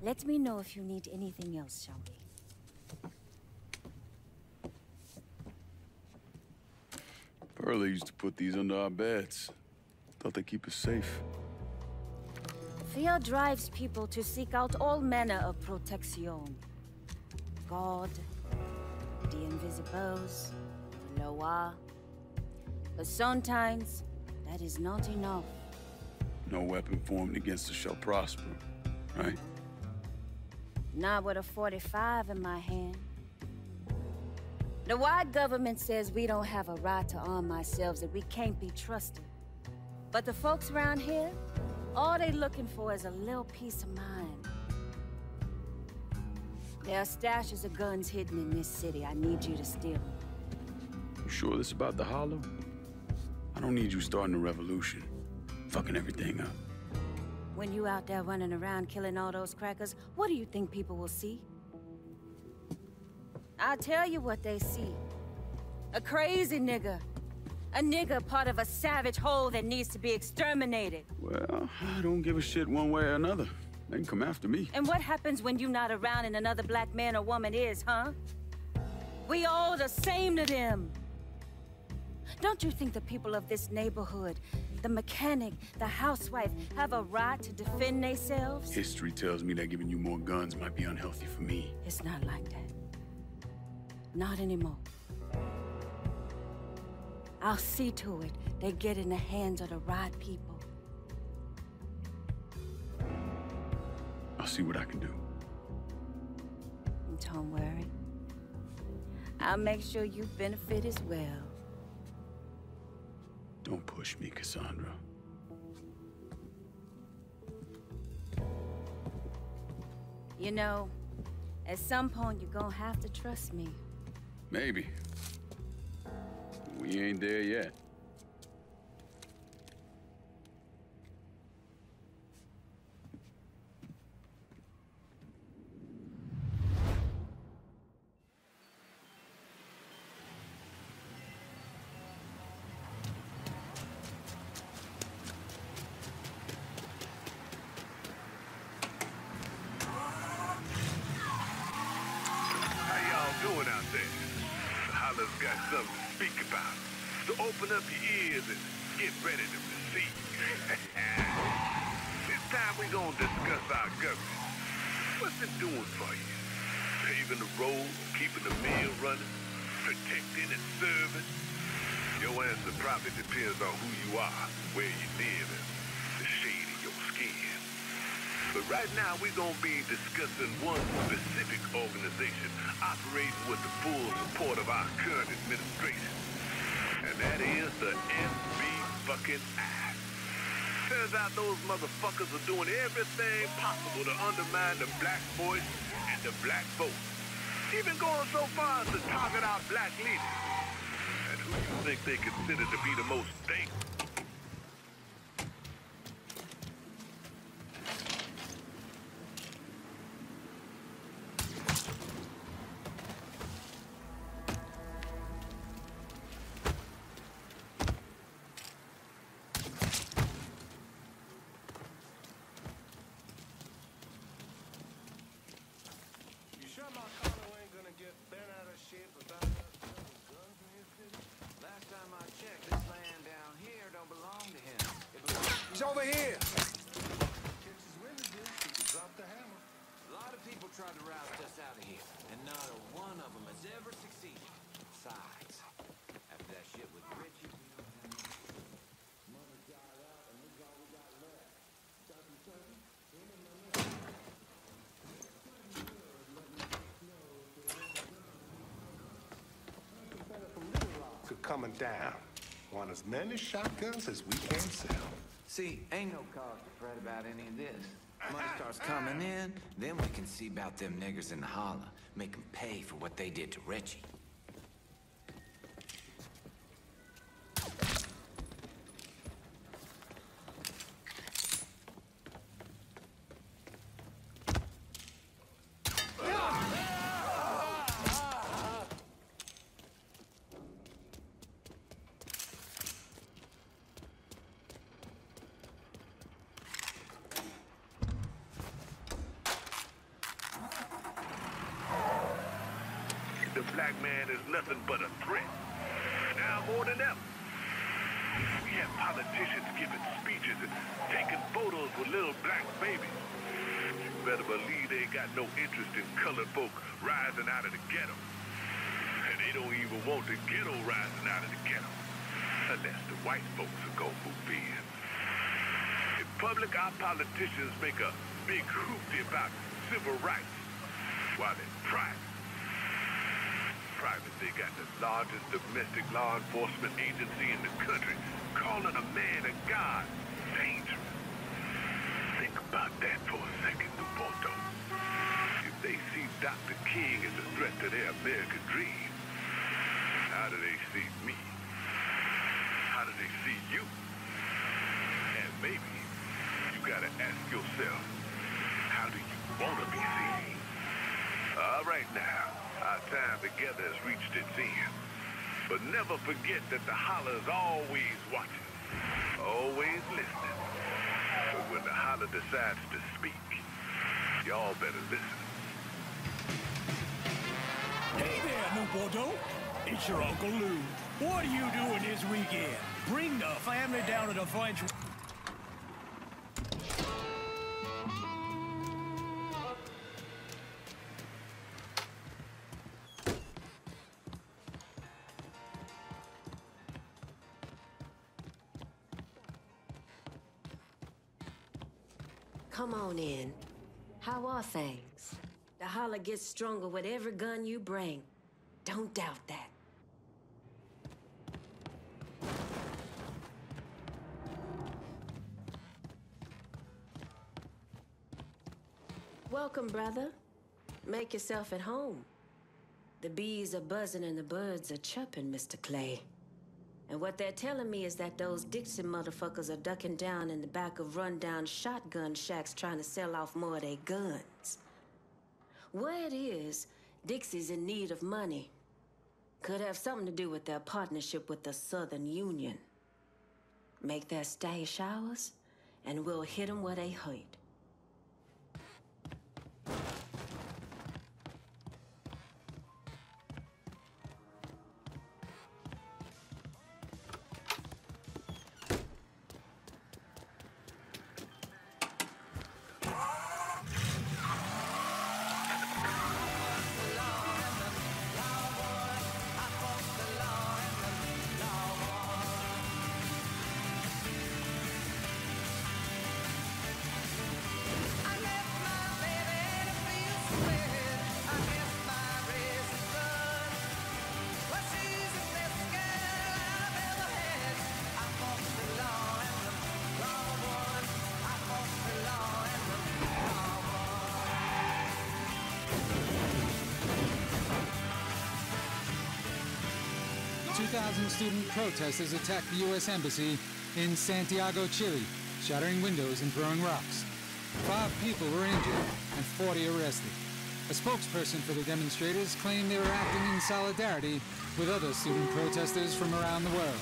Let me know if you need anything else, shall we? Pearlie used to put these under our beds. Thought they keep us safe. Fear drives people to seek out all manner of protection. God, the invisibles, the loa. But sometimes, that is not enough. No weapon formed against us shall prosper, right? Not with a 45 in my hand. The white government says we don't have a right to arm ourselves, that we can't be trusted. But the folks around here, all they looking for is a little peace of mind. There are stashes of guns hidden in this city. I need you to steal them. You sure this about the Hollow? I don't need you starting a revolution, fucking everything up. When you out there running around killing all those crackers, what do you think people will see? I'll tell you what they see. A crazy nigger. A nigger part of a savage whole that needs to be exterminated. Well, I don't give a shit one way or another. They can come after me. And what happens when you're not around and another black man or woman is, huh? We all the same to them. Don't you think the people of this neighborhood, the mechanic, the housewife, have a right to defend themselves? History tells me that giving you more guns might be unhealthy for me. It's not like that. Not anymore. I'll see to it they get in the hands of the right people. I'll see what I can do. Don't worry. I'll make sure you benefit as well. Don't push me, Cassandra. You know, at some point you're gonna have to trust me. Maybe. We ain't there yet. hollers got something to speak about. So open up your ears and get ready to receive. This time we gonna discuss our government. What's it doing for you? Paving the road, keeping the mill running, protecting and serving? Your answer probably depends on who you are, where you live, and the shade of your skin. But right now we're gonna be discussing one specific organization operating with the full support of our current administration. And that is the FBI. Turns out those motherfuckers are doing everything possible to undermine the black voice and the black vote. Even going so far as to target our black leaders. And who you think they consider to be the most dangerous? He's over here! A lot of people tried to roust us out of here, and not a one of them has ever succeeded. Besides, after that shit with Richie, Mother died out, and look all we got left. Dr. Turkey, him and my man. We're coming down. Want as many shotguns as we can sell. See, ain't no cause to fret about any of this. Money starts coming in, then we can see about them niggers in the holler. Make them pay for what they did to Richie. The black man is nothing but a threat. Now more than ever. We have politicians giving speeches and taking photos with little black babies. You better believe they ain't got no interest in colored folk rising out of the ghetto. And they don't even want the ghetto rising out of the ghetto. Unless the white folks are gonna move in. In public, our politicians make a big hoopty about civil rights. While in private, they got the largest domestic law enforcement agency in the country, calling a man of God dangerous. Think about that for a second, New Bordeaux. If they see Dr. King as a threat to their American dream, how do they see me? How do they see you? And maybe you gotta ask yourself, how do you want to be seen? All right now. Our time together has reached its end. But never forget that the holler is always watching, always listening. But when the holler decides to speak, y'all better listen. Hey there, New Bordeaux. It's your Uncle Lou. What are you doing this weekend? Bring the family down to the French... Come on in. How are things? The holler gets stronger with every gun you bring. Don't doubt that. Welcome, brother. Make yourself at home. The bees are buzzing and the birds are chirping, Mr. Clay. And what they're telling me is that those Dixie motherfuckers are ducking down in the back of rundown shotgun shacks trying to sell off more of their guns. Where it is, Dixie's in need of money. Could have something to do with their partnership with the Southern Union. Make their stash ours, and we'll hit them where they hurt. Student protesters attacked the U.S. Embassy in Santiago, Chile, shattering windows and throwing rocks. 5 people were injured and 40 arrested. A spokesperson for the demonstrators claimed they were acting in solidarity with other student protesters from around the world.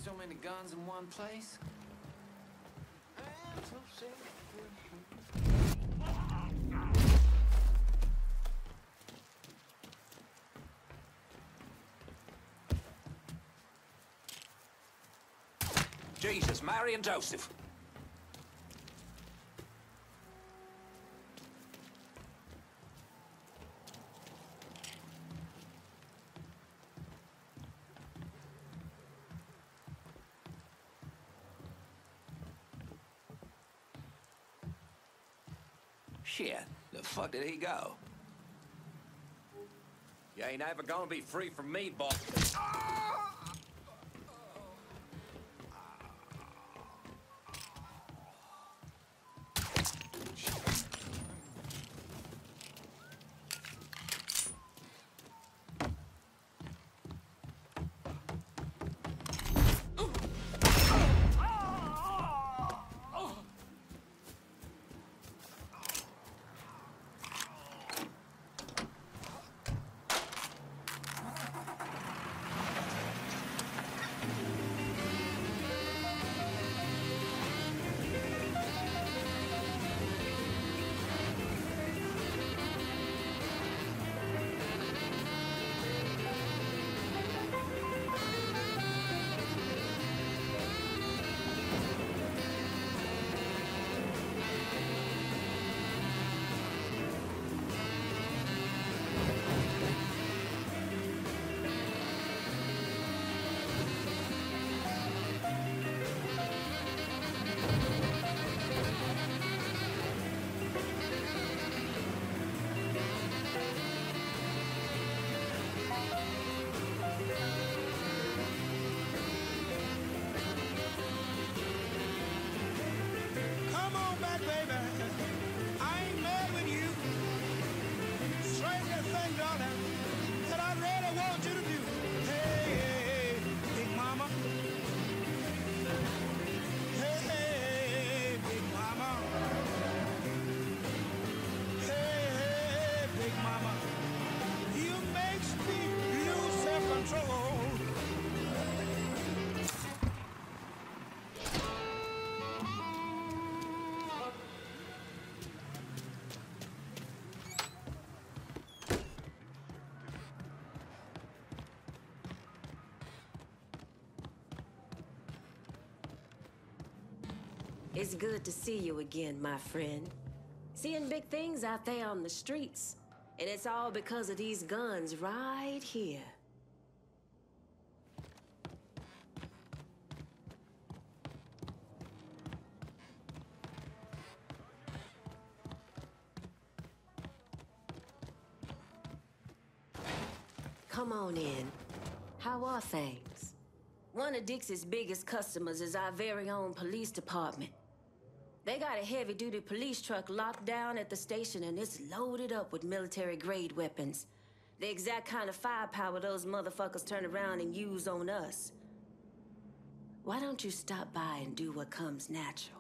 So many guns in one place? Jesus, Mary and Joseph. Shit, the fuck did he go? You ain't ever gonna be free from me, boss. It's good to see you again, my friend. Seeing big things out there on the streets. And it's all because of these guns right here. Come on in. How are things? One of Dixie's biggest customers is our very own police department. They got a heavy-duty police truck locked down at the station, and it's loaded up with military-grade weapons. The exact kind of firepower those motherfuckers turn around and use on us. Why don't you stop by and do what comes natural?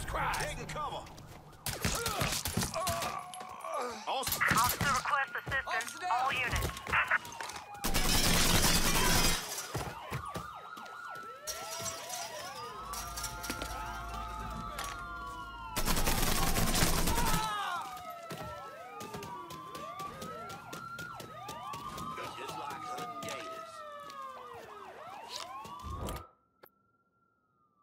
Jesus Christ! Taking cover! Officer request assistance, all units.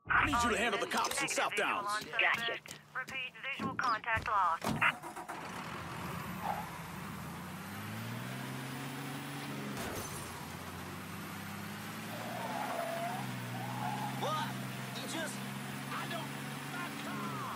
I need you to handle the cops in South Downs. Gotcha. Repeat, visual contact lost. What? You just... I don't... My car!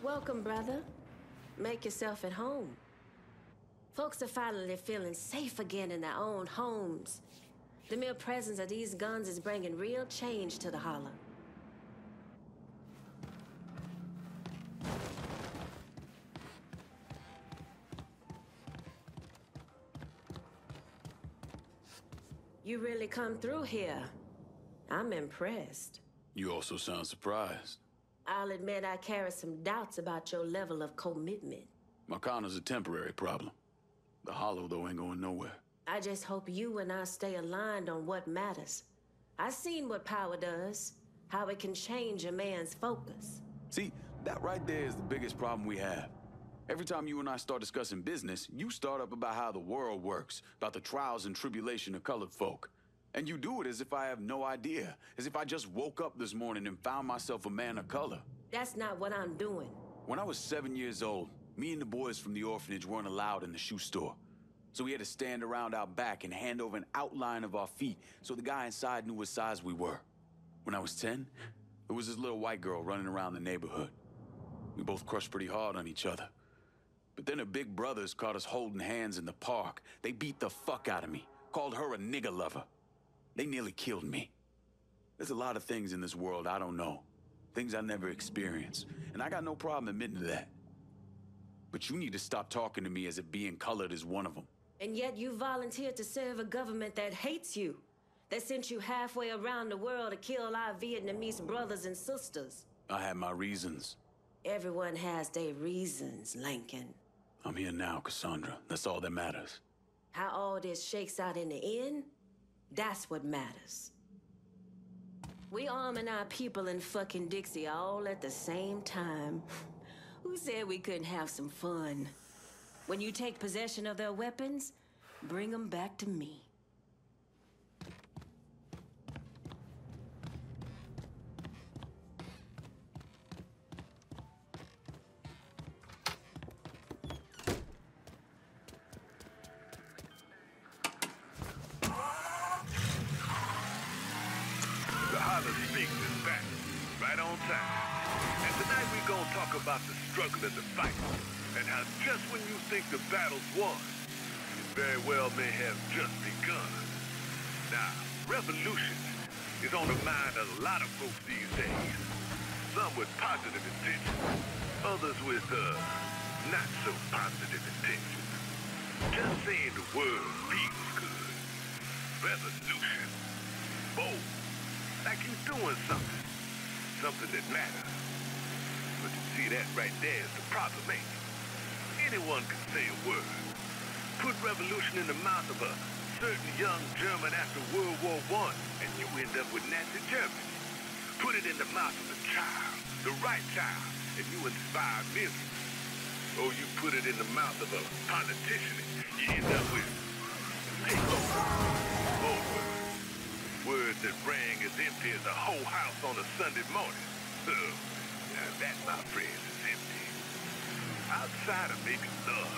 Welcome, brother. Make yourself at home. Folks are finally feeling safe again in their own homes. The mere presence of these guns is bringing real change to the holler. You really come through here. I'm impressed. You also sound surprised. I'll admit I carry some doubts about your level of commitment. My connor's a temporary problem. The hollow, though, ain't going nowhere. I just hope you and I stay aligned on what matters. I've seen what power does, how it can change a man's focus. See, that right there is the biggest problem we have. Every time you and I start discussing business, you start up about how the world works, about the trials and tribulation of colored folk. And you do it as if I have no idea, as if I just woke up this morning and found myself a man of color. That's not what I'm doing. When I was 7 years old, me and the boys from the orphanage weren't allowed in the shoe store. So we had to stand around out back and hand over an outline of our feet so the guy inside knew what size we were. When I was 10, there was this little white girl running around the neighborhood. We both crushed pretty hard on each other. But then her big brothers caught us holding hands in the park. They beat the fuck out of me, called her a nigger lover. They nearly killed me. There's a lot of things in this world I don't know. Things I never experienced. And I got no problem admitting to that. But you need to stop talking to me as if being colored is one of them. And yet you volunteered to serve a government that hates you, that sent you halfway around the world to kill our Vietnamese brothers and sisters. I had my reasons. Everyone has their reasons, Lincoln. I'm here now, Cassandra. That's all that matters. How all this shakes out in the end, that's what matters. We arming our people in fucking Dixie all at the same time. Who said we couldn't have some fun? When you take possession of their weapons, Bring them back to me. About the struggle and the fight, and how just when you think the battle's won, it very well may have just begun. Now, revolution is on the mind of a lot of folks these days. Some with positive intentions, others with, not so positive intentions. Just saying the word feels good. Revolution. Bold. Like you're doing something. Something that matters. But you see, that right there is the problem, ain't it? Anyone can say a word. Put revolution in the mouth of a certain young German after World War I, and you end up with Nazi Germany. Put it in the mouth of a child, the right child, and you inspire millions. Or you put it in the mouth of a politician, and you end up with old words. Words that rang as empty as a whole house on a Sunday morning. Now that, my friends, is empty. Outside of maybe love,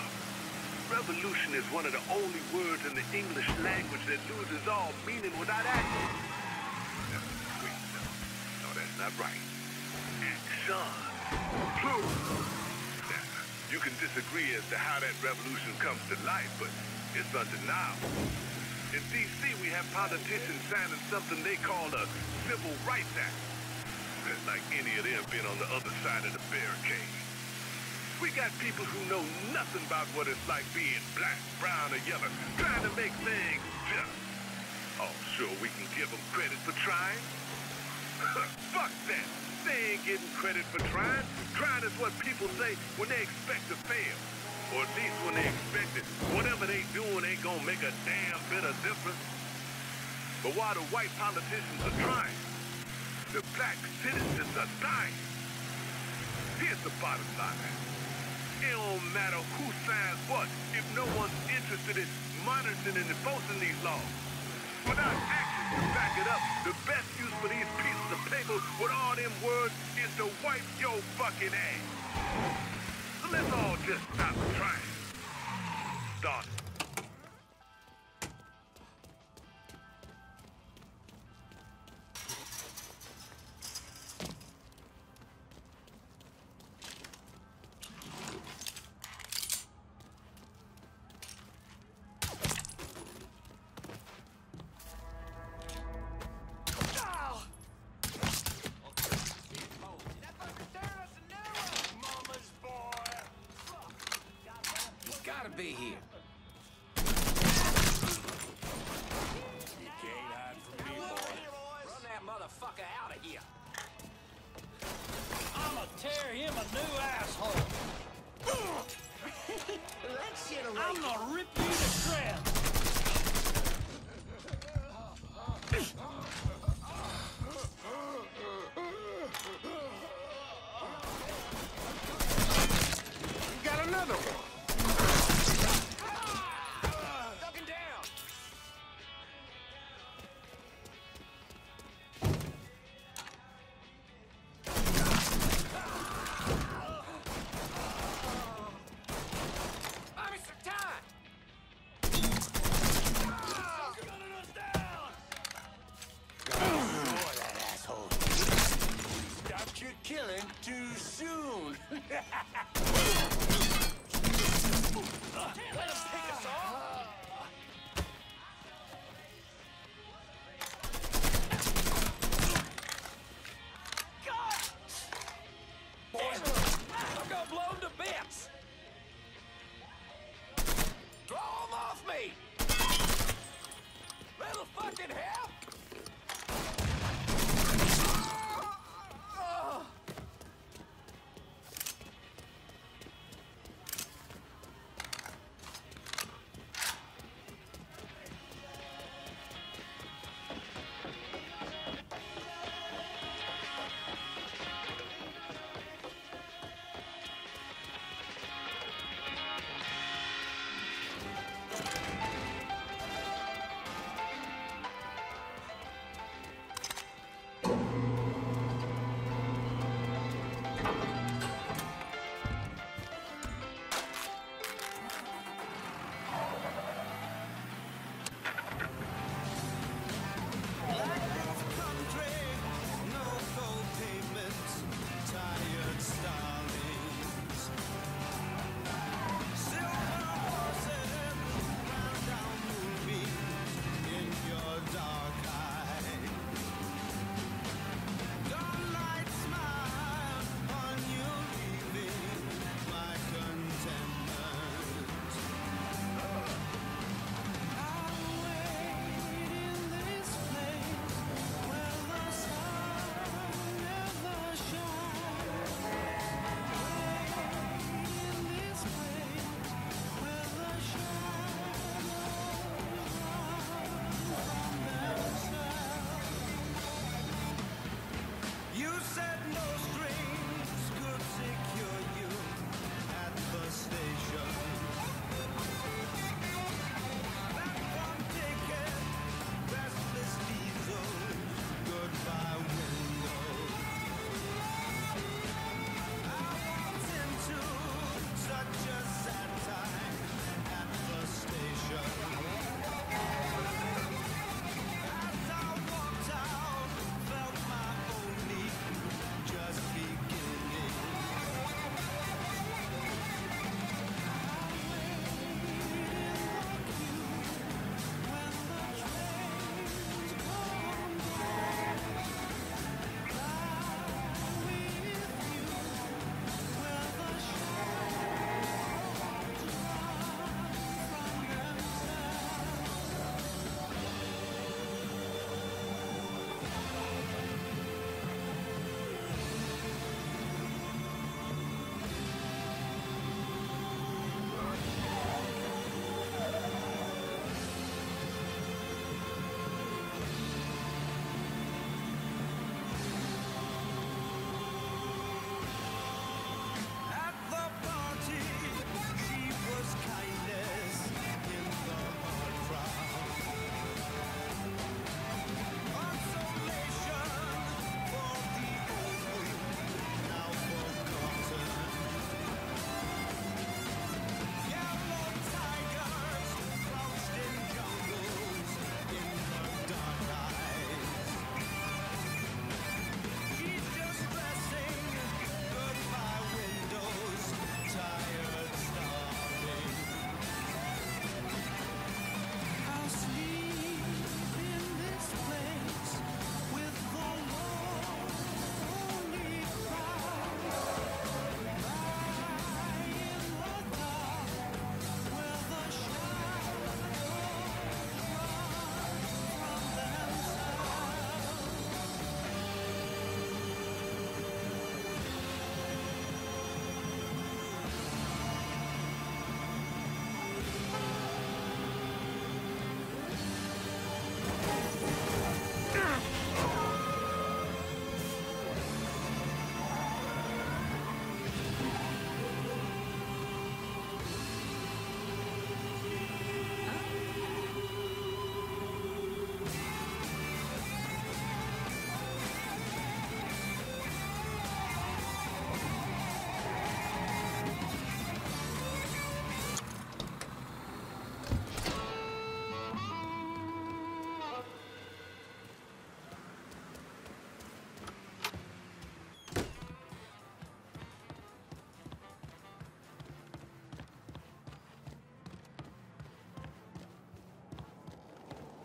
revolution is one of the only words in the English language that loses all meaning without action. Wait, no, that's not right. Action. Plural. Now, you can disagree as to how that revolution comes to life, but it's undeniable. In D.C., we have politicians signing something they call a Civil Rights Act. Like any of them been on the other side of the barricade. We got people who know nothing about what it's like being black, brown, or yellow, trying to make things just. Oh, sure, we can give them credit for trying. Fuck that. They ain't getting credit for trying. Trying is what people say when they expect to fail. Or at least when they expect that whatever they doing ain't gonna make a damn bit of difference. But while the white politicians are trying, the black citizens are dying. Here's the bottom line. It don't matter who signs what if no one's interested in monitoring and enforcing these laws. Without action to back it up, the best use for these pieces of paper with all them words is to wipe your fucking ass. So let's all just stop trying. Start. Be here. You can't hide from me, boy. Run that motherfucker out of here. I'ma tear him a new asshole. That shit away. I'm gonna rip you to shreds. You got another one. Killing too soon. Let him pick us off. God! Boys, I'm gonna blow him to bits. Throw him off me. Little fucking help.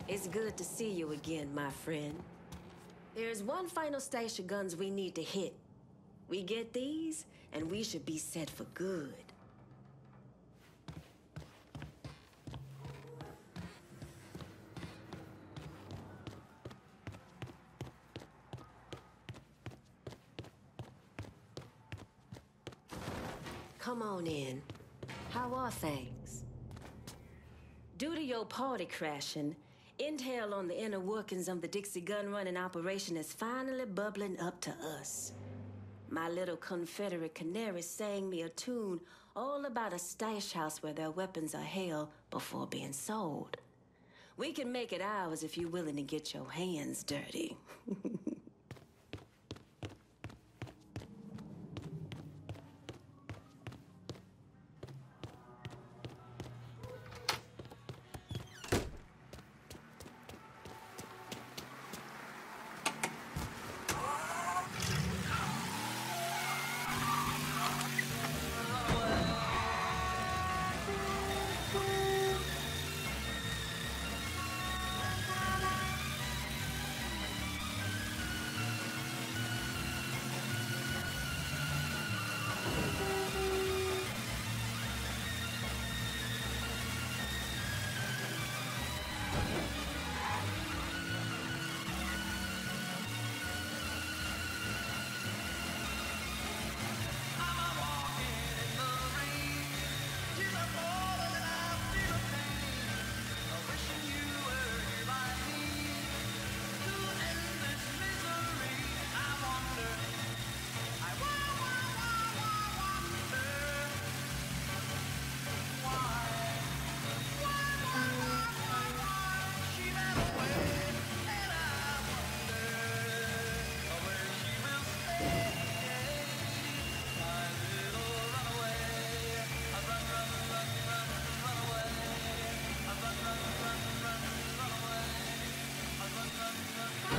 It's good to see you again, my friend. There's one final stash of guns we need to hit. We get these, and we should be set for good. Come on in. How are things? Due to your party crashing, intel on the inner workings of the Dixie gun running operation is finally bubbling up to us. My little Confederate canary sang me a tune all about a stash house where their weapons are held before being sold. We can make it ours if you're willing to get your hands dirty.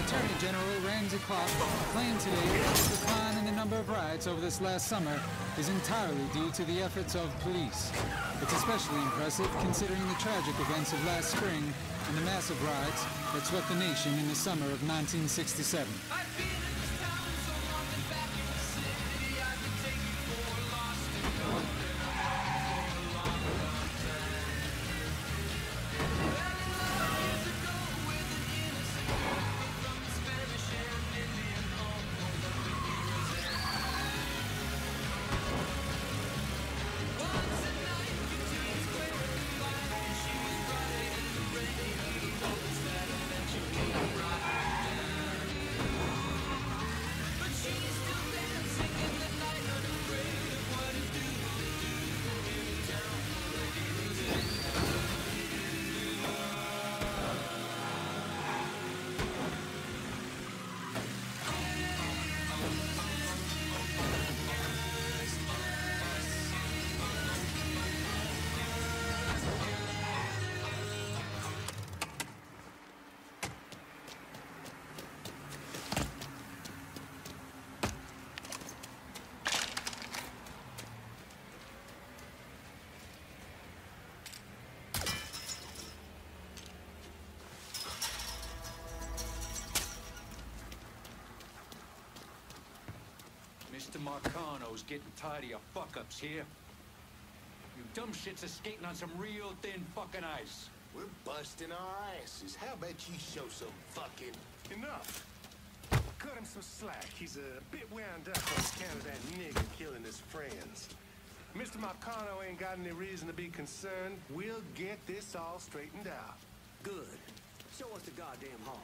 Attorney General Ramsey Clark claimed today that the decline in the number of riots over this last summer is entirely due to the efforts of police. It's especially impressive considering the tragic events of last spring and the massive riots that swept the nation in the summer of 1967. Mr. Marcano's getting tired of your fuck-ups here. You dumb shits are skating on some real thin fucking ice. We're busting our asses. How about you show some fucking... Enough! Cut him some slack. He's a bit wound up on account of that nigger killing his friends. Mr. Marcano ain't got any reason to be concerned. We'll get this all straightened out. Good. Show us the goddamn hall.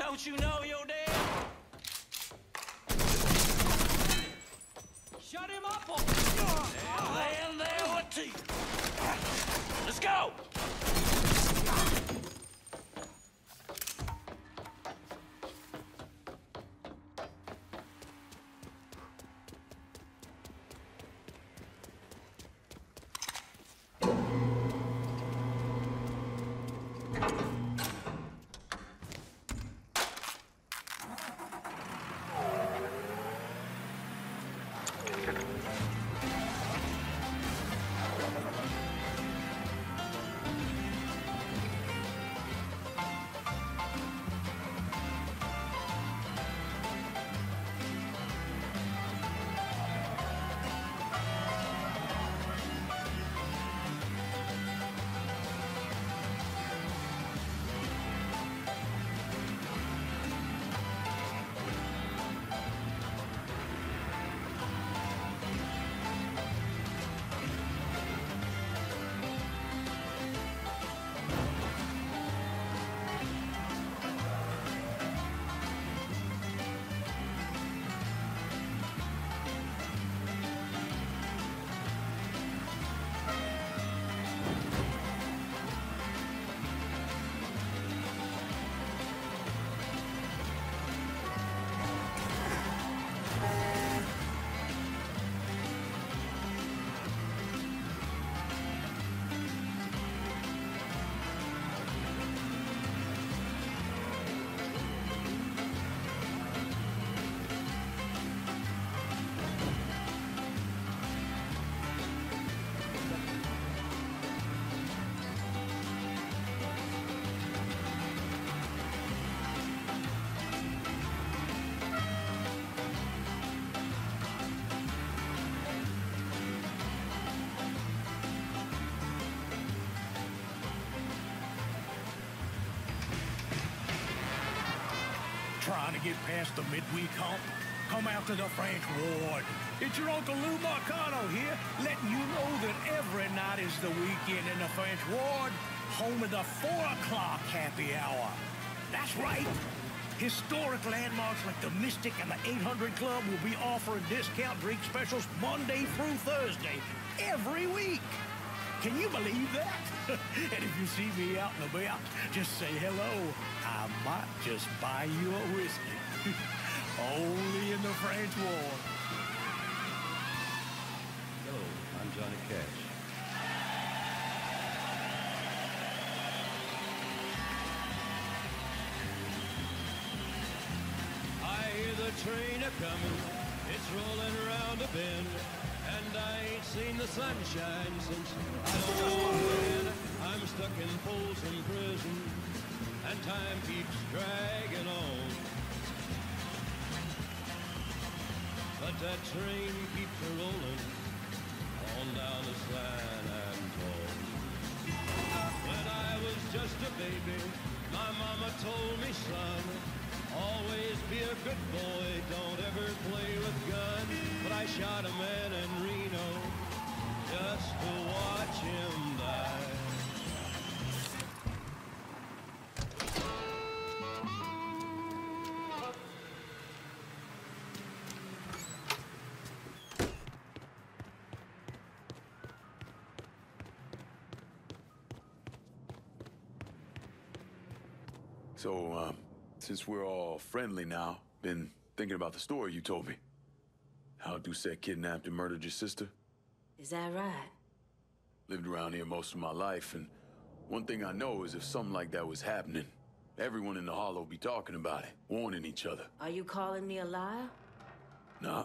Don't you know you're dead? Shut him up! There with teeth. Let's go! Trying to get past the midweek hump? Come out to the French Ward. It's your Uncle Lou Marcano here, letting you know that every night is the weekend in the French Ward, home of the 4 o'clock happy hour. That's right. Historic landmarks like the Mystic and the 800 Club will be offering discount drink specials Monday through Thursday, every week. Can you believe that? And if you see me out and about, just say hello. I might just buy you a whiskey. Only in the French Ward. Hello, I'm Johnny Cash. I hear the train a-coming. It's rolling around a bend. And I ain't seen the sunshine since I don't know when. I'm stuck in Folsom Prison, and time keeps dragging on. But that train keeps a-rolling on down to San Antone. When I was just a baby, my mama told me, son, always be a good boy, don't ever play with guns. But I shot a man in Reno just to watch him die. So, since we're all friendly now, been thinking about the story you told me. How Doucette kidnapped and murdered your sister? Is that right? Lived around here most of my life, and one thing I know is if something like that was happening, everyone in the Hollow would be talking about it, warning each other. Are you calling me a liar? Nah.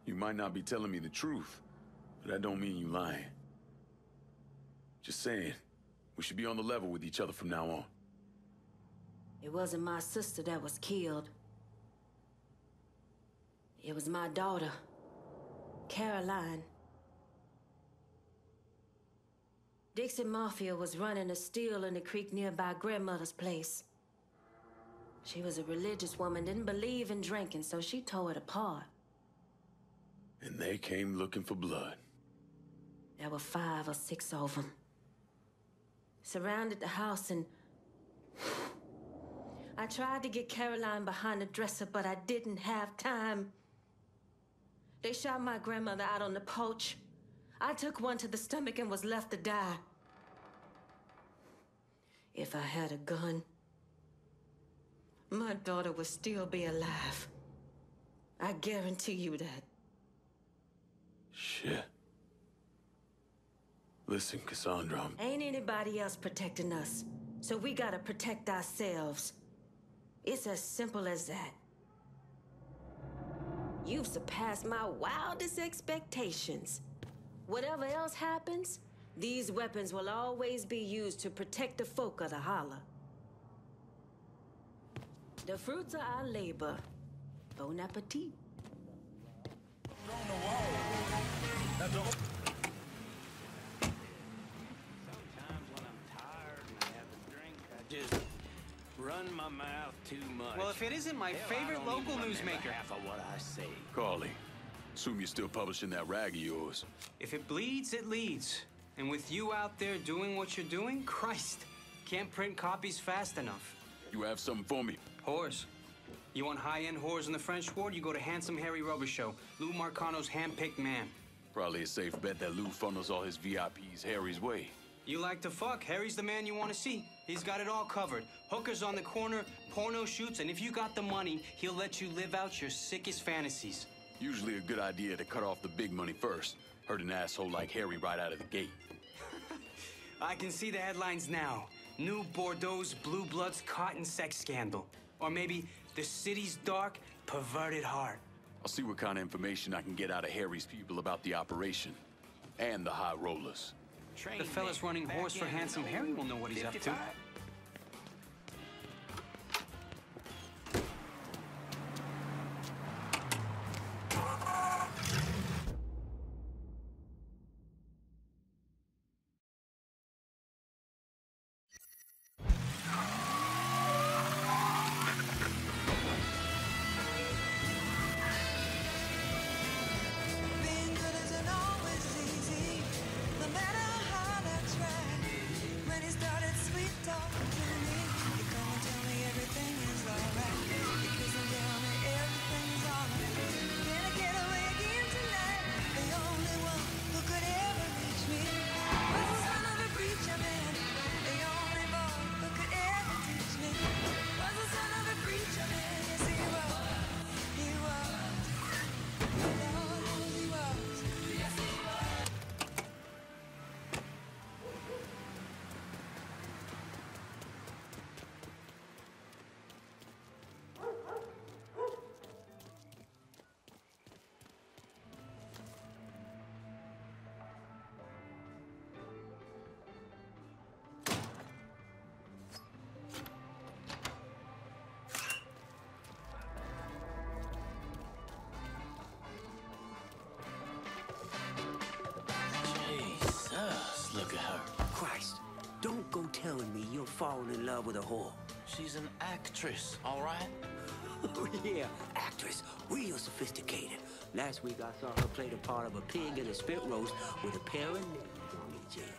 You might not be telling me the truth, but that don't mean you lying. Just saying, we should be on the level with each other from now on. It wasn't my sister that was killed. It was my daughter, Caroline. Dixie Mafia was running a still in the creek nearby grandmother's place. She was a religious woman, didn't believe in drinking, so she tore it apart. And they came looking for blood. There were 5 or 6 of them. Surrounded the house and... I tried to get Caroline behind the dresser, but I didn't have time. They shot my grandmother out on the porch. I took one to the stomach and was left to die. If I had a gun, my daughter would still be alive. I guarantee you that. Shit. Listen, Cassandra. Ain't anybody else protecting us, so we gotta protect ourselves. It's as simple as that. You've surpassed my wildest expectations. Whatever else happens, these weapons will always be used to protect the folk of the holler. The fruits of our labor. Bon appetit. On the wall. Now don't. Sometimes when I'm tired and I have a drink, I just run my mouth too much. Well, if it isn't my favorite local newsmaker. Half of what I say. Carly, assume you're still publishing that rag of yours. If it bleeds, it leads. And with you out there doing what you're doing, Christ, can't print copies fast enough. You have something for me? Whores. You want high-end whores in the French Ward? You go to Handsome Harry Rubber Show, Lou Marcano's hand-picked man. Probably a safe bet that Lou funnels all his VIPs Harry's way. You like to fuck, Harry's the man you want to see. He's got it all covered. Hookers on the corner, porno shoots, and if you got the money, he'll let you live out your sickest fantasies. Usually a good idea to cut off the big money first. Hurt an asshole like Harry right out of the gate. I can see the headlines now. New Bordeaux's Blue Bloods cotton sex scandal. Or maybe the city's dark, perverted heart. I'll see what kind of information I can get out of Harry's people about the operation. And the high rollers. The fellas running horse for Handsome Harry will know what he's up to. Look at her. Christ, don't go telling me you're falling in love with a whore. She's an actress, all right? Oh, yeah, actress. Real sophisticated. Last week I saw her play the part of a pig in a spit roast with a pair of nipples on each end.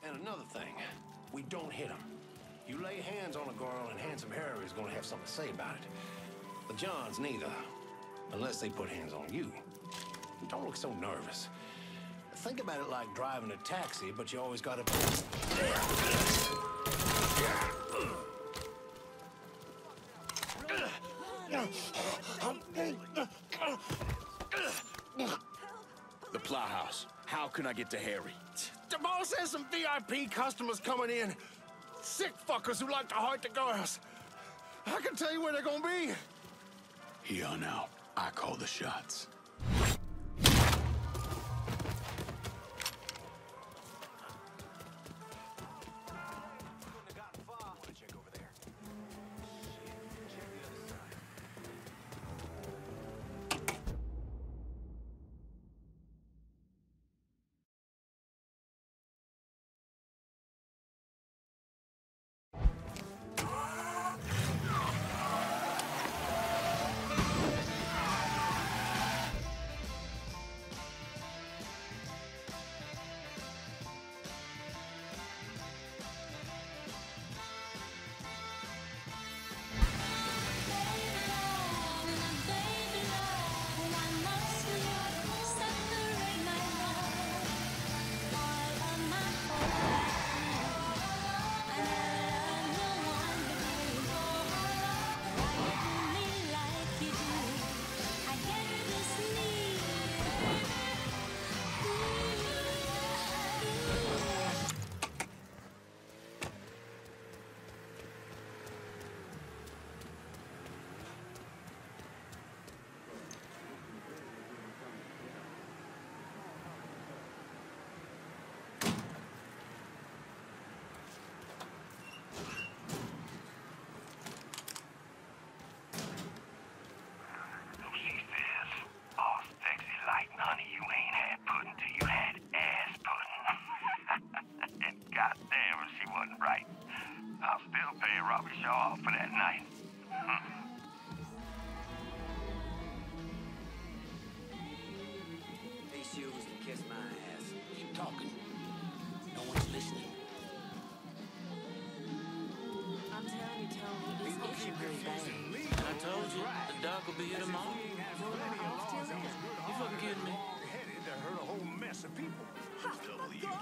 And another thing, we don't hit them. You lay hands on a girl and Handsome Harry is gonna have something to say about it. The Johns neither, unless they put hands on you. Don't look so nervous. Think about it like driving a taxi, but you always gotta... The Plowhouse. How can I get to Harry? The boss has some VIP customers coming in. Sick fuckers who like to hurt the girls. I can tell you where they're gonna be. Here on out, I call the shots.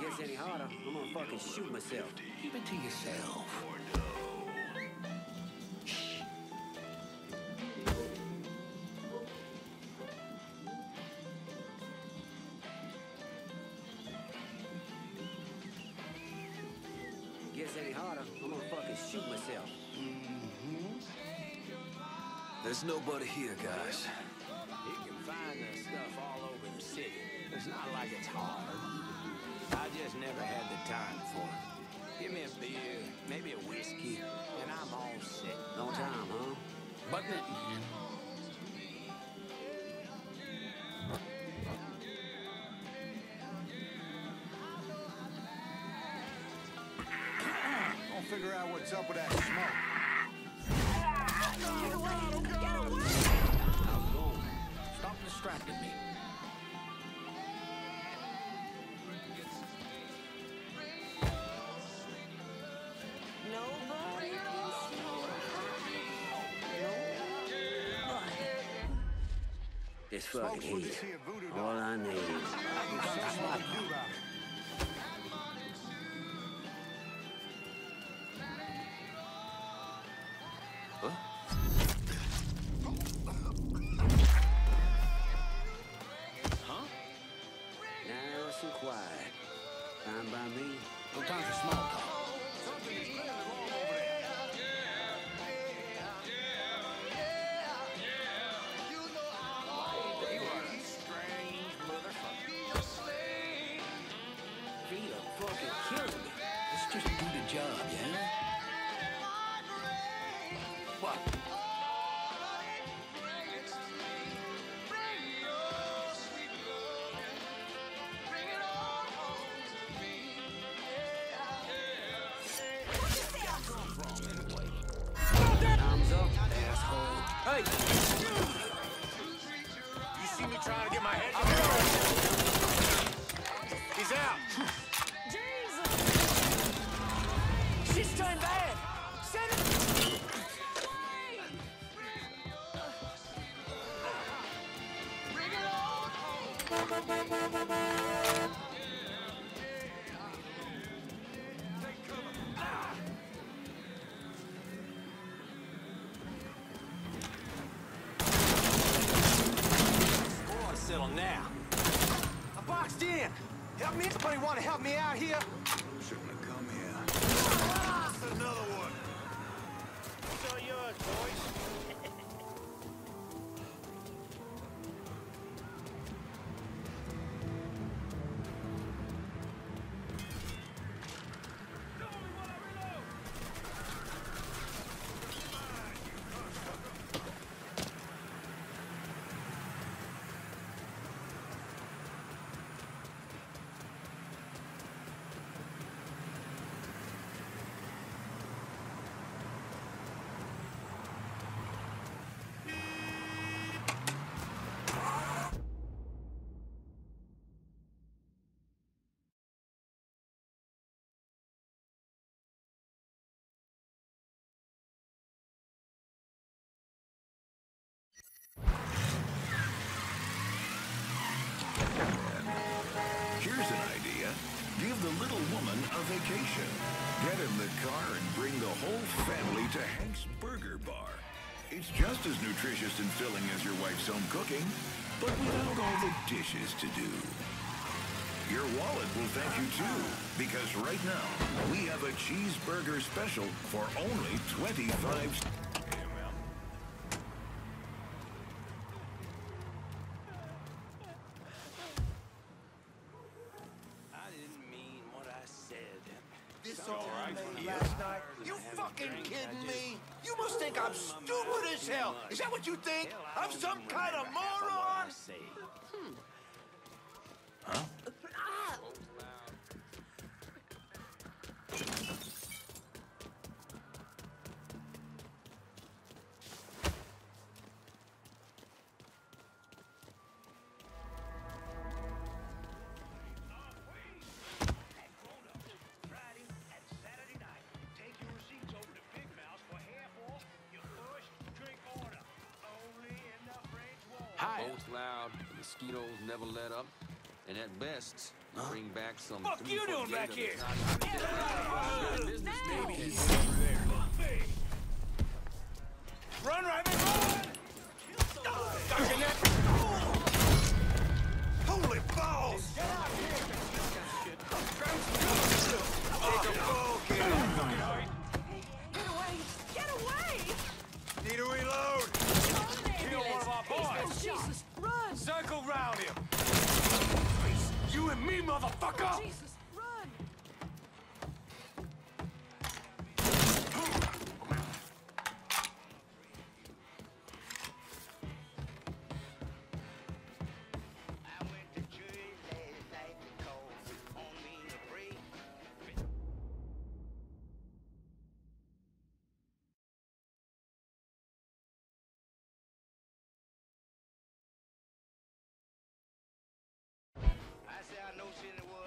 Gets any harder, I'm gonna fucking shoot myself. Keep it to yourself. Gets any harder, I'm gonna fucking shoot myself. There's nobody here, guys. You can find that stuff all over the city. It's not like it's hard. I just never had the time for it. Give me a beer, maybe a whiskey, and I'm all set. No time, huh? Button it, man. I'll figure out what's up with that smoke. Get away! Get away! I'm going. Stop distracting me. This fucking heat. All I need is... Huh? Huh? Nice and quiet. Fine by me. No time for small talk. Hey! You see me trying to get my head? He's out! Jesus! Settle now. I'm boxed in. Help me. Anybody want to help me out here? Shouldn't have come here. That's another one. It's all yours, boys. Here's an idea. Give the little woman a vacation. Get in the car and bring the whole family to Hank's Burger Bar. It's just as nutritious and filling as your wife's home cooking, but without all the dishes to do. Your wallet will thank you too, because right now, we have a cheeseburger special for only 25 cents. Last night? You fucking kidding me? You must think I'm stupid as hell. Is that what you think? I'm some kind of moron? Huh? Boat's loud, the mosquitoes never let up, and at best, bring back some. Fuck you doing back here? Business, maybe. Run, Raven, run! Holy balls! Get out here! Take a ball, kid! Get away! Get away! Need a reload! Kill one of our boys! Jesus, run! Circle round him! You and me, motherfucker! Jesus, run! I say I know she in the world.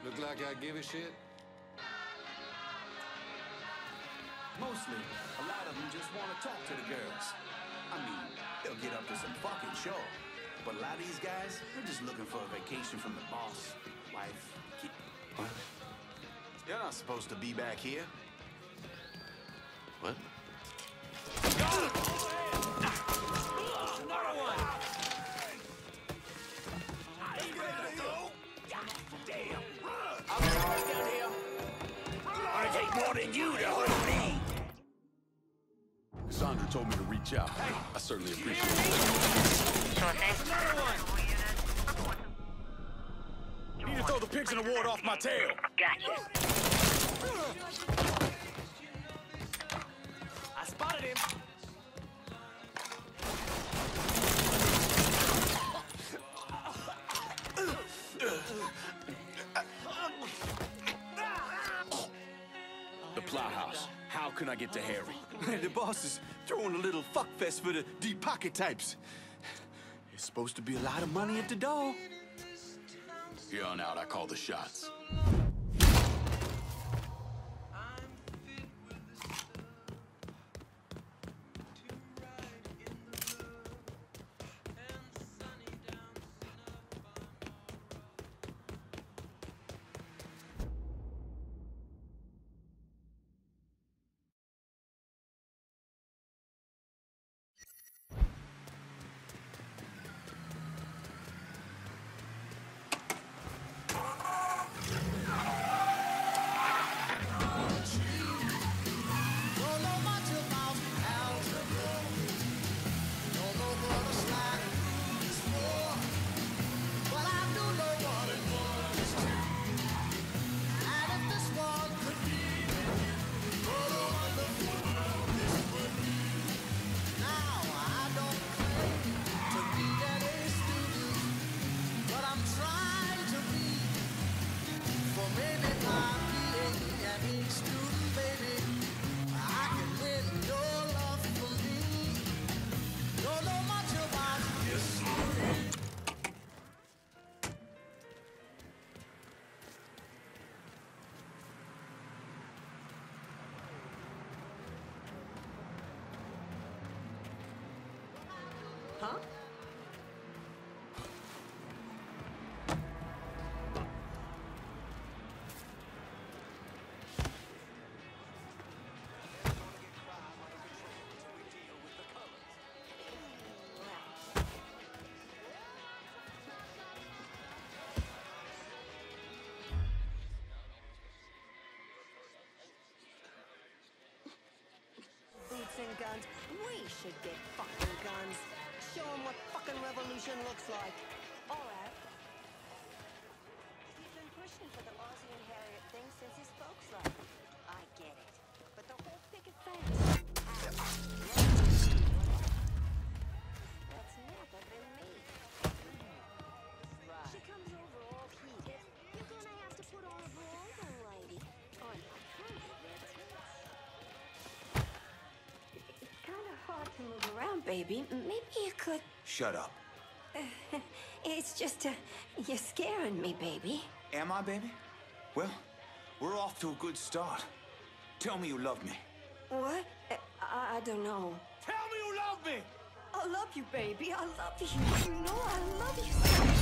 Look like I give a shit? Mostly, a lot of them just want to talk to the girls. I mean, they'll get up to some fucking show. But a lot of these guys, they're just looking for a vacation from the boss, wife, kid. What? You're not supposed to be back here. What? Another one! Are you ready to go? Damn! I'll be right down here. I take more than you to hurt me. Cassandra told me to reach out. I certainly appreciate it. Another one! Need to throw the pigs in the ward off my tail. Gotcha. I spotted him. The Plowhouse. How can I get to Harry? The boss is throwing a little fuckfest for the deep pocket types. There's supposed to be a lot of money at the door. Here on out, I call the shots. Huh? Boots and guns. We should get fucking guns. Show them what fucking revolution looks like. All right. He's been pushing for the Ozzy and Harriet thing since his folks left. I get it. But the whole picket fence... That's never been me. Right. She comes over all heated. You're gonna have to put on a bra, lady. Or you'll prove their tits. It's kind of hard to move around, baby. Maybe you could... Shut up. It's just, you're scaring me, baby. Am I, baby? Well, we're off to a good start. Tell me you love me. What? I don't know. Tell me you love me! I love you, baby. I love you. You know I love you so much.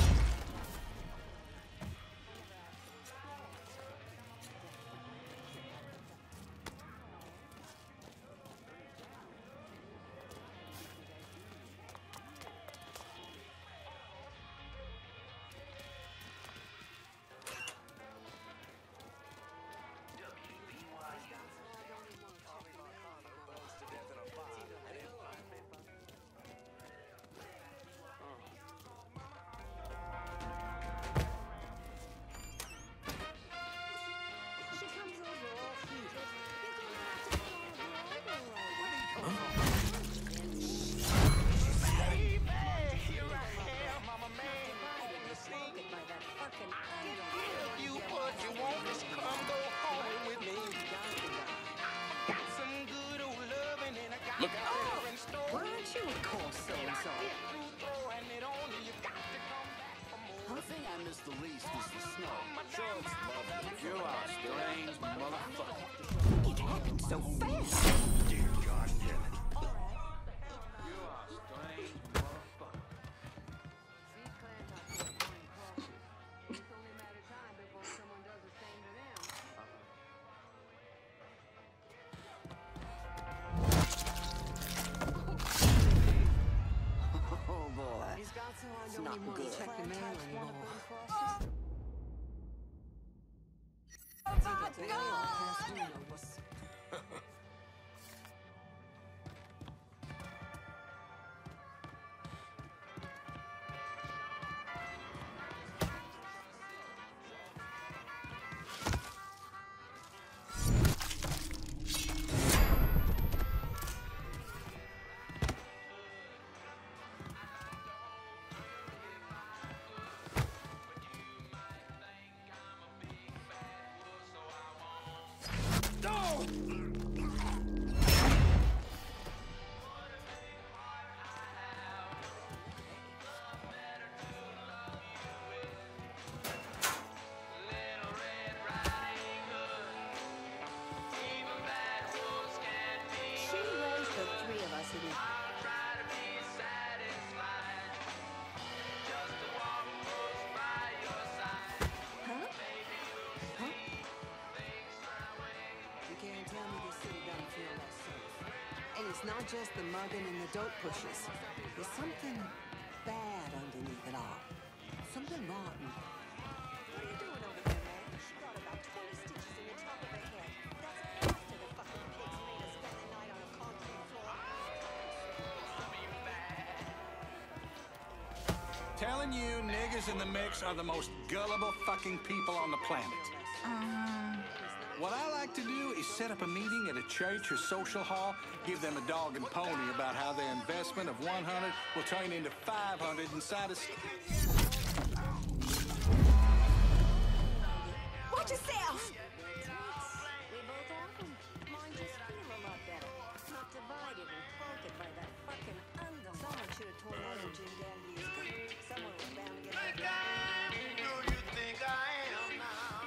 Look. Why aren't you a course so-and-so? The thing I miss the least is the snow. Sure, it's motherfucker. It happened so fast. Dear God, damn it. Oh boy. It's not good. Check the mail anymore. It's not just the mugging and the dope pushes. There's something bad underneath it all. Something rotten. What are you doing over there, man? She got about 20 stitches in the top of her head. That's after the fucking pigs made us spend the night on a concrete floor. Telling you, niggers in the mix are the most gullible fucking people on the planet. What I like to do is set up a meeting at a church or social hall, give them a dog and pony about how their investment of 100 will turn into 500 inside a... Watch yourself! We both have them. Mine just feel a lot better. Not divided and conquered by that fucking under. Someone should have torn over Jim Danby's gun. Someone was bound to get that. Do you think I am now?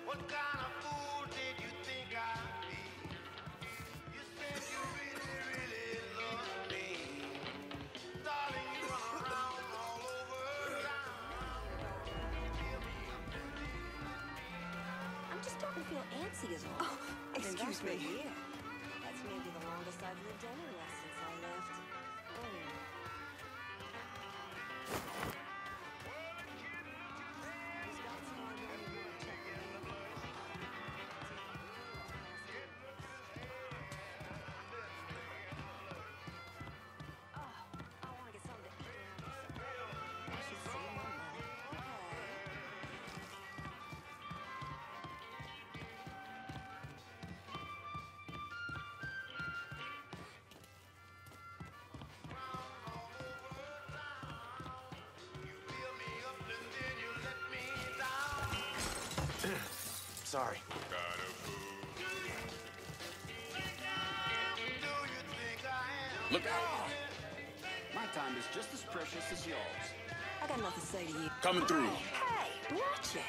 What kind of fool did you think I'd be? You said you really, really love me. Darling, you run around all over town. I'm just starting to feel antsy as well. Oh, excuse me. That's maybe the longest I've lived anywhere since I left. Sorry. Look out! My time is just as precious as yours. I got nothing to say to you. Coming through. Hey, watch it.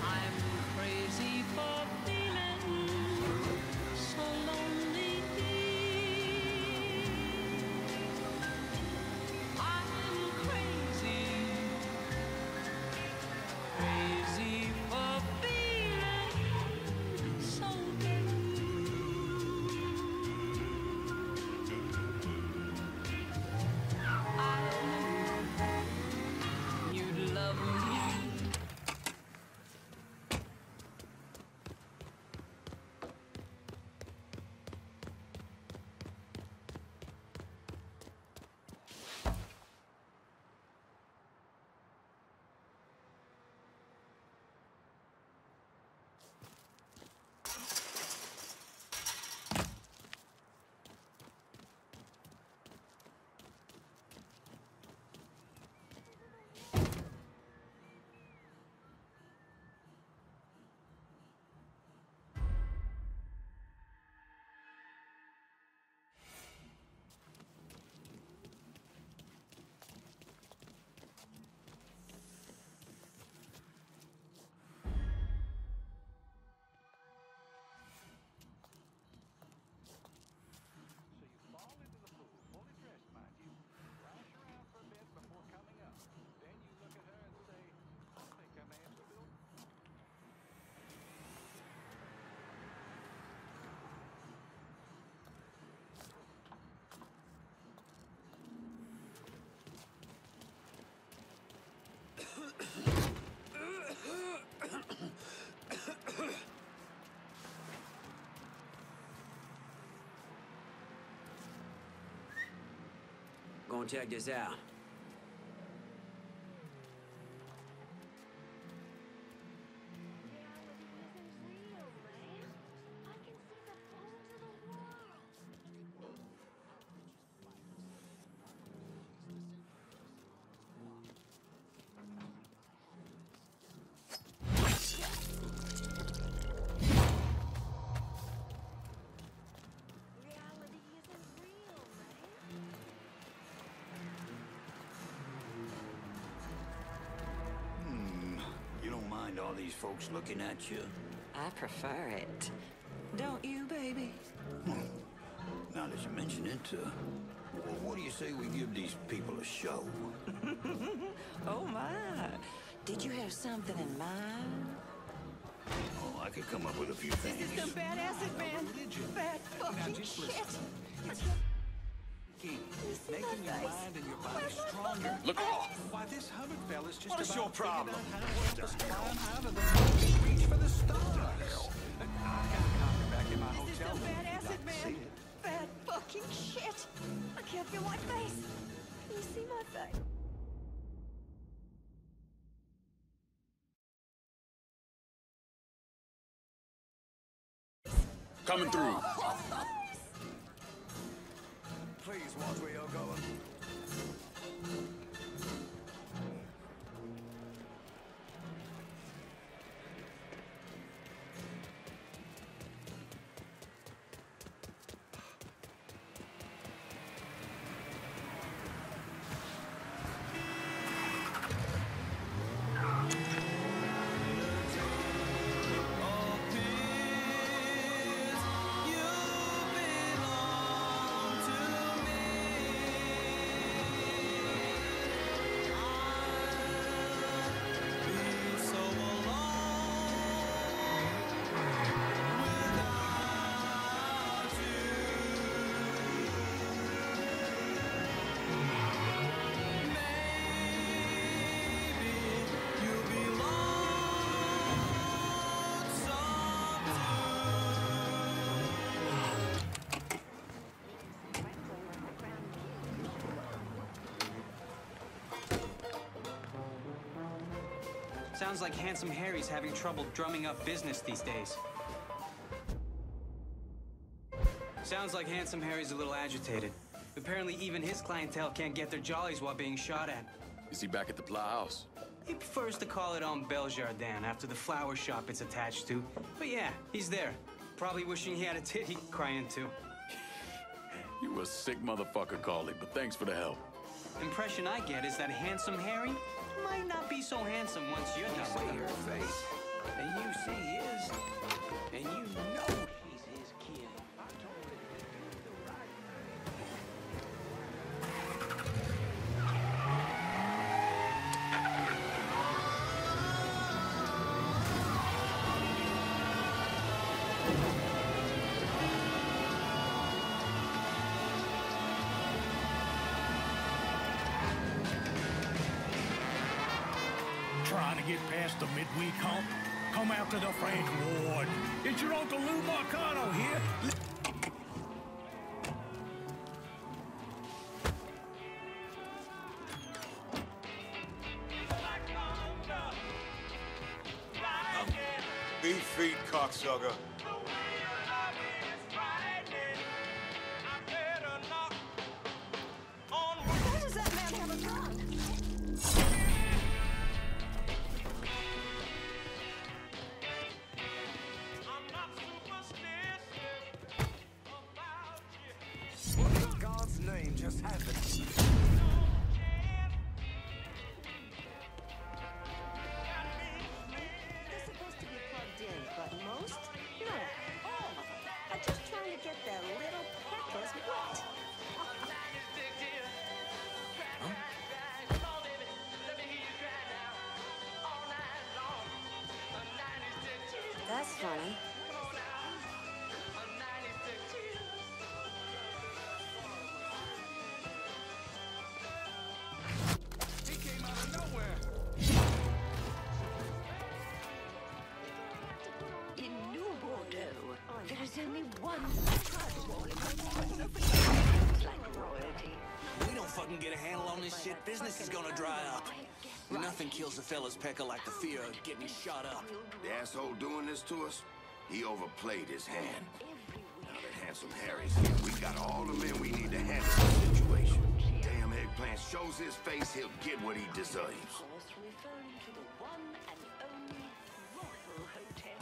I'm crazy for feeling so lonely. and check this out. All these folks looking at you. I prefer it. Don't you, baby? Now that you mention it, what do you say we give these people a show? Oh, my. Did you have something in mind? Oh, I could come up with a few things. This is some bad acid, man. Bad fucking shit. Making your mind and your body stronger. Look. Why, this Hubbard fella's just What is your problem? Out of the reach for the stars. I got a copy back in my hotel. This is some bad acid, man. Bad fucking shit. I can't feel my face. Can you see my face? Coming through. Please watch where you're going. Sounds like Handsome Harry's having trouble drumming up business these days. Sounds like Handsome Harry's a little agitated. Apparently even his clientele can't get their jollies while being shot at. Is he back at the Plow House? He prefers to call it on Beljardin after the flower shop it's attached to. But yeah, he's there. Probably wishing he had a tit he could cry into. You a sick motherfucker, Carly, but thanks for the help. Impression I get is that Handsome Harry might not be so handsome once you're done with him. Your face, and you see his, and you know he's his kid. Trying to get past the midweek hump? Come out to the French Ward. It's your Uncle Lou Marcano here. Be feet, cocksucker. Why does that man have a gun? What in God's name just happened? They're supposed to be plugged in, but most? No. All of them are just trying to get their little peckers wet. That's funny. He came out of nowhere. In New Bordeaux, there is only one like royalty. We don't fucking can get a handle on this shit, business is gonna dry up. Nothing kills a fella's pecker like the fear of getting shot up. The asshole doing this to us, he overplayed his hand. Now that Handsome Harry's here, we got all the men we need to handle the situation. Damn eggplant shows his face, he'll get what he deserves. Referring to the one and only Royal Hotel.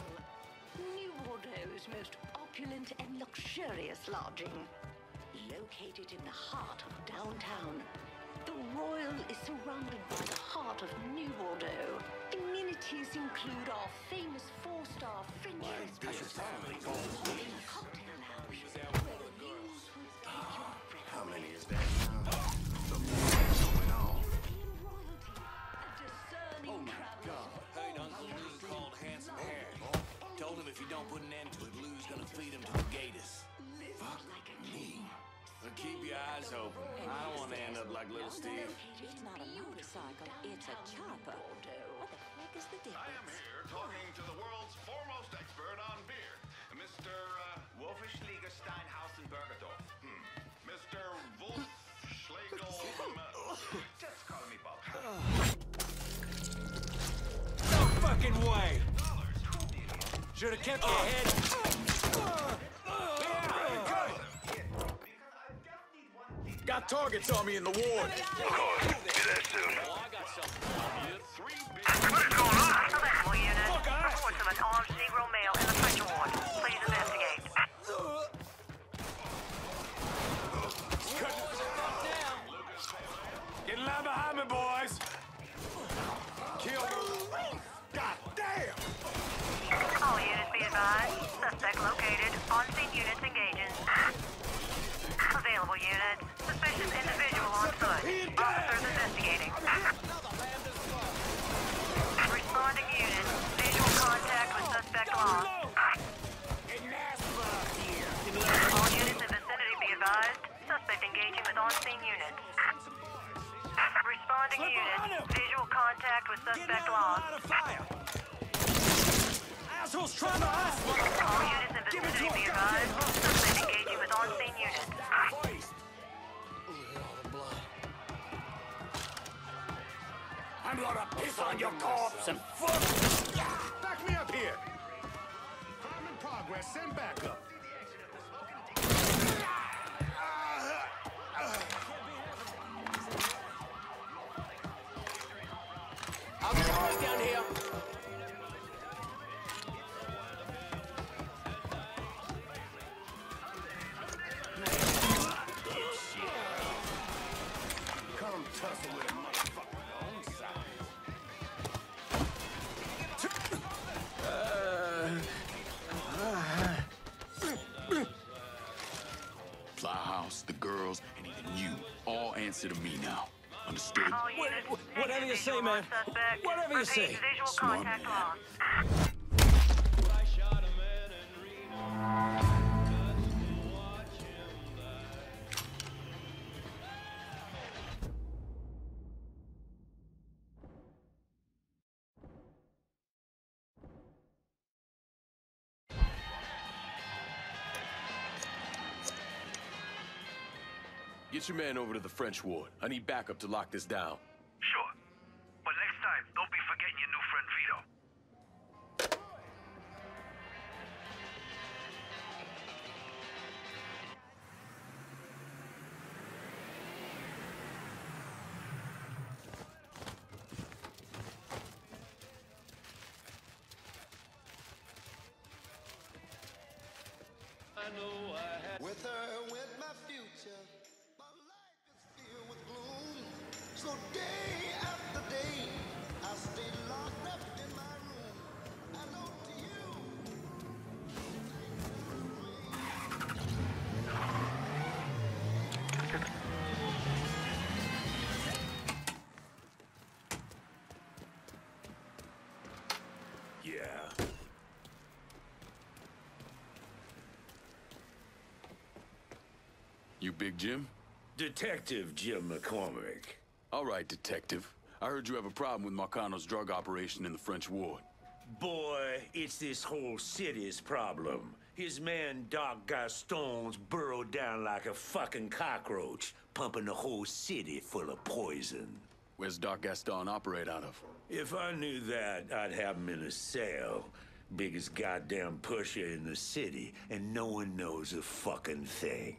New Bordeaux's most opulent and luxurious lodging. Located in the heart of downtown, the Royal is surrounded by the heart of New Bordeaux. Amenities include our famous four-star French restaurant, cocktail lounge, where views will take your breath. How many is that now? What's going on? Oh my God. Heard Uncle Lou called Handsome Harry. Told him if you don't put an end to it, Lou's gonna feed him to the gators. Fuck me. So keep your eyes open. I don't want to end up like little Steve. It's not a motorcycle, it's a chopper. What the heck is the difference? I am here talking to the world's foremost expert on beer, Mr. Wolfischläger Steinhaus in Bergedorf. Mr. Wolfschlägel. Just call me Bob. No fucking way! Should have kept your head. Got targets on me in the ward. Get that soon. What is going on? Available unit. Reports of an armed Negro male in the French ward. Please investigate. Get in line behind me, boys. Kill you. God damn! All units be advised. Suspect located. On-scene units engaging. Available unit. Suspicious individual on foot. Officers investigating. Responding unit. Visual contact with suspect lost. All units in vicinity be advised. Suspect engaging with on-scene units. Responding unit. Visual contact with suspect lost. Assholes trying to hustle. All units in vicinity be advised. Suspect engaging with on-scene units. I'm gonna piss on your corpse and fuck. Back me up here. Crime in progress. Send backup. I'll get ours down here. Come tussle with a motherfucker your own size. Fly house, the girls, and even you all answer to me now. Understood? Whatever you say, man. Whatever you say. Visual Smart contact man. lost. Get your man over to the French ward. I need backup to lock this down. Sure. But next time, don't be forgetting your new friend Vito. With her went my future. My life is filled with gloom. So day after day, I stay locked up in my room. I know to you. Yeah. You Big Jim? Detective Jim McCormick. All right, detective. I heard you have a problem with Marcano's drug operation in the French ward. Boy, it's this whole city's problem. His man Doc Gaston's burrowed down like a fucking cockroach, pumping the whole city full of poison. Where's Doc Gaston operate out of? If I knew that, I'd have him in a cell. Biggest goddamn pusher in the city, and no one knows a fucking thing.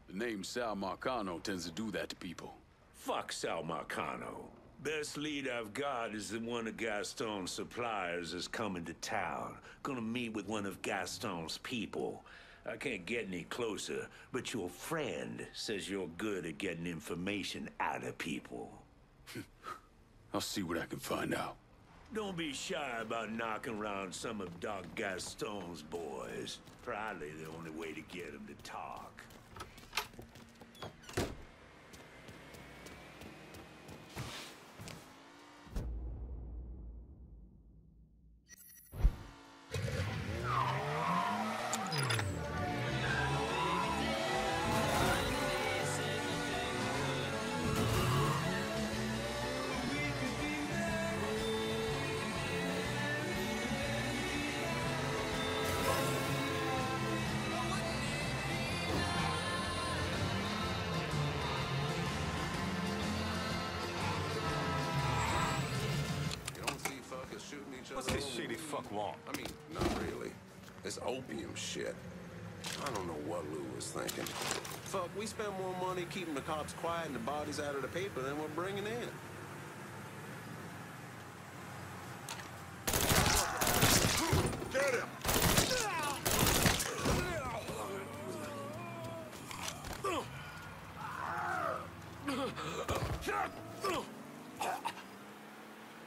The name Sal Marcano tends to do that to people. Fuck Sal Marcano. Best lead I've got is that one of Gaston's suppliers is coming to town. Gonna meet with one of Gaston's people. I can't get any closer, but your friend says you're good at getting information out of people. I'll see what I can find out. Don't be shy about knocking around some of Doc Gaston's boys. Probably the only way to get him to talk. What's this shady fuck want? I mean, not really. It's opium shit. I don't know what Lou was thinking. Fuck, we spend more money keeping the cops quiet and the bodies out of the paper than we're bringing in. Get him!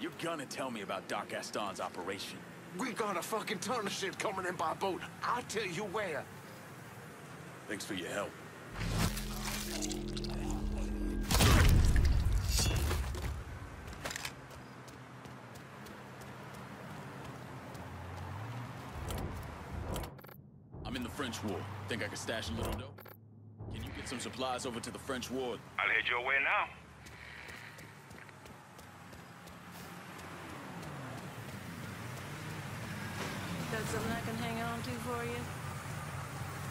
You're gonna tell me about Doc Gaston's operation. We got a fucking ton of shit coming in by boat. I'll tell you where. Thanks for your help. I'm in the French Ward. Think I can stash a little dough? Can you get some supplies over to the French Ward? I'll head your way now. Got something I can hang on to for you?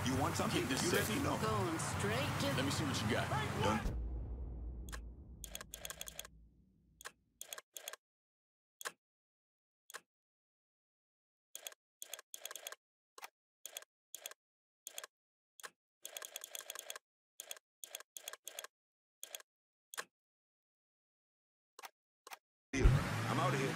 You want something? Keep this You safe. let me know. Going straight to... Let me see what you got. Done. I'm out of here.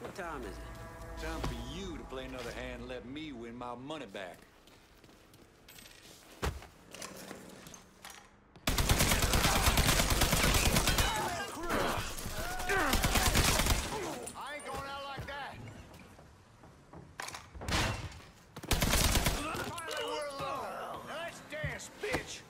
What time is it? Time for you to play another hand and let me win my money back. I ain't going out like that. Finally, we're alone. Now let's dance, bitch.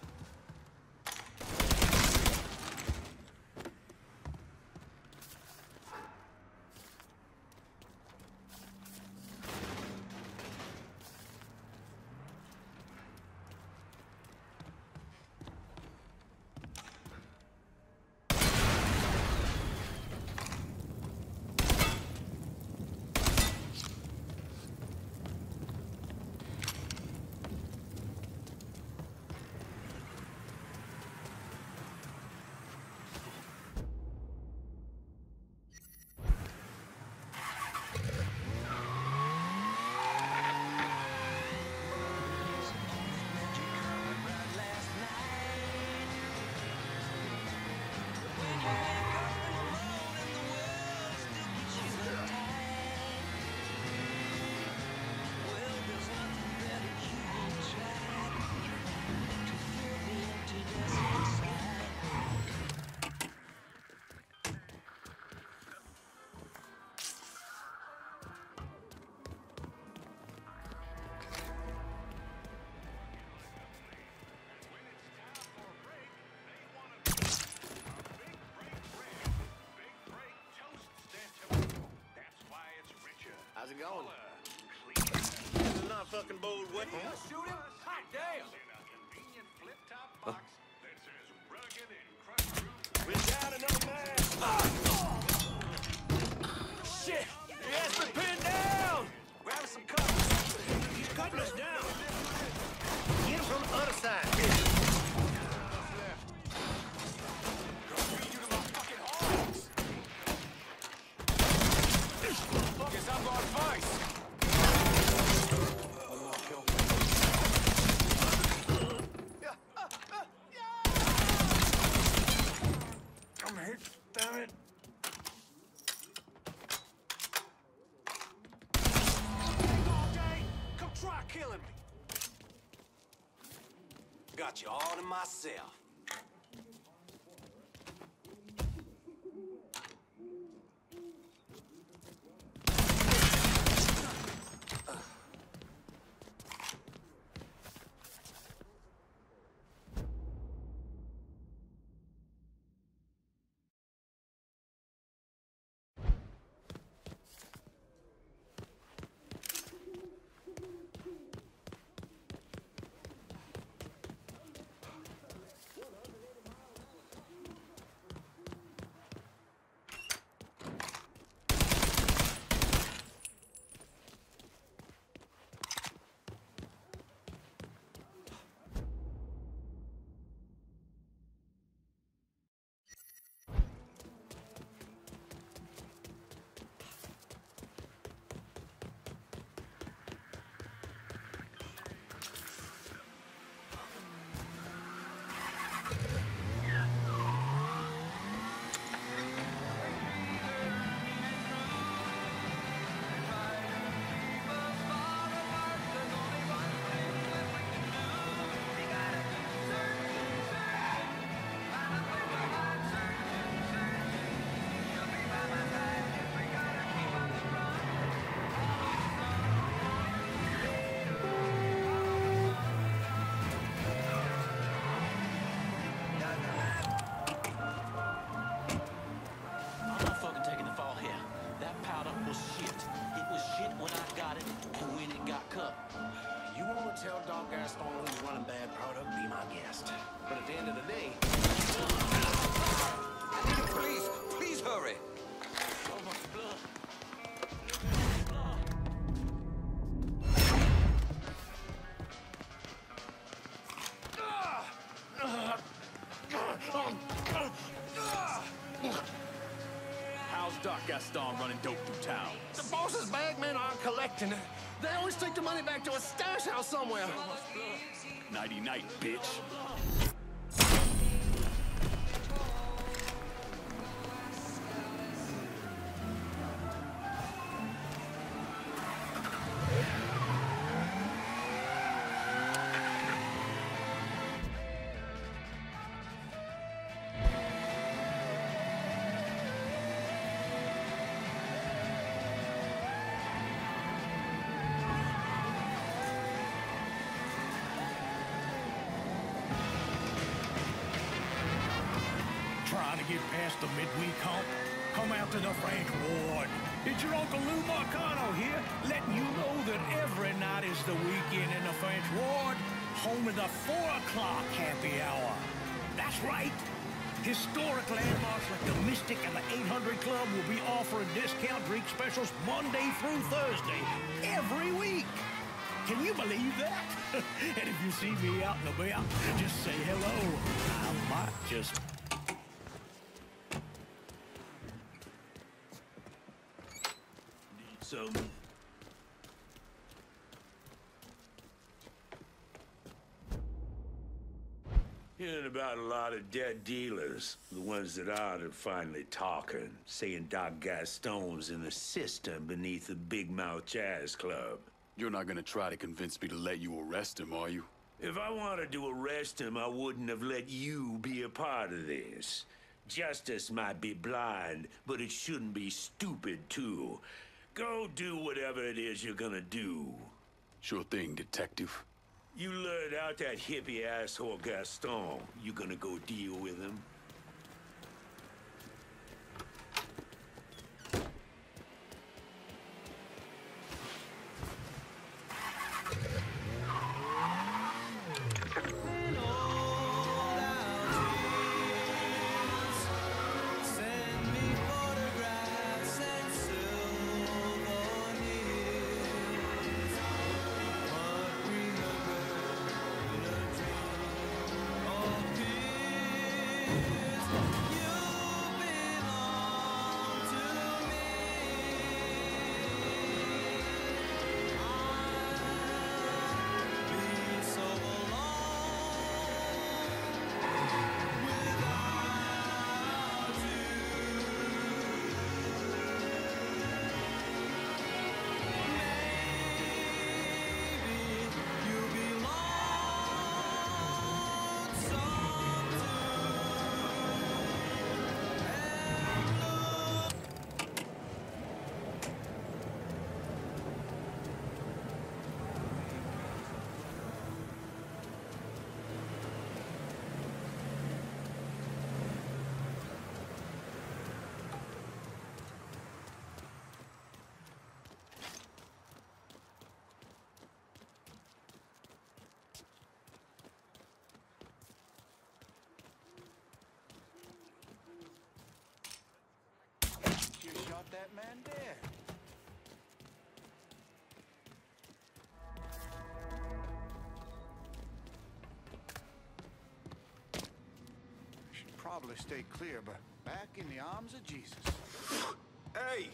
on you. This is not fucking bold way. Shoot him? Hot damn! Huh? We're down to no man. Shit! He has been pinned down! Grab some cover. He's cutting us down. Get him from the other side. Guess I'm going first. One more kill. Come here, damn it. Come try killing me. Got you all to myself. Please hurry. How's Doc Gaston running dope through town? The boss's bagmen aren't collecting it. They always take the money back to a stash house somewhere. Nighty-night, bitch. Get past the midweek hump, come out to the French Ward. It's your Uncle Lou Marcano here, letting you know that every night is the weekend in the French Ward, home of the 4 o'clock happy hour. That's right. Historic landmarks like the Mystic and the 800 Club will be offering discount drink specials Monday through Thursday, every week. Can you believe that? And if you see me out and about, just say hello. I might just... Some. Hearing about a lot of dead dealers, the ones that aren't are finally talking, saying Doc Gaston's in the system beneath the Big Mouth Jazz Club. You're not gonna try to convince me to let you arrest him, are you? If I wanted to arrest him, I wouldn't have let you be a part of this. Justice might be blind, but it shouldn't be stupid, too. Go do whatever it is you're gonna do. Sure thing, detective. You lured out that hippie asshole Gaston. You gonna go deal with him? That man dead. Should probably stay clear, but back in the arms of Jesus. Hey,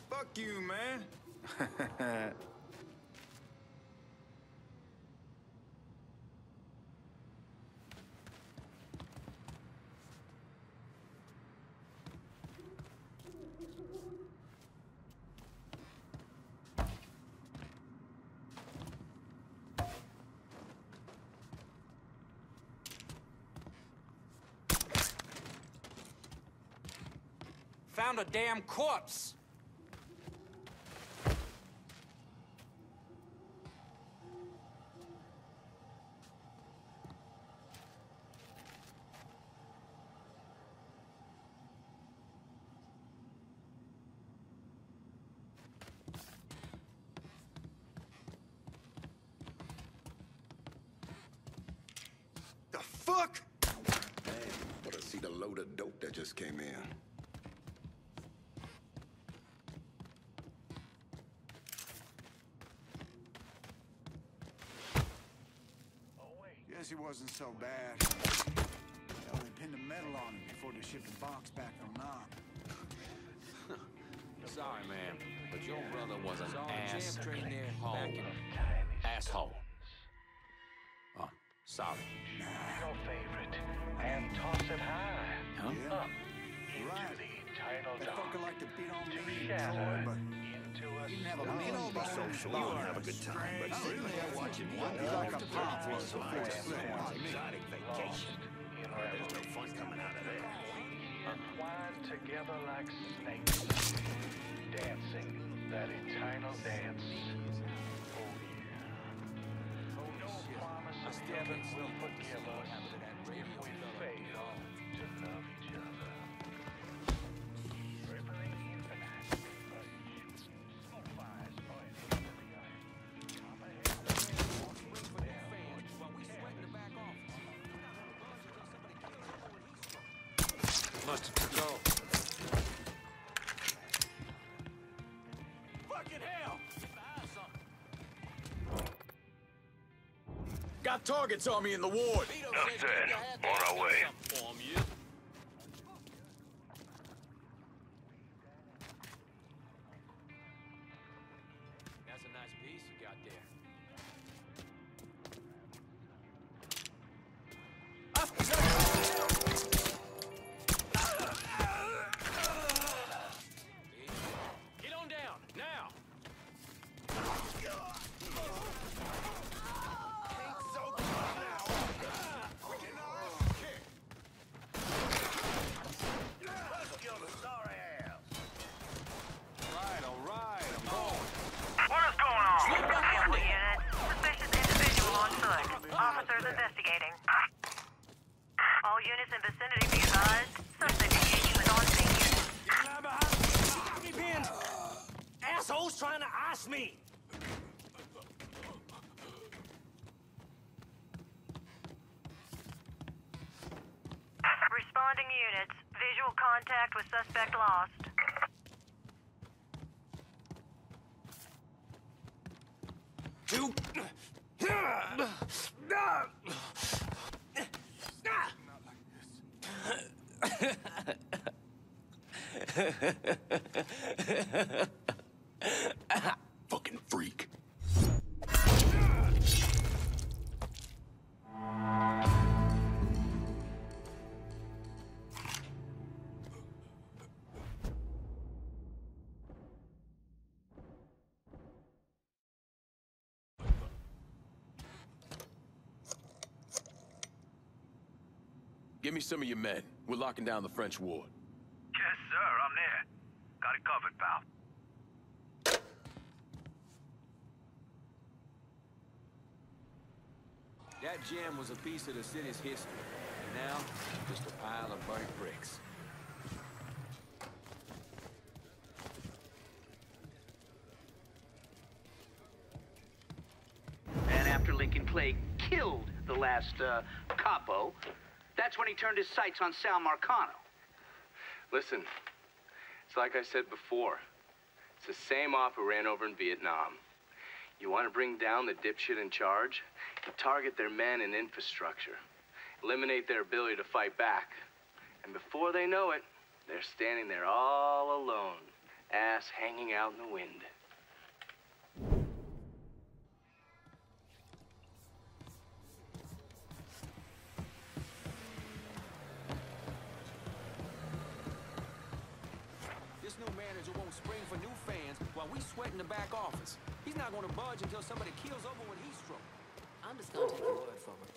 fuck you, man. Found a damn corpse! The fuck? Man, but I see the load of dope that just came in. Guess he wasn't so bad. Hell, they pinned a medal on him before they shipped the box back from Nam. Sorry, man, but your brother was an asshole. Oh, sorry. Your favorite. And toss it high. Huh? Up into the eternal That dark. fucker liked to beat on To me and shatter Troy, but into a he didn't have a storm. mean old social, you won't have a good time, but sitting there watching one He's like a pop for a like split. exotic vacation. There's no fun coming out of there. Entwined together like snakes, dancing that eternal dance. Oh yeah. No promise of heaven will forgive us if we fail to love each other. Rippling infinite, smoke fires burning into the earth. Up ahead, walking downward, Must go. Fucking hell! Got targets on me in the ward. Enough said. On our way. That's a nice piece you got there. Get on down, now! Officers investigating. All units in vicinity be advised. Suspect engaging with on-scene units. Lie behind. Got me pinned. Assholes trying to ice me. Responding units. Visual contact with suspect lost. Two. Fucking freak. Give me some of your men. We're locking down the French ward. Yes, sir, I'm there. Got it covered, pal. That gem was a piece of the city's history. And now, just a pile of burnt bricks. And after Lincoln Clay killed the last, capo, that's when he turned his sights on Sal Marcano. Listen, it's like I said before. It's the same op who ran over in Vietnam. You want to bring down the dipshit in charge? You target their men and infrastructure. Eliminate their ability to fight back. And before they know it, they're standing there all alone, ass hanging out in the wind. This new manager won't spring for new fans while we sweat in the back office. He's not going to budge until somebody keels over what he struck. I'm just gonna take your word from him.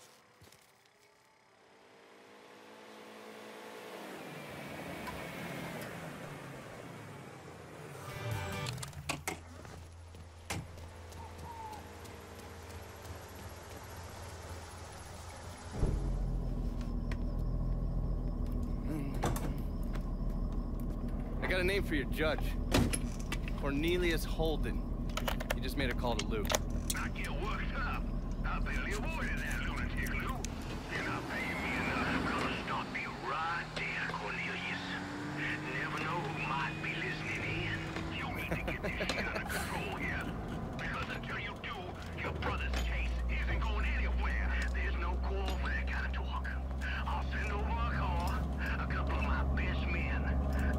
I got a name for your judge. Cornelius Holden. He just made a call to Lou. Not get worked up. I barely avoided that lunatic, Lou. You're not paying me enough. I'm gonna stop you right there, Cornelius. Never know who might be listening in. You need to get this shit under control here. Because until you do, your brother's case isn't going anywhere. There's no call for that kind of talk. I'll send over a car, a couple of my best men.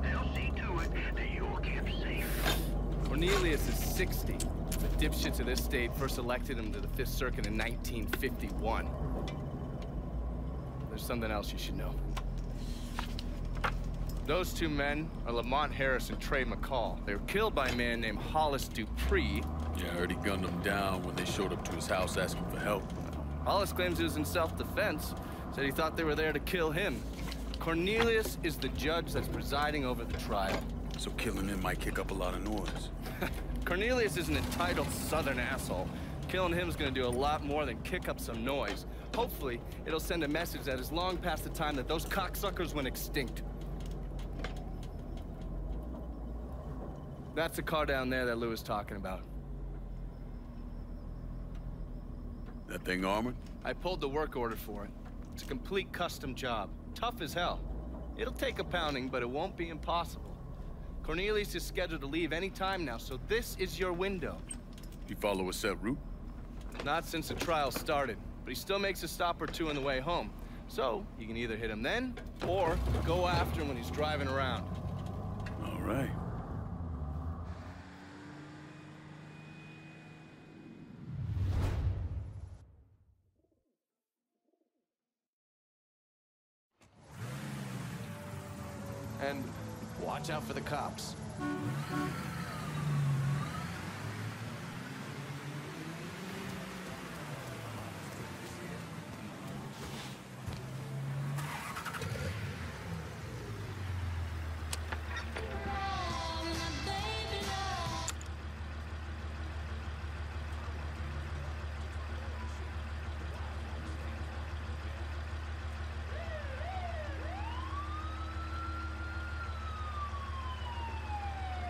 They'll see to it that you're kept safe. Cornelius is 60. The dipshits of this state first elected him to the Fifth Circuit in 1951. There's something else you should know. Those two men are Lamont Harris and Trey McCall. They were killed by a man named Hollis Dupree. Yeah, I heard he gunned them down when they showed up to his house asking for help. Hollis claims he was in self-defense. Said he thought they were there to kill him. Cornelius is the judge that's presiding over the trial. So killing him might kick up a lot of noise. Cornelius is an entitled southern asshole. Killing him's gonna do a lot more than kick up some noise. Hopefully, it'll send a message that is long past the time that those cocksuckers went extinct. That's the car down there that Lou was talking about. That thing armored? I pulled the work order for it. It's a complete custom job. Tough as hell. It'll take a pounding, but it won't be impossible. Cornelius is scheduled to leave any time now, so this is your window. You follow a set route? Not since the trial started, but he still makes a stop or two on the way home. So, you can either hit him then, or go after him when he's driving around. All right. And watch out for the cops.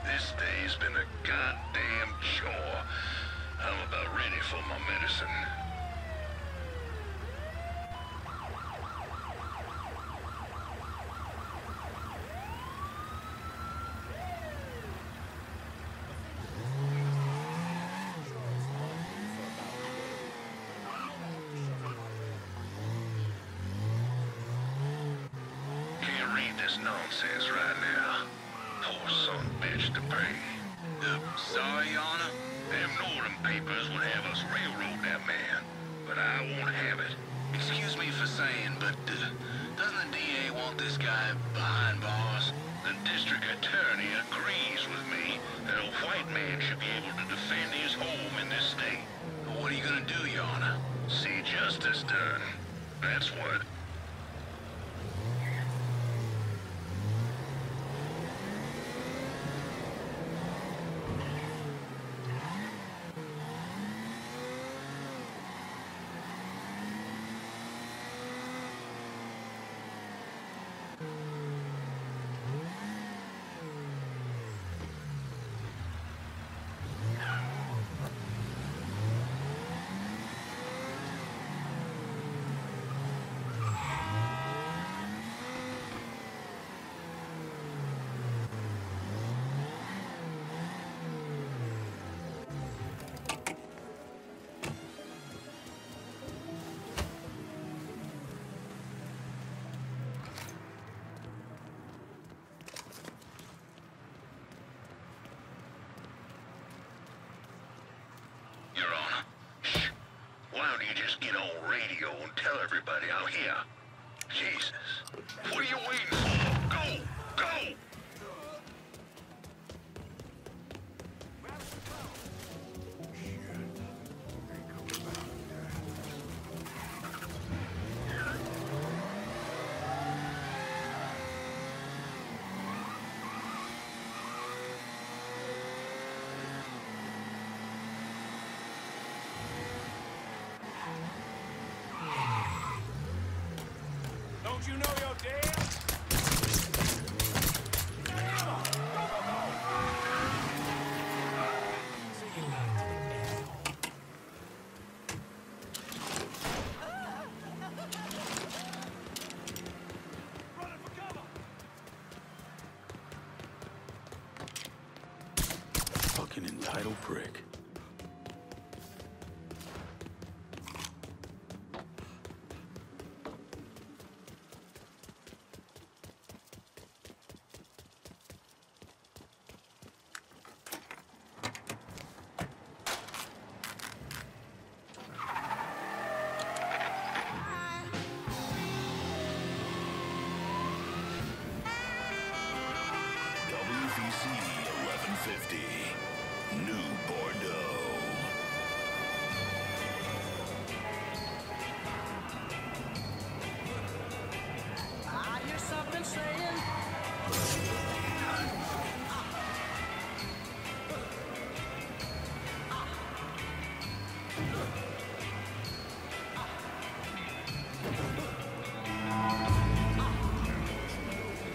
This day's been a goddamn chore. I'm about ready for my medicine. Can't read this nonsense right now. poor son bitch to pay. Sorry, Your Honor. Them northern papers would have us railroad that man, but I won't have it. Excuse me for saying, but doesn't the DA want this guy behind bars? The district attorney agrees with me that a white man should be able to defend his home in this state. What are you gonna do, Your Honor? See justice done. That's what. Your Honor, shh. Why don't you just get on radio and tell everybody I'm here? Jesus. What are you waiting for? Go! Go! Don't you know your dad? Fucking entitled prick. WVC 1150, New Bordeaux. I hear something saying.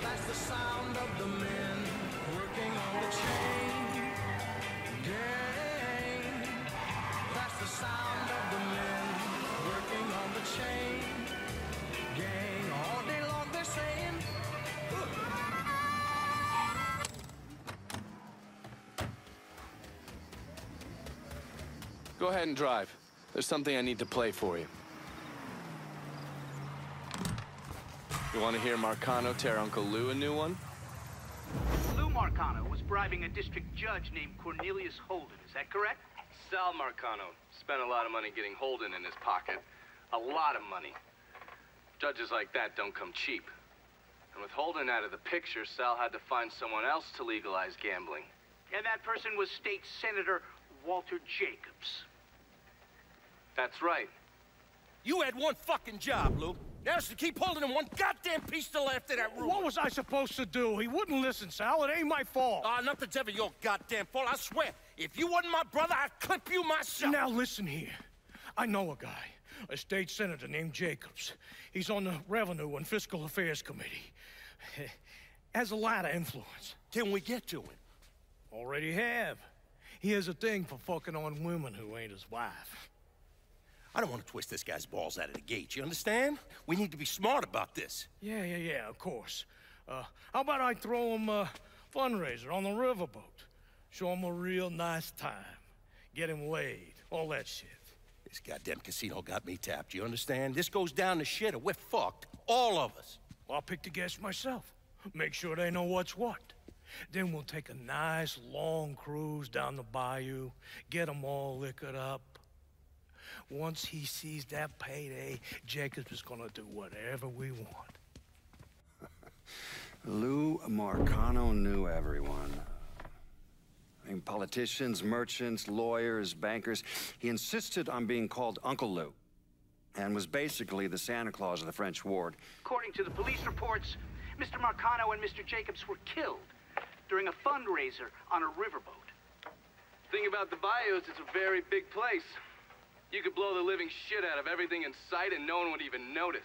That's the sound of the men working on the chain gang. That's the sound of the men working on the chain gang. All day long they're saying. Go ahead and drive. There's something I need to play for you. You want to hear Marcano tear Uncle Lou a new one? Lou Marcano was bribing a district judge named Cornelius Holden. Is that correct? Sal Marcano spent a lot of money getting Holden in his pocket. A lot of money. Judges like that don't come cheap. And with Holden out of the picture, Sal had to find someone else to legalize gambling. And that person was State Senator Walter Jacobs. That's right. You had one fucking job, Lou. That's to keep holding him one goddamn piece to left of that room. What was I supposed to do? He wouldn't listen, Sal. It ain't my fault. Nothing's ever your goddamn fault, I swear. If you wasn't my brother, I'd clip you myself. Now listen here. I know a guy, a state senator named Jacobs. He's on the Revenue and Fiscal Affairs Committee. Has a lot of influence. Can we get to him? Already have. He has a thing for fucking on women who ain't his wife. I don't want to twist this guy's balls out of the gate, you understand? We need to be smart about this. Yeah, of course. How about I throw him a fundraiser on the riverboat? Show him a real nice time. Get him laid, all that shit. This goddamn casino got me tapped, you understand? This goes down the shit or we're fucked, all of us. Well, I'll pick the guests myself. Make sure they know what's what. Then we'll take a nice long cruise down the bayou, get them all liquored up. Once he sees that payday, Jacobs is gonna do whatever we want. Lou Marcano knew everyone. I mean, politicians, merchants, lawyers, bankers. He insisted on being called Uncle Lou, and was basically the Santa Claus of the French ward. According to the police reports, Mr. Marcano and Mr. Jacobs were killed during a fundraiser on a riverboat. Thing about the bayous, it's a very big place. You could blow the living shit out of everything in sight and no one would even notice.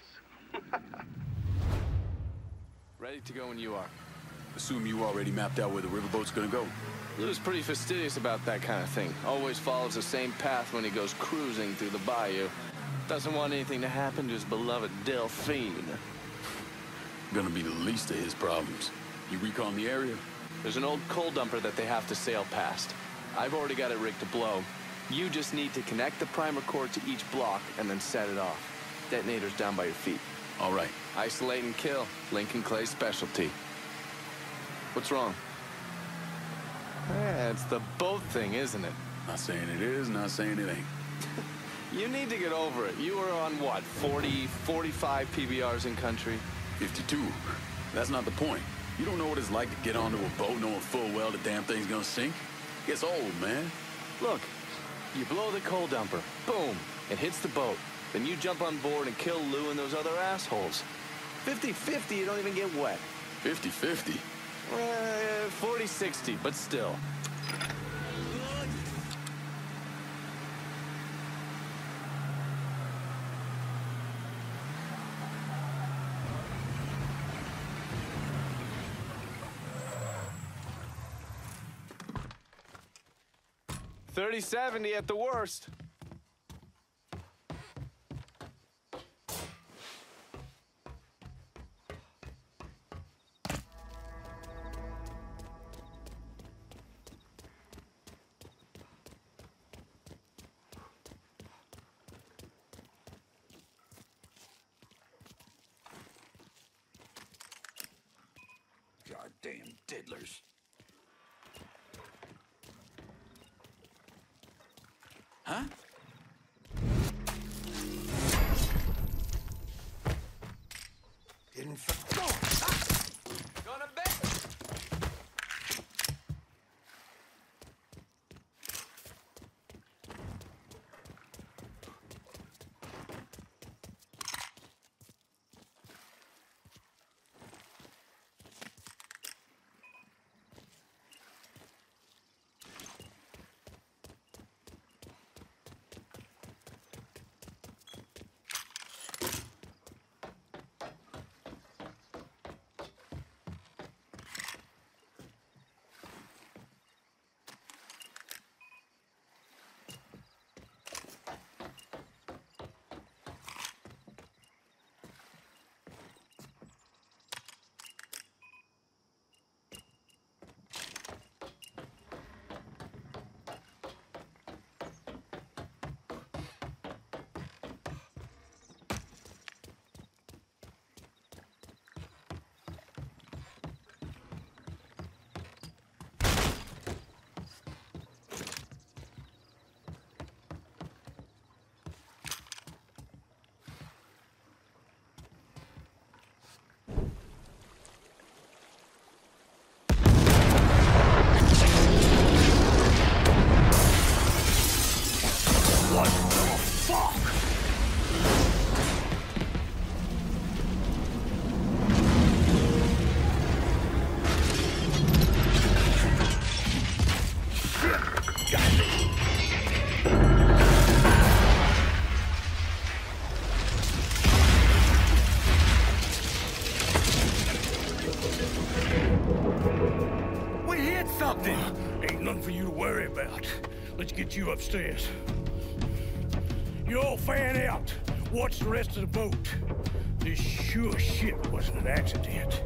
Ready to go when you are. Assume you already mapped out where the riverboat's gonna go. Lou's pretty fastidious about that kind of thing. Always follows the same path when he goes cruising through the bayou. Doesn't want anything to happen to his beloved Delphine. Gonna be the least of his problems. You recon the area? There's an old coal dumper that they have to sail past. I've already got it rigged to blow. You just need to connect the primer cord to each block and then set it off. Detonator's down by your feet. All right. Isolate and kill. Lincoln Clay's specialty. What's wrong? Yeah, it's the boat thing, isn't it? Not saying it is, not saying it ain't. You need to get over it. You were on, what, 40, 45 PBRs in country? 52. That's not the point. You don't know what it's like to get onto a boat knowing full well the damn thing's gonna sink. Gets old, man. Look, you blow the coal dumper. Boom. It hits the boat. Then you jump on board and kill Lou and those other assholes. 50-50, you don't even get wet. 50-50? 40-60, but still. $30-70 at the worst. Goddamn diddlers. Huh? Didn't Gonna bet. Let's get you upstairs. You all fan out. Watch the rest of the boat. This sure shit wasn't an accident.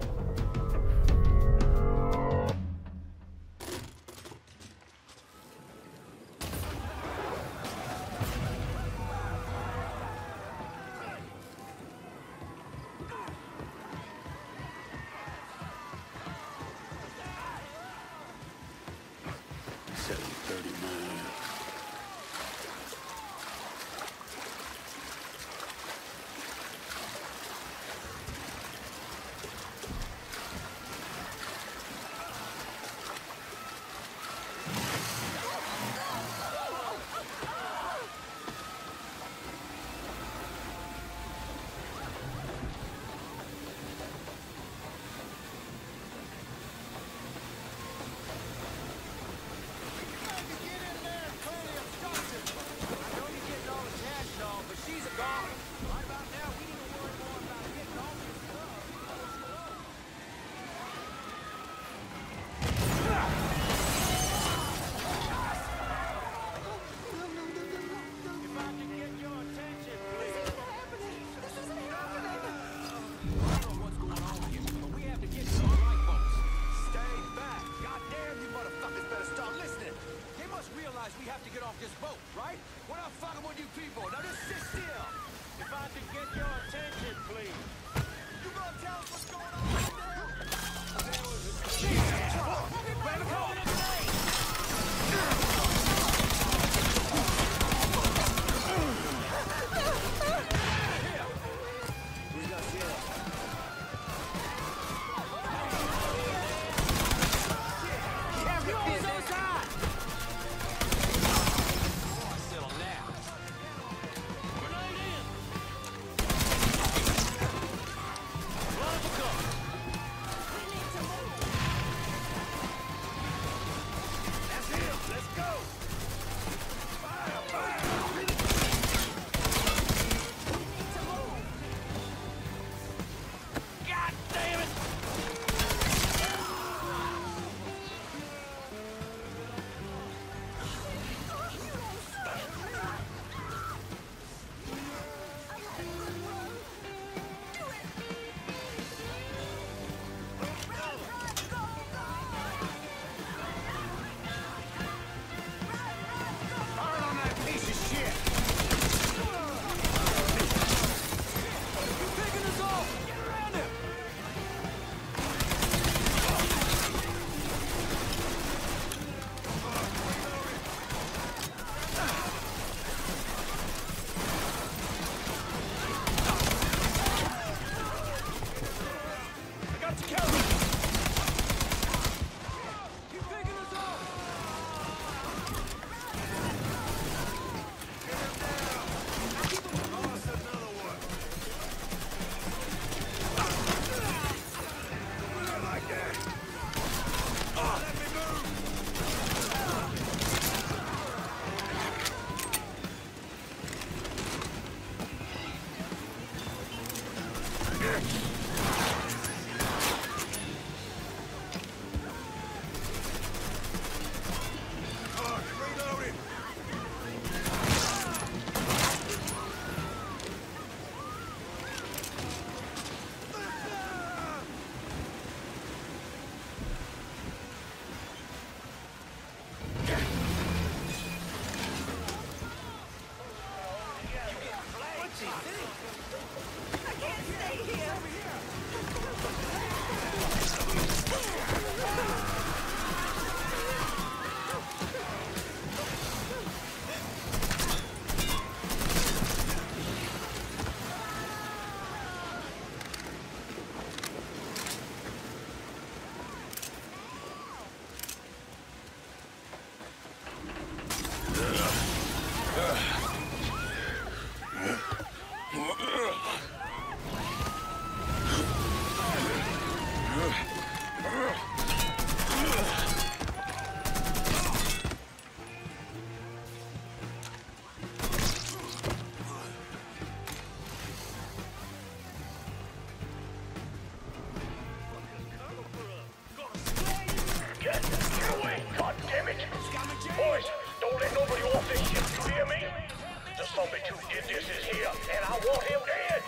here, and I want him dead.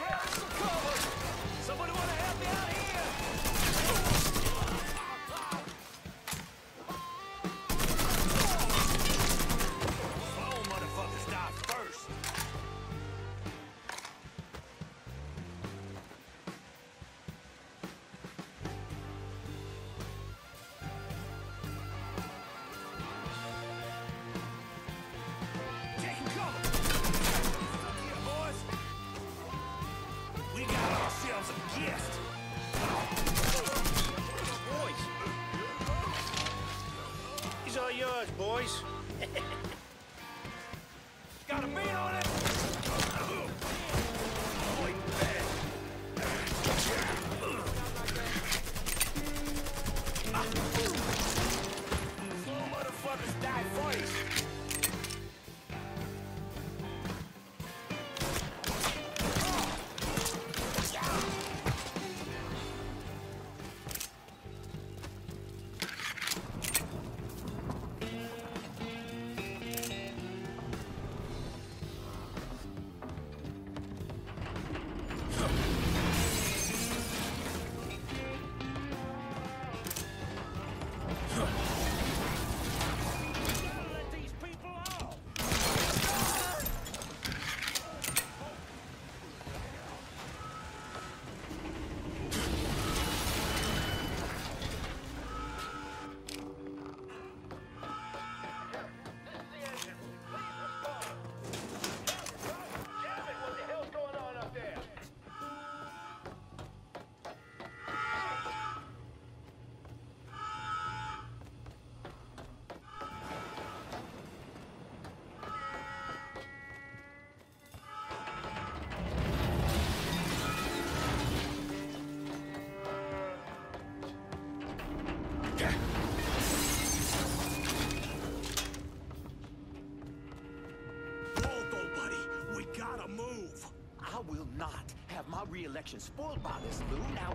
Somebody want to help me out here? Slow motherfuckers die first. Boys. Got a beat on it. Slow motherfuckers die first. Re-election spoiled by this, Lou. Now,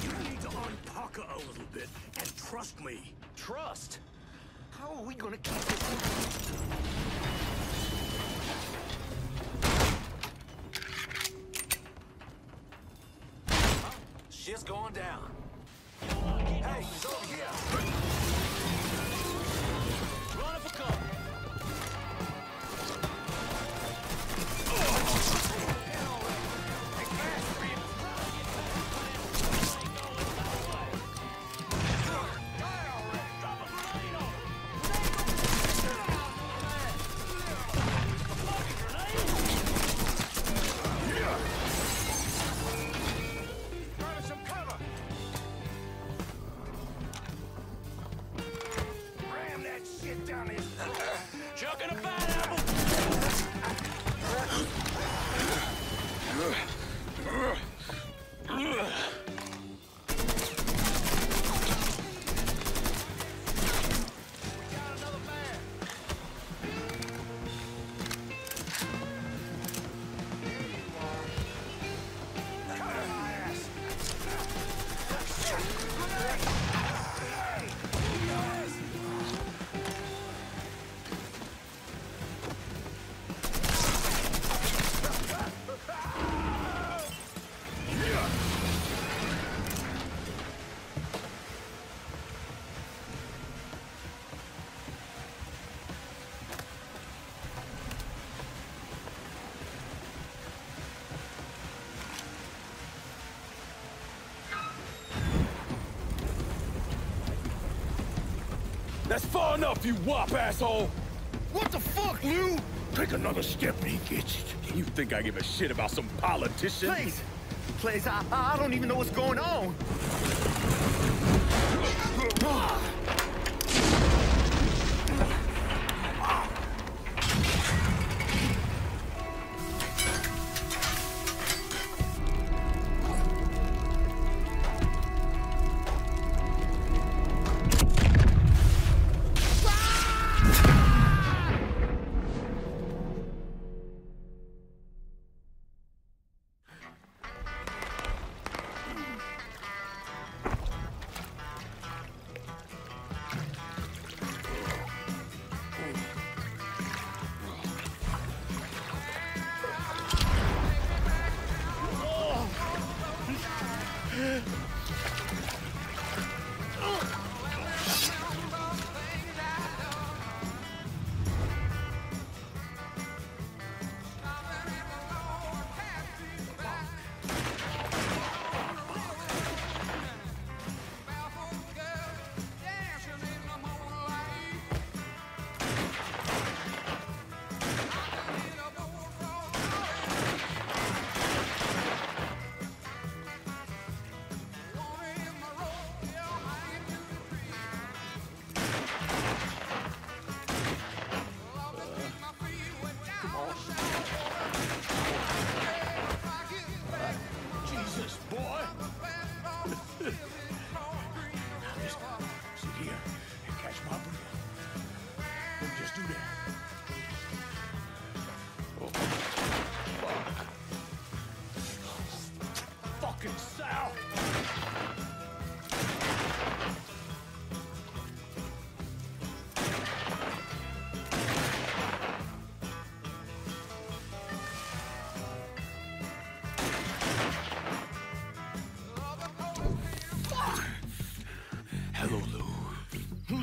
you need to unpucker a little bit and trust me. Trust? How are we gonna keep this? Shit's going down. Hey, he's over here. Run for cover. That's far enough, you wop asshole! What the fuck, Lou? Take another step and he gets it. You think I give a shit about some politician? Please, I don't even know what's going on.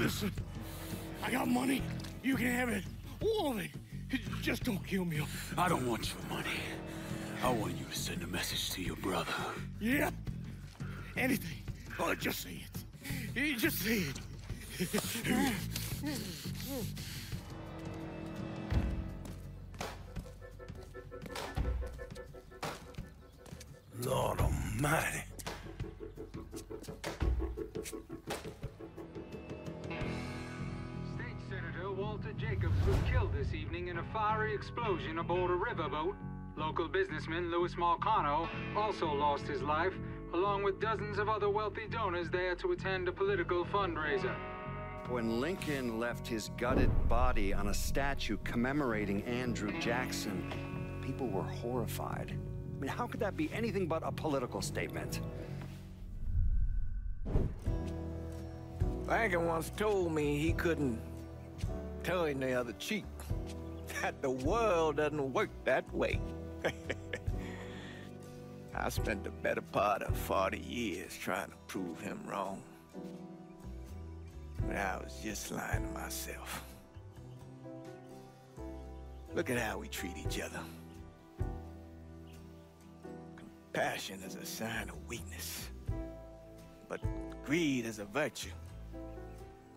Listen, I got money. You can have it. All of it. Just don't kill me. I don't want your money. I want you to send a message to your brother. Yeah. Anything. Oh, just say it. Just say it. Lord Almighty. State Senator Walter Jacobs was killed this evening in a fiery explosion aboard a riverboat. Local businessman Louis Marcano also lost his life, along with dozens of other wealthy donors there to attend a political fundraiser. When Lincoln left his gutted body on a statue commemorating Andrew Jackson, people were horrified. I mean, how could that be anything but a political statement? Lincoln once told me he couldn't turn the other cheek. That the world doesn't work that way. I spent the better part of 40 years trying to prove him wrong. But I was just lying to myself. Look at how we treat each other. Compassion is a sign of weakness, but greed is a virtue.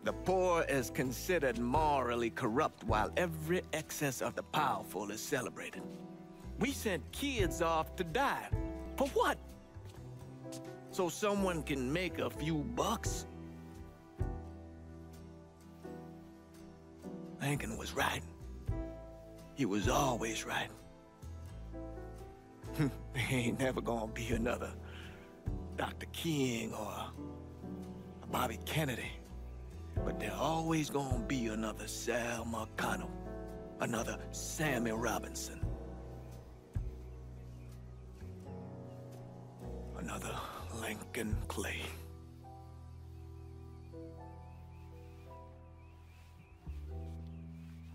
The poor is considered morally corrupt, while every excess of the powerful is celebrated. We sent kids off to die. For what? So someone can make a few bucks? Lincoln was right. He was always right. There ain't never gonna be another Dr. King or a Bobby Kennedy. But there always gonna be another Sal Marcano, another Sammy Robinson, another Lincoln Clay.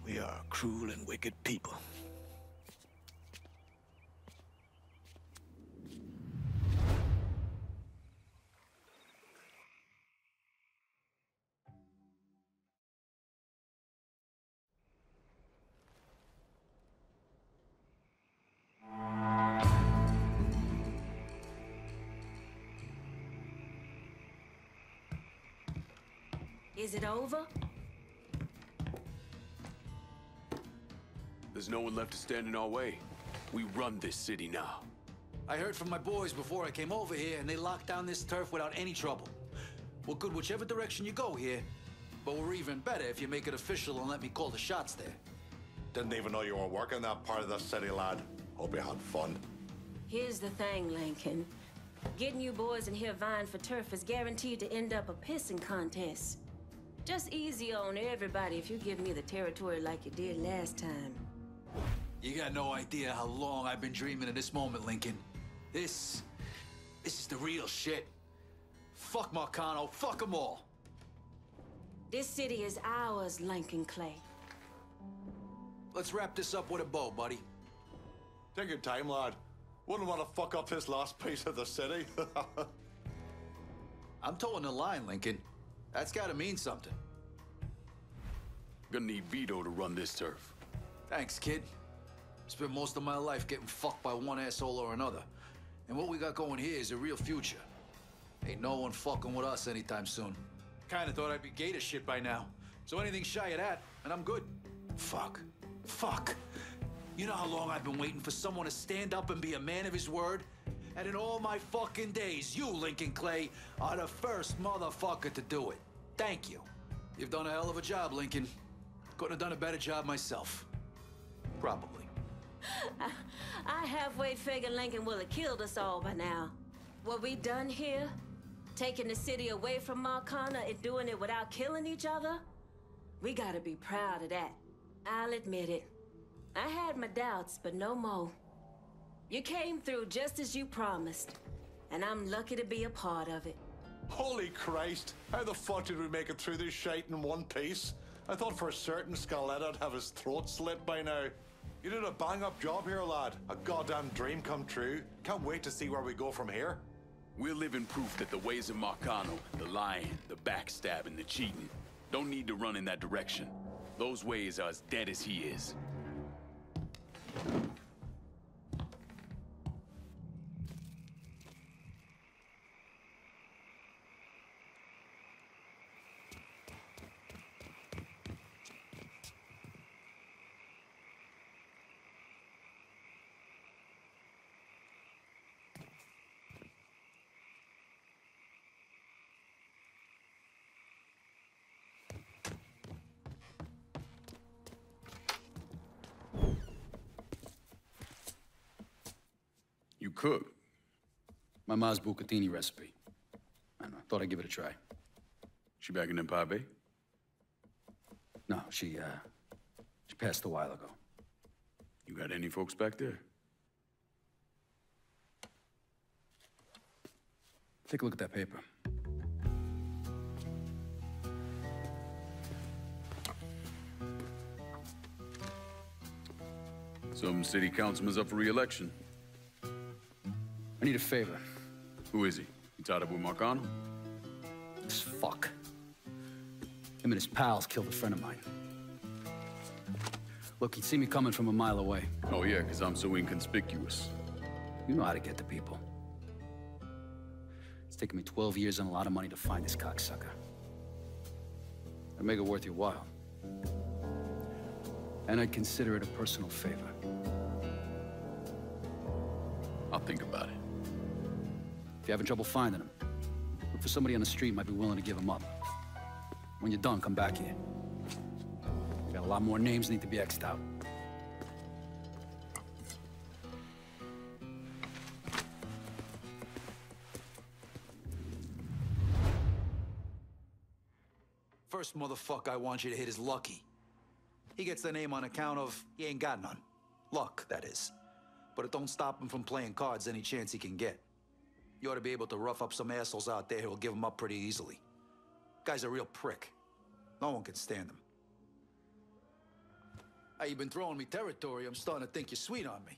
We are a cruel and wicked people. Is it over? There's no one left to stand in our way. We run this city now. I heard from my boys before I came over here, and they locked down this turf without any trouble. We're good whichever direction you go here, but we're even better if you make it official and let me call the shots there. Didn't even know you were working that part of the city, lad. Hope you had fun. Here's the thing, Lincoln. Getting you boys in here vying for turf is guaranteed to end up a pissing contest. Just easy on everybody if you give me the territory like you did last time. You got no idea how long I've been dreaming of this moment, Lincoln. This is the real shit. Fuck Marcano, fuck them all. This city is ours, Lincoln Clay. Let's wrap this up with a bow, buddy. Take your time, lad. Wouldn't want to fuck up his last piece of the city. I'm towing the line, Lincoln. That's gotta mean something. Gonna need Vito to run this turf. Thanks, kid. Spent most of my life getting fucked by one asshole or another. And what we got going here is a real future. Ain't no one fucking with us anytime soon. Kinda thought I'd be gay to shit by now. So anything shy of that, and I'm good. Fuck. Fuck. You know how long I've been waiting for someone to stand up and be a man of his word? And in all my fucking days, you, Lincoln Clay, are the first motherfucker to do it. Thank you. You've done a hell of a job, Lincoln. Couldn't have done a better job myself. Probably. I halfway figured Lincoln will have killed us all by now. What we done here, taking the city away from Marcana and doing it without killing each other, we gotta be proud of that. I'll admit it. I had my doubts, but no more. You came through just as you promised, and I'm lucky to be a part of it. Holy Christ! How the fuck did we make it through this shite in one piece? I thought for certain Scaleta'd have his throat slit by now. You did a bang-up job here, lad. A goddamn dream come true. Can't wait to see where we go from here. We're living proof that the ways of Marcano, the lying, the backstabbing, the cheating, Don't need to run in that direction. Those ways are as dead as he is. You cook? My ma's bucatini recipe. I don't know, thought I'd give it a try. She back in Empire Bay? No, she passed a while ago. You got any folks back there? Take a look at that paper. Some city councilman's up for re-election. I need a favor. Who is he? You tied up with Marcano? This fuck. Him and his pals killed a friend of mine. Look, he'd see me coming from a mile away. Oh yeah, because I'm so inconspicuous. You know how to get to people. It's taken me 12 years and a lot of money to find this cocksucker. I'd make it worth your while. And I'd consider it a personal favor. I'll think about it. If you're having trouble finding him, look for somebody on the street who might be willing to give him up. When you're done, come back here. We got a lot more names need to be X'd out. First motherfucker I want you to hit is Lucky. He gets the name on account of he ain't got none. Luck, that is. But it don't stop him from playing cards any chance he can get. You ought to be able to rough up some assholes out there who'll give him up pretty easily. Guy's a real prick. No one can stand him. Hey, you've been throwing me territory. I'm starting to think you're sweet on me.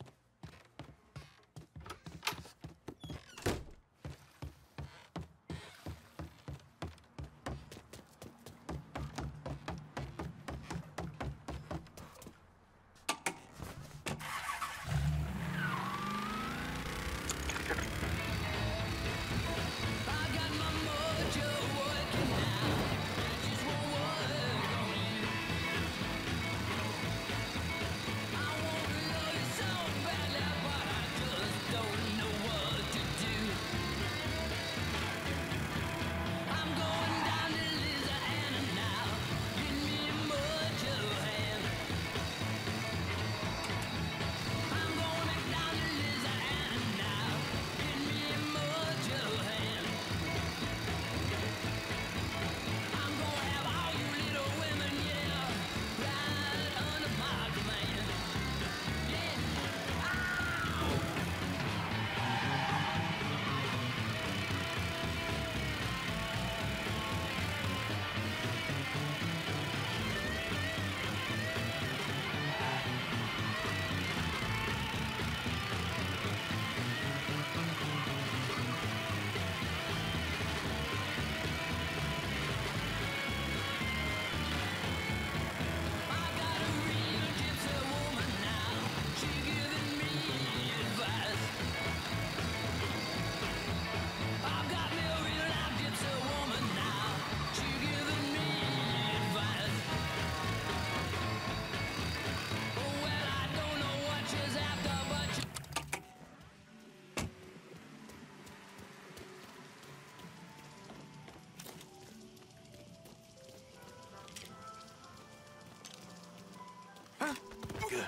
Good.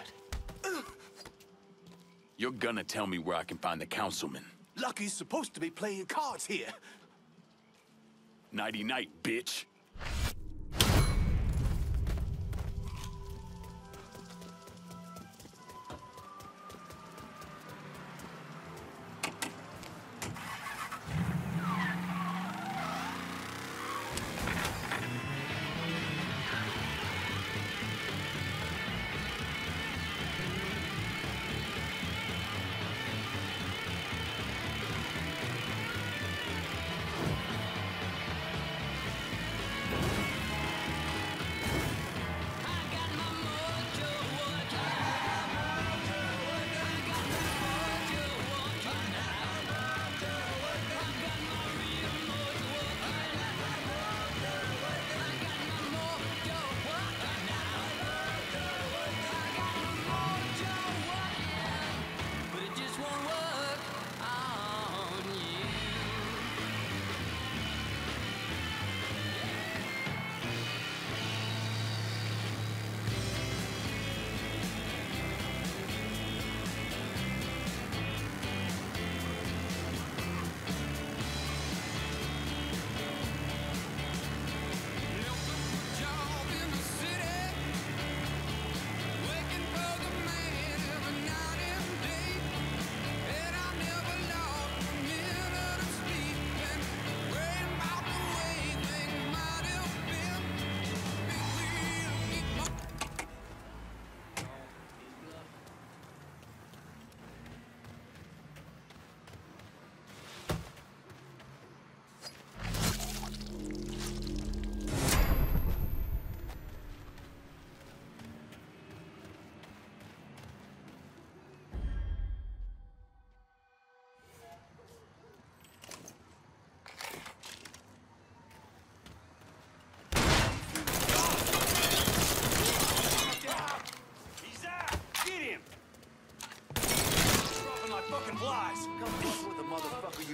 You're gonna tell me where I can find the councilman. Lucky's supposed to be playing cards here. Nighty-night, bitch.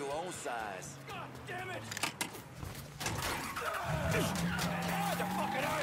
your own size. God damn it! The fucking eye!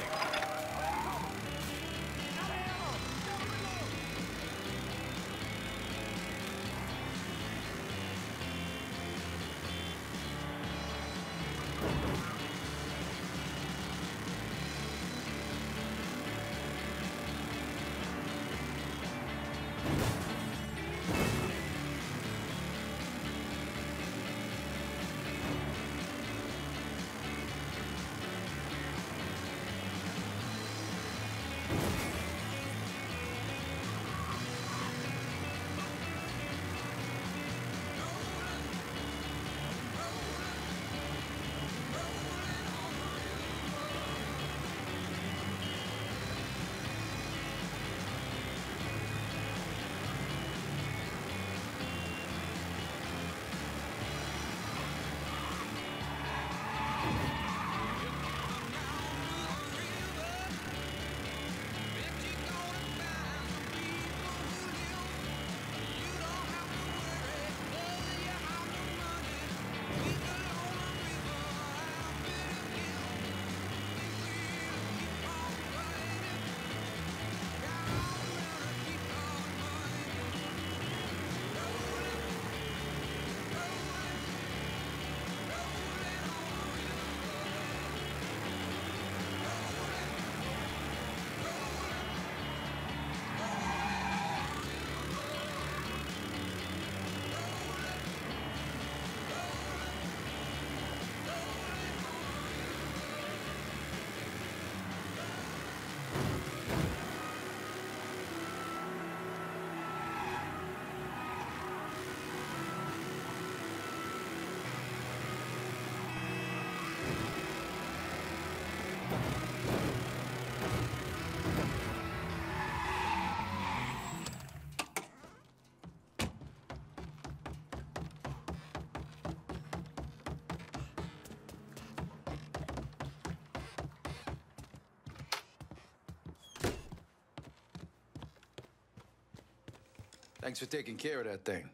Thanks for taking care of that thing.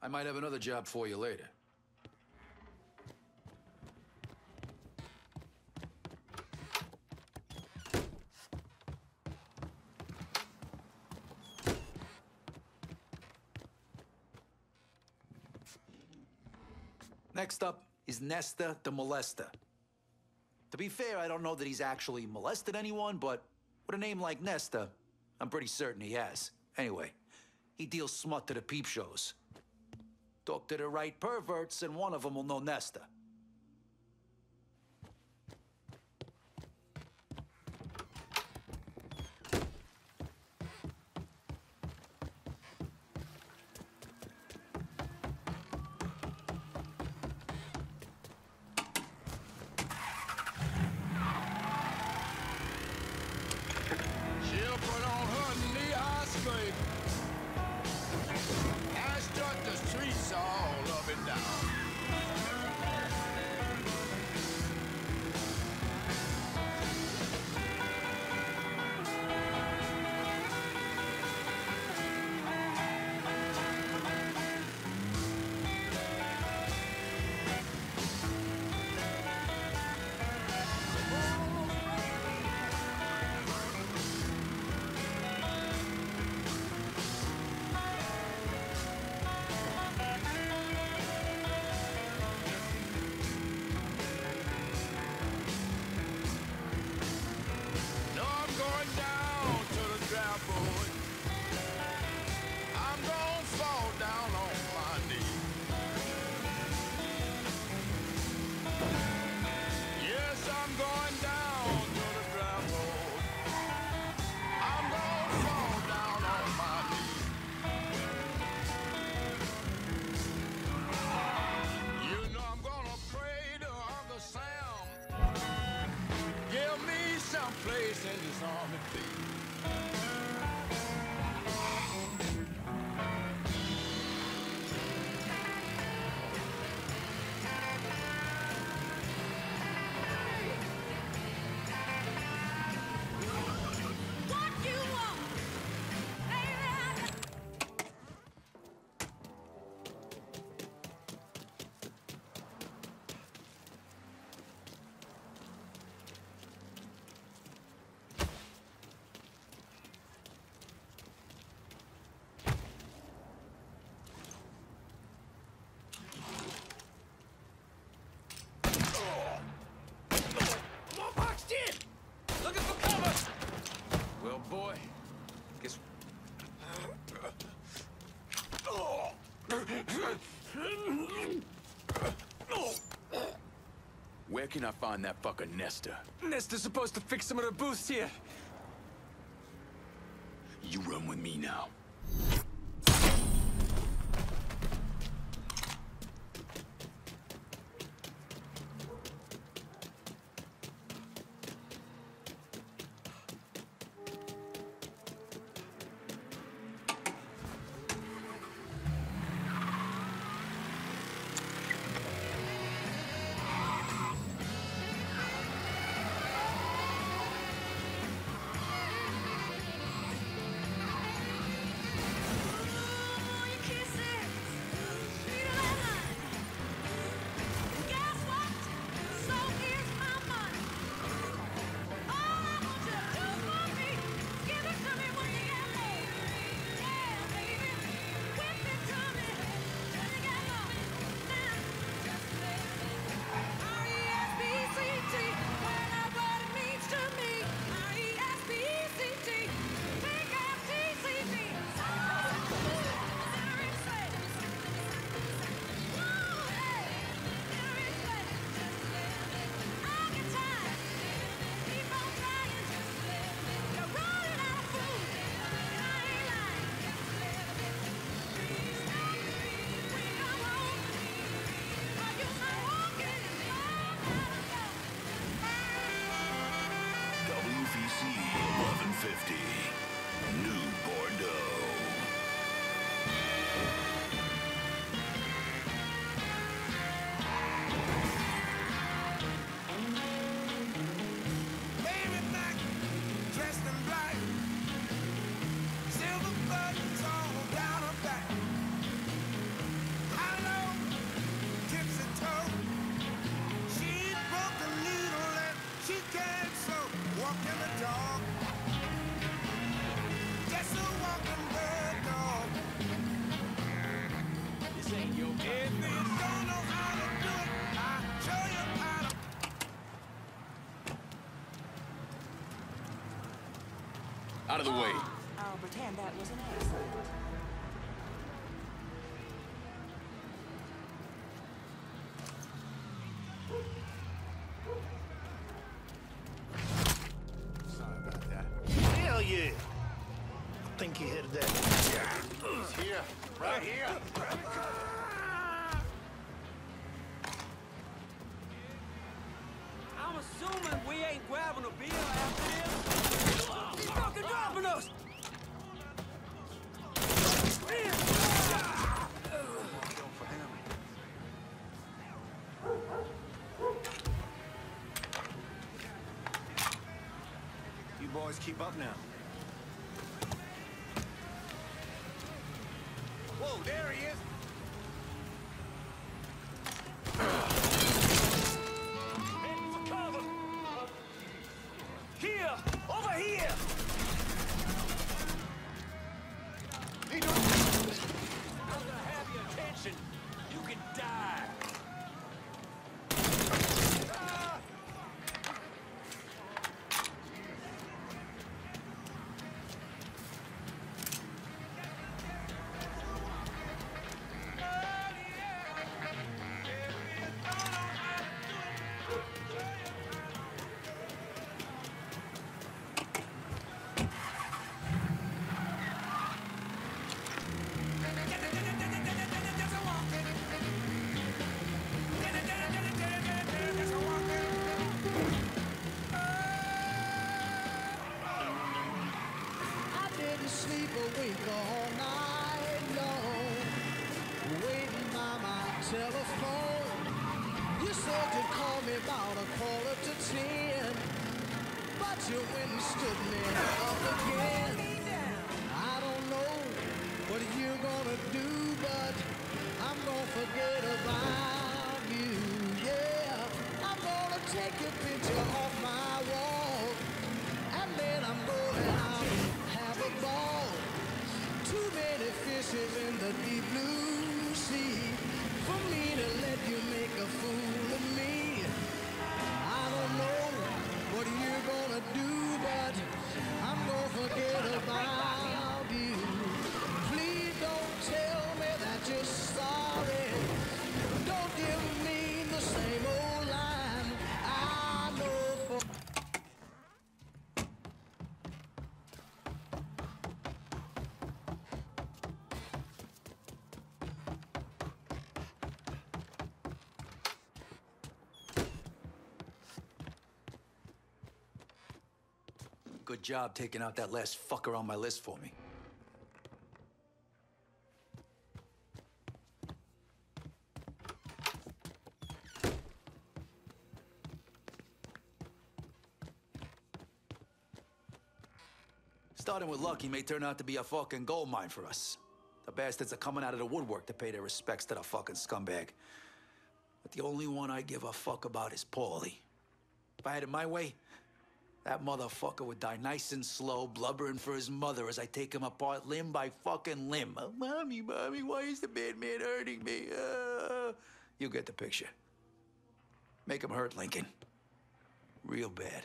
I might have another job for you later. Next up is Nesta the Molester. To be fair, I don't know that he's actually molested anyone, but with a name like Nesta, I'm pretty certain he has. Anyway, he deals smut to the peep shows. Talk to the right perverts, and one of them will know Nesta. She'll put on her knee-high skirt and strut the streets all up and down. No, I'm going down to the dry board. I'm gonna fall down on my knee. Yes, I'm going down to the dry board. I'm gonna fall down on my knee. You know I'm gonna pray to Uncle Sam. Give me some place in this army, please. What you want? Where can I find that fucking Nesta? Nesta's supposed to fix some of the booths here. You run with me now. Out of the way. I'll pretend that was an accident. Sorry about that. Hell yeah! I think he hit that. He's here. Right here. I'm assuming we ain't grabbing a beer after this. He's fucking dropping us! You boys keep up now. Whoa, there he is! Heading for cover! Here! Over here! He don't... I'm gonna have your attention. You can die. Sleep awake all night long, waiting by my telephone. You said you'd call me about 9:45, but you went and stood me up again. I don't know what you're gonna do, but I'm gonna forget about you. Yeah, I'm gonna take your picture off my wall, and then I'm going out and have a ball. Too many fishes in the deep blue sea for me to let you make a fool of me. I don't know what you're gonna do, but I'm gonna forget about you. Please don't tell me that you're sorry. Don't Good job taking out that last fucker on my list for me. Starting with luck, he may turn out to be a fucking gold mine for us. The bastards are coming out of the woodwork to pay their respects to the fucking scumbag. But the only one I give a fuck about is Paulie. If I had it my way, that motherfucker would die nice and slow, blubbering for his mother as I take him apart limb by fucking limb. Oh, Mommy, why is the bad man hurting me? You get the picture. Make him hurt, Lincoln. Real bad.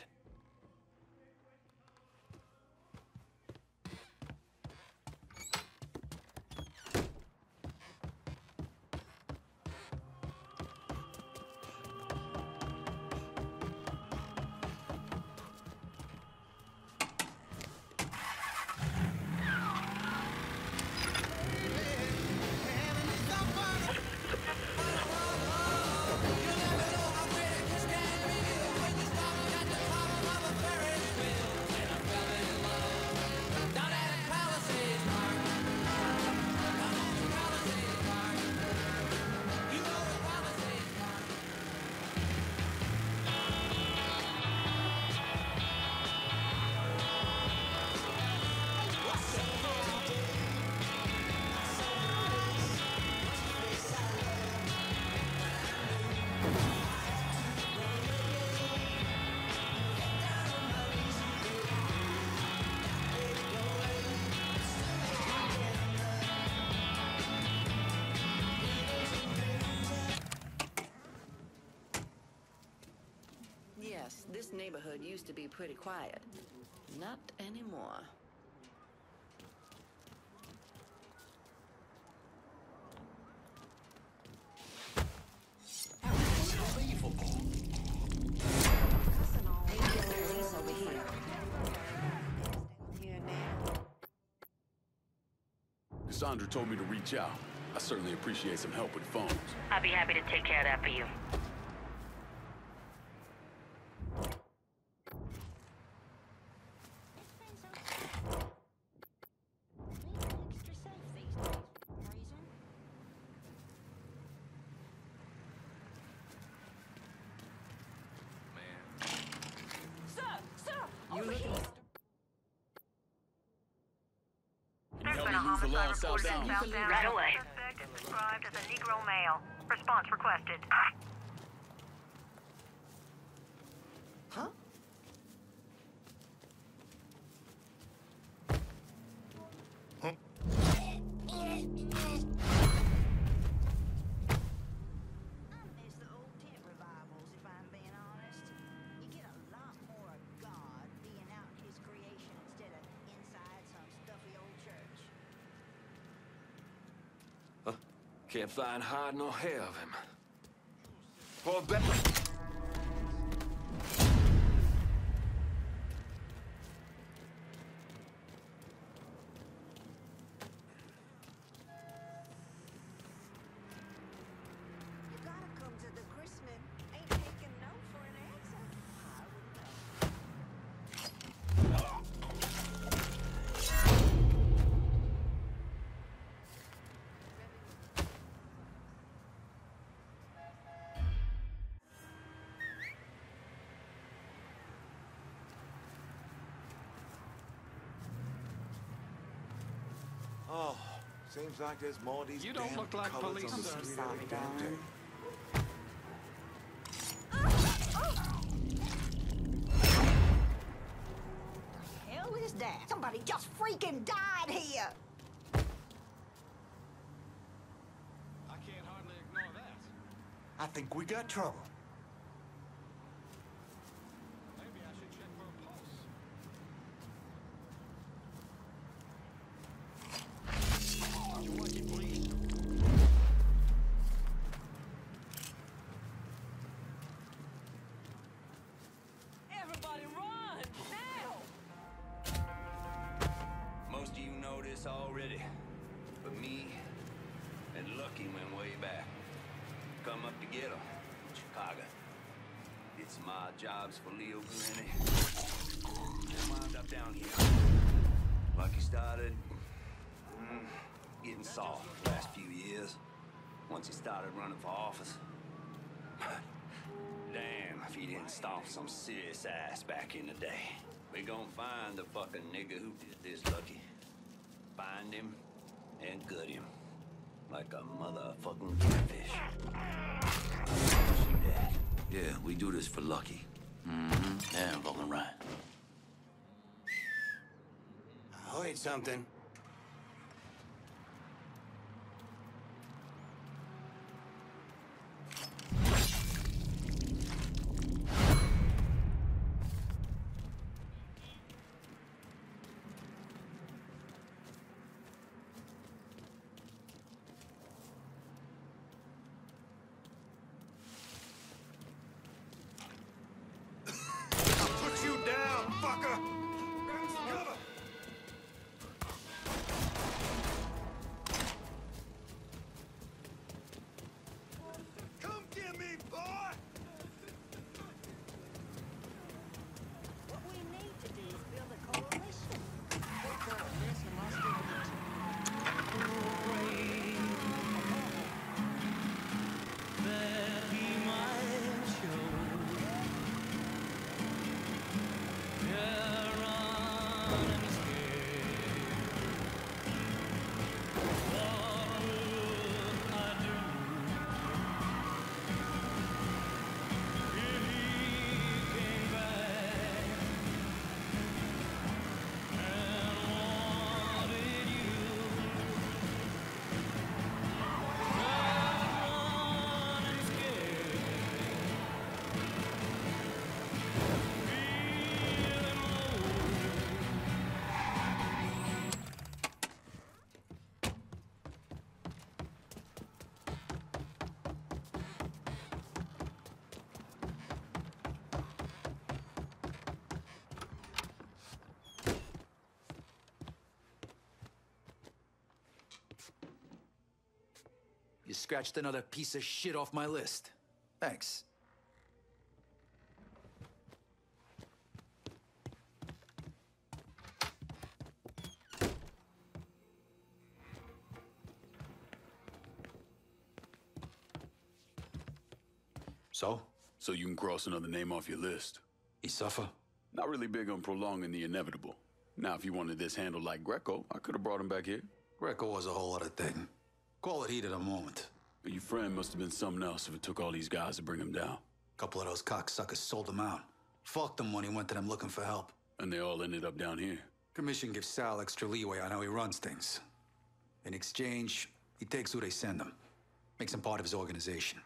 Yes, this neighborhood used to be pretty quiet. Not anymore. Cassandra told me to reach out. I certainly appreciate some help with phones. I'd be happy to take care of that for you. Right away. Suspect is described as a Negro male. Response requested. Huh? Can't find hide nor hair of him. Or better. Oh, seems like there's more of these. You don't look like police. I'm so sorry, darling. The hell is that? Somebody just freaking died here! I can't hardly ignore that. I think we got trouble. Maybe I should check for a pulse. Everybody run! Now! Most of you know this already, but me and Lucky went way back. Come up together, Chicago. Did some odd jobs for Leo Granny. wound up down here. Lucky started getting soft the last few years. Once he started running for office. Damn, if he didn't stomp some serious ass back in the day. We gonna find the fucking nigga who did this, Lucky. Find him and gut him. Like a motherfucking catfish. See that? Yeah, we do this for Lucky. Mm-hmm. Yeah, fucking right. I'll eat something. You scratched another piece of shit off my list. Thanks. So? So you can cross another name off your list. He suffer? Not really big on prolonging the inevitable. Now, if you wanted this handled like Greco, I could have brought him back here. Greco was a whole other thing. Call it heat of the moment. But your friend must have been something else if it took all these guys to bring him down. A couple of those cocksuckers sold him out. Fucked him when he went to them looking for help. And they all ended up down here. Commission gives Sal extra leeway on how he runs things. In exchange, he takes who they send him. Makes him part of his organization.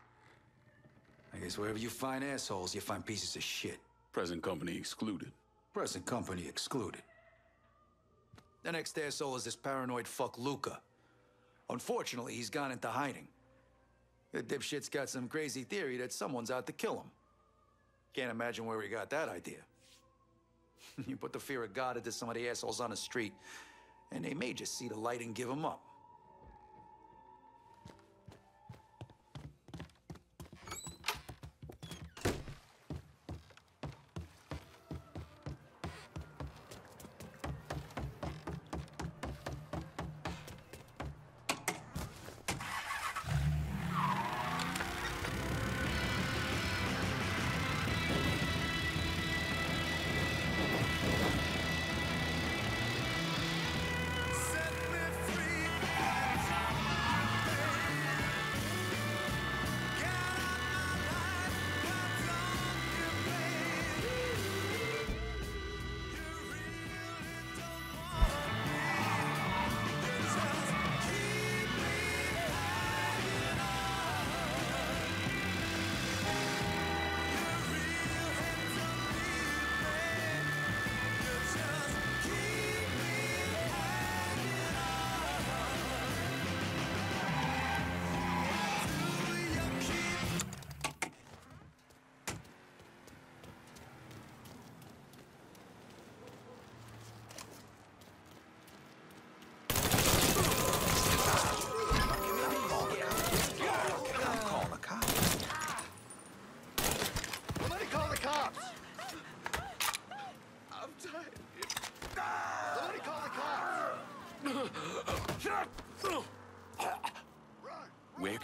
I guess wherever you find assholes, you find pieces of shit. Present company excluded. Present company excluded. The next asshole is this paranoid fuck Luca. Unfortunately, he's gone into hiding. The dipshit's got some crazy theory that someone's out to kill him. Can't imagine where he got that idea. You put the fear of God into some of the assholes on the street, and they may just see the light and give him up.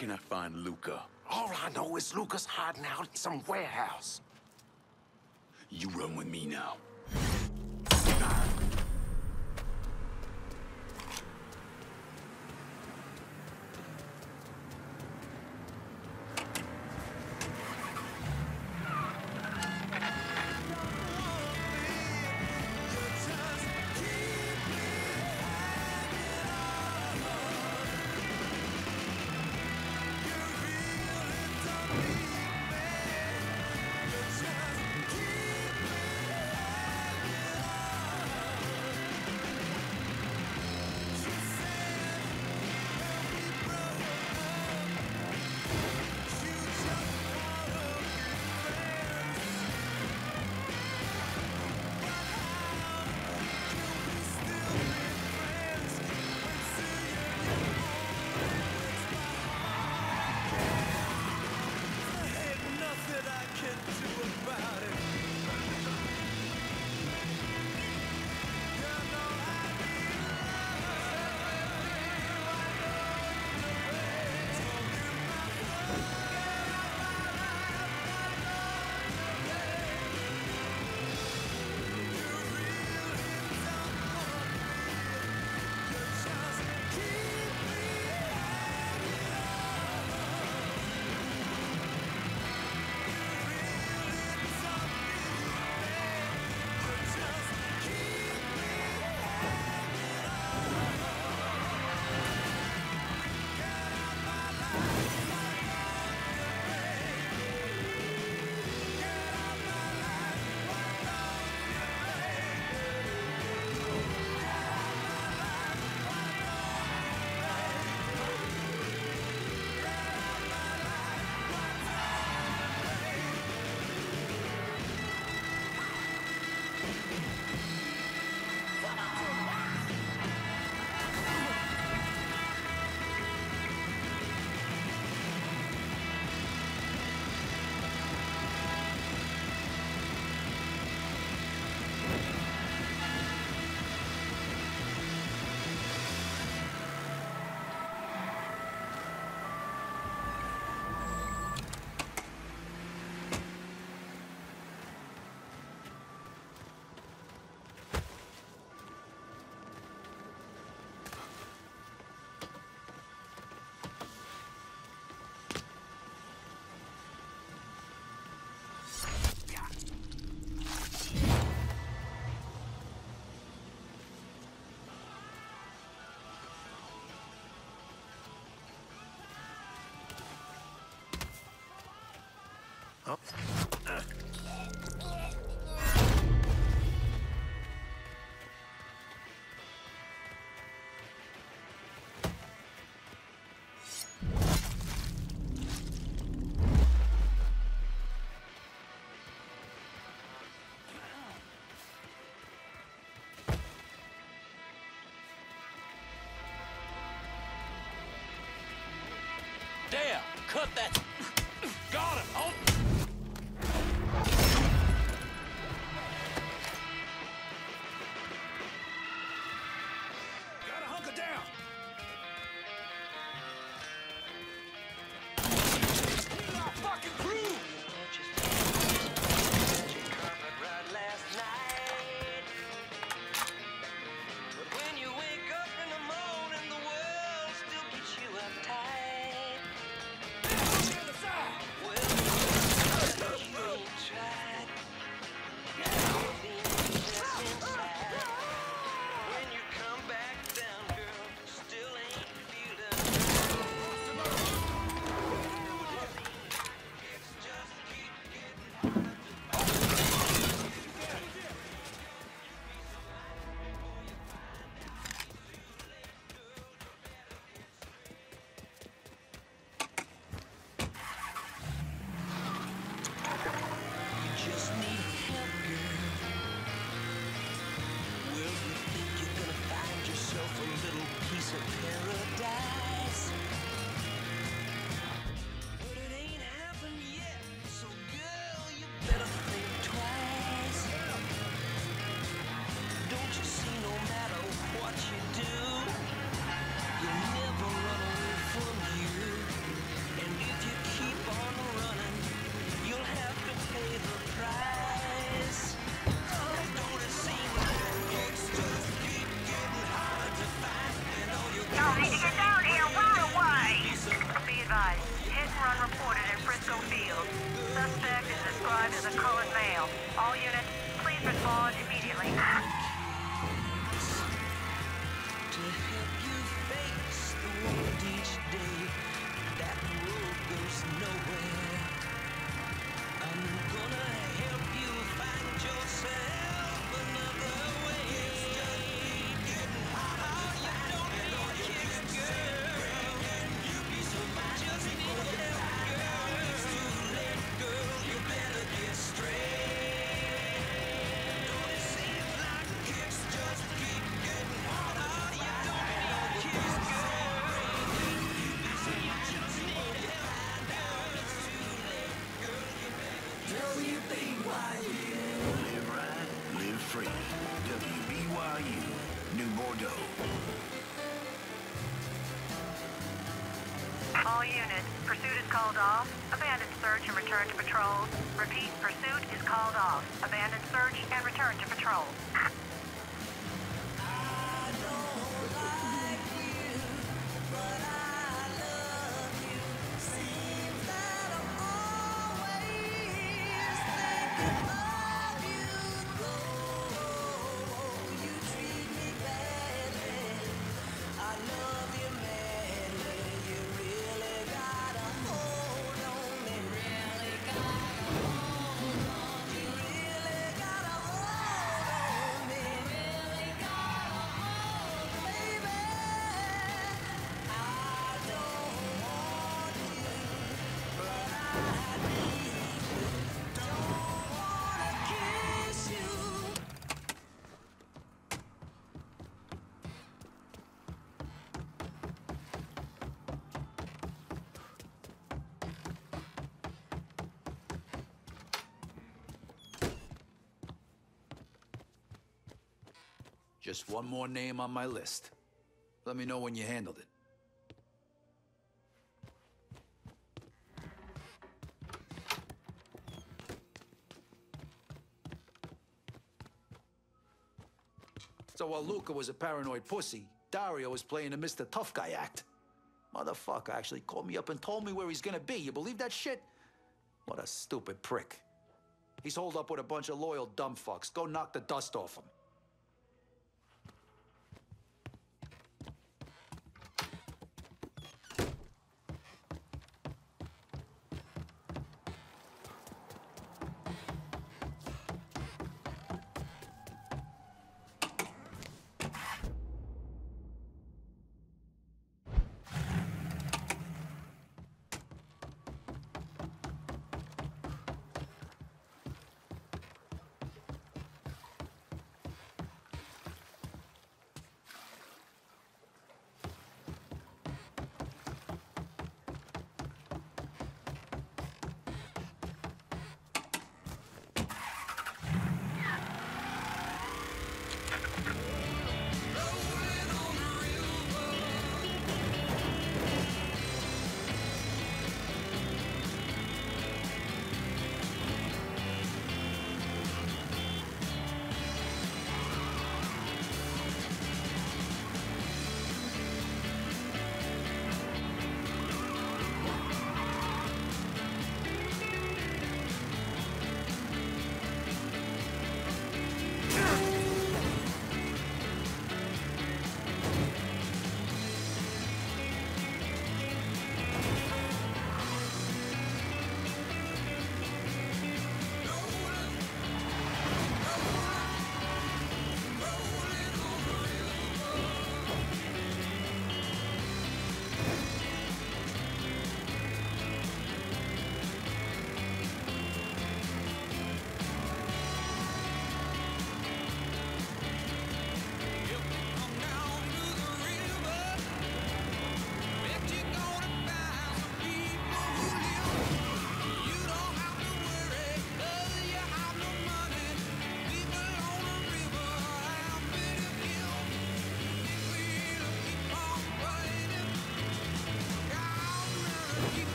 can I find Luca? All I know is Luca's hiding out in some warehouse. You run with me now. There! Cut that! Got him! Oh. Gotta hunker down! Kill our fucking crew! suspect is a colored male. All units, please respond immediately. To help you face the world each day, that road goes nowhere. I'm gonna help you find yourself another way. It's just getting harder. You don't need a kiss, girl. You be so much just need help, girl. It's too late, girl. You better get straight. Don't it seem like it's just keep getting harder? You don't need a kiss, girl. You be so much just need help, girl. It's too late, girl. You better WBYU. Live right, live free. WBYU, New Bordeaux. All units, pursuit is called off. Abandon search and return to patrol. Repeat, pursuit is called off. Abandon search and return to patrol. Just one more name on my list. Let me know when you handled it. So while Luca was a paranoid pussy, Dario was playing a Mr. Tough Guy act. Motherfucker actually called me up and told me where he's gonna be. You believe that shit? What a stupid prick. He's holed up with a bunch of loyal dumb fucks. Go knock the dust off him.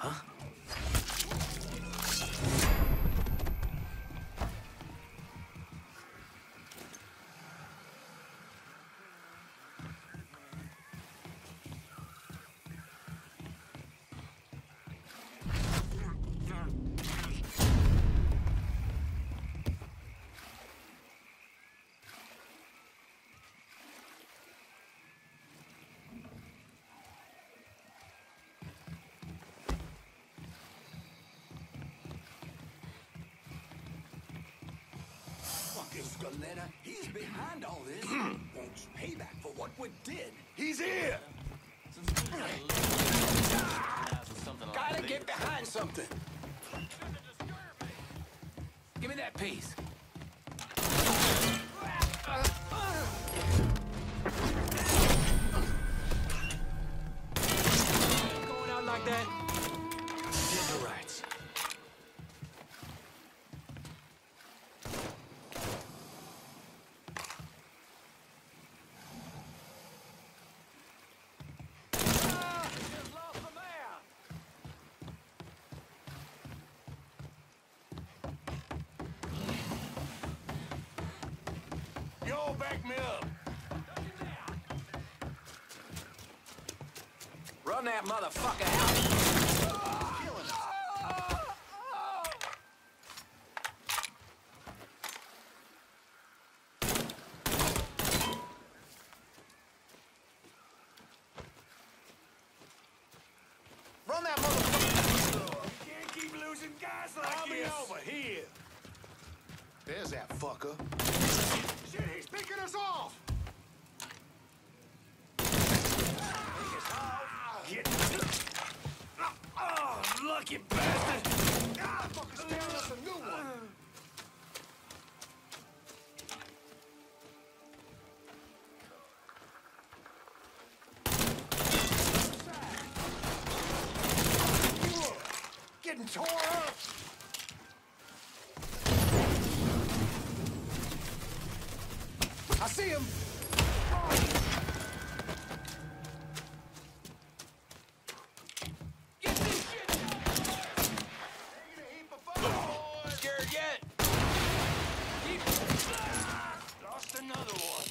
Huh? Scaletta, he's behind all this. Wants payback for what we did. He's here! Gotta get behind something. Give me that piece. Going out like that? Did the rights. Yo, back me up. Run that motherfucker out. Killing us. Run that motherfucker. You can't keep losing guys like this. Over here. There's that fucker. Shit, he's picking us off! Get... Oh, lucky bastard! Ah, fucking staring us a new one! Getting tore up! I see him! Get this shit! Taking a heap of fun, scared yet? Keep... Lost another one.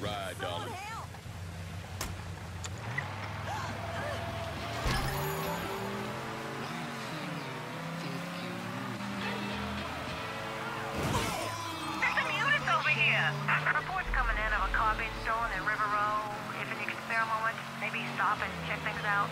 Ride, darling. Reports coming in of a car being stolen in River Row. If you can spare a moment, maybe stop and check things out.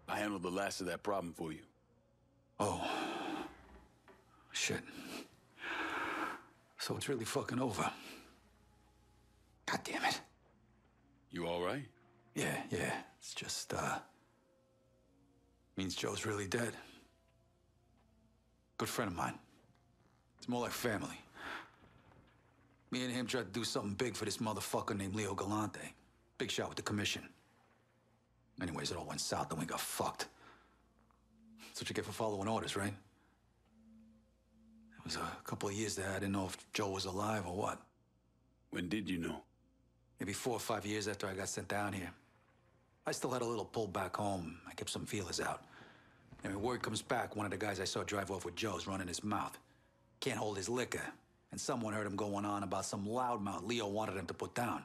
I handled the last of that problem for you. Oh. Shit. So it's really fucking over. God damn it. You all right? Yeah. It's just, means Joe's really dead. Good friend of mine. It's more like family. Me and him tried to do something big for this motherfucker named Leo Galante. Big shot with the commission. Anyways, it all went south and we got fucked. That's what you get for following orders, right? It was a couple of years there. I didn't know if Joe was alive or what. When did you know? Maybe 4 or 5 years after I got sent down here. I still had a little pull back home. I kept some feelers out. And when word comes back, one of the guys I saw drive off with Joe's running his mouth. Can't hold his liquor. And someone heard him going on about some loudmouth Leo wanted him to put down.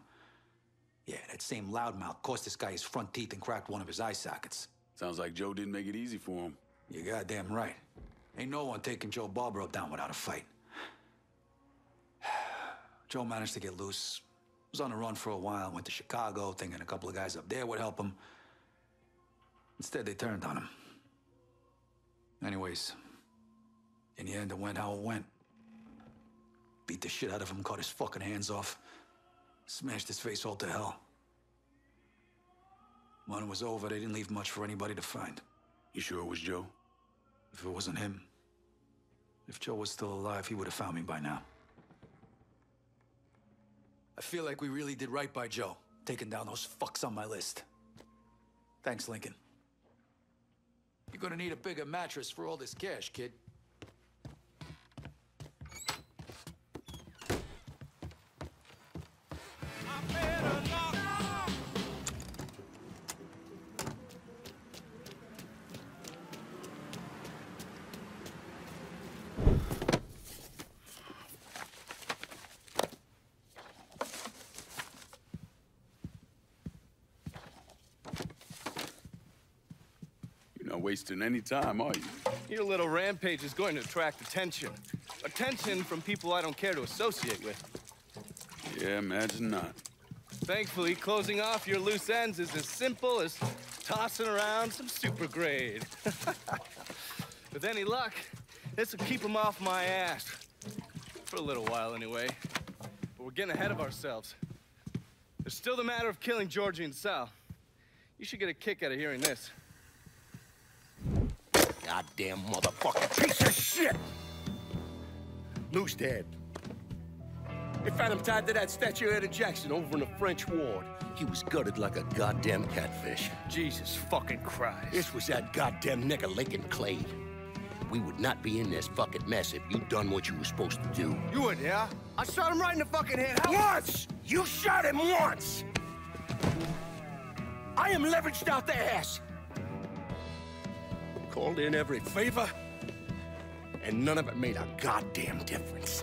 Yeah, that same loudmouth cost this guy his front teeth and cracked one of his eye sockets. Sounds like Joe didn't make it easy for him. You're goddamn right. Ain't no one taking Joe Barbaro down without a fight. Joe managed to get loose. Was on the run for a while, went to Chicago, thinking a couple of guys up there would help him. Instead, they turned on him. Anyways, in the end, it went how it went. Beat the shit out of him, cut his fucking hands off. Smashed his face all to hell. When it was over, they didn't leave much for anybody to find. You sure it was Joe? If it wasn't him, if Joe was still alive, he would have found me by now. I feel like we really did right by Joe, taking down those fucks on my list. Thanks, Lincoln. You're gonna need a bigger mattress for all this cash, kid. Wasting any time, are you? Your little rampage is going to attract attention. Attention from people I don't care to associate with. Yeah, imagine not. Thankfully, closing off your loose ends is as simple as tossing around some super grade. With any luck, this will keep them off my ass. For a little while, anyway. But we're getting ahead of ourselves. There's still the matter of killing Georgie and Sal. You should get a kick out of hearing this. Goddamn motherfucking piece of shit! Lou's dead. They found him tied to that statue of Jackson over in the French ward. He was gutted like a goddamn catfish. Jesus fucking Christ. This was that goddamn nigger Lincoln Clay. We would not be in this fucking mess if you'd done what you were supposed to do. You would, yeah? I shot him right in the fucking head. Once! You shot him once! I am leveraged out the ass. Called in every favor, and none of it made a goddamn difference.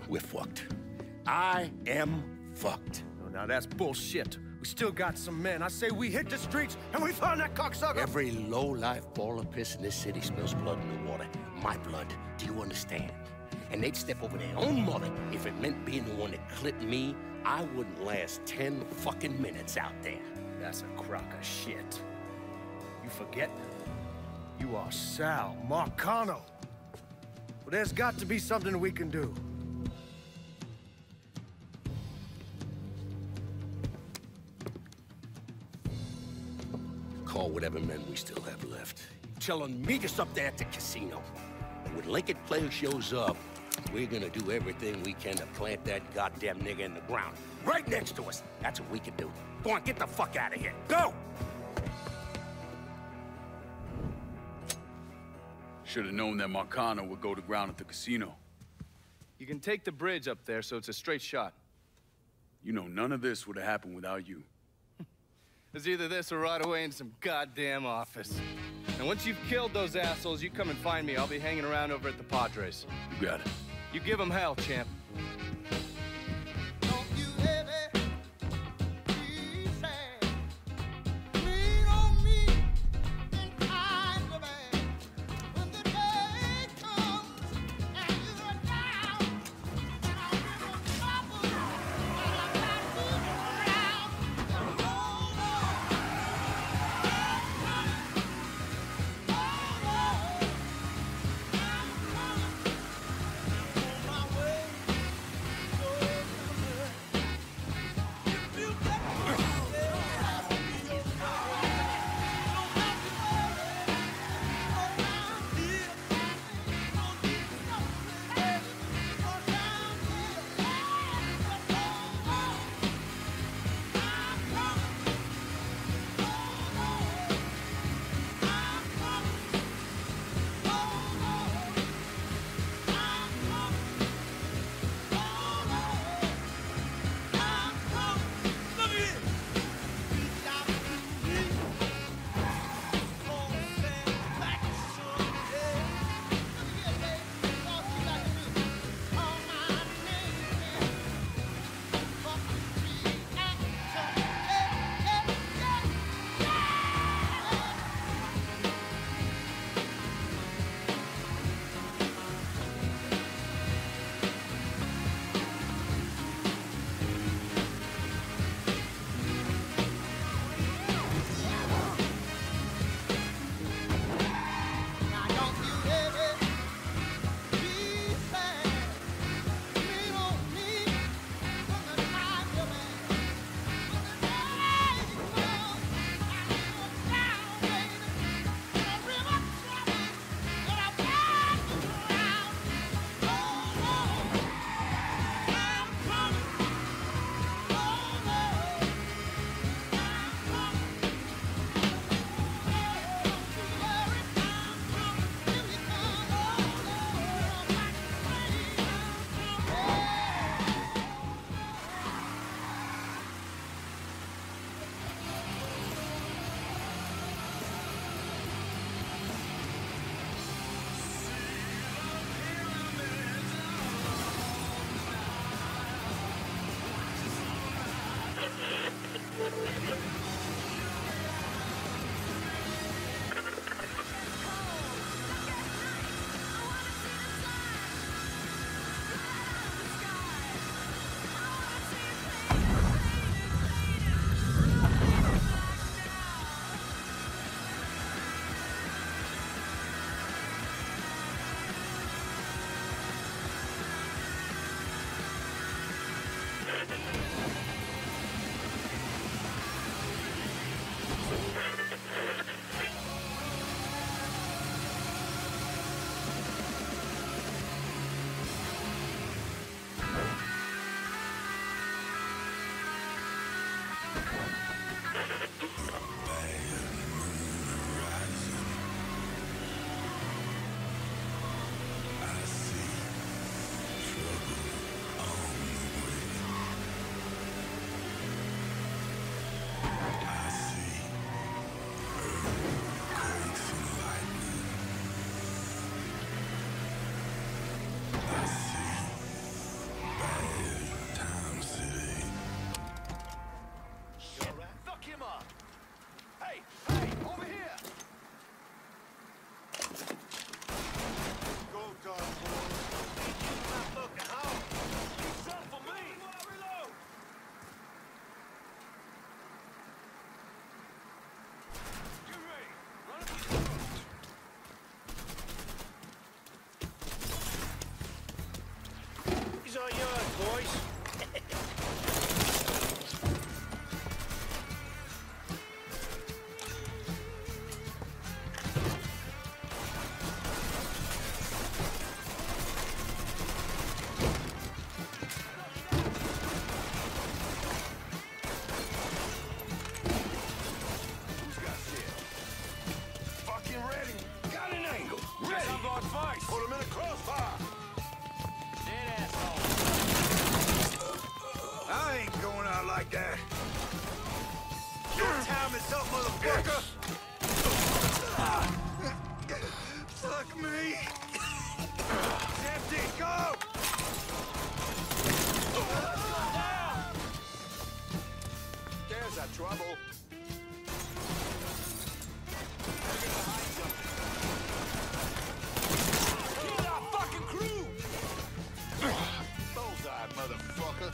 We're fucked. I am fucked. Oh, now that's bullshit. We still got some men. I say we hit the streets and we find that cocksucker. Every low-life ball of piss in this city smells blood in the water. My blood. Do you understand? And they'd step over their own mother if it meant being the one that clipped me. I wouldn't last 10 fucking minutes out there. That's a crock of shit. You forget? You are Sal Marcano. Well, there's got to be something we can do. Call whatever men we still have left. Tell them meet us up there at the casino. And when Lincoln Player shows up, we're gonna do everything we can to plant that goddamn nigga in the ground. Right next to us. That's what we can do. Go on, get the fuck out of here. Go! Should have known that Marcano would go to ground at the casino. You can take the bridge up there, so it's a straight shot. You know, none of this would have happened without you. It's either this or right away in some goddamn office. And once you've killed those assholes, you come and find me. I'll be hanging around over at the Padres. You got it. You give them hell, champ. I ain't going out like that. Your time is up, motherfucker! Fuck me! It's empty, go! There's a trouble. Kill our fucking crew! Bullseye, motherfucker.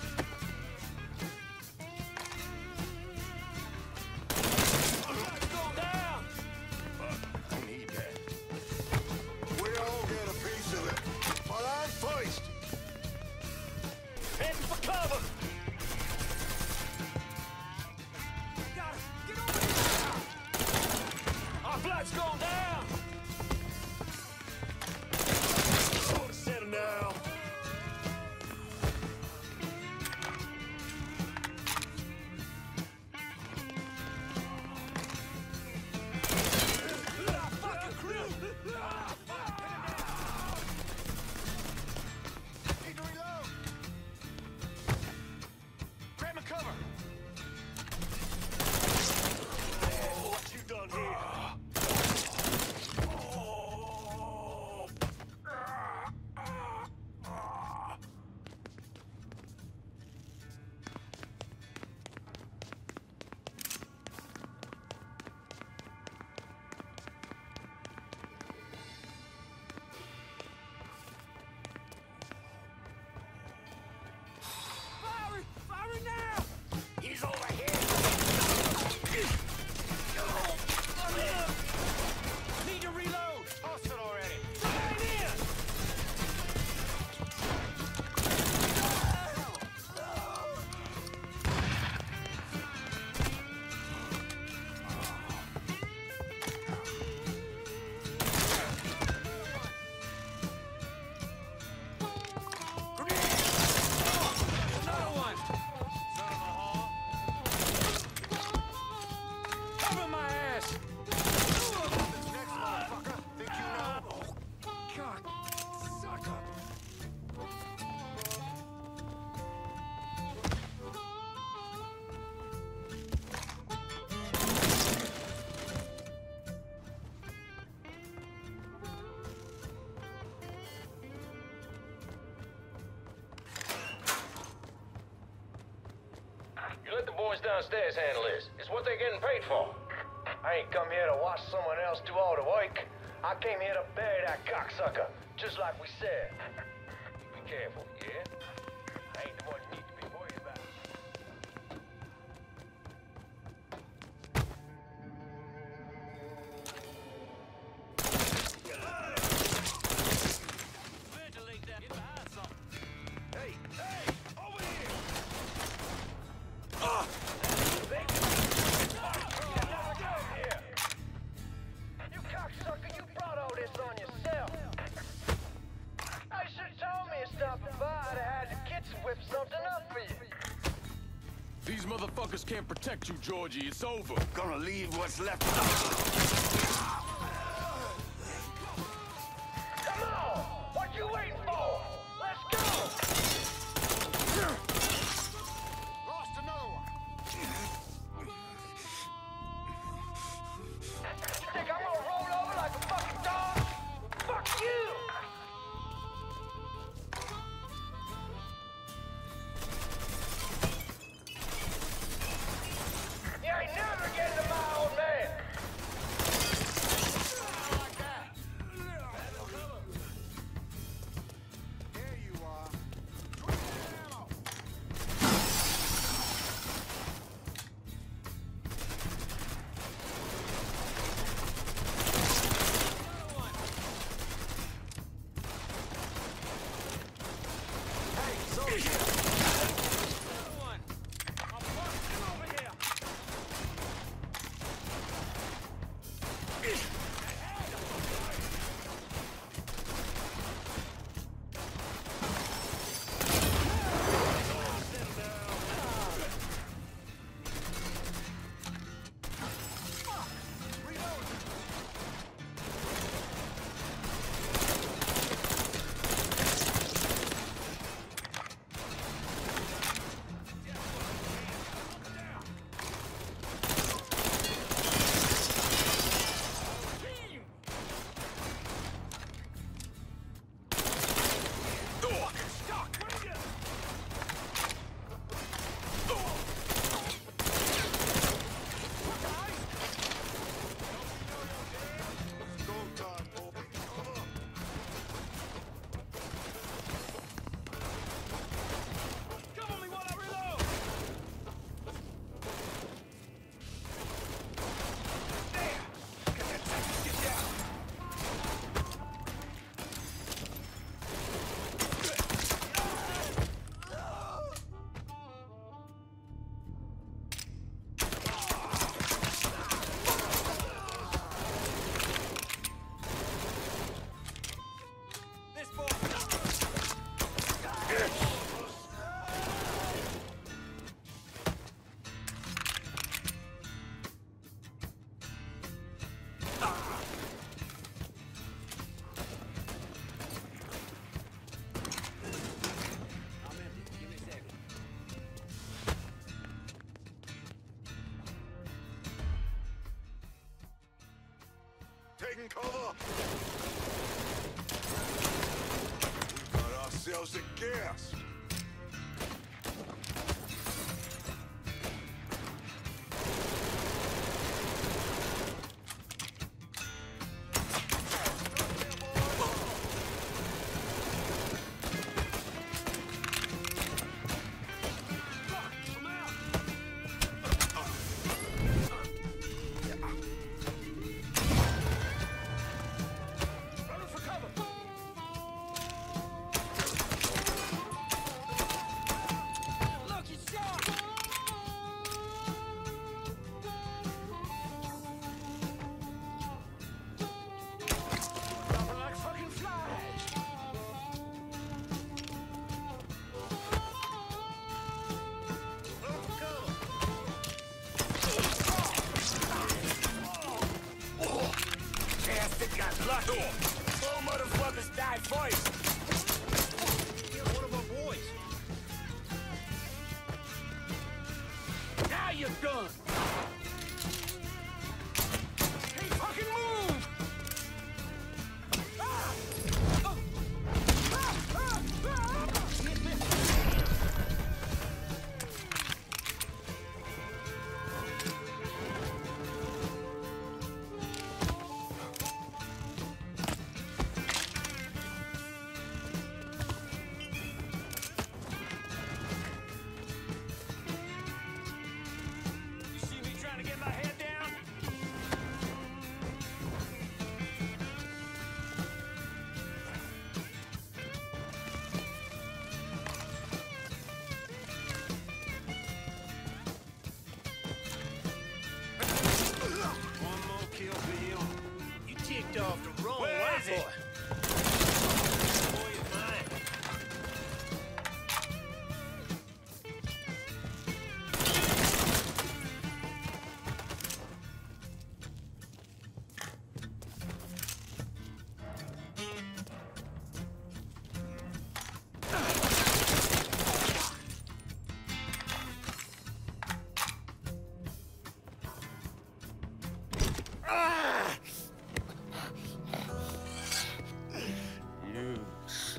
Let the boys downstairs handle this. It's what they're getting paid for. I ain't come here to watch someone else do all the work. I came here to bury that cocksucker, just like we said. Be careful, yeah? I ain't the one you need to be worried about. Hey, hey, over here! You cocksucker, you brought all this on yourself. I should have told me to stop by. I'd have had the kids whip something up for you. These motherfuckers can't protect you, Georgie. It's over. Gonna leave what's left. Come on! What you waiting for? Let's go! Lost another one. You think I'm gonna roll over like a fucking dog? Fuck you! You ain't never getting to my old man! There you are. taking cover! We got ourselves a gas!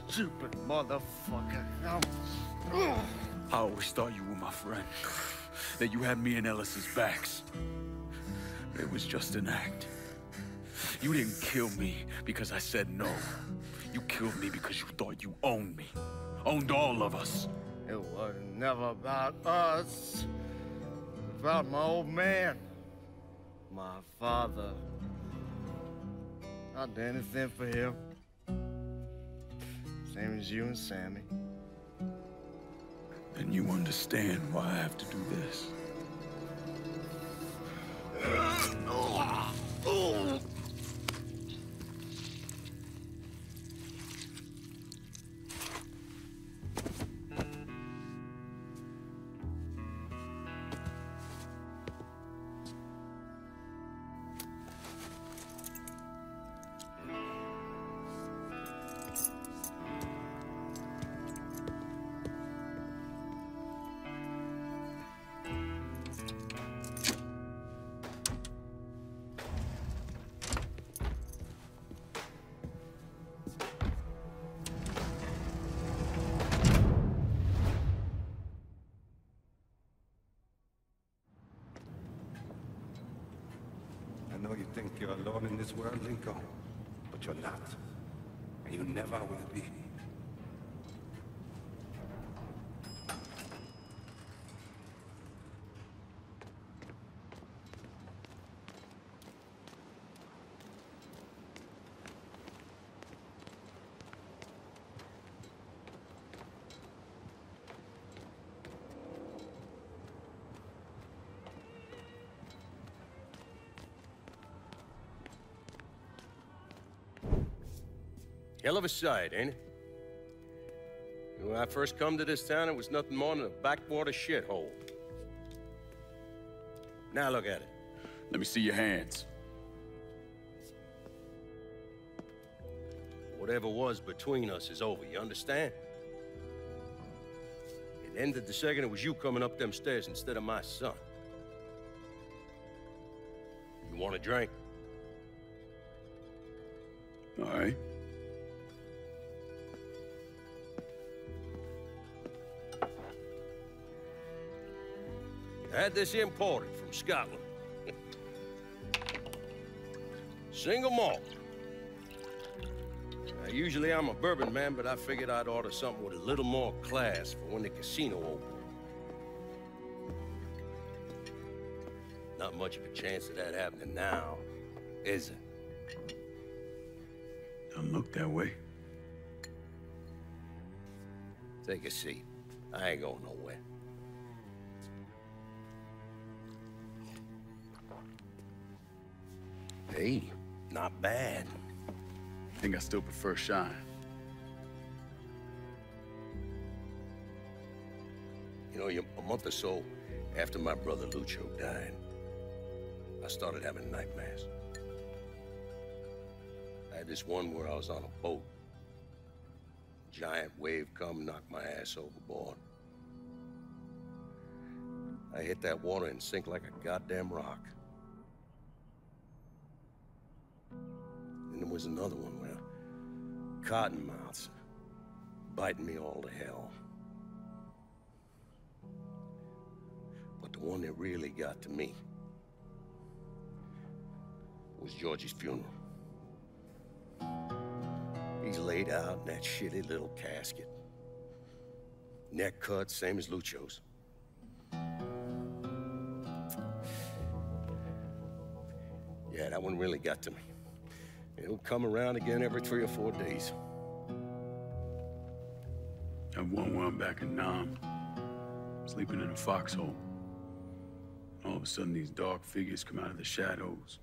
Stupid motherfucker. I always thought you were my friend. That you had me and Ellis's backs. It was just an act. You didn't kill me because I said no. You killed me because you thought you owned me. Owned all of us. It was never about us. It was about my old man. My father. I'd do anything for him. Same as you and Sammy. And you understand why I have to do this. I know you think you're alone in this world, Lincoln, but you're not. And you never will be. Hell of a sight, ain't it? When I first come to this town, it was nothing more than a backwater shithole. Now look at it. Let me see your hands. Whatever was between us is over, you understand? It ended the second it was you coming up them stairs instead of my son. You want a drink? All right. I had this imported from Scotland. Single malt. Now, usually I'm a bourbon man, but I figured I'd order something with a little more class for when the casino opens. Not much of a chance of that happening now, is it? Don't look that way. Take a seat. I ain't going nowhere. Hey, not bad. I think I still prefer shine. You know, a month or so after my brother Lucho died, I started having nightmares. I had this one where I was on a boat. Giant wave come, knocked my ass overboard. I hit that water and sink like a goddamn rock. And there was another one where cottonmouths biting me all to hell. But the one that really got to me was Georgie's funeral. He's laid out in that shitty little casket. Neck cut, same as Lucho's. Yeah, that one really got to me. It'll come around again every 3 or 4 days. I have one where I'm back in Nam, sleeping in a foxhole. All of a sudden, these dark figures come out of the shadows.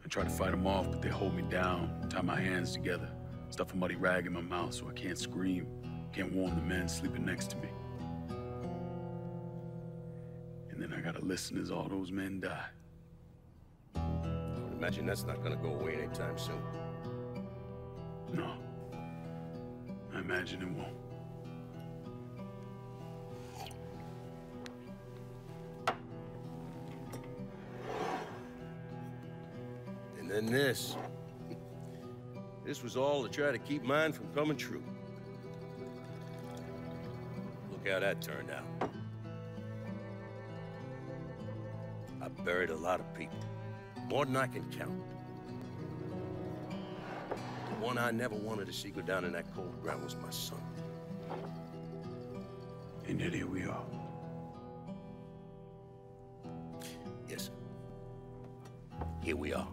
I try to fight them off, but they hold me down, tie my hands together, stuff a muddy rag in my mouth so I can't scream, can't warn the men sleeping next to me. And then I gotta listen as all those men die. I would imagine that's not gonna go away anytime soon. No. I imagine it won't. And then this. This was all to try to keep mine from coming true. Look how that turned out. I buried a lot of people. More than I can count. The one I never wanted to see go down in that cold ground was my son. And yet here we are. Yes, sir. Here we are.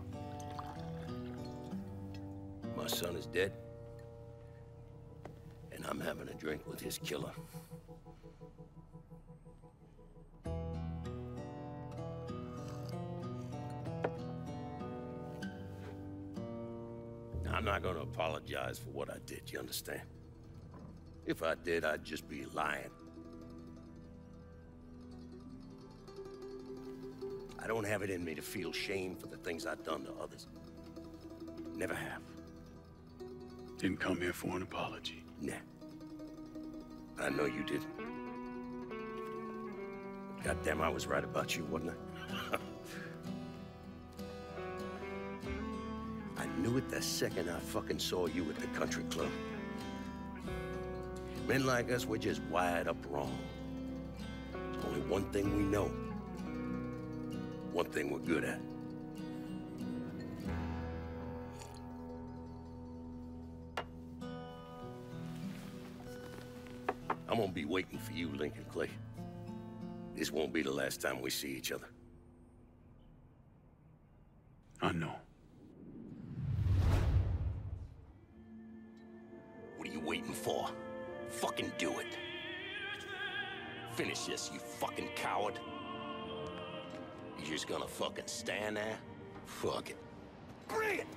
My son is dead, and I'm having a drink with his killer. Now, I'm not gonna apologize for what I did, you understand? If I did, I'd just be lying. I don't have it in me to feel shame for the things I've done to others. Never have. Didn't come here for an apology. Nah. I know you didn't. Goddamn, I was right about you, wasn't I? I knew it the second I fucking saw you at the country club. Men like us, we're just wired up wrong. There's only one thing we know. One thing we're good at. I'm gonna be waiting for you, Lincoln Clay. This won't be the last time we see each other. I know. What are you waiting for? Fucking do it. Finish this, you fucking coward. You just gonna fucking stand there? Fuck it. Bring it!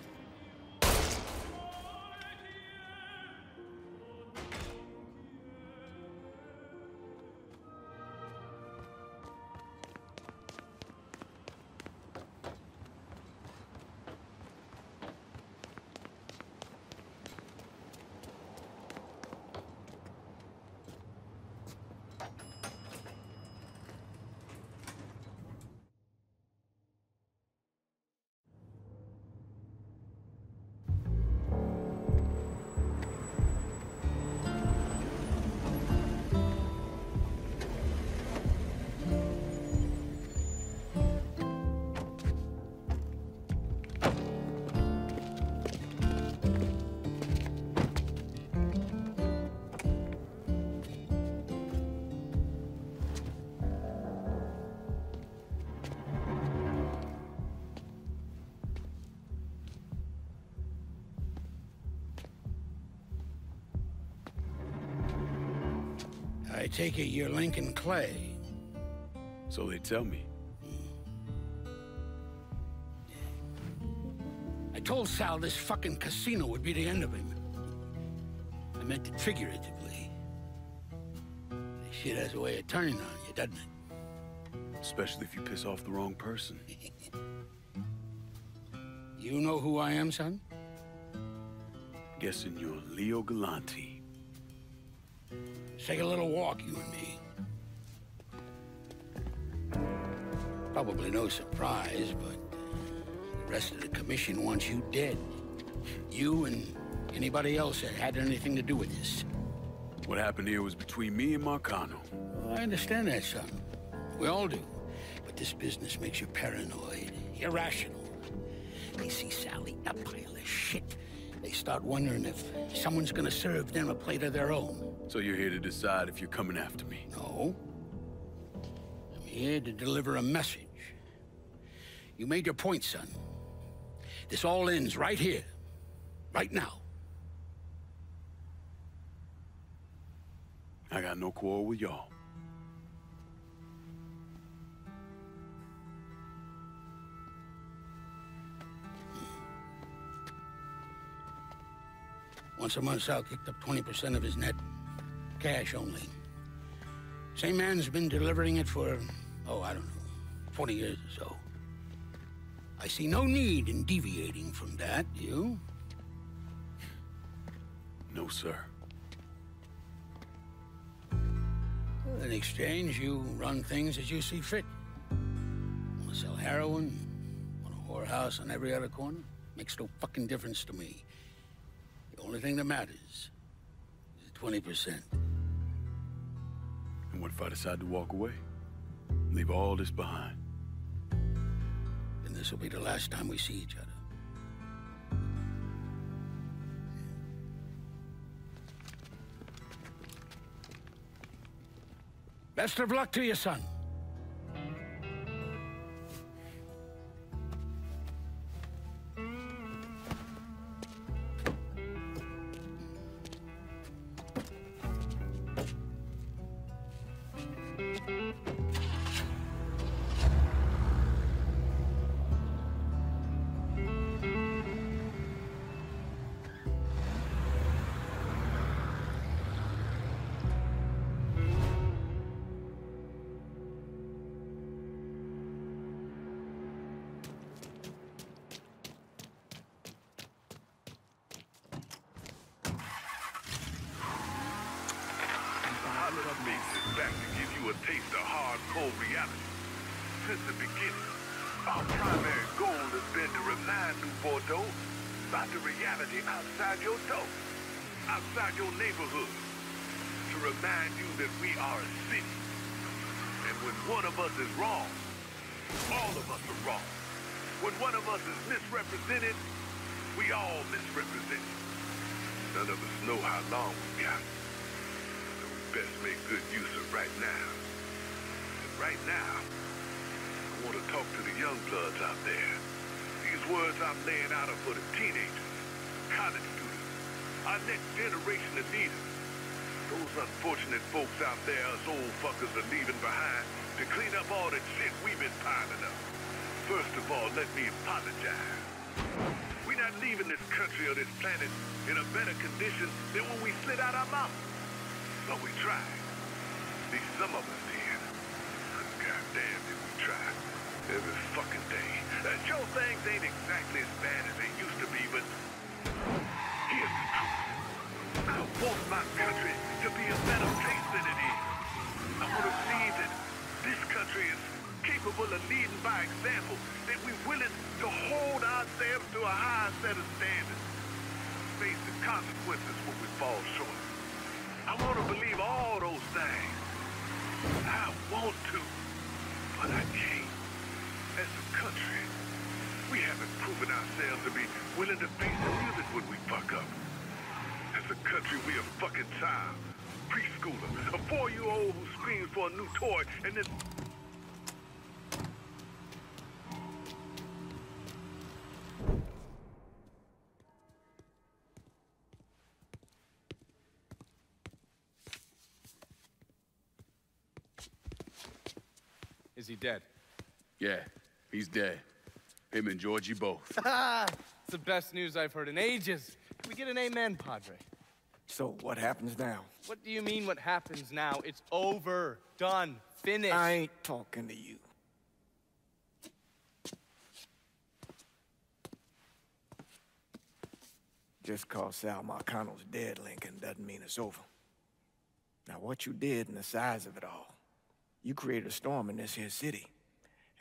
I take it you're Lincoln Clay. So they tell me. I told Sal this fucking casino would be the end of him. I meant it figuratively. This shit has a way of turning on you, doesn't it? Especially if you piss off the wrong person. You know who I am, son? Guessing you're Leo Galante. Let's take a little walk, you and me. Probably no surprise, but the rest of the commission wants you dead. You and anybody else that had anything to do with this. What happened here was between me and Marcano. Well, I understand that, son. We all do. But this business makes you paranoid, irrational. They see Sally, a pile of shit. They start wondering if someone's gonna serve them a plate of their own. So you're here to decide if you're coming after me? No. I'm here to deliver a message. You made your point, son. This all ends right here. Right now. I got no quarrel with y'all. Once a month, Sal kicked up 20% of his net. Cash only. Same man's been delivering it for, oh, I don't know, 40 years or so. I see no need in deviating from that, you? No, sir. Well, in exchange, you run things as you see fit. Want to sell heroin? Want a whorehouse on every other corner? Makes no fucking difference to me. The only thing that matters is 20%. And what if I decide to walk away? Leave all this behind? Then this will be the last time we see each other. Best of luck to you, son. Back to give you a taste of hardcore reality. Since the beginning, our primary goal has been to remind New Bordeaux about the reality outside your door, outside your neighborhood. To remind you that we are a city. And when one of us is wrong, all of us are wrong. When one of us is misrepresented, we all misrepresent. None of us know how long we got. Best make good use of right now. And right now, I want to talk to the young bloods out there. These words I'm laying out are for the teenagers, college students, our next generation of leaders. Those unfortunate folks out there, us old fuckers are leaving behind to clean up all the shit we've been piling up. First of all, let me apologize. We're not leaving this country or this planet in a better condition than when we slid out our mouth. But we tried. At least some of us did. God damn, did we try. Every fucking day. Sure, things ain't exactly as bad as they used to be, but here's the truth. I want my country to be a better place than it is. I want to see that this country is capable of leading by example, that we're willing to hold ourselves to a higher set of standards. Face the consequences when we fall short. I want to believe all those things. I want to, but I can't. As a country, we haven't proven ourselves to be willing to face the music when we fuck up. As a country, we a fucking child, preschooler, a 4-year-old who screams for a new toy, and then... Is he dead? Yeah, he's dead. Him and Georgie both. It's the best news I've heard in ages. Can we get an amen, Padre? So what happens now? What do you mean what happens now? It's over. Done. Finished. I ain't talking to you. Just cause Sal Marcano's dead, Lincoln, doesn't mean it's over. Now, what you did and the size of it all, you created a storm in this here city,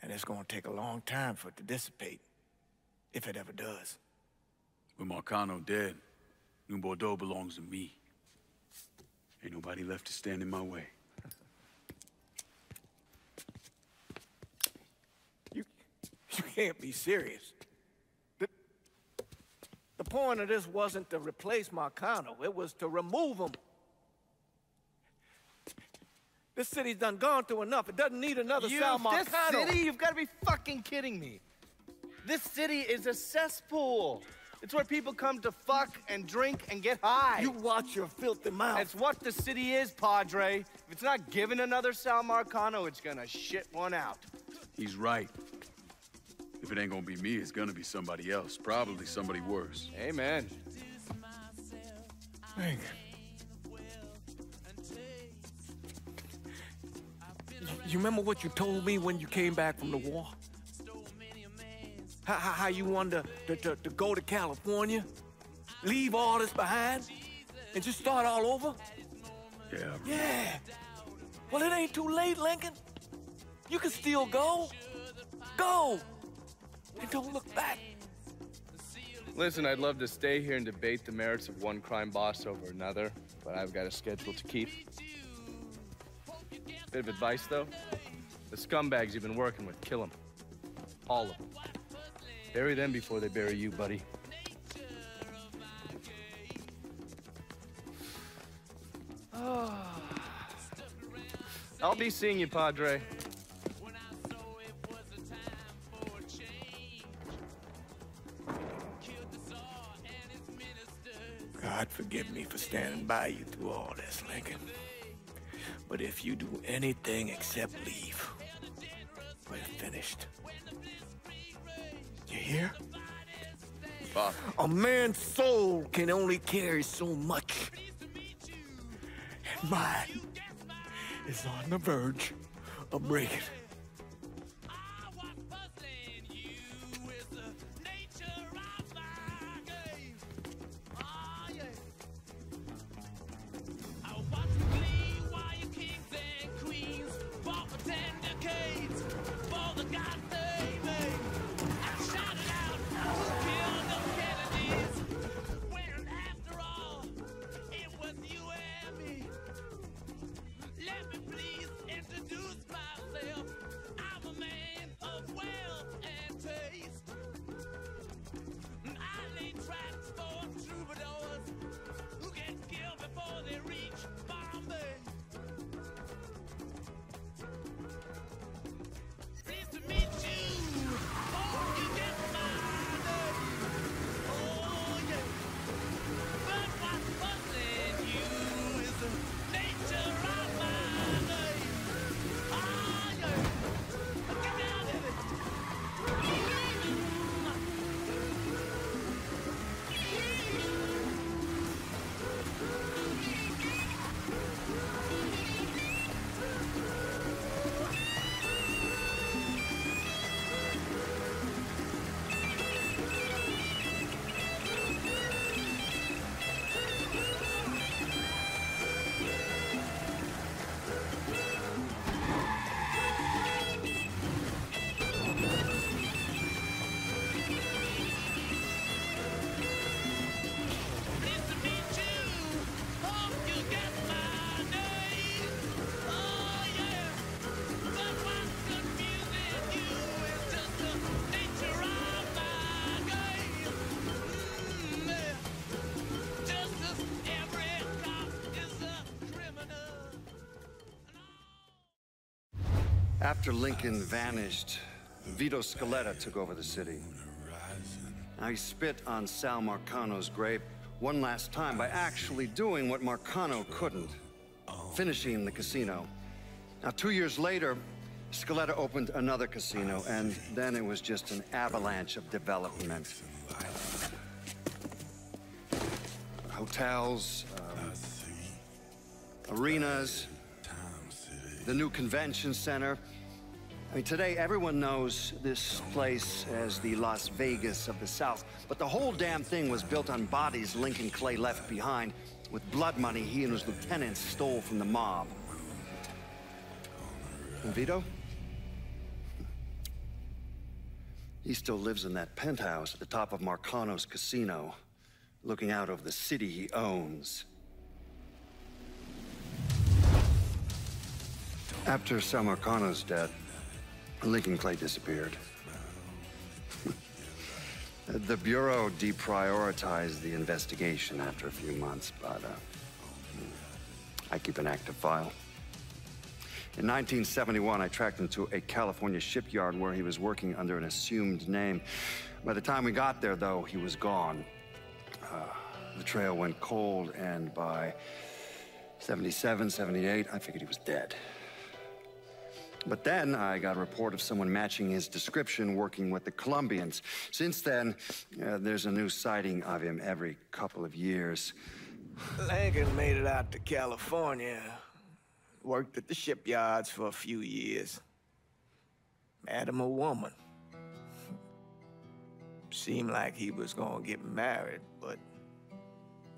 and it's gonna take a long time for it to dissipate, if it ever does. With Marcano dead, New Bordeaux belongs to me. Ain't nobody left to stand in my way. You can't be serious. The point of this wasn't to replace Marcano, it was to remove him. This city's done gone through enough. It doesn't need another Sal Marcano. This city? You've got to be fucking kidding me. This city is a cesspool. It's where people come to fuck and drink and get high. You watch your filthy mouth. That's what the city is, Padre. If it's not giving another Sal Marcano, it's gonna shit one out. He's right. If it ain't gonna be me, it's gonna be somebody else. Probably somebody worse. Amen. Thank you remember what you told me when you came back from the war? How you wanted to go to California, leave all this behind, and just start all over? Yeah. Yeah. Well, it ain't too late, Lincoln. You can still go. Go. And don't look back. Listen, I'd love to stay here and debate the merits of one crime boss over another, but I've got a schedule to keep. Bit of advice, though. The scumbags you've been working with, kill them. All of them. Bury them before they bury you, buddy. I'll be seeing you, Padre. God forgive me for standing by you through all this, Lincoln. But if you do anything except leave, we're finished. You hear? Bob. A man's soul can only carry so much. And mine is on the verge of breaking. After Lincoln vanished, Vito Scaletta took over the city. Now he spit on Sal Marcano's grave one last time by actually doing what Marcano couldn't, finishing the casino. Now 2 years later, Scaletta opened another casino, and then it was just an avalanche of development. Hotels, arenas, the new convention center. I mean, today everyone knows this place as the Las Vegas of the South, but the whole damn thing was built on bodies Lincoln Clay left behind with blood money he and his lieutenants stole from the mob. And Vito? He still lives in that penthouse at the top of Marcano's casino, looking out over the city he owns. After Sal Marcano's death, Lincoln Clay disappeared. The Bureau deprioritized the investigation after a few months, but I keep an active file. In 1971, I tracked him to a California shipyard where he was working under an assumed name. By the time we got there, though, he was gone. The trail went cold, and by 77, 78, I figured he was dead. But then I got a report of someone matching his description working with the Colombians. Since then, there's a new sighting of him every couple of years. Lincoln made it out to California. Worked at the shipyards for a few years. Met him a woman. Seemed like he was gonna get married, but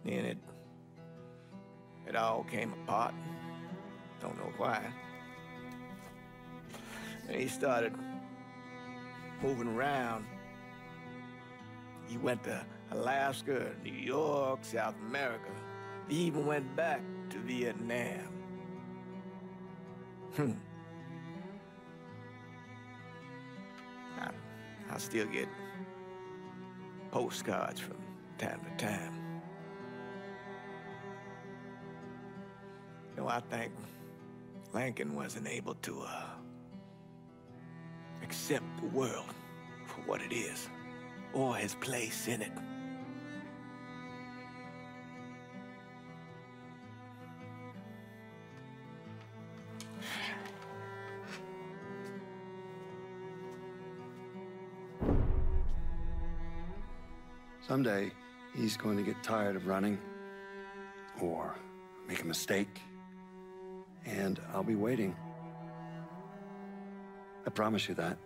then it all came apart. Don't know why. And he started moving around. He went to Alaska, New York, South America. He even went back to Vietnam. I still get postcards from time to time. You know, I think Lincoln wasn't able to accept the world for what it is, or his place in it. Someday, he's going to get tired of running, or make a mistake, and I'll be waiting. I promise you that.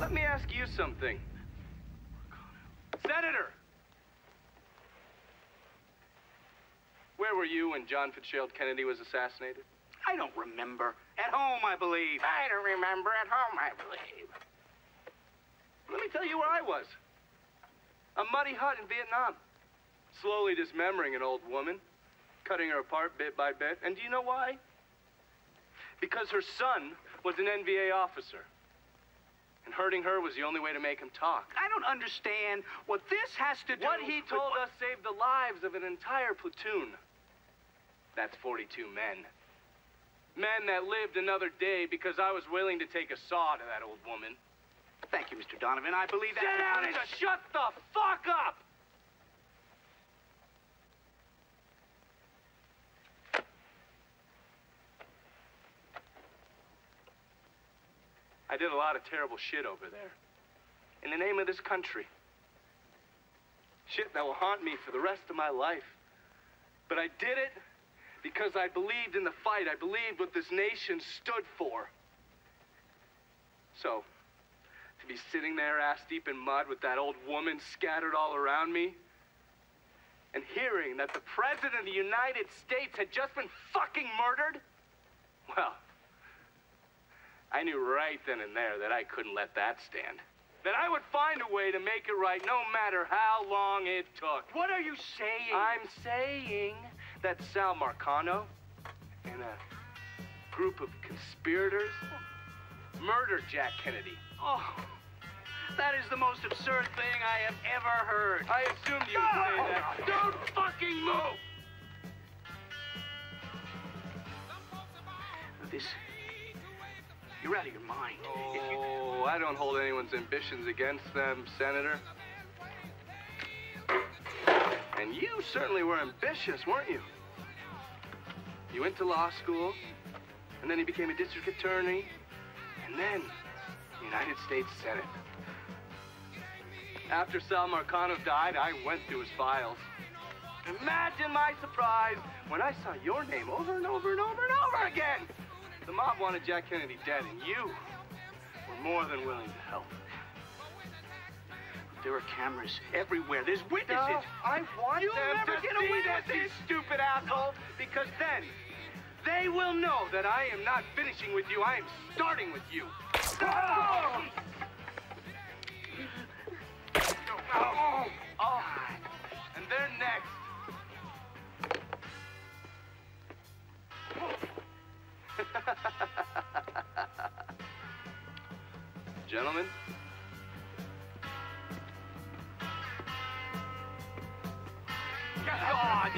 Let me ask you something. Senator! Where were you when John Fitzgerald Kennedy was assassinated? I don't remember. At home, I believe. I don't remember. At home, I believe. Let me tell you where I was. A muddy hut in Vietnam. Slowly dismembering an old woman. Cutting her apart bit by bit. And do you know why? Because her son was an NVA officer. And hurting her was the only way to make him talk. I don't understand what this has to do What he told us saved the lives of an entire platoon. That's 42 men. Men that lived another day because I was willing to take a saw to that old woman. Thank you, Mr. Donovan. I believe that. Sit down and shut the fuck up! I did a lot of terrible shit over there. In the name of this country. Shit that will haunt me for the rest of my life. But I did it because I believed in the fight. I believed what this nation stood for. So, to be sitting there ass deep in mud with that old woman scattered all around me, and hearing that the President of the United States had just been fucking murdered, well, I knew right then and there that I couldn't let that stand. That I would find a way to make it right no matter how long it took. What are you saying? I'm saying that Sal Marcano and a group of conspirators murdered Jack Kennedy. Oh, that is the most absurd thing I have ever heard. I assumed you would say that. Don't fucking move! This... You're out of your mind. Oh, I don't hold anyone's ambitions against them, Senator. And you certainly were ambitious, weren't you? You went to law school, and then you became a district attorney, and then United States Senate. After Sal Marcano died, I went through his files. Imagine my surprise when I saw your name over and over and over and over again. The mob wanted Jack Kennedy dead, and you were more than willing to help. There are cameras everywhere. There's witnesses. No, I want You'll them never to get see away this, with you this. stupid asshole, because then they will know that I am not finishing with you. I am starting with you. Oh! Oh! Oh! And they're next. Gentlemen. God!